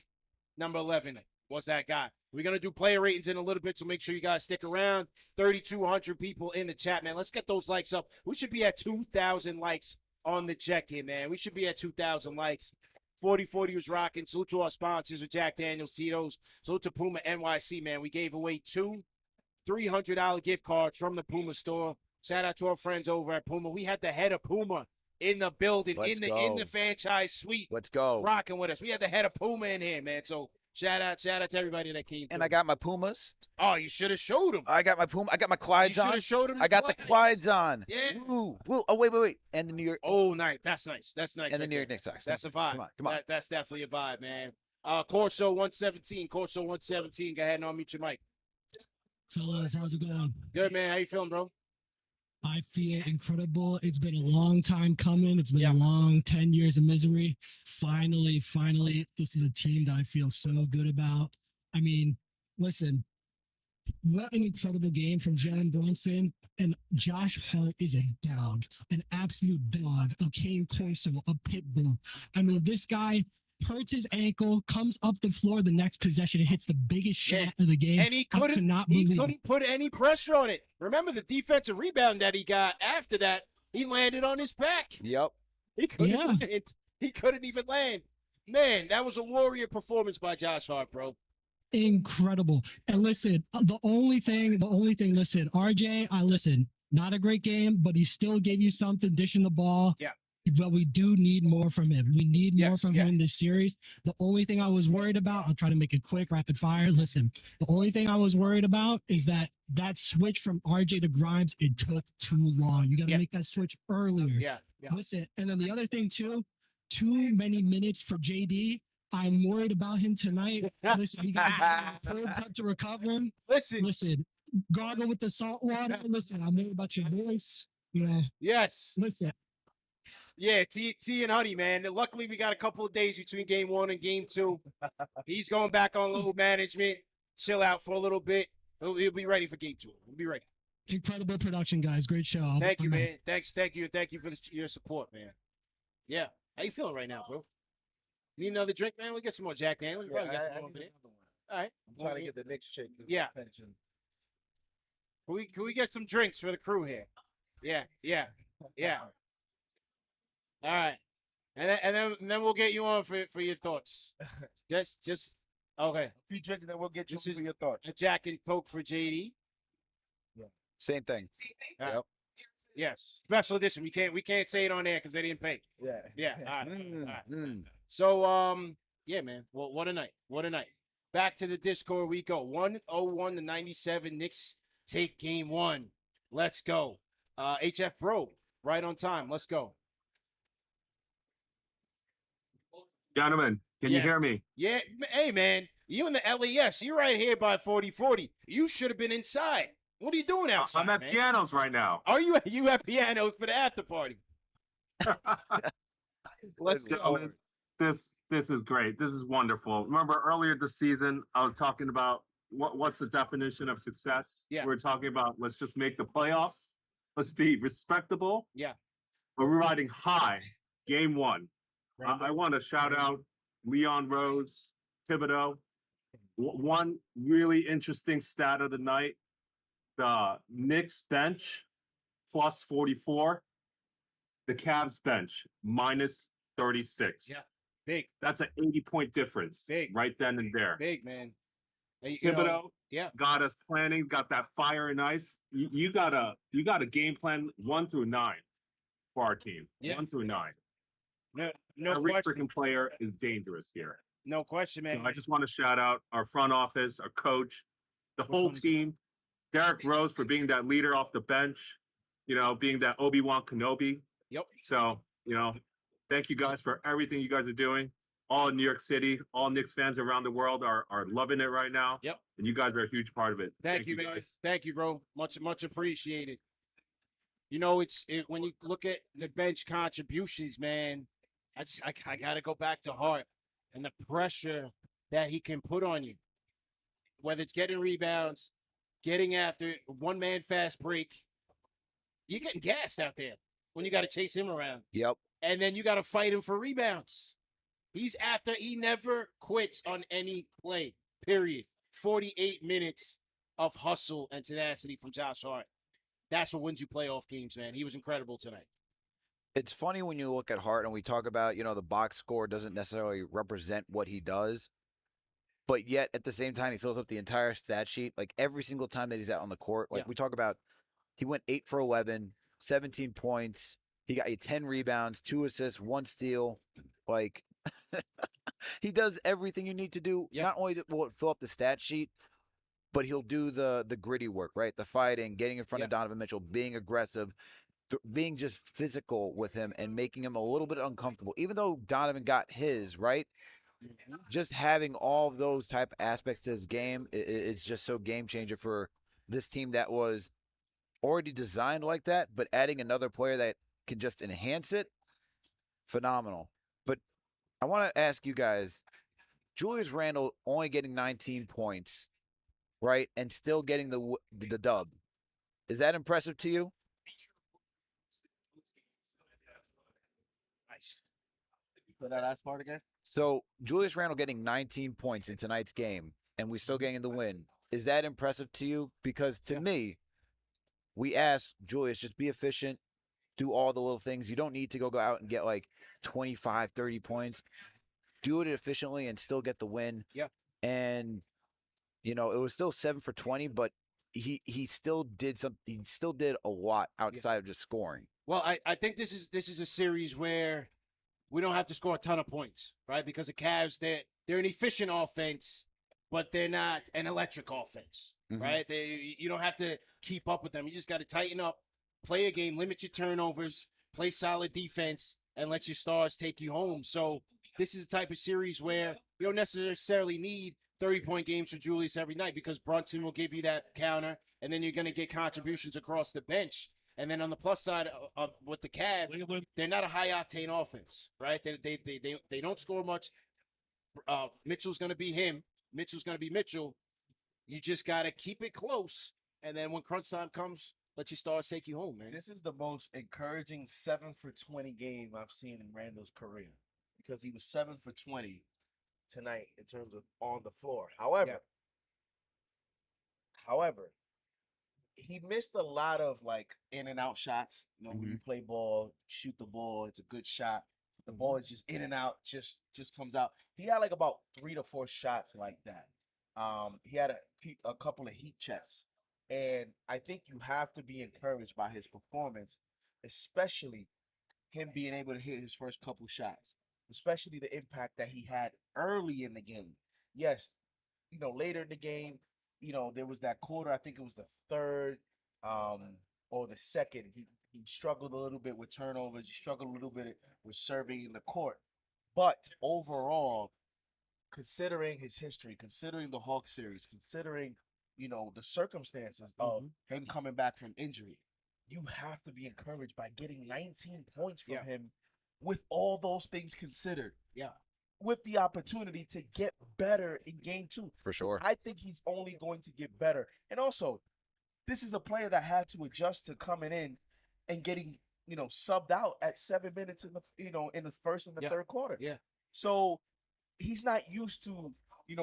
Number 11 was that guy. We're going to do player ratings in a little bit, so make sure you guys stick around. 3,200 people in the chat, man. Let's get those likes up. We should be at 2,000 likes on the check-in, man. We should be at 2,000 likes. 4040 was rocking. Salute to our sponsors with Jack Daniels, Tito's. Salute to Puma NYC, man. We gave away 2 $300 gift cards from the Puma store. Shout out to our friends over at Puma. We had the head of Puma in the building, in the franchise suite. Let's go. Rocking with us. We had the head of Puma in here, man. So shout out to everybody that came through. And I got my Pumas. Oh, you should have showed them. I got my Puma. I got my Clydes You on. should have showed them. I got the Clydes on. Yeah. Ooh. Oh, wait. And the New York. Oh, nice. That's nice. And the New York Knicks socks. That's a vibe. Come on. That's definitely a vibe, man. Corso 117. Corso 117. Go ahead and unmute your mic. Fellas, how's it going? Good, man. How you feeling, bro? I feel incredible. It's been a long time coming. It's been a long 10 years of misery. Finally, this is a team that I feel so good about. I mean, listen, what an incredible game from Jalen Brunson. And Josh Hart is a dog, an absolute dog, a Kane Corso, a pit bull. I mean, this guy hurts his ankle, comes up the floor the next possession and hits the biggest shot of the game. And he couldn't put any pressure on it. Remember the defensive rebound that he got after that, he landed on his back. Yep. He couldn't land. He couldn't even land. Man, that was a warrior performance by Josh Hart, bro. Incredible. And listen, the only thing, listen, RJ, not a great game, but he still gave you something, dishing the ball. Yeah. But we do need more from him. We need more from him in this series. The only thing I was worried about, I'll try to make it quick, rapid fire. Listen, the only thing I was worried about is that switch from RJ to Grimes, it took too long. You got to make that switch earlier. Yeah. Listen, and then the other thing too many minutes for JD. I'm worried about him tonight. Listen, he got time to recover him. Listen, gargle with the salt water. Listen, I'm worried about your voice. Yeah. Yes. Listen. Yeah, tea and honey, man. Luckily, we got a couple of days between game 1 and game 2. He's going back on load management, chill out for a little bit. He'll be ready for game 2. We'll be ready. Incredible production, guys. Great show. Thank you, man. Thank you for your support, man. Yeah. How you feeling right now, bro? Need another drink, man? We'll get some more Jack Daniels. We'll probably get some more over there. All right. I'm trying to get the Knicks Chick. Yeah. Can we get some drinks for the crew here? Yeah. All right, and then we'll get you on for your thoughts. Just okay. A few drinks, and then we'll get you for your thoughts. A Jack and Coke for JD. Yeah. Same thing. Yep. Yes. Special edition. We can't say it on air because they didn't pay. Yeah. All right. So yeah, man. Well, what a night. What a night. Back to the Discord we go. 101 to 97. Knicks take game 1. Let's go. HFPro right on time. Let's go. Gentlemen, can you hear me? Yeah. Hey, man, you in the LES. You're right here by 4040. You should have been inside. What are you doing outside, I'm at man? pianos right now. Are you at pianos for the after party? Let's go. This is great. This is wonderful. Remember earlier this season, I was talking about what's the definition of success? Yeah. We're talking about let's just make the playoffs. Let's be respectable. Yeah. But we're riding high. Game 1. I want to shout out Leon Rhodes, Thibodeau. One really interesting stat of the night, the Knicks bench plus 44, the Cavs bench minus 36. Yeah. Big. That's an 80-point difference. Big. Right then and there. Big, man. You Thibodeau know, yeah. got us planning, got that fire and ice. You got a game plan 1 through 9 for our team. Yeah. 1 through 9. No Every question. freaking player is dangerous here. No question, man. So I just want to shout out our front office, our coach, the whole team. Derrick Rose for being that leader off the bench, being that Obi-Wan Kenobi. Yep. So, thank you guys for everything you guys are doing. All in New York City, all Knicks fans around the world are loving it right now. Yep. And you guys are a huge part of it. Thank you, man. guys. Thank you, bro. Much appreciated. When you look at the bench contributions, man, I gotta go back to Hart and the pressure that he can put on you. Whether it's getting rebounds, getting after it, one-man fast break, you're getting gassed out there when you got to chase him around. Yep. And then you got to fight him for rebounds. He never quits on any play, period. 48 minutes of hustle and tenacity from Josh Hart. That's what wins you playoff games, man. He was incredible tonight. It's funny when you look at Hart and we talk about, the box score doesn't necessarily represent what he does. But yet, at the same time, he fills up the entire stat sheet. Like, every single time that he's out on the court. Like, we talk about, he went 8 for 11, 17 points. He got you 10 rebounds, 2 assists, 1 steal. Like, he does everything you need to do. Not only will it fill up the stat sheet, but he'll do the gritty work, right? The fighting, getting in front of Donovan Mitchell, being aggressive, being just physical with him and making him a little bit uncomfortable. Even though Donovan got his, right? Just having all of those type of aspects to his game, it's just so game changer for this team that was already designed like that, but adding another player that can just enhance it, phenomenal. But I want to ask you guys, Julius Randle only getting 19 points, right, and still getting the dub. Is that impressive to you? Nice. For that last part again? So Julius Randle getting 19 points in tonight's game, and we still getting the win. Is that impressive to you? Because to me, we asked Julius, just be efficient, do all the little things. You don't need to go out and get like 25, 30 points. Do it efficiently and still get the win. Yeah. And, it was still 7 for 20, but he still did he still did a lot outside of just scoring. Well, I think this is a series where we don't have to score a ton of points, right? Because the Cavs, they're an efficient offense, but they're not an electric offense, right? You don't have to keep up with them. You just got to tighten up, play a game, limit your turnovers, play solid defense, and let your stars take you home. So this is the type of series where you don't necessarily need 30-point games for Julius every night because Brunson will give you that counter, and then you're going to get contributions across the bench. And then on the plus side of with the Cavs, they're not a high-octane offense, right? They don't score much. Mitchell's going to be him. Mitchell's going to be Mitchell. You just got to keep it close. And then when crunch time comes, let your stars take you home, man. This is the most encouraging 7 for 20 game I've seen in Randle's career because he was 7 for 20 tonight in terms of on the floor. However, he missed a lot of like in and out shots. When you play ball, shoot the ball, it's a good shot. The ball is just in and out, just comes out. He had like about 3 to 4 shots like that. He had a couple of heat checks. And I think you have to be encouraged by his performance, especially him being able to hit his first couple shots, especially the impact that he had early in the game. Yes, later in the game, there was that quarter, I think it was the third or the second. He struggled a little bit with turnovers. He struggled a little bit with serving in the court. But overall, considering his history, considering the Hawks series, considering, the circumstances of him coming back from injury, you have to be encouraged by getting 19 points from him with all those things considered. Yeah. With the opportunity to get better in game 2. For sure. I think he's only going to get better. And also, this is a player that had to adjust to coming in and getting, subbed out at 7 minutes in the first and the third quarter. Yeah. So he's not used to,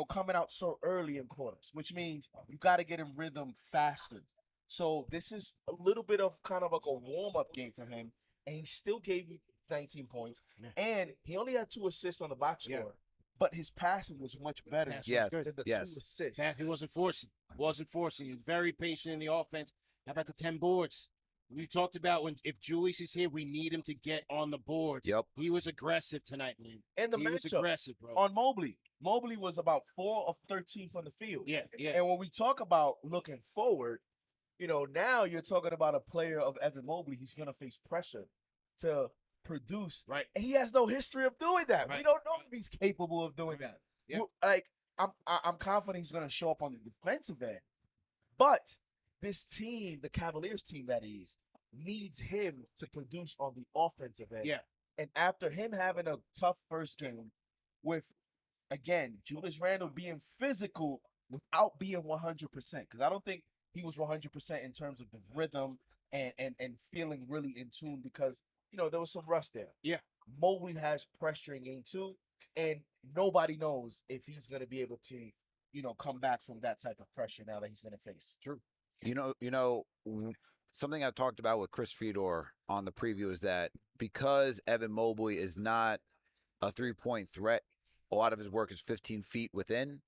coming out so early in quarters, which means you got to get in rhythm faster. So this is a little bit of kind of like a warm-up game for him, and he still gave you 19 points, and he only had 2 assists on the box score. But his passing was much better than the 2 assists. He wasn't forcing. He was very patient in the offense. How about the 10 boards? We talked about if Julius is here, we need him to get on the boards. Yep. He was aggressive tonight, man. And the he was matchup aggressive, bro. on Mobley. Mobley was about 4 of 13 from the field. Yeah. And when we talk about looking forward, now you're talking about a player of Evan Mobley. He's going to face pressure to produce. Right. And he has no history of doing that. Right. We don't know if he's capable of doing that. Yeah. I'm confident he's going to show up on the defensive end. But this team, the Cavaliers team that is, needs him to produce on the offensive end. Yeah. And after him having a tough first game with, again, Julius Randle being physical without being 100%, because I don't think he was 100% in terms of the rhythm and feeling really in tune because, there was some rust there. Yeah. Mobley has pressure in game 2, and nobody knows if he's going to be able to, come back from that type of pressure now that he's going to face. True. Something I talked about with Chris Fedor on the preview is that because Evan Mobley is not a 3-point threat, a lot of his work is 15 feet within.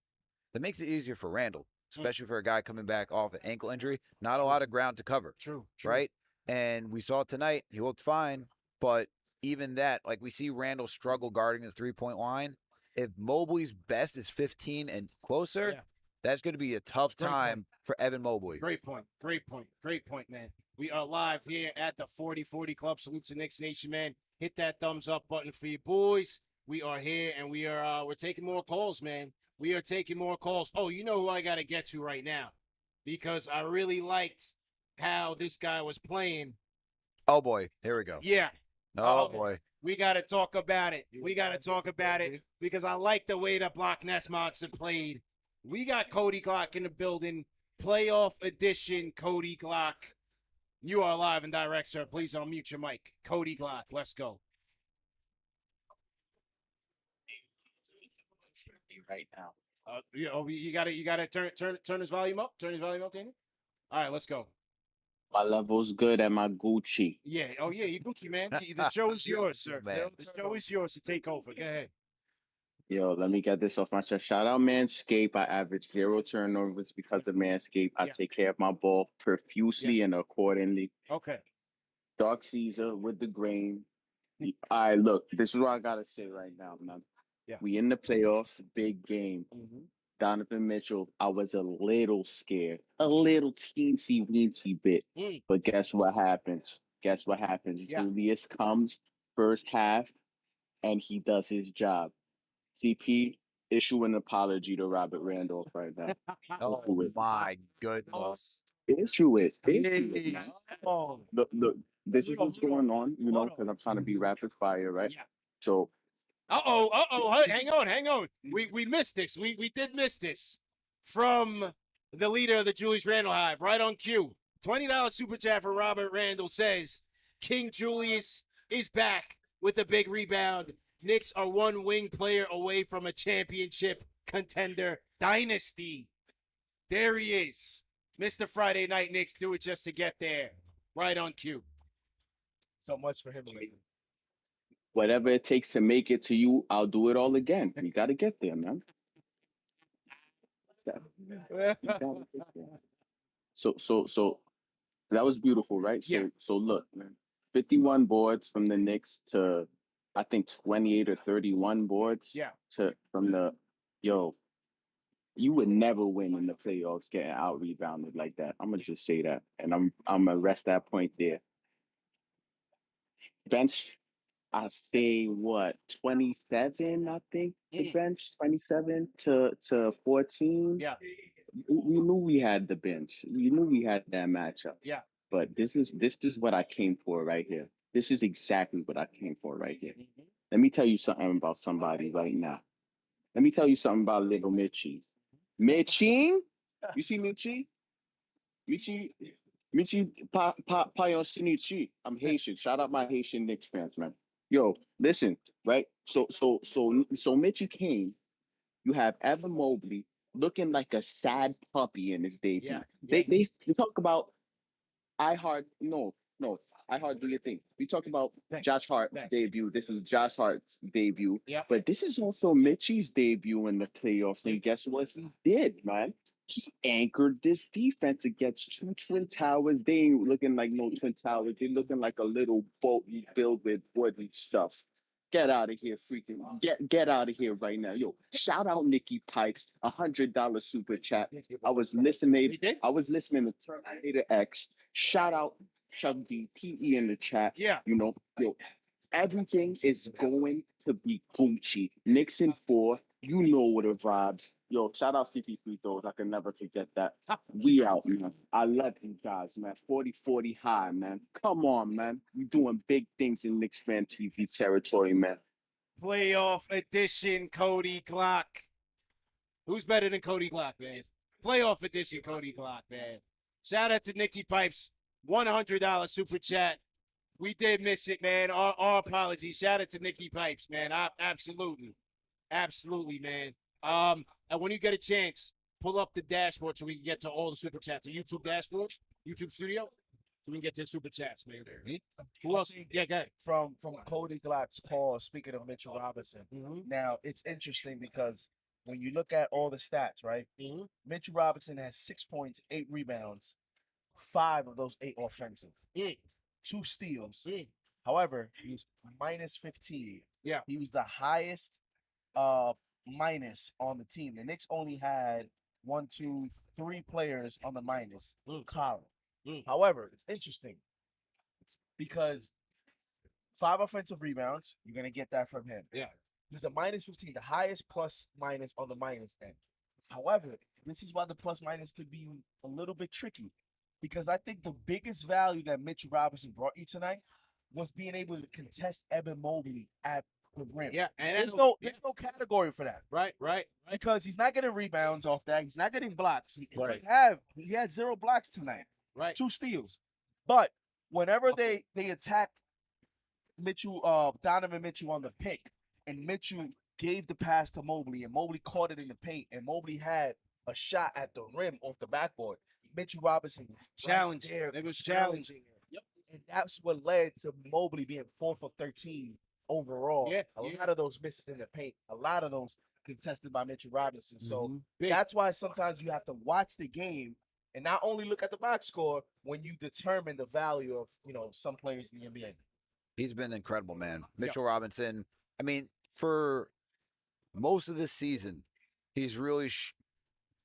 That makes it easier for Randle, especially for a guy coming back off an ankle injury. Not a lot of ground to cover. True. Right? And we saw tonight, he looked fine, but even that, we see Randle struggle guarding the 3-point line. If Mobley's best is 15 and closer, that's going to be a tough time for Evan Mobley. Great point, man. We are live here at the 40-40 Club. Salute to Knicks Nation, man. Hit that thumbs up button for you boys. We are here, and we're taking more calls, man. We are taking more calls. Oh, you know who I got to get to right now because I really liked how this guy was playing. Oh, boy. Here we go. Yeah. Oh, boy. We got to talk about it. Because I like the way the Block Ness Monster played. We got Cody Glock in the building. Playoff edition Cody Glock. You are live and direct, sir. Please unmute your mic. Cody Glock, let's go. Right now. You gotta turn his volume up. Turn his volume up, Daniel. All right, let's go. My level's good at my Gucci. Yeah. Oh yeah, you Gucci, man. The show is yours, sir. The show is yours to take over. Go ahead. Yo, let me get this off my chest. Shout out Manscaped. I average 0 turnovers because of Manscaped. I take care of my ball profusely and accordingly. Okay. Dark Caesar with the grain. All right, look, this is what I gotta say right now, man. Yeah. We in the playoffs, big game. Mm-hmm. Donovan Mitchell, I was a little scared, a little teensy-weensy bit. But guess what happens? Yeah. Julius comes first half, and he does his job. CP, issue an apology to Robert Randolph right now. Oh, my goodness. Issue it. Look, this is what's going on, because I'm trying to be rapid fire, right? Yeah. So. Hang on. We missed this. We did miss this from the leader of the Julius Randle Hive, right on cue. $20 super chat for Robert Randle says, King Julius is back with a big rebound. Knicks are one wing player away from a championship contender dynasty. There he is. Mr. Friday Night Knicks do it just to get there. Right on cue. So much for him. Whatever it takes to make it to you, I'll do it all again. You got to get there, man. So that was beautiful, right? So look, man, 51 boards from the Knicks to I think 28 or 31 boards. You would never win in the playoffs getting out rebounded like that. I'm gonna just say that, and I'm gonna rest that point there. Bench. I say 27, I think the bench, 27 to 14. Yeah. We knew we had the bench. We knew we had that matchup. Yeah. But this is what I came for right here. This is exactly what I came for right here. Mm-hmm. Let me tell you something about somebody right now. Let me tell you something about little Mitchie. Mitchie? You see Mitchie? Mitchie Payon Sinichi. I'm Haitian. Shout out my Haitian Knicks fans, man. Yo, listen, right? So Mitchie came. You have Evan Mobley looking like a sad puppy in his debut. Yeah. They talk about No, I Hart, do your thing. We talked about Josh Hart's debut. This is Josh Hart's debut. Yeah. But this is also Mitchie's debut in the playoffs. And guess what he did, man? He anchored this defense against two Twin Towers. They ain't looking like no Twin Towers. They looking like a little boat you build with wooden stuff. Get out of here, freaking get out of here right now. Yo, shout out Nikki Pipes, $100 super chat. I was listening to Terminator X. Shout out Chuck D, PE in the chat. Yeah. You know, yo, everything is going to be Gucci. Knicks in 4. You know what the vibes. Yo, shout out CP3 throws. I can never forget that. We out, man. I love you guys, man. 40-40 high, man. Come on, man. We doing big things in Knicks Fan TV territory, man. Playoff edition, Cody Glock. Who's better than Cody Glock, man? Playoff edition, Cody Glock, man. Shout out to Nikki Pipes, $100 super chat. We did miss it, man. Our apologies. Shout out to Nikki Pipes, man. Absolutely, man. And when you get a chance, pull up the dashboard so we can get to all the super chats. The YouTube dashboard, YouTube studio, so we can get to the super chats, man. Who else? Yeah, go ahead. From Cody Glock's call, speaking of Mitchell Robinson. Now, it's interesting because when you look at all the stats, right? Mitchell Robinson has 6 points, 8 rebounds, 5 of those 8 offensive. 2 steals. However, he was minus 15. Yeah. He was the highest minus on the team. The Knicks only had 1, 2, 3 players on the minus column. However, it's interesting because 5 offensive rebounds, you're going to get that from him. Yeah. He's a minus 15, the highest plus minus on the minus end. However, this is why the plus minus could be a little bit tricky because I think the biggest value that Mitchell Robinson brought you tonight was being able to contest Evan Mobley at the rim. Yeah, and there's no category for that. Right. Because he's not getting rebounds off that. He's not getting blocks. He had 0 blocks tonight. Right. 2 steals. But whenever they attacked Mitchell, Donovan Mitchell on the pick, and Mitchell gave the pass to Mobley, and Mobley caught it in the paint, and Mobley had a shot at the rim off the backboard. Mitchell Robinson was challenging. It was challenging. Yep. And that's what led to Mobley being 4 for 13 overall. Yeah. A lot of those misses in the paint, a lot of those contested by Mitchell Robinson. So that's why sometimes you have to watch the game and not only look at the box score when you determine the value of, some players in the NBA. He's been incredible, man. Mitchell Robinson, I mean, for most of this season, he's really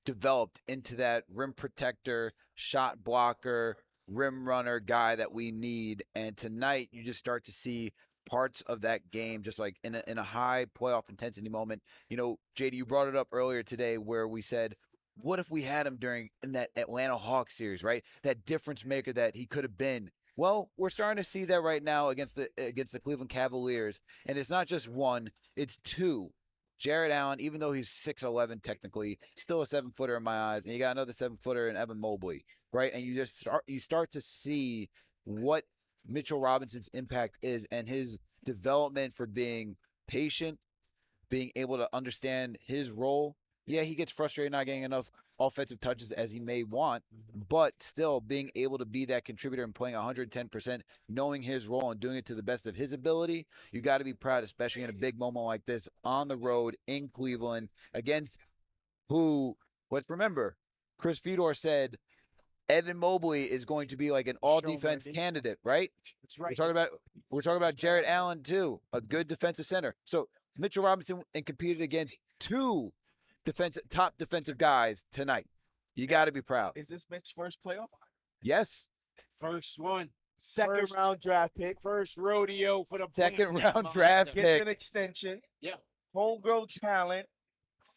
developed into that rim protector, shot blocker, rim runner guy that we need. And tonight, you just start to see parts of that game, just like in a high playoff intensity moment. JD, you brought it up earlier today where we said, what if we had him in that Atlanta Hawks series, right? That difference maker that he could have been. Well, we're starting to see that right now against the Cleveland Cavaliers. And it's not just 1, it's 2. Jared Allen, even though he's 6'11", technically, still a 7-footer in my eyes. And you got another 7-footer in Evan Mobley, right? And you start to see what Mitchell Robinson's impact is and his development for being patient, being able to understand his role. Yeah, he gets frustrated not getting enough offensive touches as he may want, but still being able to be that contributor and playing 110%, knowing his role and doing it to the best of his ability. You got to be proud, especially in a big moment like this on the road in Cleveland against let's remember, Chris Fedor said Evan Mobley is going to be like an all-defense candidate, right? That's right. We're talking about Jared Allen too, a good defensive center. So Mitchell Robinson competed against 2 top defensive guys tonight. You got to be proud. Is this Mitch's first playoff? Yes. First one. Second round draft pick. First rodeo for the second round draft pick. Gets an extension. Yeah. Homegrown talent.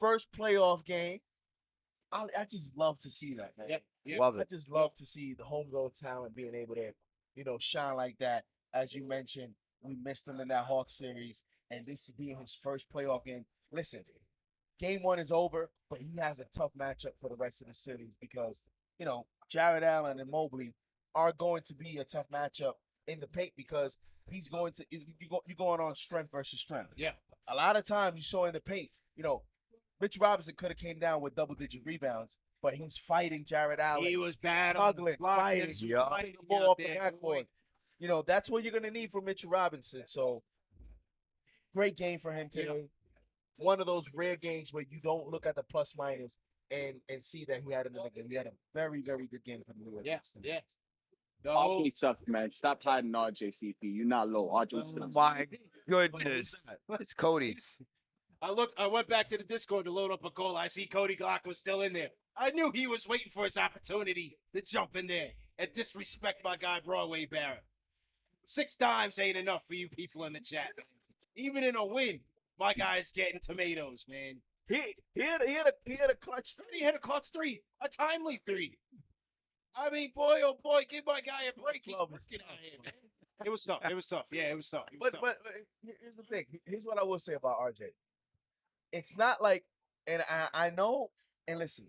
First playoff game. I just love to see that, man. Yeah. Love it. I just love to see the homegrown talent being able to, shine like that. As you mentioned, we missed him in that Hawks series, and this being his first playoff game. Listen, Game 1 is over, but he has a tough matchup for the rest of the series because, Jared Allen and Mobley are going to be a tough matchup in the paint because he's going to you're going on strength versus strength. Yeah. A lot of times you saw in the paint, Mitch Robinson could have came down with double-digit rebounds, but he's fighting Jared Allen. He was bad, struggling, fighting the ball off the backboard. You know, that's what you're gonna need from Mitchell Robinson. So great game for him today. One of those rare games where you don't look at the plus minus and see that he had another game. He had a very, very good game for the New York. Yeah. RJ tough, man. Stop hiding RJ, CP. You're not low. RJ's tough. My goodness. It's Cody. I went back to the Discord to load up a call. I see Cody Glock was still in there. I knew he was waiting for his opportunity to jump in there and disrespect my guy Broadway Barrett. 6 times ain't enough for you people in the chat. Even in a win, my guy's getting tomatoes, man. He had a clutch 3. He hit a clutch 3, a timely 3. I mean, boy, oh boy, give my guy a break. Get out here, man. It was tough. It was tough. Yeah, it was tough. But here's the thing. Here's what I will say about RJ. It's not like, and I know, and listen,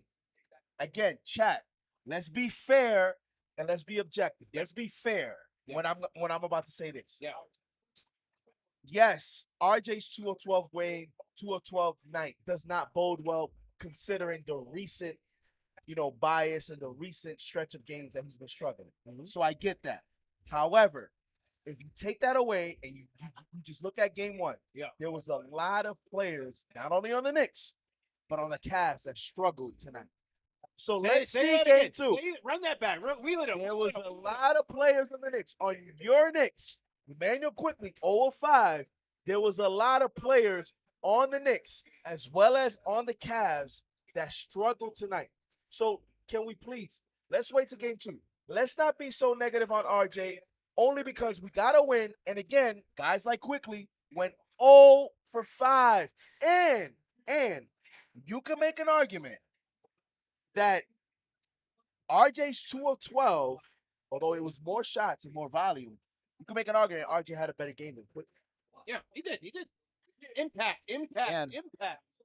again, chat. Let's be fair and let's be objective. Let's be fair when I'm about to say this. Yeah. Yes, RJ's 2 of 12 game, 2 of 12 night does not bode well considering the recent, bias and the recent stretch of games that he's been struggling. So I get that. However, if you take that away and you just look at game 1, there was a lot of players, not only on the Knicks, but on the Cavs that struggled tonight. So let's see game 2. Run that back. Wheel it up. There was a lot of players on the Knicks. On your Knicks, Emmanuel quickly, 0 of 5. There was a lot of players on the Knicks as well as on the Cavs that struggled tonight. So can we please, let's wait to game 2. Let's not be so negative on RJ, only because we got to win. And again, guys like Quickly went 0 for 5. And you can make an argument that RJ's 2 of 12, although it was more shots and more volume, you can make an argument RJ had a better game than Quickly. Yeah, he did. Impact.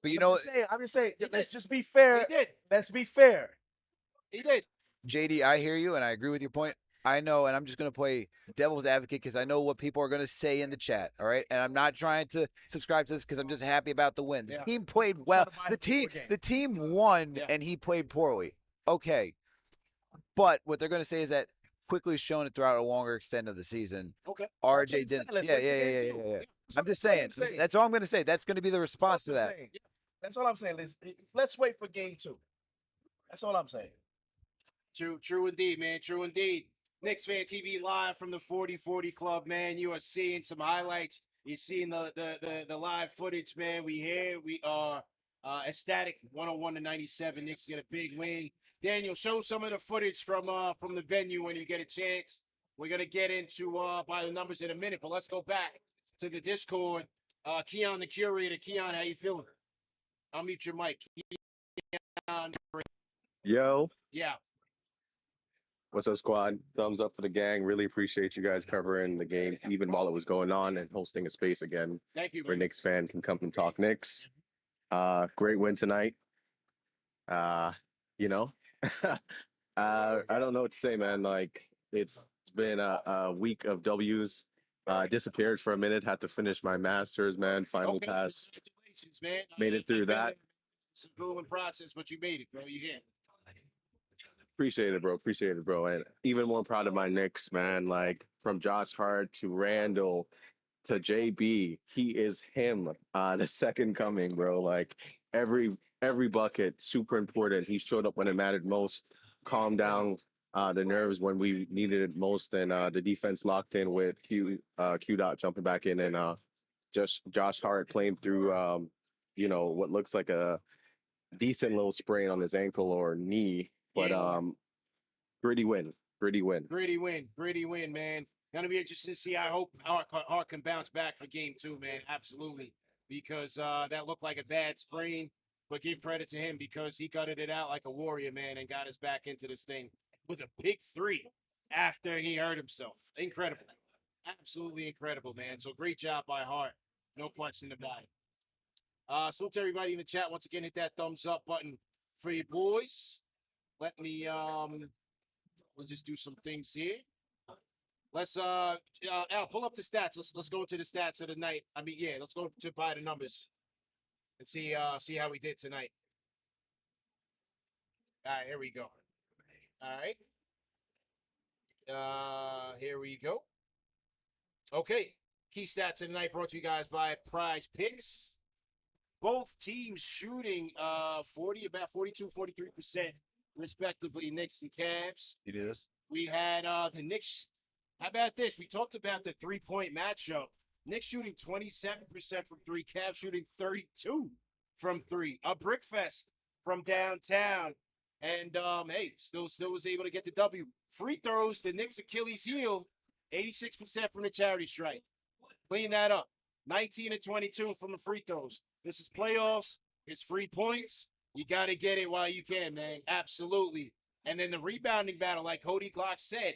But you know, I'm just saying, let's just be fair. He did. Let's be fair. He did. JD, I hear you and I agree with your point. I know, and I'm just going to play devil's advocate because I know what people are going to say in the chat, all right? And I'm not trying to subscribe to this because I'm just happy about the win. The team played well. The team won, and he played poorly. Okay. But what they're going to say is that Quickly shown it throughout a longer extent of the season. Okay. RJ didn't. Yeah. I'm just saying. That's all I'm going to say. That's going to be the response to that. That's all I'm saying. Let's wait for game 2. That's all I'm saying. True indeed, man. True indeed. KnicksFanTV live from the 4040 Club, man. You are seeing some highlights. You're seeing the live footage, man. We are ecstatic. 101-97. Knicks get a big win. Daniel, show some of the footage from the venue when you get a chance. We're gonna get into by the numbers in a minute, but let's go back to the Discord. Keyon The Curator. Keyon, how you feeling? I'll mute your mic. Keyon. Yo. Yeah. What's up, squad? Thumbs up for the gang. Really appreciate you guys covering the game, even while it was going on, and hosting a space again Thank you, where man. Knicks fan can come and talk Knicks. Great win tonight. I don't know what to say, man. Like it's been a week of W's. Disappeared for a minute. Had to finish my masters, man. Finally passed. Congratulations, man. Made it through that. It's a grueling process, but you made it, bro. You here. Appreciate it, bro. And even more proud of my Knicks, man. Like from Josh Hart to Randle to JB, he is him. The second coming, bro. Like every bucket, super important. He showed up when it mattered most. Calmed down the nerves when we needed it most, and the defense locked in with Q Dot jumping back in, and just Josh Hart playing through what looks like a decent little sprain on his ankle or knee, but gritty win, man. Gonna be interesting to see. I hope Hart can bounce back for game 2, man. Absolutely, because that looked like a bad sprain. But give credit to him because he gutted it out like a warrior, man, and got us back into this thing with a big 3 after he hurt himself. Incredible. Absolutely incredible, man. So great job by Hart. No question about it. So to everybody in the chat, once again, hit that thumbs up button for you boys. Let me, we'll just do some things here. Let's, Al, pull up the stats. Let's go into the stats of the night. Let's go to by the numbers. And see how we did tonight. All right, here we go. All right. Here we go. Okay. Key stats of the night brought to you guys by Prize Picks. Both teams shooting 42-43% respectively, Knicks and Cavs. It is. We had the Knicks. How about this? We talked about the three-point matchup. Knicks shooting 27% from three, Cavs shooting 32 from three. A brick fest from downtown. And hey, still was able to get the W. Free throws, the Knicks Achilles heel, 86% from the charity stripe. Clean that up. 19 and 22 from the free throws. This is playoffs. It's free points. You got to get it while you can, man. Absolutely. And then the rebounding battle, like Cody Glock said,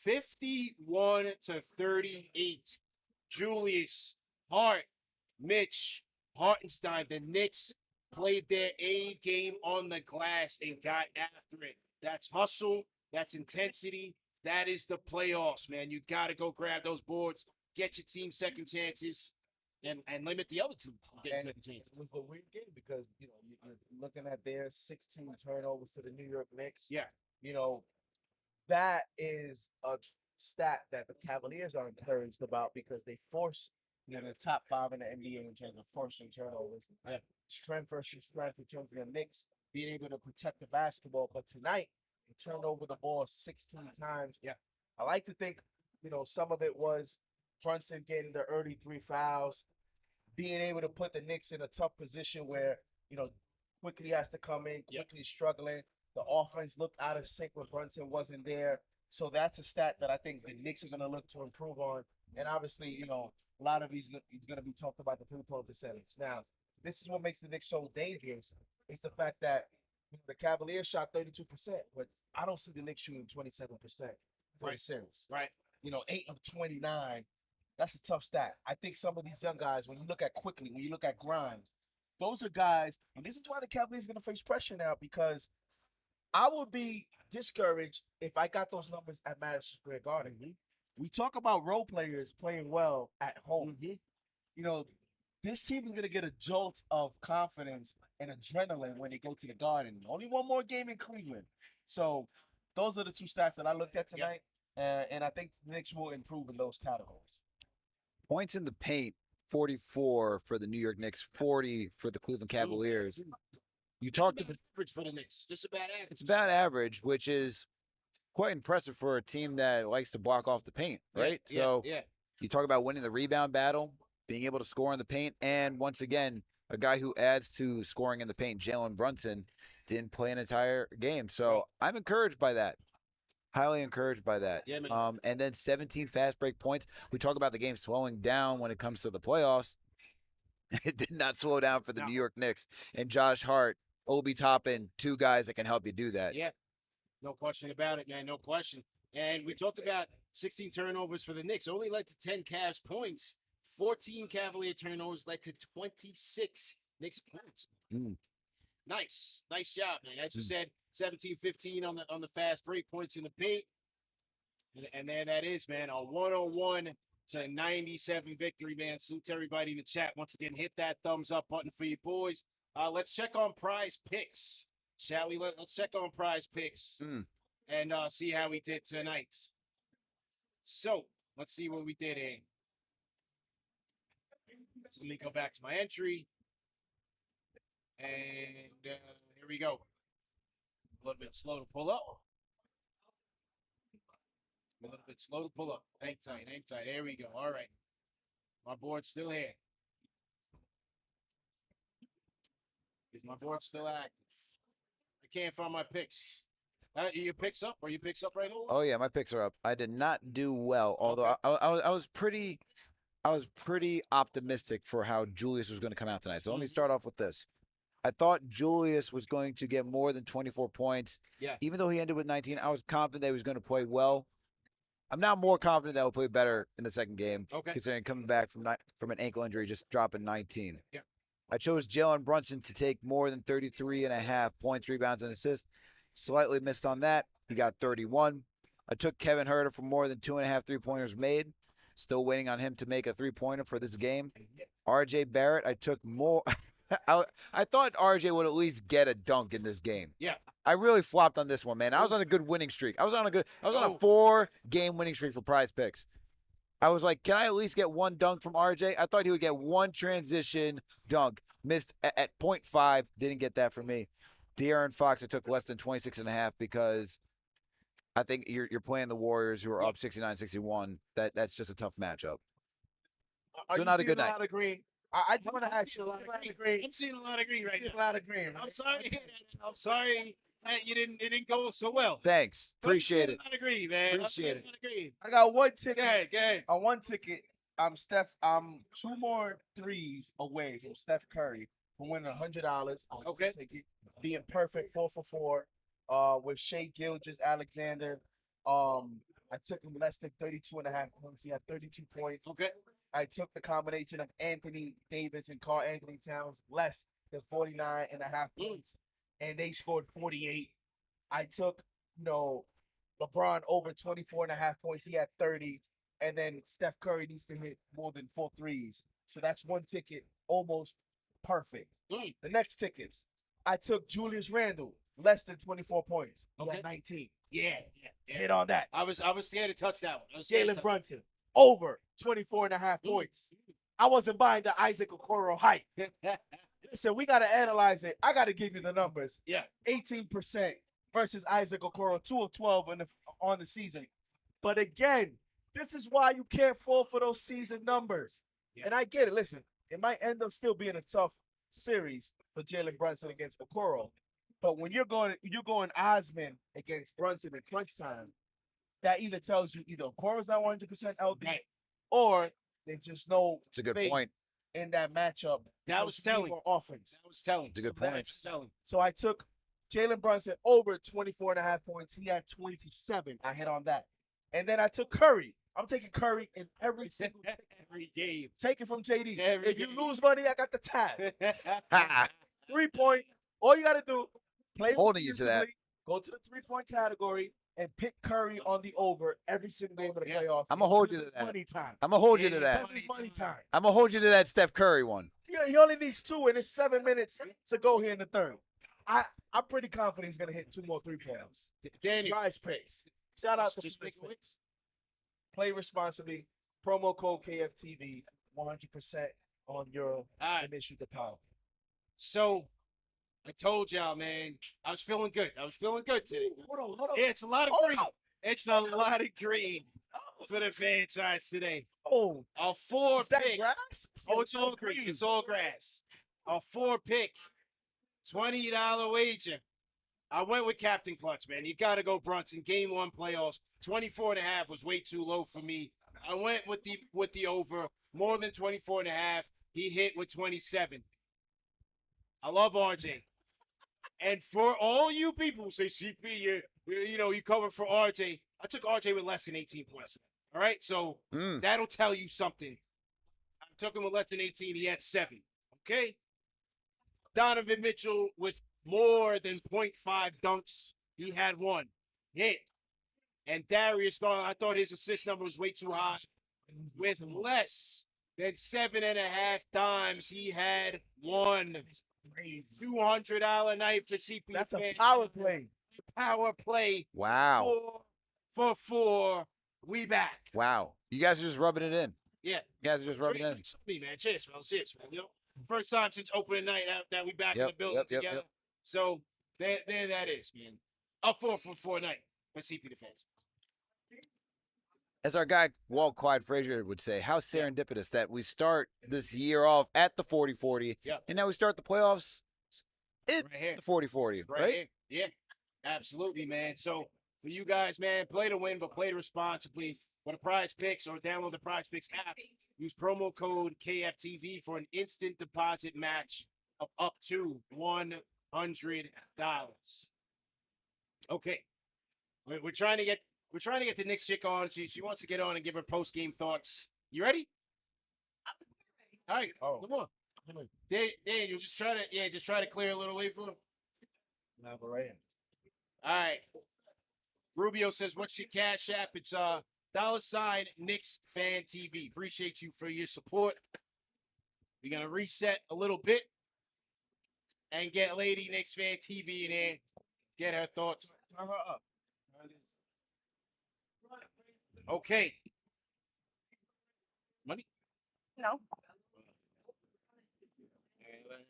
51-38. Julius, Hart, Mitch, Hartenstein, the Knicks played their A game on the glass and got after it. That's hustle. That's intensity. That is the playoffs, man. You got to go grab those boards, get your team second chances, and limit the other team from getting second chances. It was a weird game because, you know, you're looking at their 16 turnovers to the New York Knicks. Yeah. You know, that is a stat that the Cavaliers are encouraged about because they force, you know, the top 5 in the NBA in terms of forcing turnovers. Yeah. Strength versus strength in terms of the Knicks being able to protect the basketball. But tonight, they turned over the ball 16 times. Yeah. I like to think, you know, some of it was Brunson getting the early 3 fouls, being able to put the Knicks in a tough position where, you know, quickly has to come in, quickly struggling. The offense looked out of sync when Brunson wasn't there. So that's a stat that I think the Knicks are going to look to improve on. And obviously, you know, a lot of these is going to be talked about the three-point percentage. Now, this is what makes the Knicks so dangerous. It's the fact that the Cavaliers shot 32%, but I don't see the Knicks shooting 27% for the series. Right. You know, 8 of 29. That's a tough stat. I think some of these young guys, when you look at Quickly, when you look at Grimes, those are guys, and this is why the Cavaliers are going to face pressure now, because I would be discouraged if I got those numbers at Madison Square Garden. We talk about role players playing well at home. You know, this team is going to get a jolt of confidence and adrenaline when they go to the Garden. Only one more game in Cleveland. So those are the two stats that I looked at tonight, and I think the Knicks will improve in those categories. Points in the paint, 44 for the New York Knicks, 40 for the Cleveland Cavaliers. You talked about average for the Knicks, just about average. It's about average, which is quite impressive for a team that likes to block off the paint, right? So you talk about winning the rebound battle, being able to score in the paint, and once again, a guy who adds to scoring in the paint, Jalen Brunson, didn't play an entire game. So I'm encouraged by that. Highly encouraged by that. Yeah, man. And then 17 fast break points. We talk about the game slowing down when it comes to the playoffs. It did not slow down for the New York Knicks. And Josh Hart, Obi Toppin, two guys that can help you do that. Yeah, no question about it, man. No question. And we talked about 16 turnovers for the Knicks. Only led to 10 Cavs points. 14 Cavalier turnovers led to 26 Knicks points. Nice. Nice job, man. As you said, 17-15 on the fast break points in the paint. And then that is, man, a 101-97 victory, man. Salute to everybody in the chat. Once again, hit that thumbs up button for you boys. Let's check on Prize Picks, shall we? Let's check on Prize Picks and see how we did tonight. So let's see what we did here. So let me go back to my entry. And here we go. A little bit slow to pull up. A little bit slow to pull up. Hang tight, hang tight. There we go. All right. My board's still here. Is my board still active? I can't find my picks. Your picks up? Are your picks up right now? Oh yeah, my picks are up. I did not do well, although I was pretty optimistic for how Julius was going to come out tonight. So let me start off with this. I thought Julius was going to get more than 24 points. Yeah. Even though he ended with 19, I was confident that he was going to play well. I'm now more confident that he'll play better in the second game. Okay. Considering coming back from an ankle injury, just dropping 19. Yeah. I chose Jalen Brunson to take more than 33.5 points, rebounds, and assists. Slightly missed on that. He got 31. I took Kevin Huerter for more than 2.5 3-pointers made. Still waiting on him to make a 3-pointer for this game. RJ Barrett, I took more. I thought RJ would at least get a dunk in this game. Yeah. I really flopped on this one, man. I was on a good winning streak. I was on a 4-game winning streak for Prize Picks. I was like, can I at least get one dunk from RJ? I thought he would get one transition dunk. Missed at 0.5. Didn't get that from me. De'Aaron Fox, I took less than 26.5 because I think you're playing the Warriors who are up 69-61. That's just a tough matchup. Are So you not a seeing good a night. lot of green? I just want to ask you a lot of green. I'm seeing a lot of green right now. A lot of green. I'm sorry. I'm sorry that it didn't go so well. Thanks. Appreciate it. I'm seeing a lot of green, man. Appreciate I'm seeing a lot of green. I got one ticket. Go ahead. On one ticket, I'm 2 more threes away from Steph Curry from winning $100 on Okay. ticket, being perfect 4 for 4. With Shea Gilgeous-Alexander. I took him less than 32.5 points. He had 32 points. Okay. I took the combination of Anthony Davis and Karl Anthony Towns less than 49.5 points, and they scored 48. I took, LeBron over 24.5 points. He had 30, and then Steph Curry needs to hit more than 4 threes. So that's one ticket, almost perfect. The next ticket, I took Julius Randle less than 24 points. He had 19. Yeah. Hit on that. I was scared to touch that one. Jalen Brunson over 24.5 points. I wasn't buying the Isaac Okoro hype. Listen, we got to analyze it. I got to give you the numbers. Yeah. 18% versus Isaac Okoro, 2 of 12 on the season. But again, this is why you can't fall for those season numbers. Yeah. And I get it. Listen, it might end up still being a tough series for Jalen Brunson against Okoro. But when you're going Osman against Brunson in crunch time, that either tells you either Okoro's not 100% LD, or they just know it's a good point in that matchup. That was telling. Offense. That was telling. It's a good point. So I took Jalen Brunson over 24.5 points. He had 27. I hit on that. And then I took Curry. I'm taking Curry in every single every game. Take it from JD. Every if you lose money, I got the tab. 3-point. All you got to do, play holding you to that. Go to the 3-point category and pick Curry on the over every single game of the playoffs. I'm gonna hold you to that. Money time. I'm gonna hold you to that. It's money time. I'm gonna hold you to that Steph Curry one. He only needs 2, and it's 7 minutes to go here in the third. I'm pretty confident he's gonna hit 2 more 3-pointers. Daniel, Prize pace. Shout out to just make it wins. Play responsibly. Promo code KFTV. 100% on your initial deposit. So, I told y'all, man, I was feeling good. Today. Hold on. Yeah, it's a lot of green. It's a lot of green for the franchise today. Oh, a 4-pick. Grass? Oh, it's all green. It's all grass. A 4-pick, $20 wager. I went with Captain Clutch, man. You got to go Brunson. Game 1 playoffs. 24.5 was way too low for me. I went with the over. More than 24.5. He hit with 27. I love RJ. And for all you people who say, CP, you cover for RJ, I took RJ with less than 18 points. All right? So that'll tell you something. I took him with less than 18. He had 7. Okay? Donovan Mitchell with more than 0.5 dunks. He had 1 hit. And Darius Garland, I thought his assist number was way too high. With less than 7.5 dimes, he had 1. $200 night for CP. That's a power play. Power play. Wow. 4 for 4. We back. Wow. You guys are just rubbing it in. Yeah. You guys are just rubbing it in. Me, man. Cheers, man. Cheers, man. First time since opening night that we back in the building together. Yep. So there that is, man. A 4 for 4 night for CP Defense. As our guy Walt Clyde Frazier would say, how serendipitous that we start this year off at the 40-40, and now we start the playoffs at the 40-40, right? Here. Yeah, absolutely, man. So for you guys, man, play to win, but play responsibly. For the Prize Picks, or download the Prize Picks app. Use promo code KFTV for an instant deposit match of up to $100. Okay, we're trying to get the Knicks Chick on. She wants to get on and give her post-game thoughts. You ready? All right. Oh. Come on. Daniel, just try to clear a little way for him. All right. Rubio says, what's your cash app? It's $ KnicksFanTV. Appreciate you for your support. We're going to reset a little bit and get Lady KnicksFanTV in here. Get her thoughts. Turn her up. Okay. Money? No.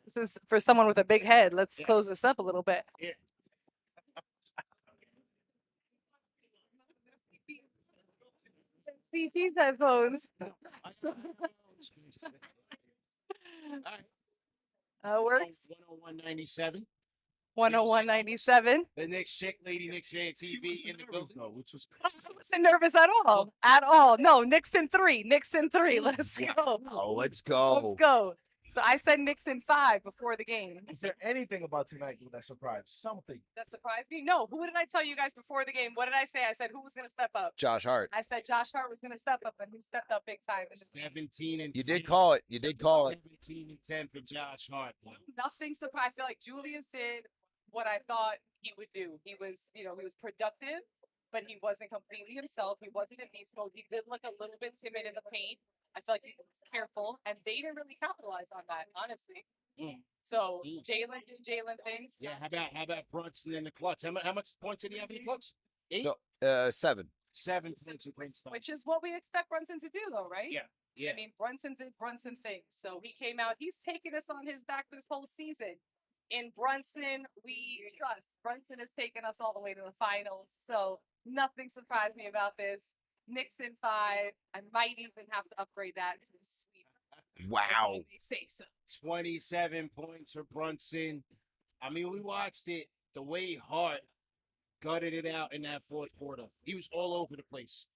This is for someone with a big head. Let's close this up a little bit. Yeah. CT's headphones. Works. 101.97. 101.97. The Knicks Chick, Lady KnicksFanTV in the building. Which was I wasn't nervous at all. At all. No, Knicks in 3. Knicks in 3. Let's go. Oh, let's go. Let's go. So I said Knicks in 5 before the game. Is there anything about tonight that surprised? Something. That surprised me? No. Who did I tell you guys before the game? What did I say? I said who was going to step up? Josh Hart. I said Josh Hart was going to step up, and who stepped up big time? 17 and You 10. did call it. You did call it. 17 and 10 for Josh Hart. Nothing surprised. I feel like Julius did what I thought he would do. He was, he was productive, but he wasn't completely himself. He wasn't in beast mode. He did look a little bit timid in the paint. I feel like he was careful, and they didn't really capitalize on that, honestly. So Jalen did Jalen things. Yeah, how about Brunson in the clutch? How much points did he have in the clutch? 8? So, 7. 7 points in clutch time. Which is what we expect Brunson to do, though, right? Yeah. I mean, Brunson did Brunson things. So he came out. He's taken us on his back this whole season. In Brunson, we trust. Brunson has taken us all the way to the finals. So nothing surprised me about this. Knicks in 5. I might even have to upgrade that to a sweep. Wow. They say so. 27 points for Brunson. I mean, we watched it. The way Hart gutted it out in that fourth quarter. He was all over the place.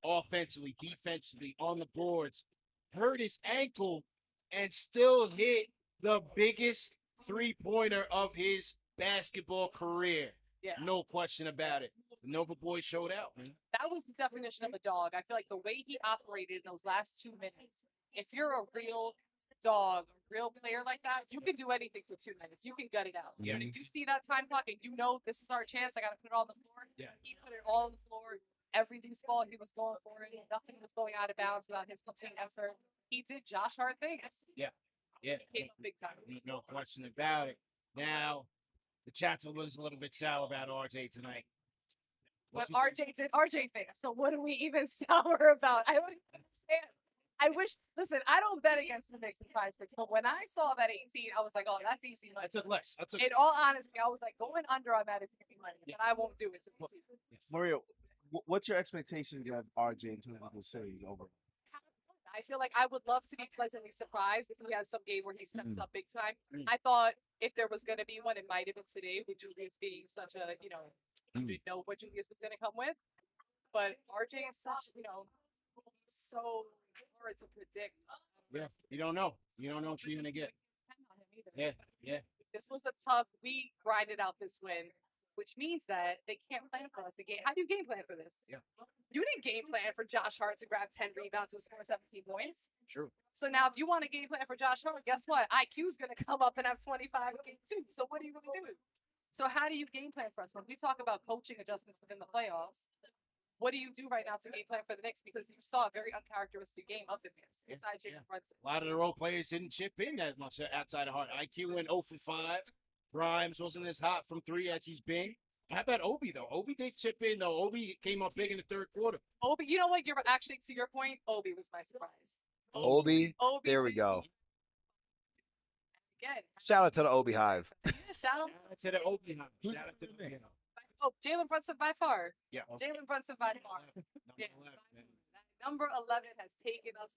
Offensively, defensively, on the boards. Hurt his ankle and still hit the biggest three-pointer of his basketball career. Yeah. No question about it. The Nova boy showed out, man. That was the definition of a dog. I feel like the way he operated in those last 2 minutes, if you're a real dog, a real player like that, you can do anything for 2 minutes. You can gut it out. Yeah. But if you see that time clock and you know this is our chance, I got to put it on the floor. Yeah. He put it all on the floor. Every loose ball, he was going for it. Nothing was going out of bounds without his complete effort. He did Josh Hart things. Yeah. Came up big time. No question about it. Now, the chancellor was a little bit sour about RJ tonight. But RJ did RJ things. So what do we even sour about? I don't understand. I wish. Listen, I don't bet against the Knicks in 5 6, but when I saw that 18, I was like, "Oh, that's easy money." That's a less. In all honesty, I was like, going under on that is easy money, but I won't do it. Maria, what's your expectation of RJ in terms of the series over? I feel like I would love to be pleasantly surprised if he has some game where he steps up big time. I thought if there was going to be one, it might have been today with Julius being such a, you didn't know what Julius was going to come with. But RJ is such, so hard to predict. Yeah, you don't know. You don't know what you're going to get. Yeah. This was a tough, we grinded out this win, which means that they can't plan for us again. How do you game plan for this? Yeah. You didn't game plan for Josh Hart to grab 10 rebounds and score 17 points. True. So now if you want to game plan for Josh Hart, guess what? IQ's going to come up and have 25 a game too. So what are you going to do? So how do you game plan for us? When we talk about coaching adjustments within the playoffs, what do you do right now to game plan for the Knicks? Because you saw a very uncharacteristic game of the Knicks. Besides Jalen Brunson. A lot of the role players didn't chip in that much outside of Hart. IQ went 0 for 5. Grimes wasn't as hot from 3 as he's been. How about Obi, though? Obi did chip in, though. Obi came up big in the third quarter. Obi, you know what? You're actually, to your point, Obi was my surprise. Obi. There we go. Again. Shout out to the Obi Hive. Shout out to the Obi Hive. Shout out to the Oh, Jalen Brunson by far. Yeah. Jalen Brunson by far. Number 11 has taken us.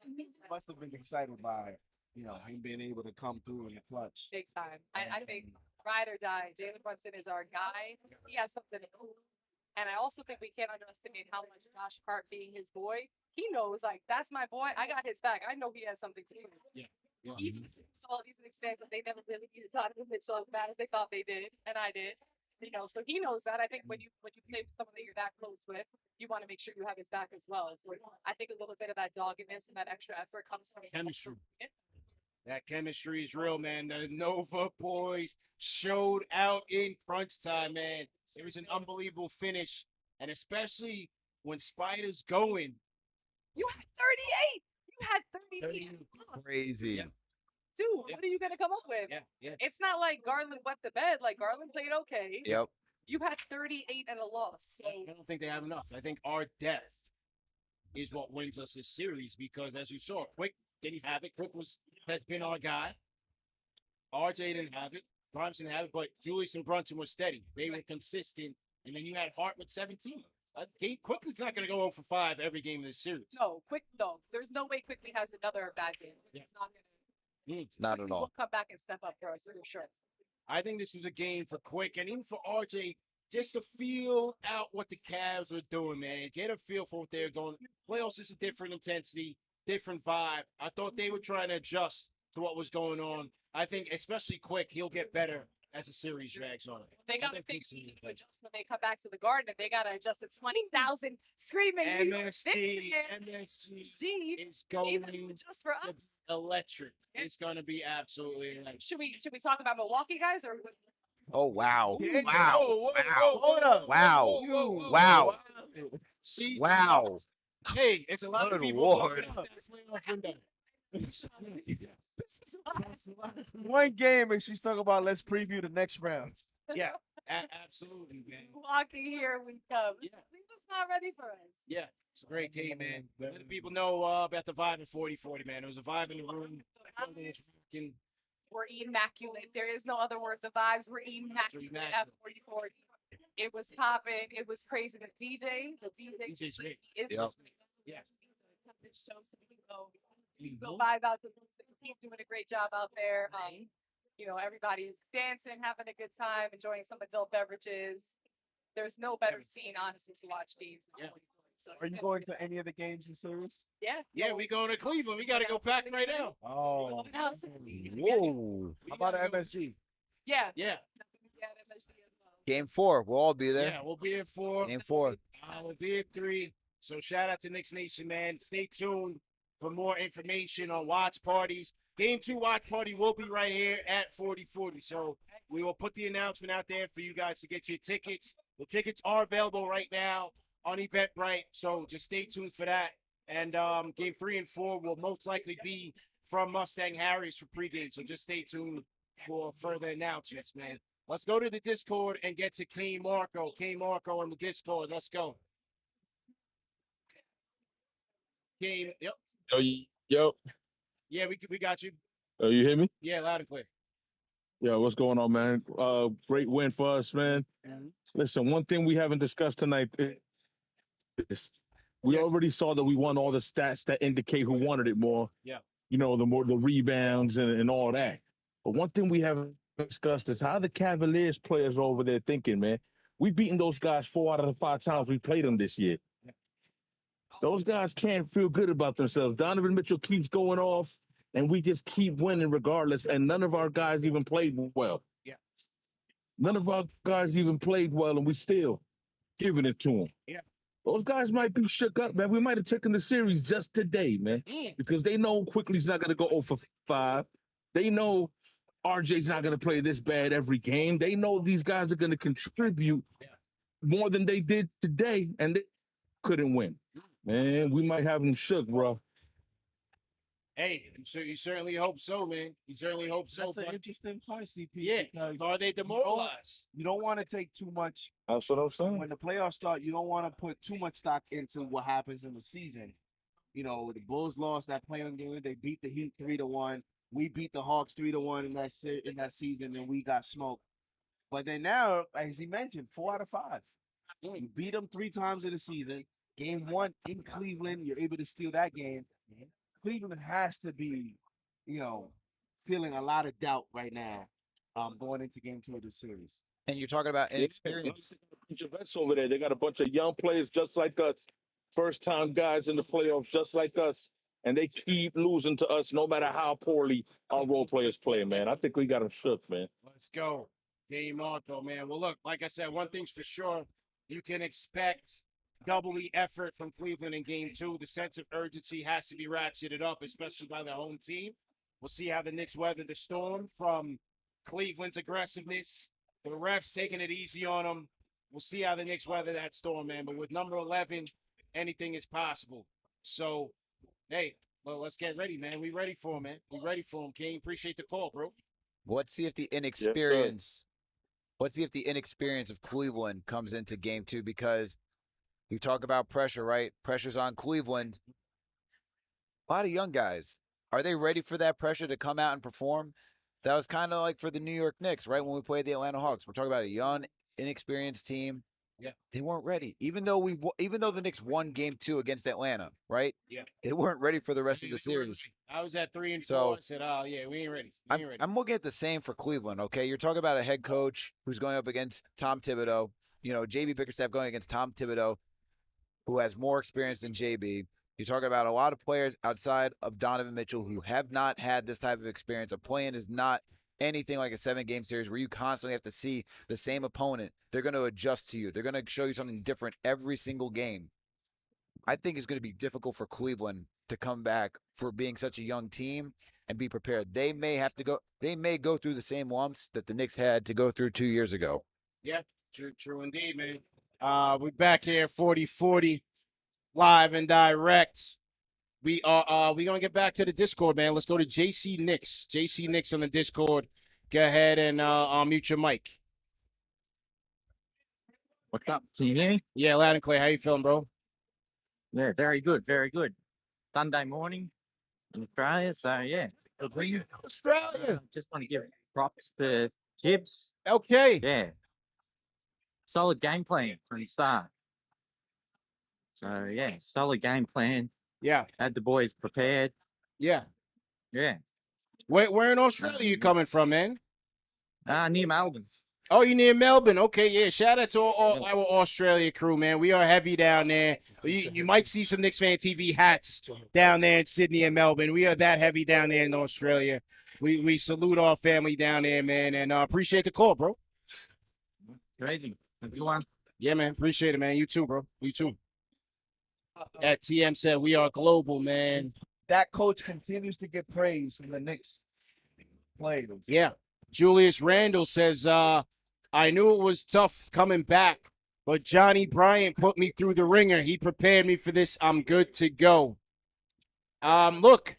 Must have been excited by, him being able to come through in the clutch. Big time. I think ride or die. Jalen Brunson is our guy. He has something to prove. And I also think we can't underestimate how much Josh Hart being his boy, he knows, that's my boy. I got his back. I know he has something to prove. Yeah. Even all these Knicks fans that they never really needed Donovan Mitchell as bad as they thought they did, and I did. So he knows that. I think when you play with someone that you're that close with, you want to make sure you have his back as well. So I think a little bit of that doggedness and that extra effort comes from chemistry. That chemistry is real, man. The Nova boys showed out in crunch time, man. It was an unbelievable finish, and especially when Spider's going. You had 38. You had 38. Crazy. Yeah. Dude, what are you going to come up with? Yeah. It's not like Garland wet the bed. Like, Garland played okay. Yep. You had 38 and a loss. So I don't think they have enough. I think our depth is what wins us this series because, as you saw, Quick didn't have it. Quick has been our guy. RJ didn't have it. Grimes didn't have it, but Julius and Brunson were steady. They were consistent. And then you had Hart with 17. Quickly's not going to go 0 for 5 every game of this series. No, there's no way Quickly has another bad game. Yeah. It's not gonna. Not at all. We'll come back and step up for us for sure. I think this was a game for Quick and even for RJ just to feel out what the Cavs were doing, man. Get a feel for what they're going. Playoffs is a different intensity, different vibe. I thought they were trying to adjust to what was going on. I think especially Quick, he'll get better as the series drags on. They got to figure to adjust when they come back to the Garden. And they got to adjust to 20,000 screaming. MSG is going just for us. Electric. It's going to be absolutely electric. Should we talk about Milwaukee guys or? Oh wow! Yeah. Wow! Whoa, Wow! hold up. Wow! Whoa. Wow! See, Wow! Hey, it's a lot Good of people. Lord. One game and she's talking about let's preview the next round. Yeah, absolutely, man. Milwaukee, here we come. Yeah. Cleveland's not ready for us. Yeah, it's a great game, man. Let the people know about the vibe at 40-40, man. It was a vibe in the room. We're immaculate. There is no other word. The vibes were immaculate at 40-40. It was popping. It was crazy. The DJ DJ's great. is Yep. yeah. It shows so we can go vibe out to Brunson because he's doing a great job out there. You know, everybody's dancing, having a good time, enjoying some adult beverages. There's no better scene, honestly, to watch games. Yeah. So Are you going to any of the games in series? Yeah. Yeah, we going to Cleveland. We got to go pack right now. Oh. Whoa! How about the MSG? Yeah. Yeah. Game 4, we'll all be there. Yeah, we'll be at 4. Game 4. We'll be at 3. So shout out to Knicks Nation, man. Stay tuned for more information on watch parties. Game 2 watch party will be right here at 40-40. So we will put the announcement out there for you guys to get your tickets. The tickets are available right now on Eventbrite. So just stay tuned for that. And game 3 and 4 will most likely be from Mustang Harry's for pregame. So just stay tuned for further announcements, man. Let's go to the Discord and get to Kane Marco. Kane Marco on the Discord. Let's go. Kane, yep. Yo. Yeah, we got you. You hear me? Yeah, loud and clear. Yeah, what's going on, man? Great win for us, man. Listen, one thing we haven't discussed tonight is we already saw that we won all the stats that indicate who wanted it more. Yeah. You know, the rebounds and all that. But one thing we haven't discussed is how the Cavaliers players are over there thinking, man. We've beaten those guys 4 out of the 5 times we played them this year. Those guys can't feel good about themselves. Donovan Mitchell keeps going off, and we just keep winning regardless, and none of our guys even played well. Yeah. None of our guys even played well, and we still giving it to them. Yeah. Those guys might be shook up, man. We might have taken the series just today, man, because they know Quickly's not going to go 0 for 5. They know RJ's not going to play this bad every game. They know these guys are going to contribute more than they did today, and they couldn't win. Man, we might have them shook, bro. Hey, so you certainly hope so, man. You certainly hope so. That's an interesting part, CP. Yeah. because Are they demoralized? You don't want to take too much. That's what I'm saying. When the playoffs start, you don't want to put too much stock into what happens in the season. You know, the Bulls lost that playing game. They beat the Heat 3-1. We beat the Hawks 3-1 in that season, and we got smoked. But then now, as he mentioned, 4 out of 5. You beat them 3 times in the season. Game 1 in Cleveland, you're able to steal that game. Cleveland has to be, feeling a lot of doubt right now, going into Game 2 of the series. And you're talking about inexperience. Vets over there. They got a bunch of young players just like us, first-time guys in the playoffs just like us, and they keep losing to us no matter how poorly our role players play, man. I think we got them shook, man. Let's go. Game Marco, man. Well, look, like I said, one thing's for sure. You can expect double the effort from Cleveland in Game 2. The sense of urgency has to be ratcheted up, especially by the home team. We'll see how the Knicks weather the storm from Cleveland's aggressiveness. The refs taking it easy on them. We'll see how the Knicks weather that storm, man. But with number 11, anything is possible. So, hey, well, let's get ready, man. We ready for him, man. We ready for him, Kane. Appreciate the call, bro. Let's see if the inexperience of Cleveland comes into Game 2, because You talk about pressure, right? Pressure's on Cleveland. A lot of young guys. Are they ready for that pressure to come out and perform? That was kind of like for the New York Knicks, right? When we played the Atlanta Hawks. We're talking about a young, inexperienced team. Yeah. They weren't ready. Even though the Knicks won game 2 against Atlanta, right? Yeah. They weren't ready for the rest of the series. I was at 3 and 4. So I said, "Oh yeah, we ain't ready. We ain't ready." I'm looking at the same for Cleveland, okay? You're talking about a head coach who's going up against Tom Thibodeau. You know, JB Bickerstaff going against Tom Thibodeau, who has more experience than JB. You're talking about a lot of players outside of Donovan Mitchell who have not had this type of experience. A play-in is not anything like a 7-game series where you constantly have to see the same opponent. They're going to adjust to you. They're going to show you something different every single game. I think it's going to be difficult for Cleveland to come back for being such a young team and be prepared. They may go through the same lumps that the Knicks had to go through 2 years ago. Yeah, true indeed, man. We're back here 40-40 live and direct. We gonna get back to the Discord, man. Let's go to JC Knicks. JC Knicks on the Discord. Go ahead and mute your mic. What's up? Can you hear me? Yeah, loud and clear. How you feeling, bro? Yeah, very good, very good. Sunday morning in Australia, so yeah, good win. Australia. Just want to give props to Thibs. Okay. Yeah. Solid game plan from the start. So yeah, solid game plan. Yeah. Had the boys prepared. Yeah. Yeah. Where in Australia you coming from, man? Near Melbourne. Oh, you near Melbourne? Okay, yeah. Shout out to all our Australia crew, man. We are heavy down there. You might see some KnicksFanTV hats down there in Sydney and Melbourne. We are that heavy down there in Australia. We salute our family down there, man, and appreciate the call, bro. Crazy. Everyone. Yeah, man. Appreciate it, man. You too, bro. You too. At TM said we are global, man. That coach continues to get praise from the Knicks players. Yeah. Julius Randle says, I knew it was tough coming back, but Johnnie Bryant put me through the ringer. He prepared me for this. I'm good to go. Look,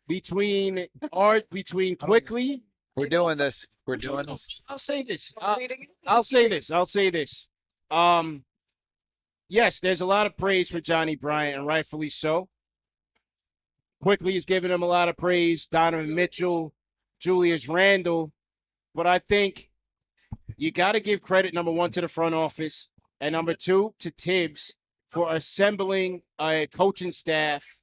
between quickly. We're doing this. We're doing this. I'll say this. I'll say this. Yes, there's a lot of praise for Johnnie Bryant, and rightfully so. Quickly is giving him a lot of praise. Donovan Mitchell, Julius Randle. But I think you got to give credit, number one, to the front office, and number two, to Thibs for assembling a coaching staff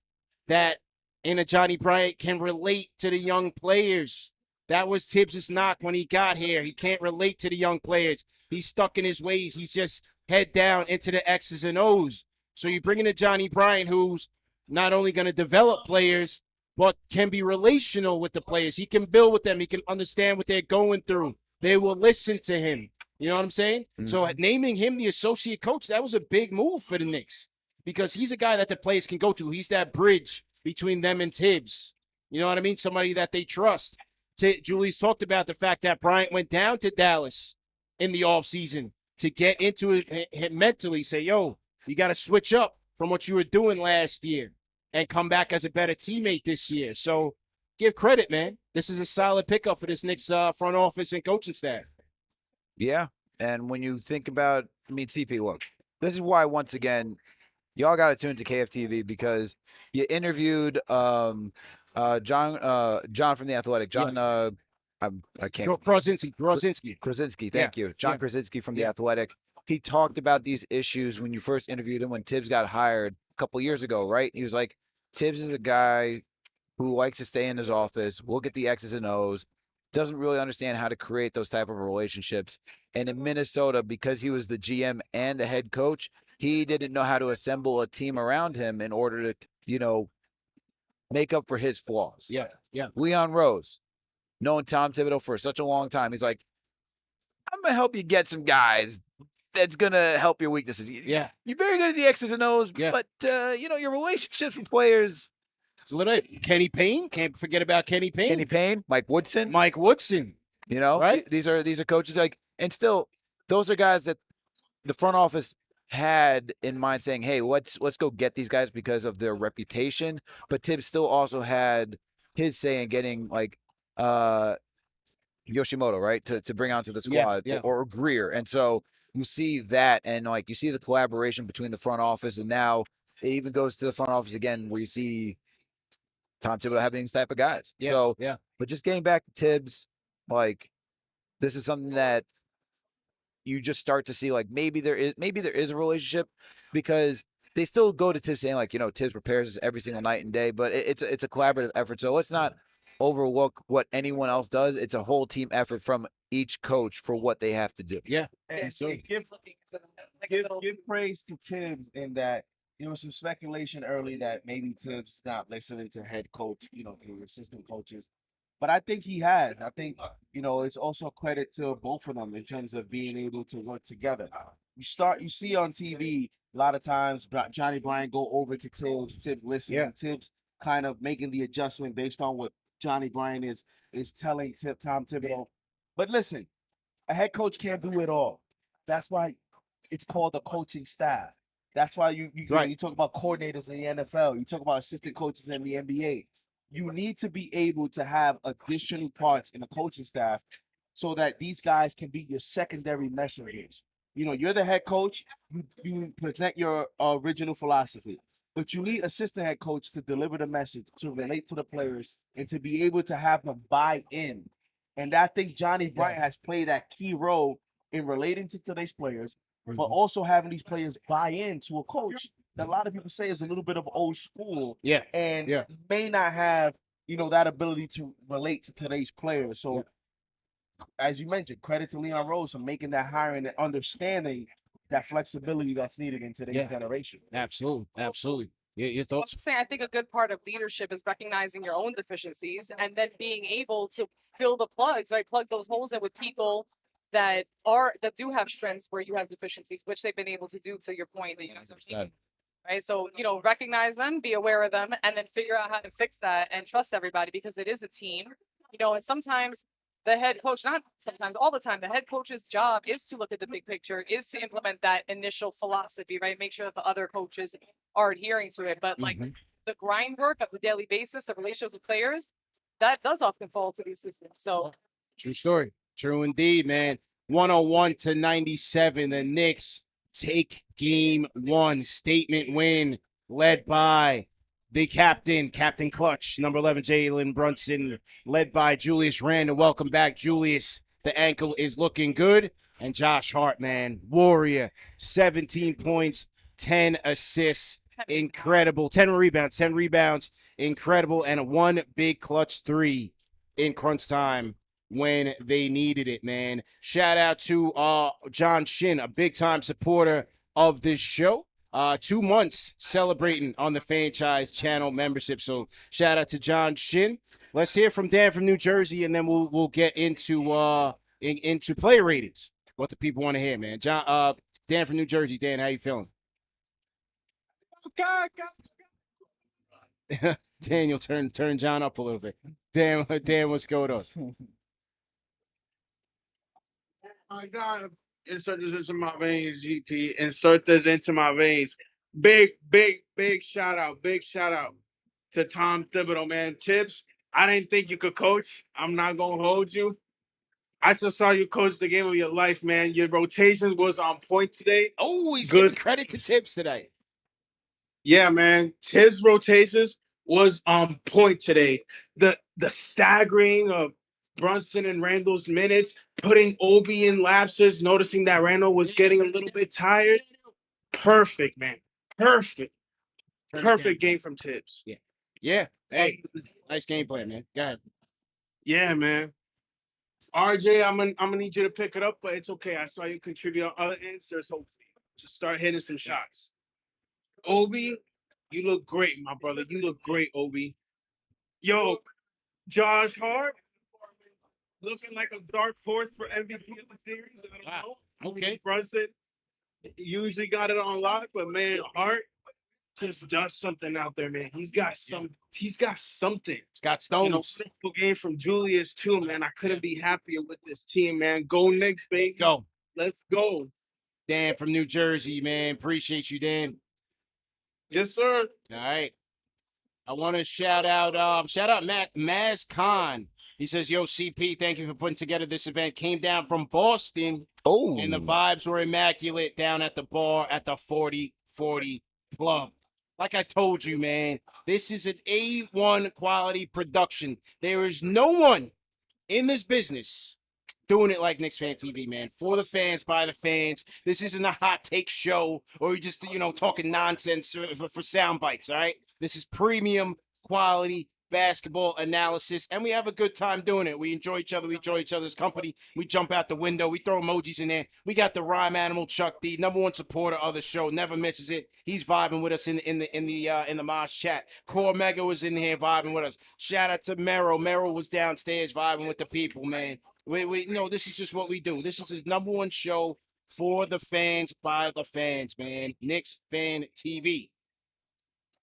that in a Johnnie Bryant can relate to the young players. That was Thibs' knock when he got here. He can't relate to the young players. He's stuck in his ways. He's just head down into the X's and O's. So you bring in a Johnnie Bryant who's not only going to develop players, but can be relational with the players. He can build with them. He can understand what they're going through. They will listen to him. You know what I'm saying? Mm-hmm. So naming him the associate coach, that was a big move for the Knicks because he's a guy that the players can go to. He's that bridge between them and Thibs. You know what I mean? Somebody that they trust. Julius talked about the fact that Bryant went down to Dallas in the offseason to get into it mentally, say, yo, you got to switch up from what you were doing last year and come back as a better teammate this year. So give credit, man. This is a solid pickup for this Knicks front office and coaching staff. Yeah. And when you think about, CP, look, this is why, once again, y'all got to tune to KFTV because you interviewed John from The Athletic. John, I can't. Krasinski, thank you. John Krasinski from The Athletic. He talked about these issues when you first interviewed him when Thibs got hired a couple years ago, right? He was like, Thibs is a guy who likes to stay in his office, will get the X's and O's, doesn't really understand how to create those type of relationships. And in Minnesota, because he was the GM and the head coach, he didn't know how to assemble a team around him in order to, make up for his flaws. Yeah. Leon Rose, knowing Tom Thibodeau for such a long time, he's like, I'm going to help you get some guys that's going to help your weaknesses. Yeah. You're very good at the X's and O's, but, your relationships with players. It's a little Kenny Payne. Can't forget about Kenny Payne. Mike Woodson. Right? These are coaches and still, those are guys that the front office had in mind saying, hey, let's go get these guys because of their reputation. But Thibs still also had his say in getting Yoshimoto, right, to bring onto the squad or Greer. And so you see that, and like you see the collaboration between the front office, and now it even goes to the front office again, where you see Tom Thibodeau having these type of guys. Yeah, So, yeah. but just getting back to Thibs, like this is something that you just start to see, like maybe there is a relationship, because they still go to Thibs saying like, you know, Thibs prepares us every single night and day, but it's a collaborative effort. So let's not overlook what anyone else does. It's a whole team effort from each coach for what they have to do. Yeah. And give praise to Thibs in that there was some speculation early that maybe Thibs not listening to head coach, you know, the assistant coaches. But I think he has. I think, you know, it's also credit to both of them in terms of being able to work together. You see on TV a lot of times Johnnie Bryant go over to Thibs listening, Yeah. Thibs kind of making the adjustment based on what Johnnie Bryant is telling Tom Thibodeau. But listen, a head coach can't do it all. That's why it's called a coaching staff. That's why you talk about coordinators in the NFL. You talk about assistant coaches in the NBA. You need to be able to have additional parts in the coaching staff so that these guys can be your secondary messengers. You know, you're the head coach. You present your original philosophy, but you need assistant head coach to deliver the message, to relate to the players, and to be able to have them buy in. And I think Johnnie Bryant has played that key role in relating to today's players, but also having these players buy into a coach that a lot of people say is a little bit of old school. Yeah. And Yeah. may not have, you know, that ability to relate to today's players. So, as you mentioned, credit to Leon Rose for making that hiring and understanding that flexibility that's needed in today's generation. Absolutely. Absolutely. Your I'm thoughts? just saying, I think a good part of leadership is recognizing your own deficiencies and then being able to fill the plugs, right? Plug those holes in with people that do have strengths where you have deficiencies, which they've been able to do, to your point that you guys are making. Right. So, you know, recognize them, be aware of them, and then figure out how to fix that and trust everybody, because it is a team. You know, and sometimes the head coach, not sometimes, all the time, the head coach's job is to look at the big picture, is to implement that initial philosophy, right? Make sure that the other coaches are adhering to it. But like the grind work of the daily basis, the relationships with players, that does often fall to the assistant. So True story. True indeed, man. 101-97. The Knicks take game one. Statement win led by the captain, Captain Clutch, number 11, Jalen Brunson, led by Julius Randle. Welcome back, Julius. The ankle is looking good. And Josh Hart, man, warrior. 17 points, 10 assists. Incredible. 10 rebounds. Incredible. And one big clutch three in crunch time when they needed it, man. Shout out to John Shin, a big-time supporter of this show. 2 months celebrating on the Fanchise channel membership. So shout out to John Shin. Let's hear from Dan from New Jersey, and then we'll get into into player ratings. What the people want to hear, man. Dan from New Jersey. Dan, how you feeling? Daniel, turn John up a little bit. Dan, what's going on? I gotta insert this into my veins, GP. Insert this into my veins. Big shout out. Big shout out to Tom Thibodeau, man. Tips, I didn't think you could coach. I'm not gonna hold you. I just saw you coach the game of your life, man. Your rotation was on point today. Oh, he's giving credit to Tips today. Yeah, man. Tibbs' rotations was on point today. The staggering of Brunson and Randle's minutes, putting Obi in lapses, noticing that Randle was getting a little bit tired. Perfect, man. Perfect game from Tibbs. Yeah. Hey, nice game plan, man. Go ahead. Yeah, man. RJ, I'm gonna need you to pick it up, but it's okay. I saw you contribute on other answers. Hopefully, just start hitting some shots. Obi, you look great, my brother. You look great, Obi. Yo, Josh Hart, looking like a dark horse for MVP of the series. I don't know. Okay. Brunson usually got it on lock, but man, Hart just does something out there, man. He's got something. He's got stones. You know, simple game from Julius too, man. I couldn't be happier with this team, man. Go Knicks, baby. Go. Let's go. Dan from New Jersey, man. Appreciate you, Dan. Yes, sir. All right. I want to shout out Maz Khan. He says, yo, CP, thank you for putting together this event. Came down from Boston. Oh. And the vibes were immaculate down at the bar at the 4040 Club. Like I told you, man, this is an A1 quality production. There is no one in this business doing it like KnicksFanTV, man. For the fans, by the fans. This isn't a hot take show or you just, talking nonsense for sound bites, all right? This is premium quality basketball analysis, and we have a good time doing it. We enjoy each other. We enjoy each other's company. We jump out the window. We throw emojis in there. We got the rhyme animal Chuck D, #1 supporter of the show, never misses it. He's vibing with us in the Mosh chat. Core Mega was in here vibing with us. Shout out to Merrill. Merrill was downstairs vibing with the people, man. We this is just what we do. This is the #1 show for the fans by the fans, man. Knicks Fan TV.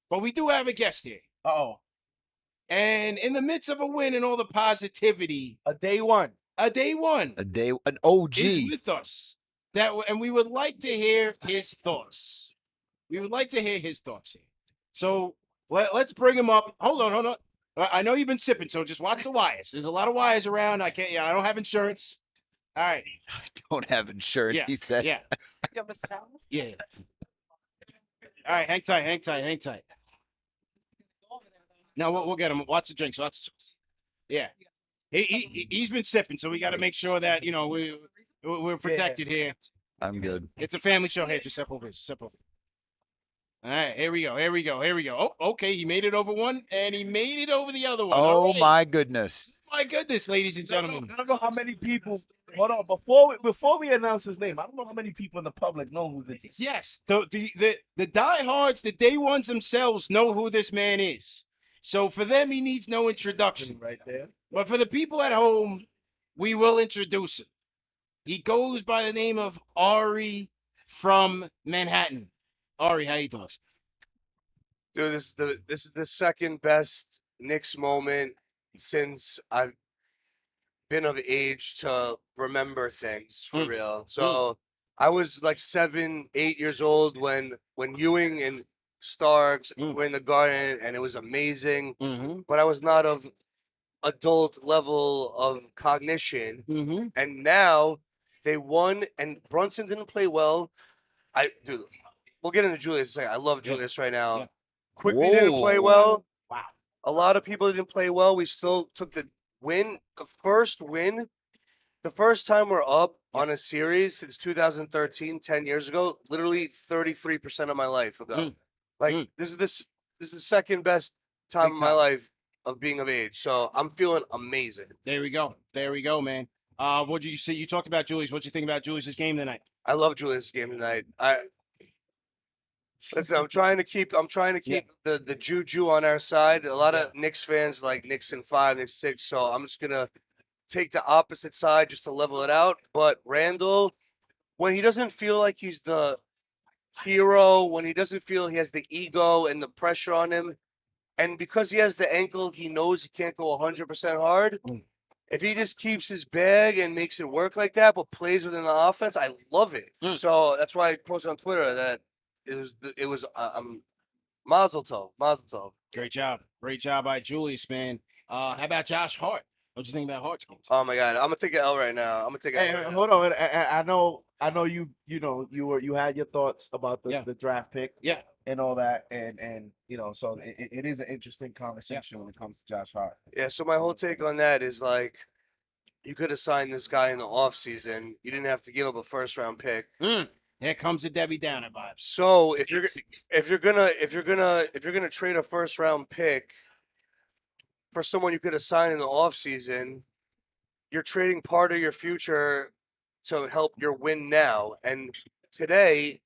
But we do have a guest here. Uh-oh. And in the midst of a win and all the positivity, a day one, an OG is with us. And we would like to hear his thoughts. We would like to hear his thoughts here. So let's bring him up. Hold on. I know you've been sipping, so just watch the wires. There's a lot of wires around. I don't have insurance. All right. I don't have insurance, he said. Yeah. Yeah. All right, hang tight. No, we'll get him. Watch the drinks. Yeah. He's been sipping, so we got to make sure that, we're protected here. I'm good. It's a family show here. Just step over. All right, here we go. Oh, okay. He made it over one, and he made it over the other one. Oh, my goodness. My goodness, ladies and gentlemen. I don't know how many people. Hold on, before we announce his name, I don't know how many people in the public know who this is. Yes, the diehards, the day ones themselves know who this man is. So for them, he needs no introduction. Right there. But for the people at home, we will introduce him. He goes by the name of Ari from Manhattan. Ari, how you doing? Dude, this is the second best Knicks moment since I've been of age to remember things for real. So I was like 7, 8 years old when Ewing and Starks were in the Garden, and it was amazing. But I was not of adult level of cognition. And now they won, and Brunson didn't play well. Dude, we'll get into Julius in a second. I love Julius right now. Quickly didn't play well. Wow. A lot of people didn't play well. We still took the win. The first win, the first time we're up on a series since 2013, 10 years ago, literally 33% of my life ago. This is the second best time of my life of being of age. So I'm feeling amazing. There we go, man. What did you say? You talked about Julius. What you think about Julius's game tonight? I love Julius' game tonight. Listen, I'm trying to keep the juju on our side. A lot of Knicks fans like Knicks in 5, Knicks 6. So I'm just gonna take the opposite side just to level it out. But Randle, when he doesn't feel like he's the hero, when he doesn't feel he has the ego and the pressure on him, and because he has the ankle, he knows he can't go 100% hard. If he just keeps his bag and makes it work like that, but plays within the offense, I love it. So that's why I posted on Twitter that it was Mazel Tov. Great job by Julius, man. How about Josh Hart? What you think about Hart's game? Oh my God, I'm gonna take an L right now. Hold on. I know you had your thoughts about the draft pick. Yeah. And all that, and so it is an interesting conversation when it comes to Josh Hart. Yeah, so my whole take on that is like, you could have signed this guy in the offseason. You didn't have to give up a first-round pick. Here comes the Debbie Downer vibes. So if you're gonna trade a first-round pick for someone you could have signed in the offseason, you're trading part of your future to help your win now. And today,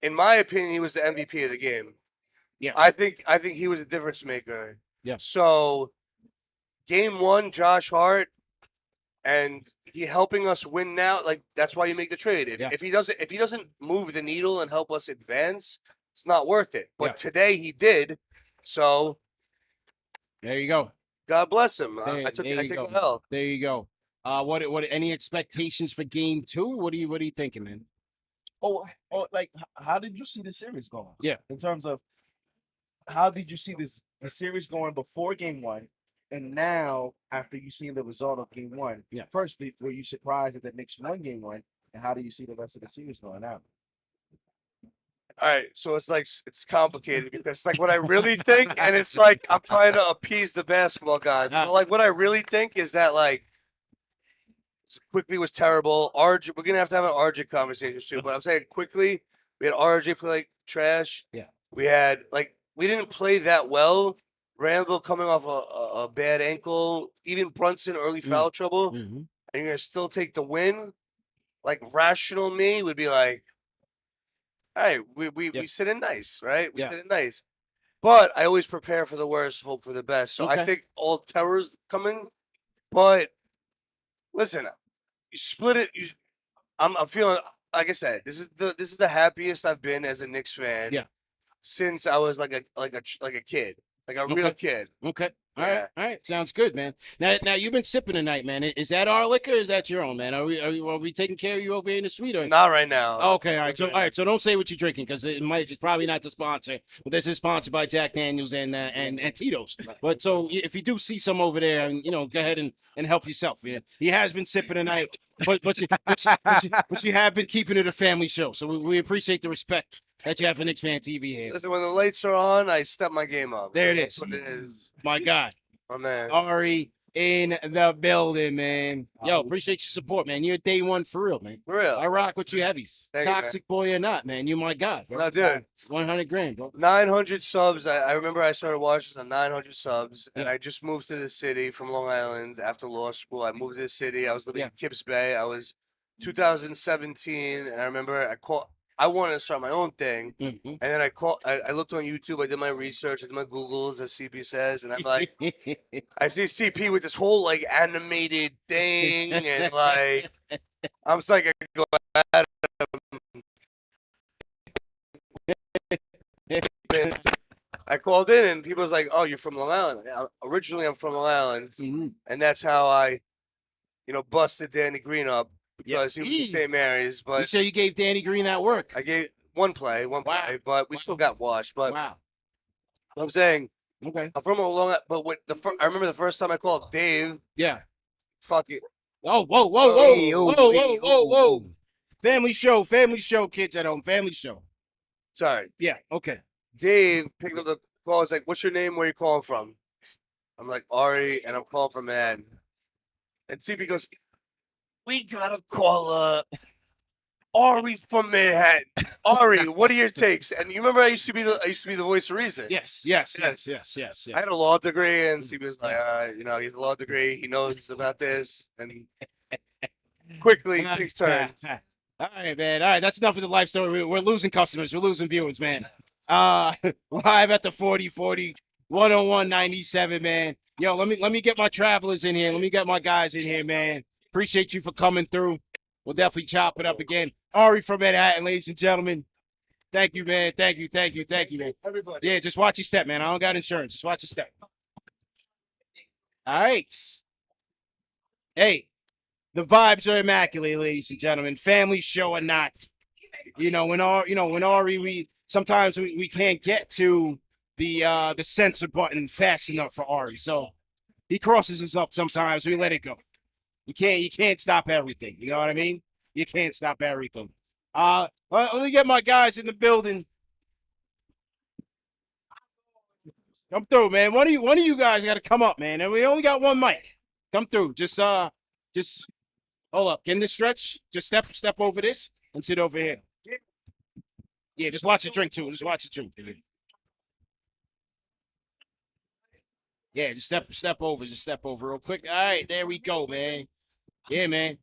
in my opinion, he was the MVP of the game. Yeah. I think he was a difference maker. Yeah. So game 1, Josh Hart, and he helping us win now. Like, that's why you make the trade. If he doesn't move the needle and help us advance, it's not worth it. But today he did. So there you go. God bless him. I took the L. There you go. What any expectations for game 2? What are you thinking, man? Oh, like, how did you see the series going? Yeah. In terms of how did you see the series going before game 1, And now, after you see the result of game one, yeah. Firstly, were you surprised that the Knicks won game one? And how do you see the rest of the series going out? All right, so it's like it's complicated because it's like what I really think, and it's like I'm trying to appease the basketball gods. But like what I really think is that like quickly was terrible. RJ, we're gonna have to have an RJ conversation too. But I'm saying quickly, we had RJ play like trash. Yeah. We had like we didn't play that well. Randle coming off a bad ankle, even Brunson early foul trouble, and you're gonna still take the win. Like rational me would be like, all right, we sit in nice, right? We sit in nice. But I always prepare for the worst, hope for the best. So I think all terror's coming. But listen, you split it. I'm feeling like I said, this is the happiest I've been as a Knicks fan. Yeah. Since I was like a kid, like a real kid. Okay. All right. Sounds good, man. Now you've been sipping tonight, man. Is that our liquor or is that your own, man? Are we taking care of you over here in the suite? Or? Not right now. Okay, all right. So don't say what you're drinking because it's probably not the sponsor. But this is sponsored by Jack Daniels and Tito's. But so if you do see some over there, and go ahead and help yourself. Yeah. He has been sipping tonight, but you have been keeping it a family show. So we appreciate the respect that you have for KnicksFanTV here. Listen, when the lights are on, I step my game up. There it That's is. what it is. My guy. My man. Ari in the building, man. Yo, appreciate your support, man. You're day one for real, man. For real. I rock with you heavies. Thank you, Toxic boy or not, man. You my guy, bro. No, dude. 100 grand, bro. 900 subs. I remember I started watching on 900 subs, and I just moved to the city from Long Island after law school. I moved to the city. I was living in Kips Bay. I was 2017, and I remember I wanted to start my own thing, and then I looked on YouTube. I did my research. I did my Googles, as CP says, and I'm like, I see CP with this whole like animated thing, and like, I'm just like, I go at him. I called in, and people was like, "Oh, you're from Long Island." Originally, I'm from Long Island, and that's how I, busted Danny Green up. Because he was in St. Mary's, but you say you gave Danny Green that work. I gave one play, but we still got washed. But I'm saying, I'm from a long. But I remember the first time I called Dave. Yeah. Fuck it. Oh, whoa. Family show, kids at home, family show. Sorry. Yeah. Okay. Dave picked up the call. He's like, "What's your name? Where you calling from?" I'm like, Ari, and I'm calling from Manhattan. And CP goes, "We gotta call Ari from Manhattan. Ari, what are your takes?" And you remember I used to be the voice of reason. Yes. I had a law degree, and CP was like, he has a law degree. He knows about this, and quickly things turned. All right, man. All right, that's enough of the life story. We're losing customers. We're losing viewers, man. Live at the 4040 101 97, man. Yo, let me get my travelers in here. Let me get my guys in here, man. Appreciate you for coming through. We'll definitely chop it up again. Ari from Manhattan, ladies and gentlemen. Thank you, man. Thank you, man. Everybody. Yeah, just watch your step, man. I don't got insurance. Just watch your step. All right. Hey, the vibes are immaculate, ladies and gentlemen. Family show or not. When Ari, we sometimes we can't get to the censor button fast enough for Ari. So he crosses us up sometimes. We let it go. You can't stop everything. You know what I mean? You can't stop everything. Let me get my guys in the building. Come through, man. One of you guys got to come up, man. And we only got one mic. Come through. Just hold up. Get in the stretch. Just step over this and sit over here. Yeah, just watch the drink too. Yeah, just step over. Just step over real quick. All right, there we go, man. Yeah, man.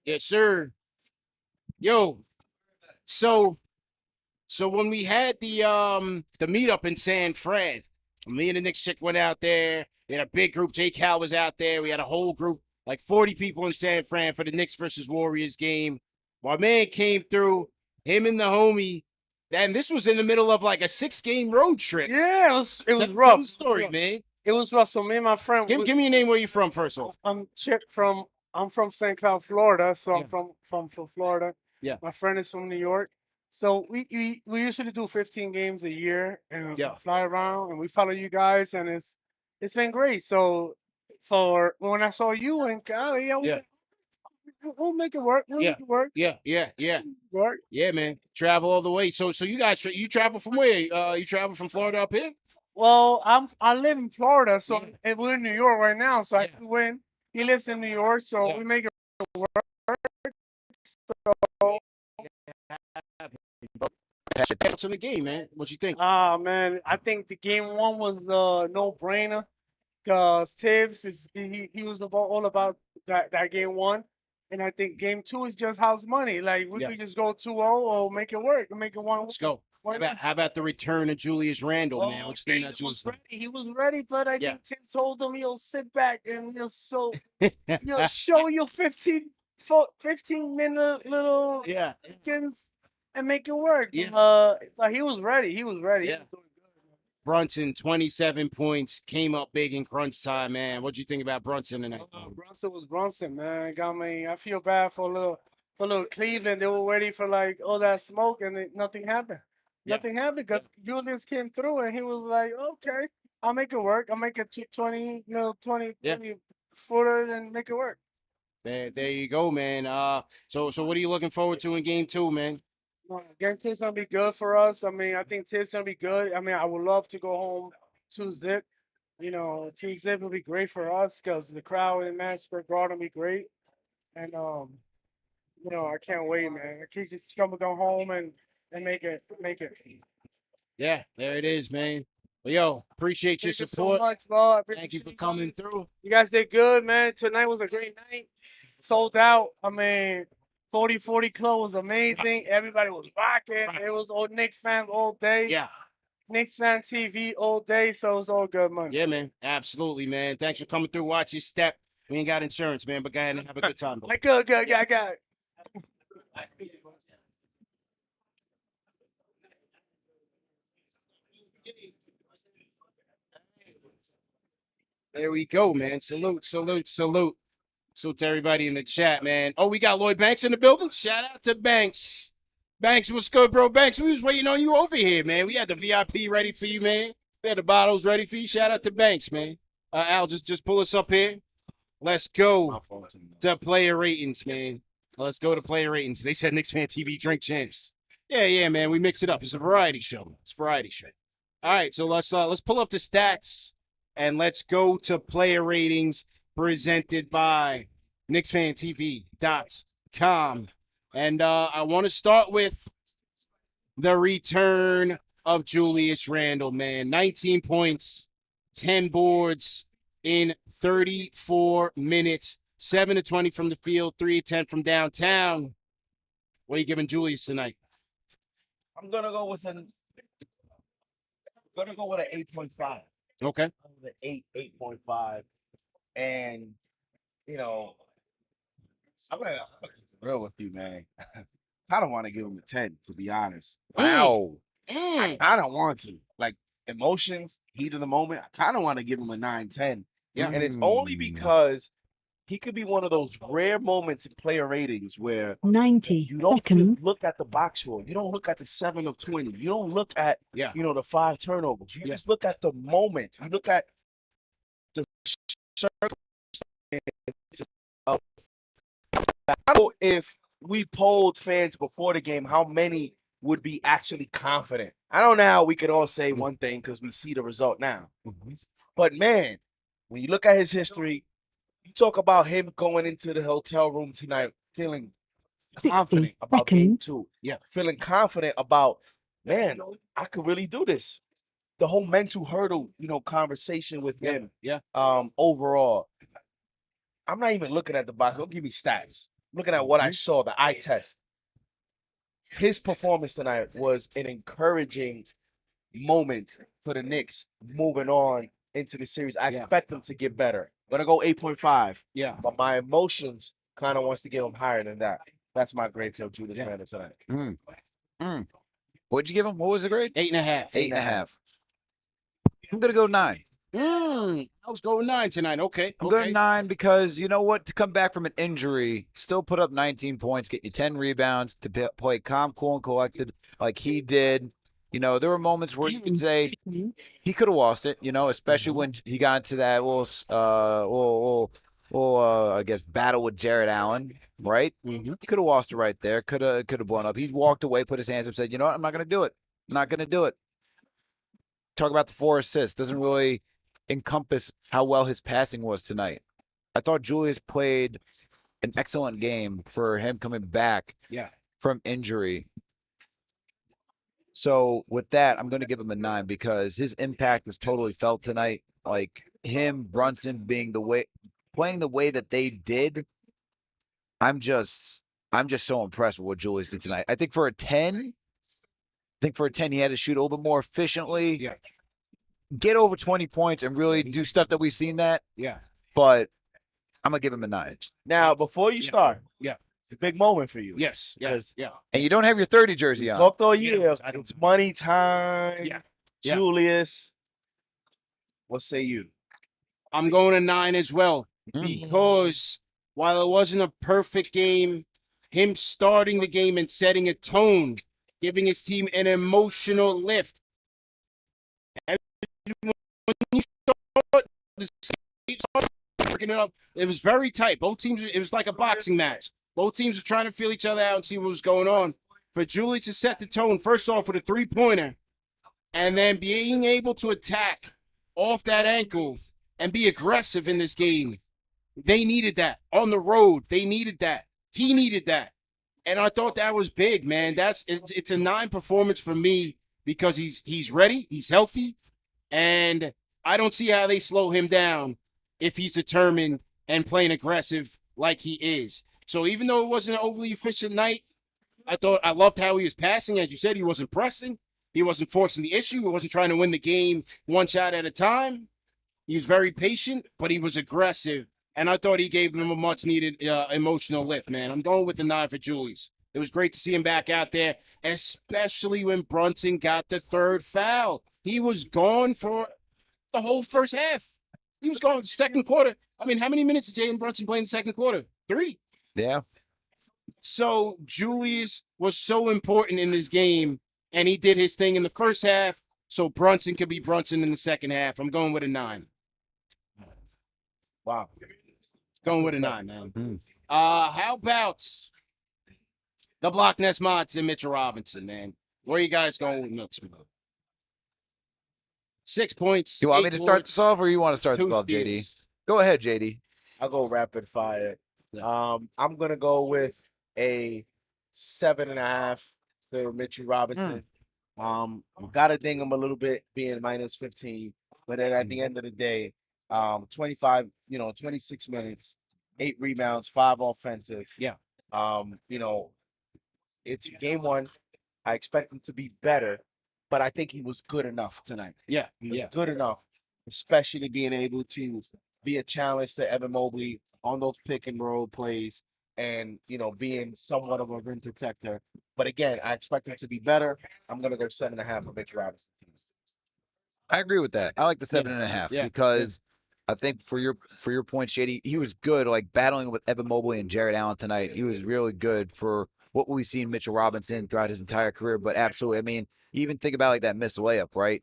Yes, sir. Yo, so when we had the meetup in San Fran, me and the Knicks Chick went out there. We had a big group. J. Cal was out there. We had a whole group, like 40 people in San Fran for the Knicks versus Warriors game. My man came through, him and the homie. And this was in the middle of like a 6-game road trip. Yeah, it was rough. Story, man. It was rough. So me and my friend. Give me your name. Where you from, first off? I'm from St. Cloud, Florida. So I'm from Florida. Yeah. My friend is from New York. So we usually do 15 games a year and fly around and we follow you guys and it's been great. So for when I saw you in Cali, I was like, we'll make it work. We'll make it work. Yeah. Work. Yeah, man. Travel all the way. So you guys, you travel from where? You travel from Florida up here? Well, I live in Florida, so and we're in New York right now. So I flew in. He lives in New York, so we make it work. So to the game, man. What you think? Man, I think the game one was no brainer because Thibs is he was all about that game one. And I think game two is just house money. Like we could just go 2-0 or make it work. Make it one. Let's go. How about the return of Julius Randle, man? What you think that was ready. He was ready, but I think Tim told him he'll sit back and you'll show your 15 minute little seconds and make it work. He was ready. He was ready. Yeah. Brunson, 27 points, came up big in crunch time, man. What'd you think about Brunson tonight? Brunson was Brunson, man. Got me. I feel bad for little Cleveland. They were ready for like all that smoke, and nothing happened. Nothing happened because Julius came through, and he was like, "Okay, I'll make it work. I'll make it 20 footer and make it work." There you go, man. So what are you looking forward to in game two, man? Game two's gonna be good for us. I mean, I think Thibs gonna be good. I mean, I would love to go home 2-zip. You know, 2-zip will be great for us because the crowd in Madison Garden will be great. And I can't wait, man. I can't just come home and make it. Yeah, there it is, man. Well, yo, appreciate your Thank support. you so much, bro. Thank you for coming through. You guys did good, man. Tonight was a great night. Sold out. I mean, 40-40 Club was amazing. Everybody was rocking. It was all Knicks fans all day. Yeah. KnicksFanTV all day, so it was all good money. Yeah, man. Absolutely, man. Thanks for coming through. Watch your step. We ain't got insurance, man, but go ahead and have a good time. Good. I got it. There we go, man. Salute. Salute to everybody in the chat, man. Oh, we got Lloyd Banks in the building. Shout out to Banks. Banks, what's good, bro? Banks, we was waiting on you over here, man. We had the VIP ready for you, man. We had the bottles ready for you. Shout out to Banks, man. Al, just pull us up here. Let's go to player ratings, man. Let's go to player ratings. They said KnicksFanTV drink champs. Yeah, man. We mix it up. It's a variety show. All right, so let's pull up the stats and let's go to player ratings presented by KnicksFanTV.com. And I want to start with the return of Julius Randle, man. 19 points, 10 boards in 34 minutes, 7 of 20 from the field, 3 of 10 from downtown. What are you giving Julius tonight? I'm gonna go with an 8.5. Okay. The 8.5. And I'm gonna be real with you, man. I don't want to give him a 10, to be honest. Wow. I don't want to. Like, emotions, heat of the moment, I kind of want to give him a 9-10. Yeah. And it's only because he could be one of those rare moments in player ratings where 90 you don't seconds. look at the box score. You don't look at the 7 of 20. You don't look at, the 5 turnovers. You just look at the moment. You look at the circumstances of. I don't know if we polled fans before the game how many would be actually confident. I don't know how we could all say one thing because we see the result now. But, man, when you look at his history, you talk about him going into the hotel room tonight feeling confident about game 2. Yeah. Feeling confident about, man, I could really do this. The whole mental hurdle, conversation with him. Yeah. Overall, I'm not even looking at the box. Don't give me stats. I'm looking at what I saw, the eye test. His performance tonight was an encouraging moment for the Knicks moving on into the series. I expect them to get better. I'm going to go 8.5. Yeah. But my emotions kind of wants to give him higher than that. That's my grade for Julius Randle tonight. What'd you give him? What was the grade? 8.5. 8.5. I'm going to go 9. I was going 9 tonight. Okay. I'm okay. going 9 because you know what? To come back from an injury, still put up 19 points, get you 10 rebounds, to play calm, cool, and collected like he did. You know, there were moments where you could say he could have lost it, you know, especially when he got into that I guess, battle with Jared Allen, right? He could have lost it right there. Could have blown up. He walked away, put his hands up, said, you know what? I'm not going to do it. I'm not going to do it. Talk about the 4 assists. Doesn't really encompass how well his passing was tonight. I thought Julius played an excellent game for him coming back from injury. So with that, I'm going to give him a 9 because his impact was totally felt tonight. Like him, Brunson playing the way that they did. I'm just so impressed with what Julius did tonight. I think for a 10, he had to shoot a little bit more efficiently. Get over 20 points and really do stuff that we've seen that. But I'm going to give him a 9. Now, before you start, it's a big moment for you. Yes. And you don't have your 30 jersey on. Talked all year. It's money time. Julius, what say you? I'm going to 9 as well because while it wasn't a perfect game, him starting the game and setting a tone, giving his team an emotional lift. And when you start working it up, it was very tight. Both teams, it was like a boxing match. Both teams were trying to feel each other out and see what was going on. For Julius to set the tone, first off with a 3-pointer, and then being able to attack off that ankle and be aggressive in this game. They needed that. On the road, they needed that. He needed that. And I thought that was big, man. It's a 9 performance for me because he's ready, he's healthy, and I don't see how they slow him down if he's determined and playing aggressive like he is. So even though it wasn't an overly efficient night, I loved how he was passing. As you said, he wasn't pressing. He wasn't forcing the issue. He wasn't trying to win the game one shot at a time. He was very patient, but he was aggressive. And I thought he gave them a much-needed emotional lift, man. I'm going with the 9 for Julius. It was great to see him back out there, especially when Brunson got the 3rd foul. He was gone for the whole first half. He was gone the second quarter. I mean, how many minutes did Jalen Brunson play in the second quarter? 3. Yeah. So Julius was so important in this game, and he did his thing in the first half, so Brunson could be Brunson in the second half. I'm going with a 9. Wow. Going with a 9, man. How about the Block Nest Mods and Mitchell Robinson, man? Where are you guys going with Knicks? 6 points. You want me to start this off, or you want to start this off, JD? Go ahead, JD. I'll go rapid fire. I'm gonna go with a 7.5 for Mitchell Robinson. Gotta ding him a little bit being minus 15, but then at the end of the day, 26 minutes, 8 rebounds, 5 offensive. It's game 1. I expect him to be better, but I think he was good enough tonight. He was good enough, especially being able to be a challenge to Evan Mobley on those pick and roll plays and, being somewhat of a rim protector. But again, I expect him to be better. I'm going to go 7.5 for Mitchell Robinson. I agree with that. I like the 7.5 because I think for your point, Shady, he was good, like battling with Evan Mobley and Jared Allen tonight. He was really good for what we've seen Mitchell Robinson throughout his entire career. But absolutely, I mean, even think about like that missed layup, right?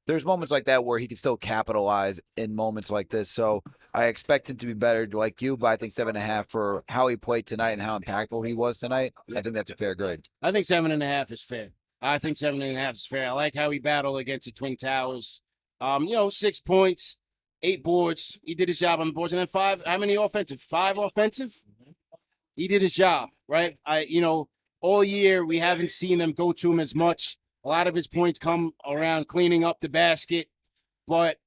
There's moments like that where he can still capitalize in moments like this. So I expect him to be better like you, but I think 7.5 for how he played tonight and how impactful he was tonight. I think that's a fair grade. I think 7.5 is fair. I think 7.5 is fair. I like how he battled against the Twin Towers. 6 points, 8 boards. He did his job on the boards. And then 5, how many offensive? 5 offensive? He did his job, right? All year we haven't seen them go to him as much. A lot of his points come around cleaning up the basket, but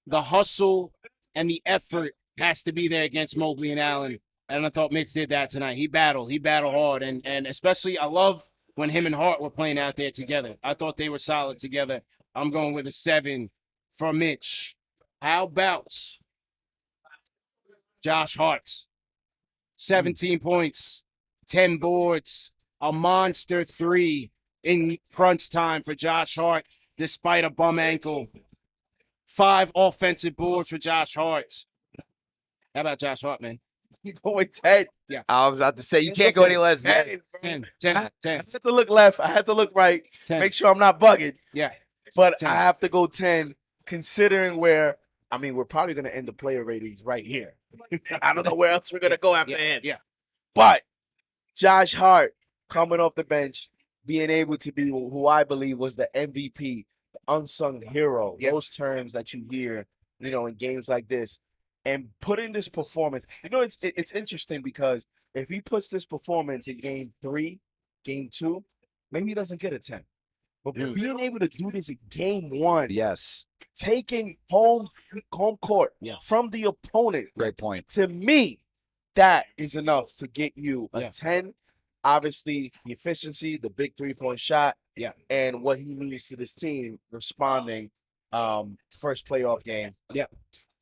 the hustle and the effort has to be there against Mobley and Allen. And I thought Mitch did that tonight. He battled hard. And especially I love when him and Hart were playing out there together. I thought they were solid together. I'm going with a 7 for Mitch. How about Josh Hart? 17 points, 10 boards, a monster 3 in crunch time for Josh Hart, despite a bum ankle. 5 offensive boards for Josh Hart. How about Josh Hart, man? You going 10? Yeah. I was about to say, you can't go any less than 10, bro. 10. I have to look left. I have to look right. 10. Make sure I'm not bugging. Yeah. But 10. I have to go 10, considering where, I mean, we're probably going to end the player ratings right here. I don't know where else we're going to go after him. Yeah. But Josh Hart coming off the bench, being able to be who I believe was the MVP, the unsung hero, those terms that you hear, you know, in games like this, and putting this performance. You know, it's interesting because if he puts this performance in game 3, game 2, maybe he doesn't get a 10. But being able to do this in game 1, yes, taking home court from the opponent, great point. to me, that is enough to get you a 10. Obviously, the efficiency, the big 3-point shot, and what he means to this team responding. First playoff game. Yeah,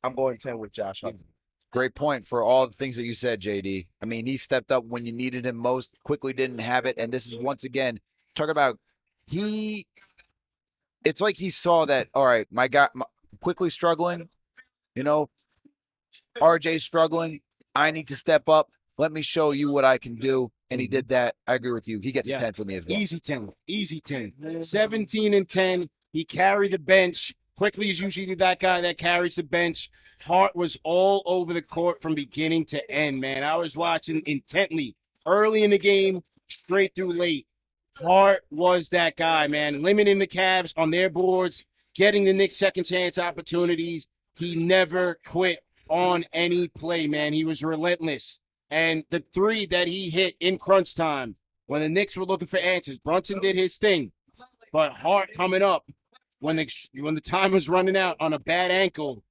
I'm going 10 with Josh Hart. Great point for all the things that you said, JD. I mean, he stepped up when you needed him most, quickly didn't have it, and this is once again talk about it's like he saw that, all right, my guy quickly struggling, you know, RJ's struggling. I need to step up. Let me show you what I can do. And he did that. I agree with you. He gets a 10 for me as well. Easy 10. Easy 10. 17 and 10. He carried the bench. Quickly is usually that guy that carries the bench. Hart was all over the court from beginning to end, man. I was watching intently early in the game, straight through late. Hart was that guy, man. Limiting the Cavs on their boards, getting the Knicks second chance opportunities. He never quit on any play, man. He was relentless. And the 3 that he hit in crunch time when the Knicks were looking for answers, Brunson did his thing. But Hart coming up when the time was running out on a bad ankle,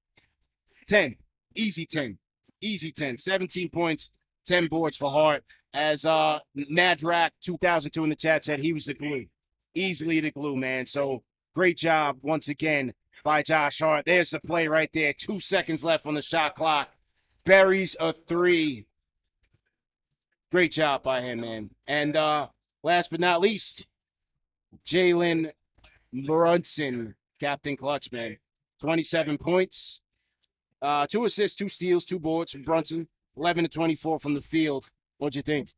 10. Easy 10. Easy 10. 17 points, 10 boards for Hart. As Nadrak 2002 in the chat said, he was the glue. Easily the glue, man. So great job once again by Josh Hart. There's the play right there. 2 seconds left on the shot clock. Buries a 3. Great job by him, man. And last but not least, Jalen Brunson, Captain Clutch, man. 27 points, 2 assists, 2 steals, 2 boards from Brunson. 11 to 24 from the field. What'd you think?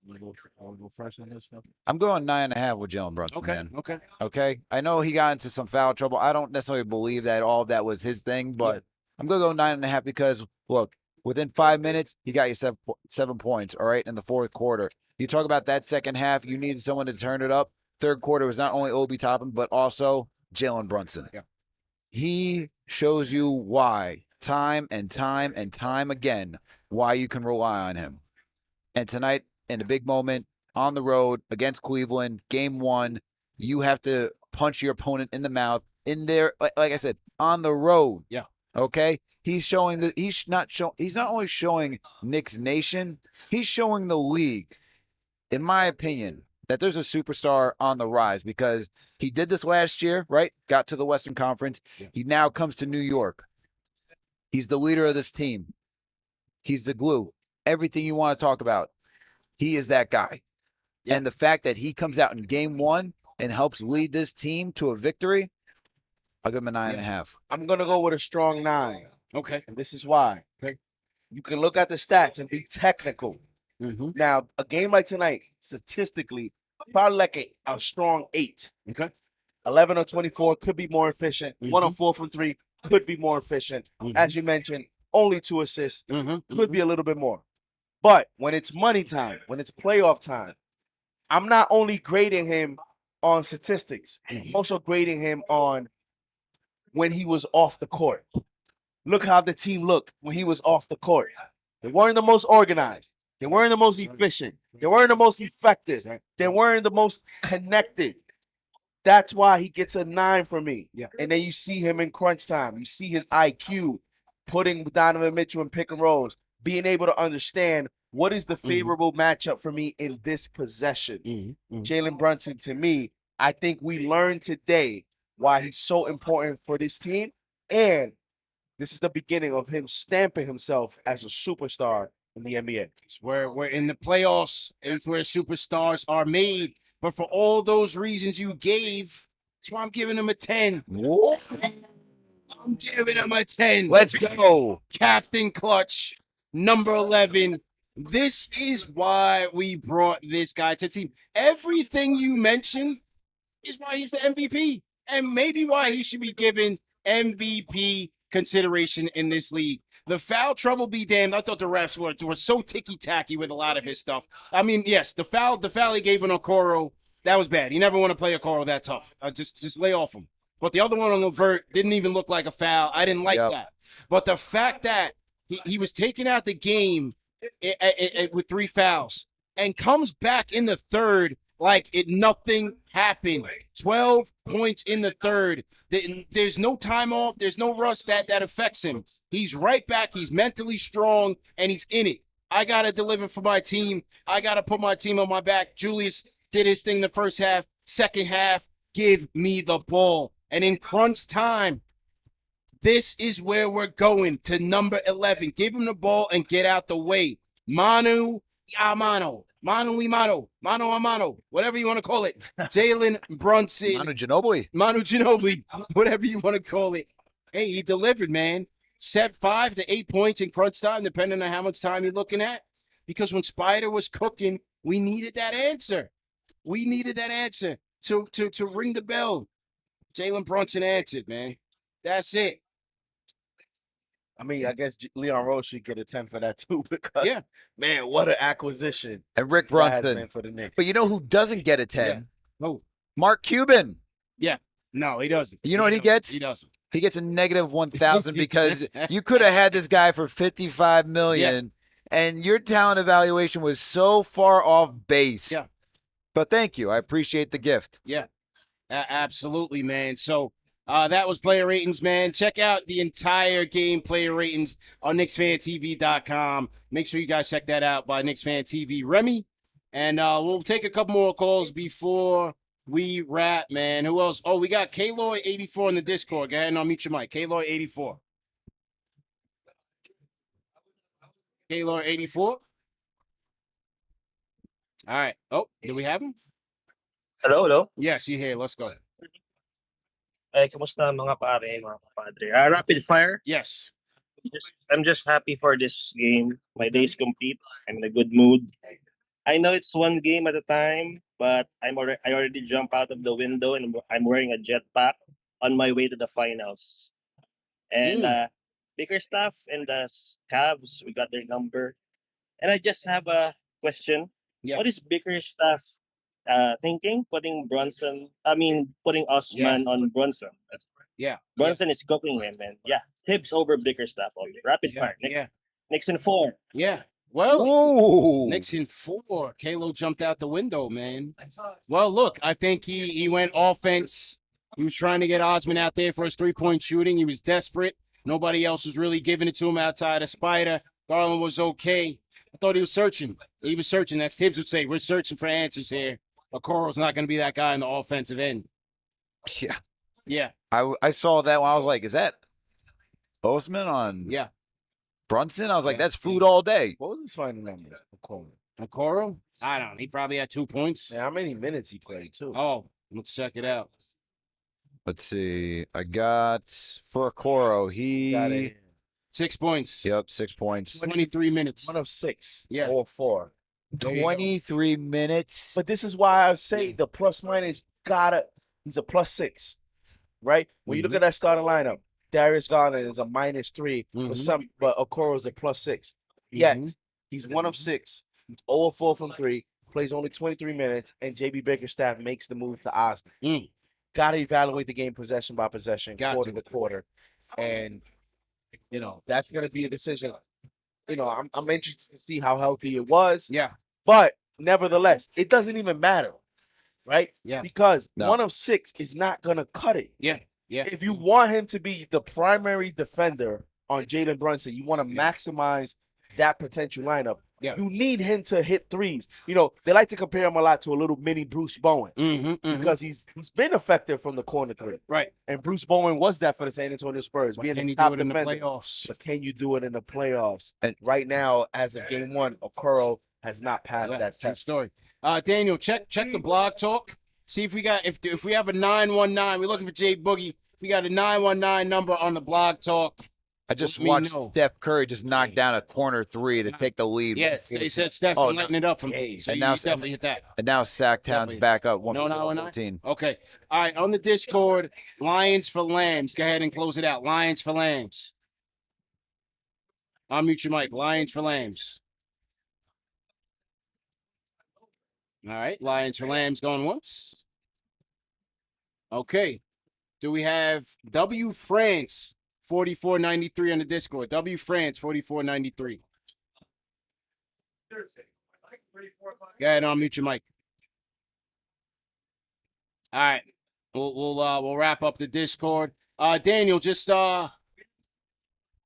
I'm going 9.5 with Jalen Brunson. Okay, man. okay. I know he got into some foul trouble. I don't necessarily believe that all of that was his thing, but I'm going to go 9.5 because, look, within 5 minutes, he got you 7 points, all right, in the fourth quarter. You talk about that second half, you needed someone to turn it up. Third quarter was not only Obi Toppin, but also Jalen Brunson. Yeah. He shows you why, time and time and time again, why you can rely on him. And tonight, in a big moment, on the road against Cleveland, game 1, you have to punch your opponent in the mouth in there, like I said, on the road. Yeah. Okay? He's showing that he's not only showing Knicks Nation, he's showing the league, in my opinion, that there's a superstar on the rise because he did this last year, right? Got to the Western Conference. Yeah. He now comes to New York. He's the leader of this team. He's the glue. Everything you want to talk about, he is that guy. Yeah. And the fact that he comes out in game 1 and helps lead this team to a victory, I'll give him a 9.5. I'm going to go with a strong 9. Okay. And this is why. Okay. You can look at the stats and be technical. Now, a game like tonight, statistically, probably like a strong 8. Okay. 11 or 24 could be more efficient. 1 or 4 from 3 could be more efficient. As you mentioned, only 2 assists could be a little bit more. But when it's money time, when it's playoff time, I'm not only grading him on statistics, I'm also grading him on when he was off the court. Look how the team looked when he was off the court. They weren't the most organized. They weren't the most efficient. They weren't the most effective. They weren't the most connected. That's why he gets a 9 for me. Yeah. And then you see him in crunch time. You see his IQ, putting Donovan Mitchell in pick and rolls, being able to understand what is the favorable matchup for me in this possession. Jalen Brunson, to me, I think we learned today why he's so important for this team. And this is the beginning of him stamping himself as a superstar in the NBA. We're in the playoffs. It's where superstars are made. But for all those reasons you gave, That's why I'm giving him a 10. Whoa. I'm giving him a 10. Let's go. Captain Clutch, number 11. This is why we brought this guy to the team. Everything you mentioned is why he's the MVP, and maybe why he should be given MVP consideration in this league. The foul trouble be damned. I thought the refs were so ticky-tacky with a lot of his stuff. I mean, yes, the foul he gave on Okoro, that was bad. You never want to play Okoro that tough. Just lay off him. But the other one on Levert didn't even look like a foul. I didn't like that. But the fact that he was taking out the game with 3 fouls and comes back in the third like nothing happened. 12 points in the third. There's no time off. There's no rust that affects him. He's right back. He's mentally strong, and he's in it. I got to deliver for my team. I got to put my team on my back. Julius did his thing the first half. Second half, give me the ball. And in crunch time, this is where we're going to number 11. Give him the ball and get out the way. Manu a mano, mano y mano, mano a mano, whatever you want to call it. Jalen Brunson. Manu Ginobili, whatever you want to call it. Hey, he delivered, man. Set 5 to 8 points in crunch time, depending on how much time you're looking at. Because when Spider was cooking, we needed that answer. We needed that answer to ring the bell. Jalen Brunson answered, man. That's it. I mean, I guess Leon Rose should get a 10 for that too, because man, what an acquisition. And Rick that has Brunson been for the Knicks. But you know who doesn't get a 10? Who? Mark Cuban. Yeah. No, he doesn't. You know what he gets? He doesn't. He gets a negative 1,000 because you could have had this guy for $55 million, and your talent evaluation was so far off base. Yeah. But thank you. I appreciate the gift. Yeah. Absolutely, man. So that was player ratings, man. Check out the entire game player ratings on KnicksFanTV.com. Make sure you guys check that out by KnicksFanTV. Remy, and we'll take a couple more calls before we wrap, man. Who else? Oh, we got Kloi84 in the Discord. Go ahead and unmute your mic. Kloi84. Kloi84. All right. Oh, do we have him? Hello, hello. Yes, you're here. Let's go. Eh, kamusta mga pare, mga padre? Rapid fire? Yes. I'm just happy for this game. My day is complete. I'm in a good mood. I know it's one game at a time, but I already jumped out of the window and I'm wearing a jetpack on my way to the finals. And Bickerstaff and the Cavs, we got their number. And I just have a question. What is Bickerstaff thinking? Putting Osman on Brunson. Yeah. Brunson is cooking him, man. Yeah. Thibs over Bickerstaff. Rapid fire. Knicks in 4. Yeah. Well, Ooh. Knicks in 4. Kalo jumped out the window, man. Well, look, I think he went offense. He was trying to get Osman out there for his 3-point shooting. He was desperate. Nobody else was really giving it to him outside of Spider. Garland was okay. I thought he was searching. He was searching. That's Thibs would say, we're searching for answers here. Okoro's not going to be that guy on the offensive end. Yeah. Yeah. I saw that when I was like, is that Osman on Brunson? I was like, that's food all day. What was his final number? Okoro? I don't know. He probably had 2 points. Yeah, how many minutes he played, too? Oh, let's check it out. Let's see. I got for Okoro, Got it. 6 points. Yep, 6 points. 23 minutes. 1 of 6. Yeah. Or 4. 23 minutes. But this is why I say the plus minus he's a +6. Right? When you look at that starting lineup, Darius Garland is a -3, but Okoro's a +6. Yet he's 1 of 6. He's 0 of 4 from 3, plays only 23 minutes, and JB Bickerstaff makes the move to Osman. Gotta evaluate the game possession by possession, quarter to quarter. And that's gonna be a decision. I'm interested to see how healthy it was. Yeah. But nevertheless, it doesn't even matter. Right? Yeah. Because 1 of 6 is not gonna cut it. Yeah. Yeah. If you want him to be the primary defender on Jalen Brunson, you want to maximize that potential lineup. Yeah. You need him to hit threes. They like to compare him a lot to a little mini Bruce Bowen because he's been effective from the corner 3. Right. And Bruce Bowen was that for the San Antonio Spurs, being Can the you top do it in the defender. playoffs? But can you do it in the playoffs? And right now, as of game 1, Okoro has not passed that True test. story. Daniel, check the blog talk. See if we got if we have a 919. We're looking for Jay Boogie. If we got a 919 number on the blog talk. I just let me watched know. Steph Curry just knock down a corner three to take the lead. Yes, they said Steph been letting it up from me. So and you now definitely hit that. And now Sacktown's back up 114. Okay. All right. On the Discord, Lions for Lambs. Go ahead and close it out. Lions for Lambs. I'll mute your mic. Lions for Lambs. All right. Lions for Lambs going once. Okay. Do we have W France 4493 on the Discord? W France 4493. Go ahead, I'll mute your mic. All right. We'll wrap up the Discord. Daniel, just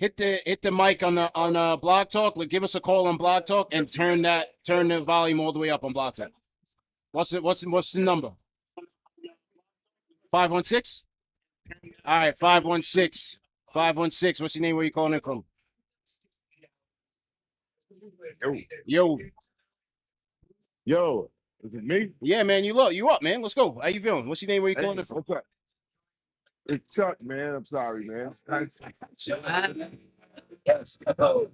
hit the mic on the Blog Talk. Give us a call on Blog Talk and turn the volume all the way up on Blog Talk. What's the number? 516? All right, 516. 516. What's your name? Where you calling in from? Yo, is it me? Yeah, man, you up, man. Let's go. How you feeling? What's your name? Where you calling in from? What's up? It's Chuck, man. I'm sorry, man. Let's go.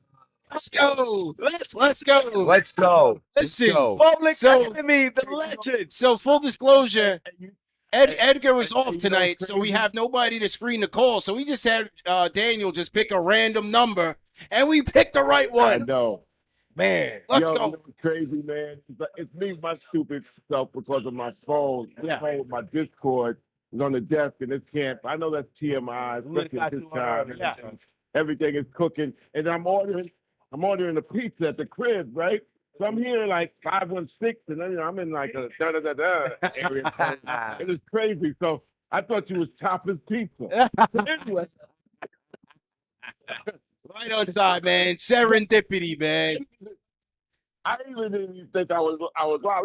Let's go. Let's go. Let's go. Listen, Public Enemy, the legend. So full disclosure, Edgar was off tonight, so we have nobody to screen the call. So we just had Daniel just pick a random number, and we picked the right one. I know. Man, let's go. You know what's crazy, man. It's me, my stupid self, because of my phone. Yeah. My Discord is on the desk, and it can't. I know that's TMI. It's cooking this time. Yeah. Everything is cooking, and I'm ordering a pizza at the crib, right? So I'm hearing like 516, and then I'm in like a da-da-da-da area. It was crazy. So I thought you was Chopper's Pizza. Anyway. Right on time, man. Serendipity, man. I even didn't even think I was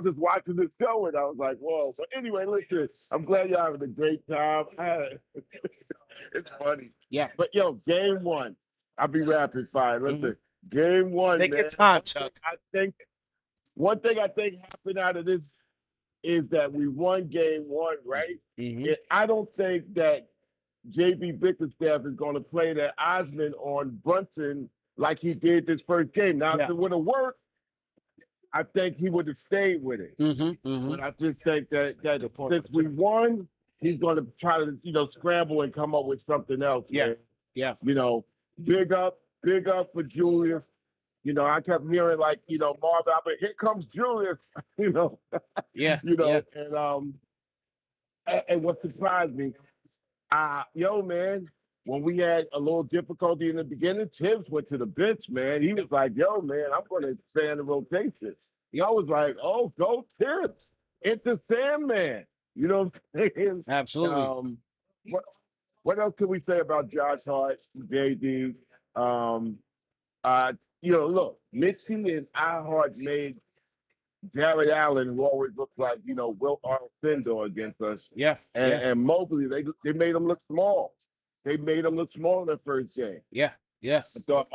just watching this show, and I was like, whoa. But anyway, listen, I'm glad y'all having a great time. It's funny. Yeah. But yo, game one. I'll be rapid fire. Listen, game one. Take man. your time, Chuck. One thing I think happened out of this is that we won game one, right? And I don't think that JB Bickerstaff is going to play that Osmond on Brunson like he did this first game. Now, if it would have worked, I think he would have stayed with it. But I just think that since we won, he's going to try to, scramble and come up with something else. Yeah. Man. Yeah. Big up for Julius. I kept hearing Marvin, but here comes Julius. Yeah. And what surprised me, man, when we had a little difficulty in the beginning, Thibs went to the bench, man. He was like, yo, man, I'm going to expand the rotation. I was like, oh, go Thibs. It's the Sandman. You know what I'm saying? Absolutely. What else can we say about Josh Hart, JD? Look, Mitchie and iHeart made Jared Allen, who always looks like, Will Arcindor against us. Yeah. And Mobley, they made him look small. They made him look small in the first game. Yeah. Yes. I thought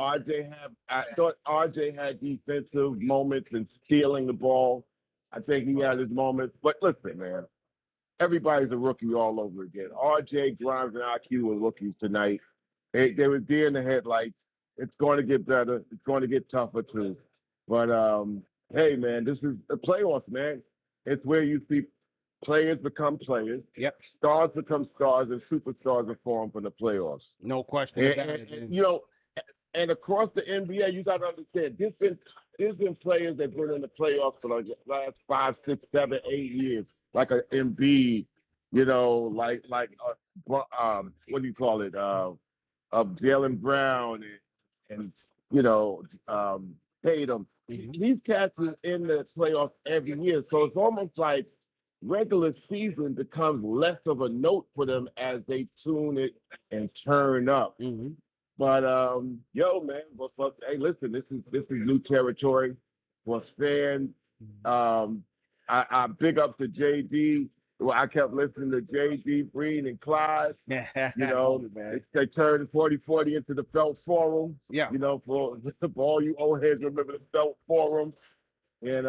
RJ had defensive moments and stealing the ball. I think he had his moments. But listen, man, everybody's a rookie all over again. RJ, Grimes, and IQ were rookies tonight. They were deer in the headlights. It's going to get better. It's going to get tougher too. But hey, man, this is the playoffs, man. It's where you see players become players. Yep. Stars become stars, and superstars are formed for the playoffs. No question about it. And across the NBA, you got to understand, there's been players that have been in the playoffs for like the last 5, 6, 7, 8 years, like an Embiid, what do you call it? Jalen Brown and Tatum. These cats are in the playoffs every year, so it's almost like regular season becomes less of a note for them as they tune it and turn up. But hey, listen, this is new territory for fans. I big up to JD. Well, I kept listening to JD, Breen, and Clyde. They turned 40-40 into the Felt Forum. Yeah. For all you old heads remember the Felt Forum. And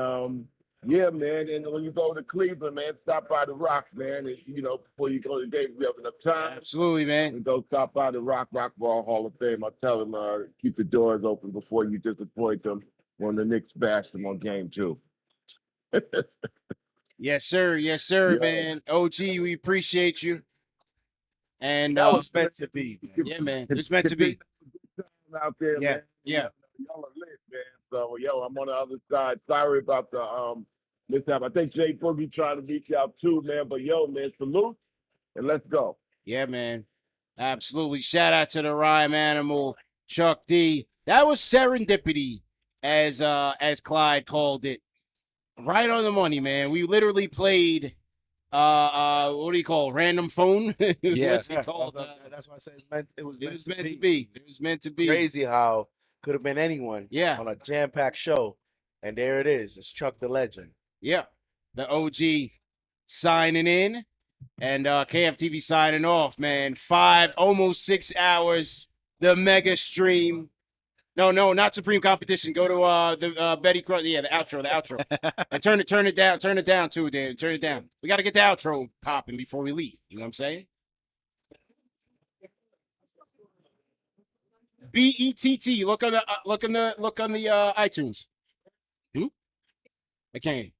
Yeah, man. And when you go to Cleveland, man, stop by the Rock, man. And, you know, before you go to the game, if you have enough time. Absolutely, man. And go stop by the Rockball Hall of Fame. I tell them keep the doors open before you disappoint them when the Knicks bash them on game 2. Yes, sir. Yes, sir, Yeah. man. OG, we appreciate you. And That was meant to be, man. Yeah, man. It's meant to be. Out there, Yeah, man. yeah. Y'all are lit, man. So, yo, I'm on the other side. Sorry about the mishap. I think Jay Boogie trying to reach out too, man. But yo, man, salute and let's go. Yeah, man. Absolutely. Shout out to the Rhyme Animal, Chuck D. That was serendipity, as Clyde called it. Right on the money, man. We literally played what do you call it? Random phone? What's it called? That's why I said it was meant to be. It was meant to be. Crazy how could have been anyone. Yeah. On a jam-packed show, and there it is. It's Chuck the Legend. Yeah. The OG signing in, and KFTV signing off, man. 5, almost 6 hours. The mega stream. No, not Supreme Competition. Go to the Betty Cross. Yeah, the outro. And turn it down too, Dan. Turn it down. We got to get the outro popping before we leave. You know what I'm saying? BETT. Look on the iTunes. I can't.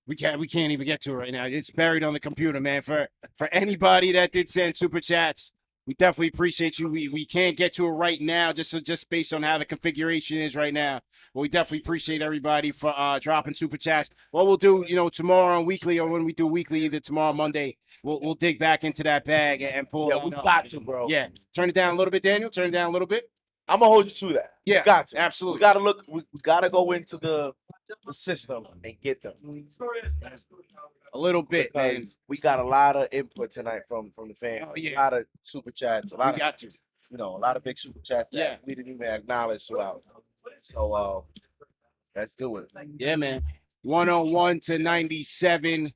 We can't even get to it right now. It's buried on the computer, man. For anybody that did send super chats, we definitely appreciate you. We can't get to it right now, just based on how the configuration is right now. But we definitely appreciate everybody for dropping super chats. What we'll do, tomorrow on weekly, or when we do weekly, either tomorrow, Monday, we'll dig back into that bag and pull. Yeah, we got to, bro. Yeah, turn it down a little bit, Daniel. Turn it down a little bit. I'm gonna hold you to that. Yeah, we got to. Absolutely. We gotta look. We gotta go into the system and get them. A little bit, man. Because we got a lot of input tonight from the fans. A lot of super chats. A lot a lot of big super chats that we didn't even acknowledge throughout. So let's do it. Yeah, man. 101 to 97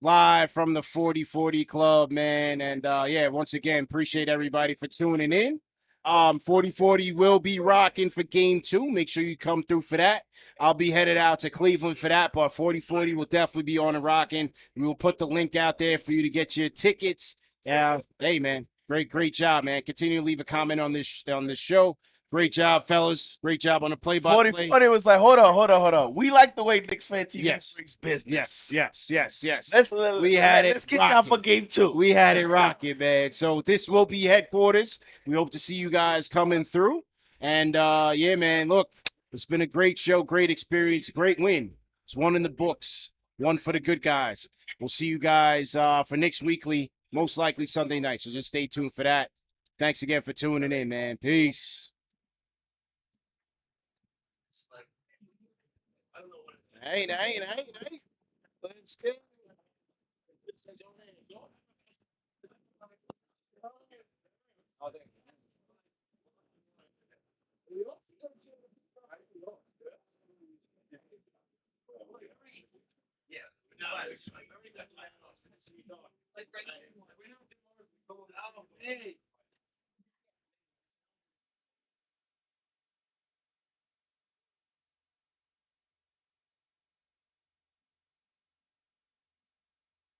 live from the 4040 Club, man. And once again, appreciate everybody for tuning in. 4040 will be rocking for game 2. Make sure you come through for that. I'll be headed out to Cleveland for that, but 4040 will definitely be on and rocking. We will put the link out there for you to get your tickets. Hey, man, great job, man. Continue to leave a comment on this show. Great job, fellas. Great job on the play-by-play. 4040 was like, hold on. We like the way KnicksFanTV brings business. Yes. Let's get down for game 2. We had it rocking, man. So this will be headquarters. We hope to see you guys coming through. And yeah, man, look, it's been a great show, great experience, great win. It's one in the books, one for the good guys. We'll see you guys for next weekly, most likely Sunday night. So just stay tuned for that. Thanks again for tuning in, man. Peace. Hey. Let's go. Yeah.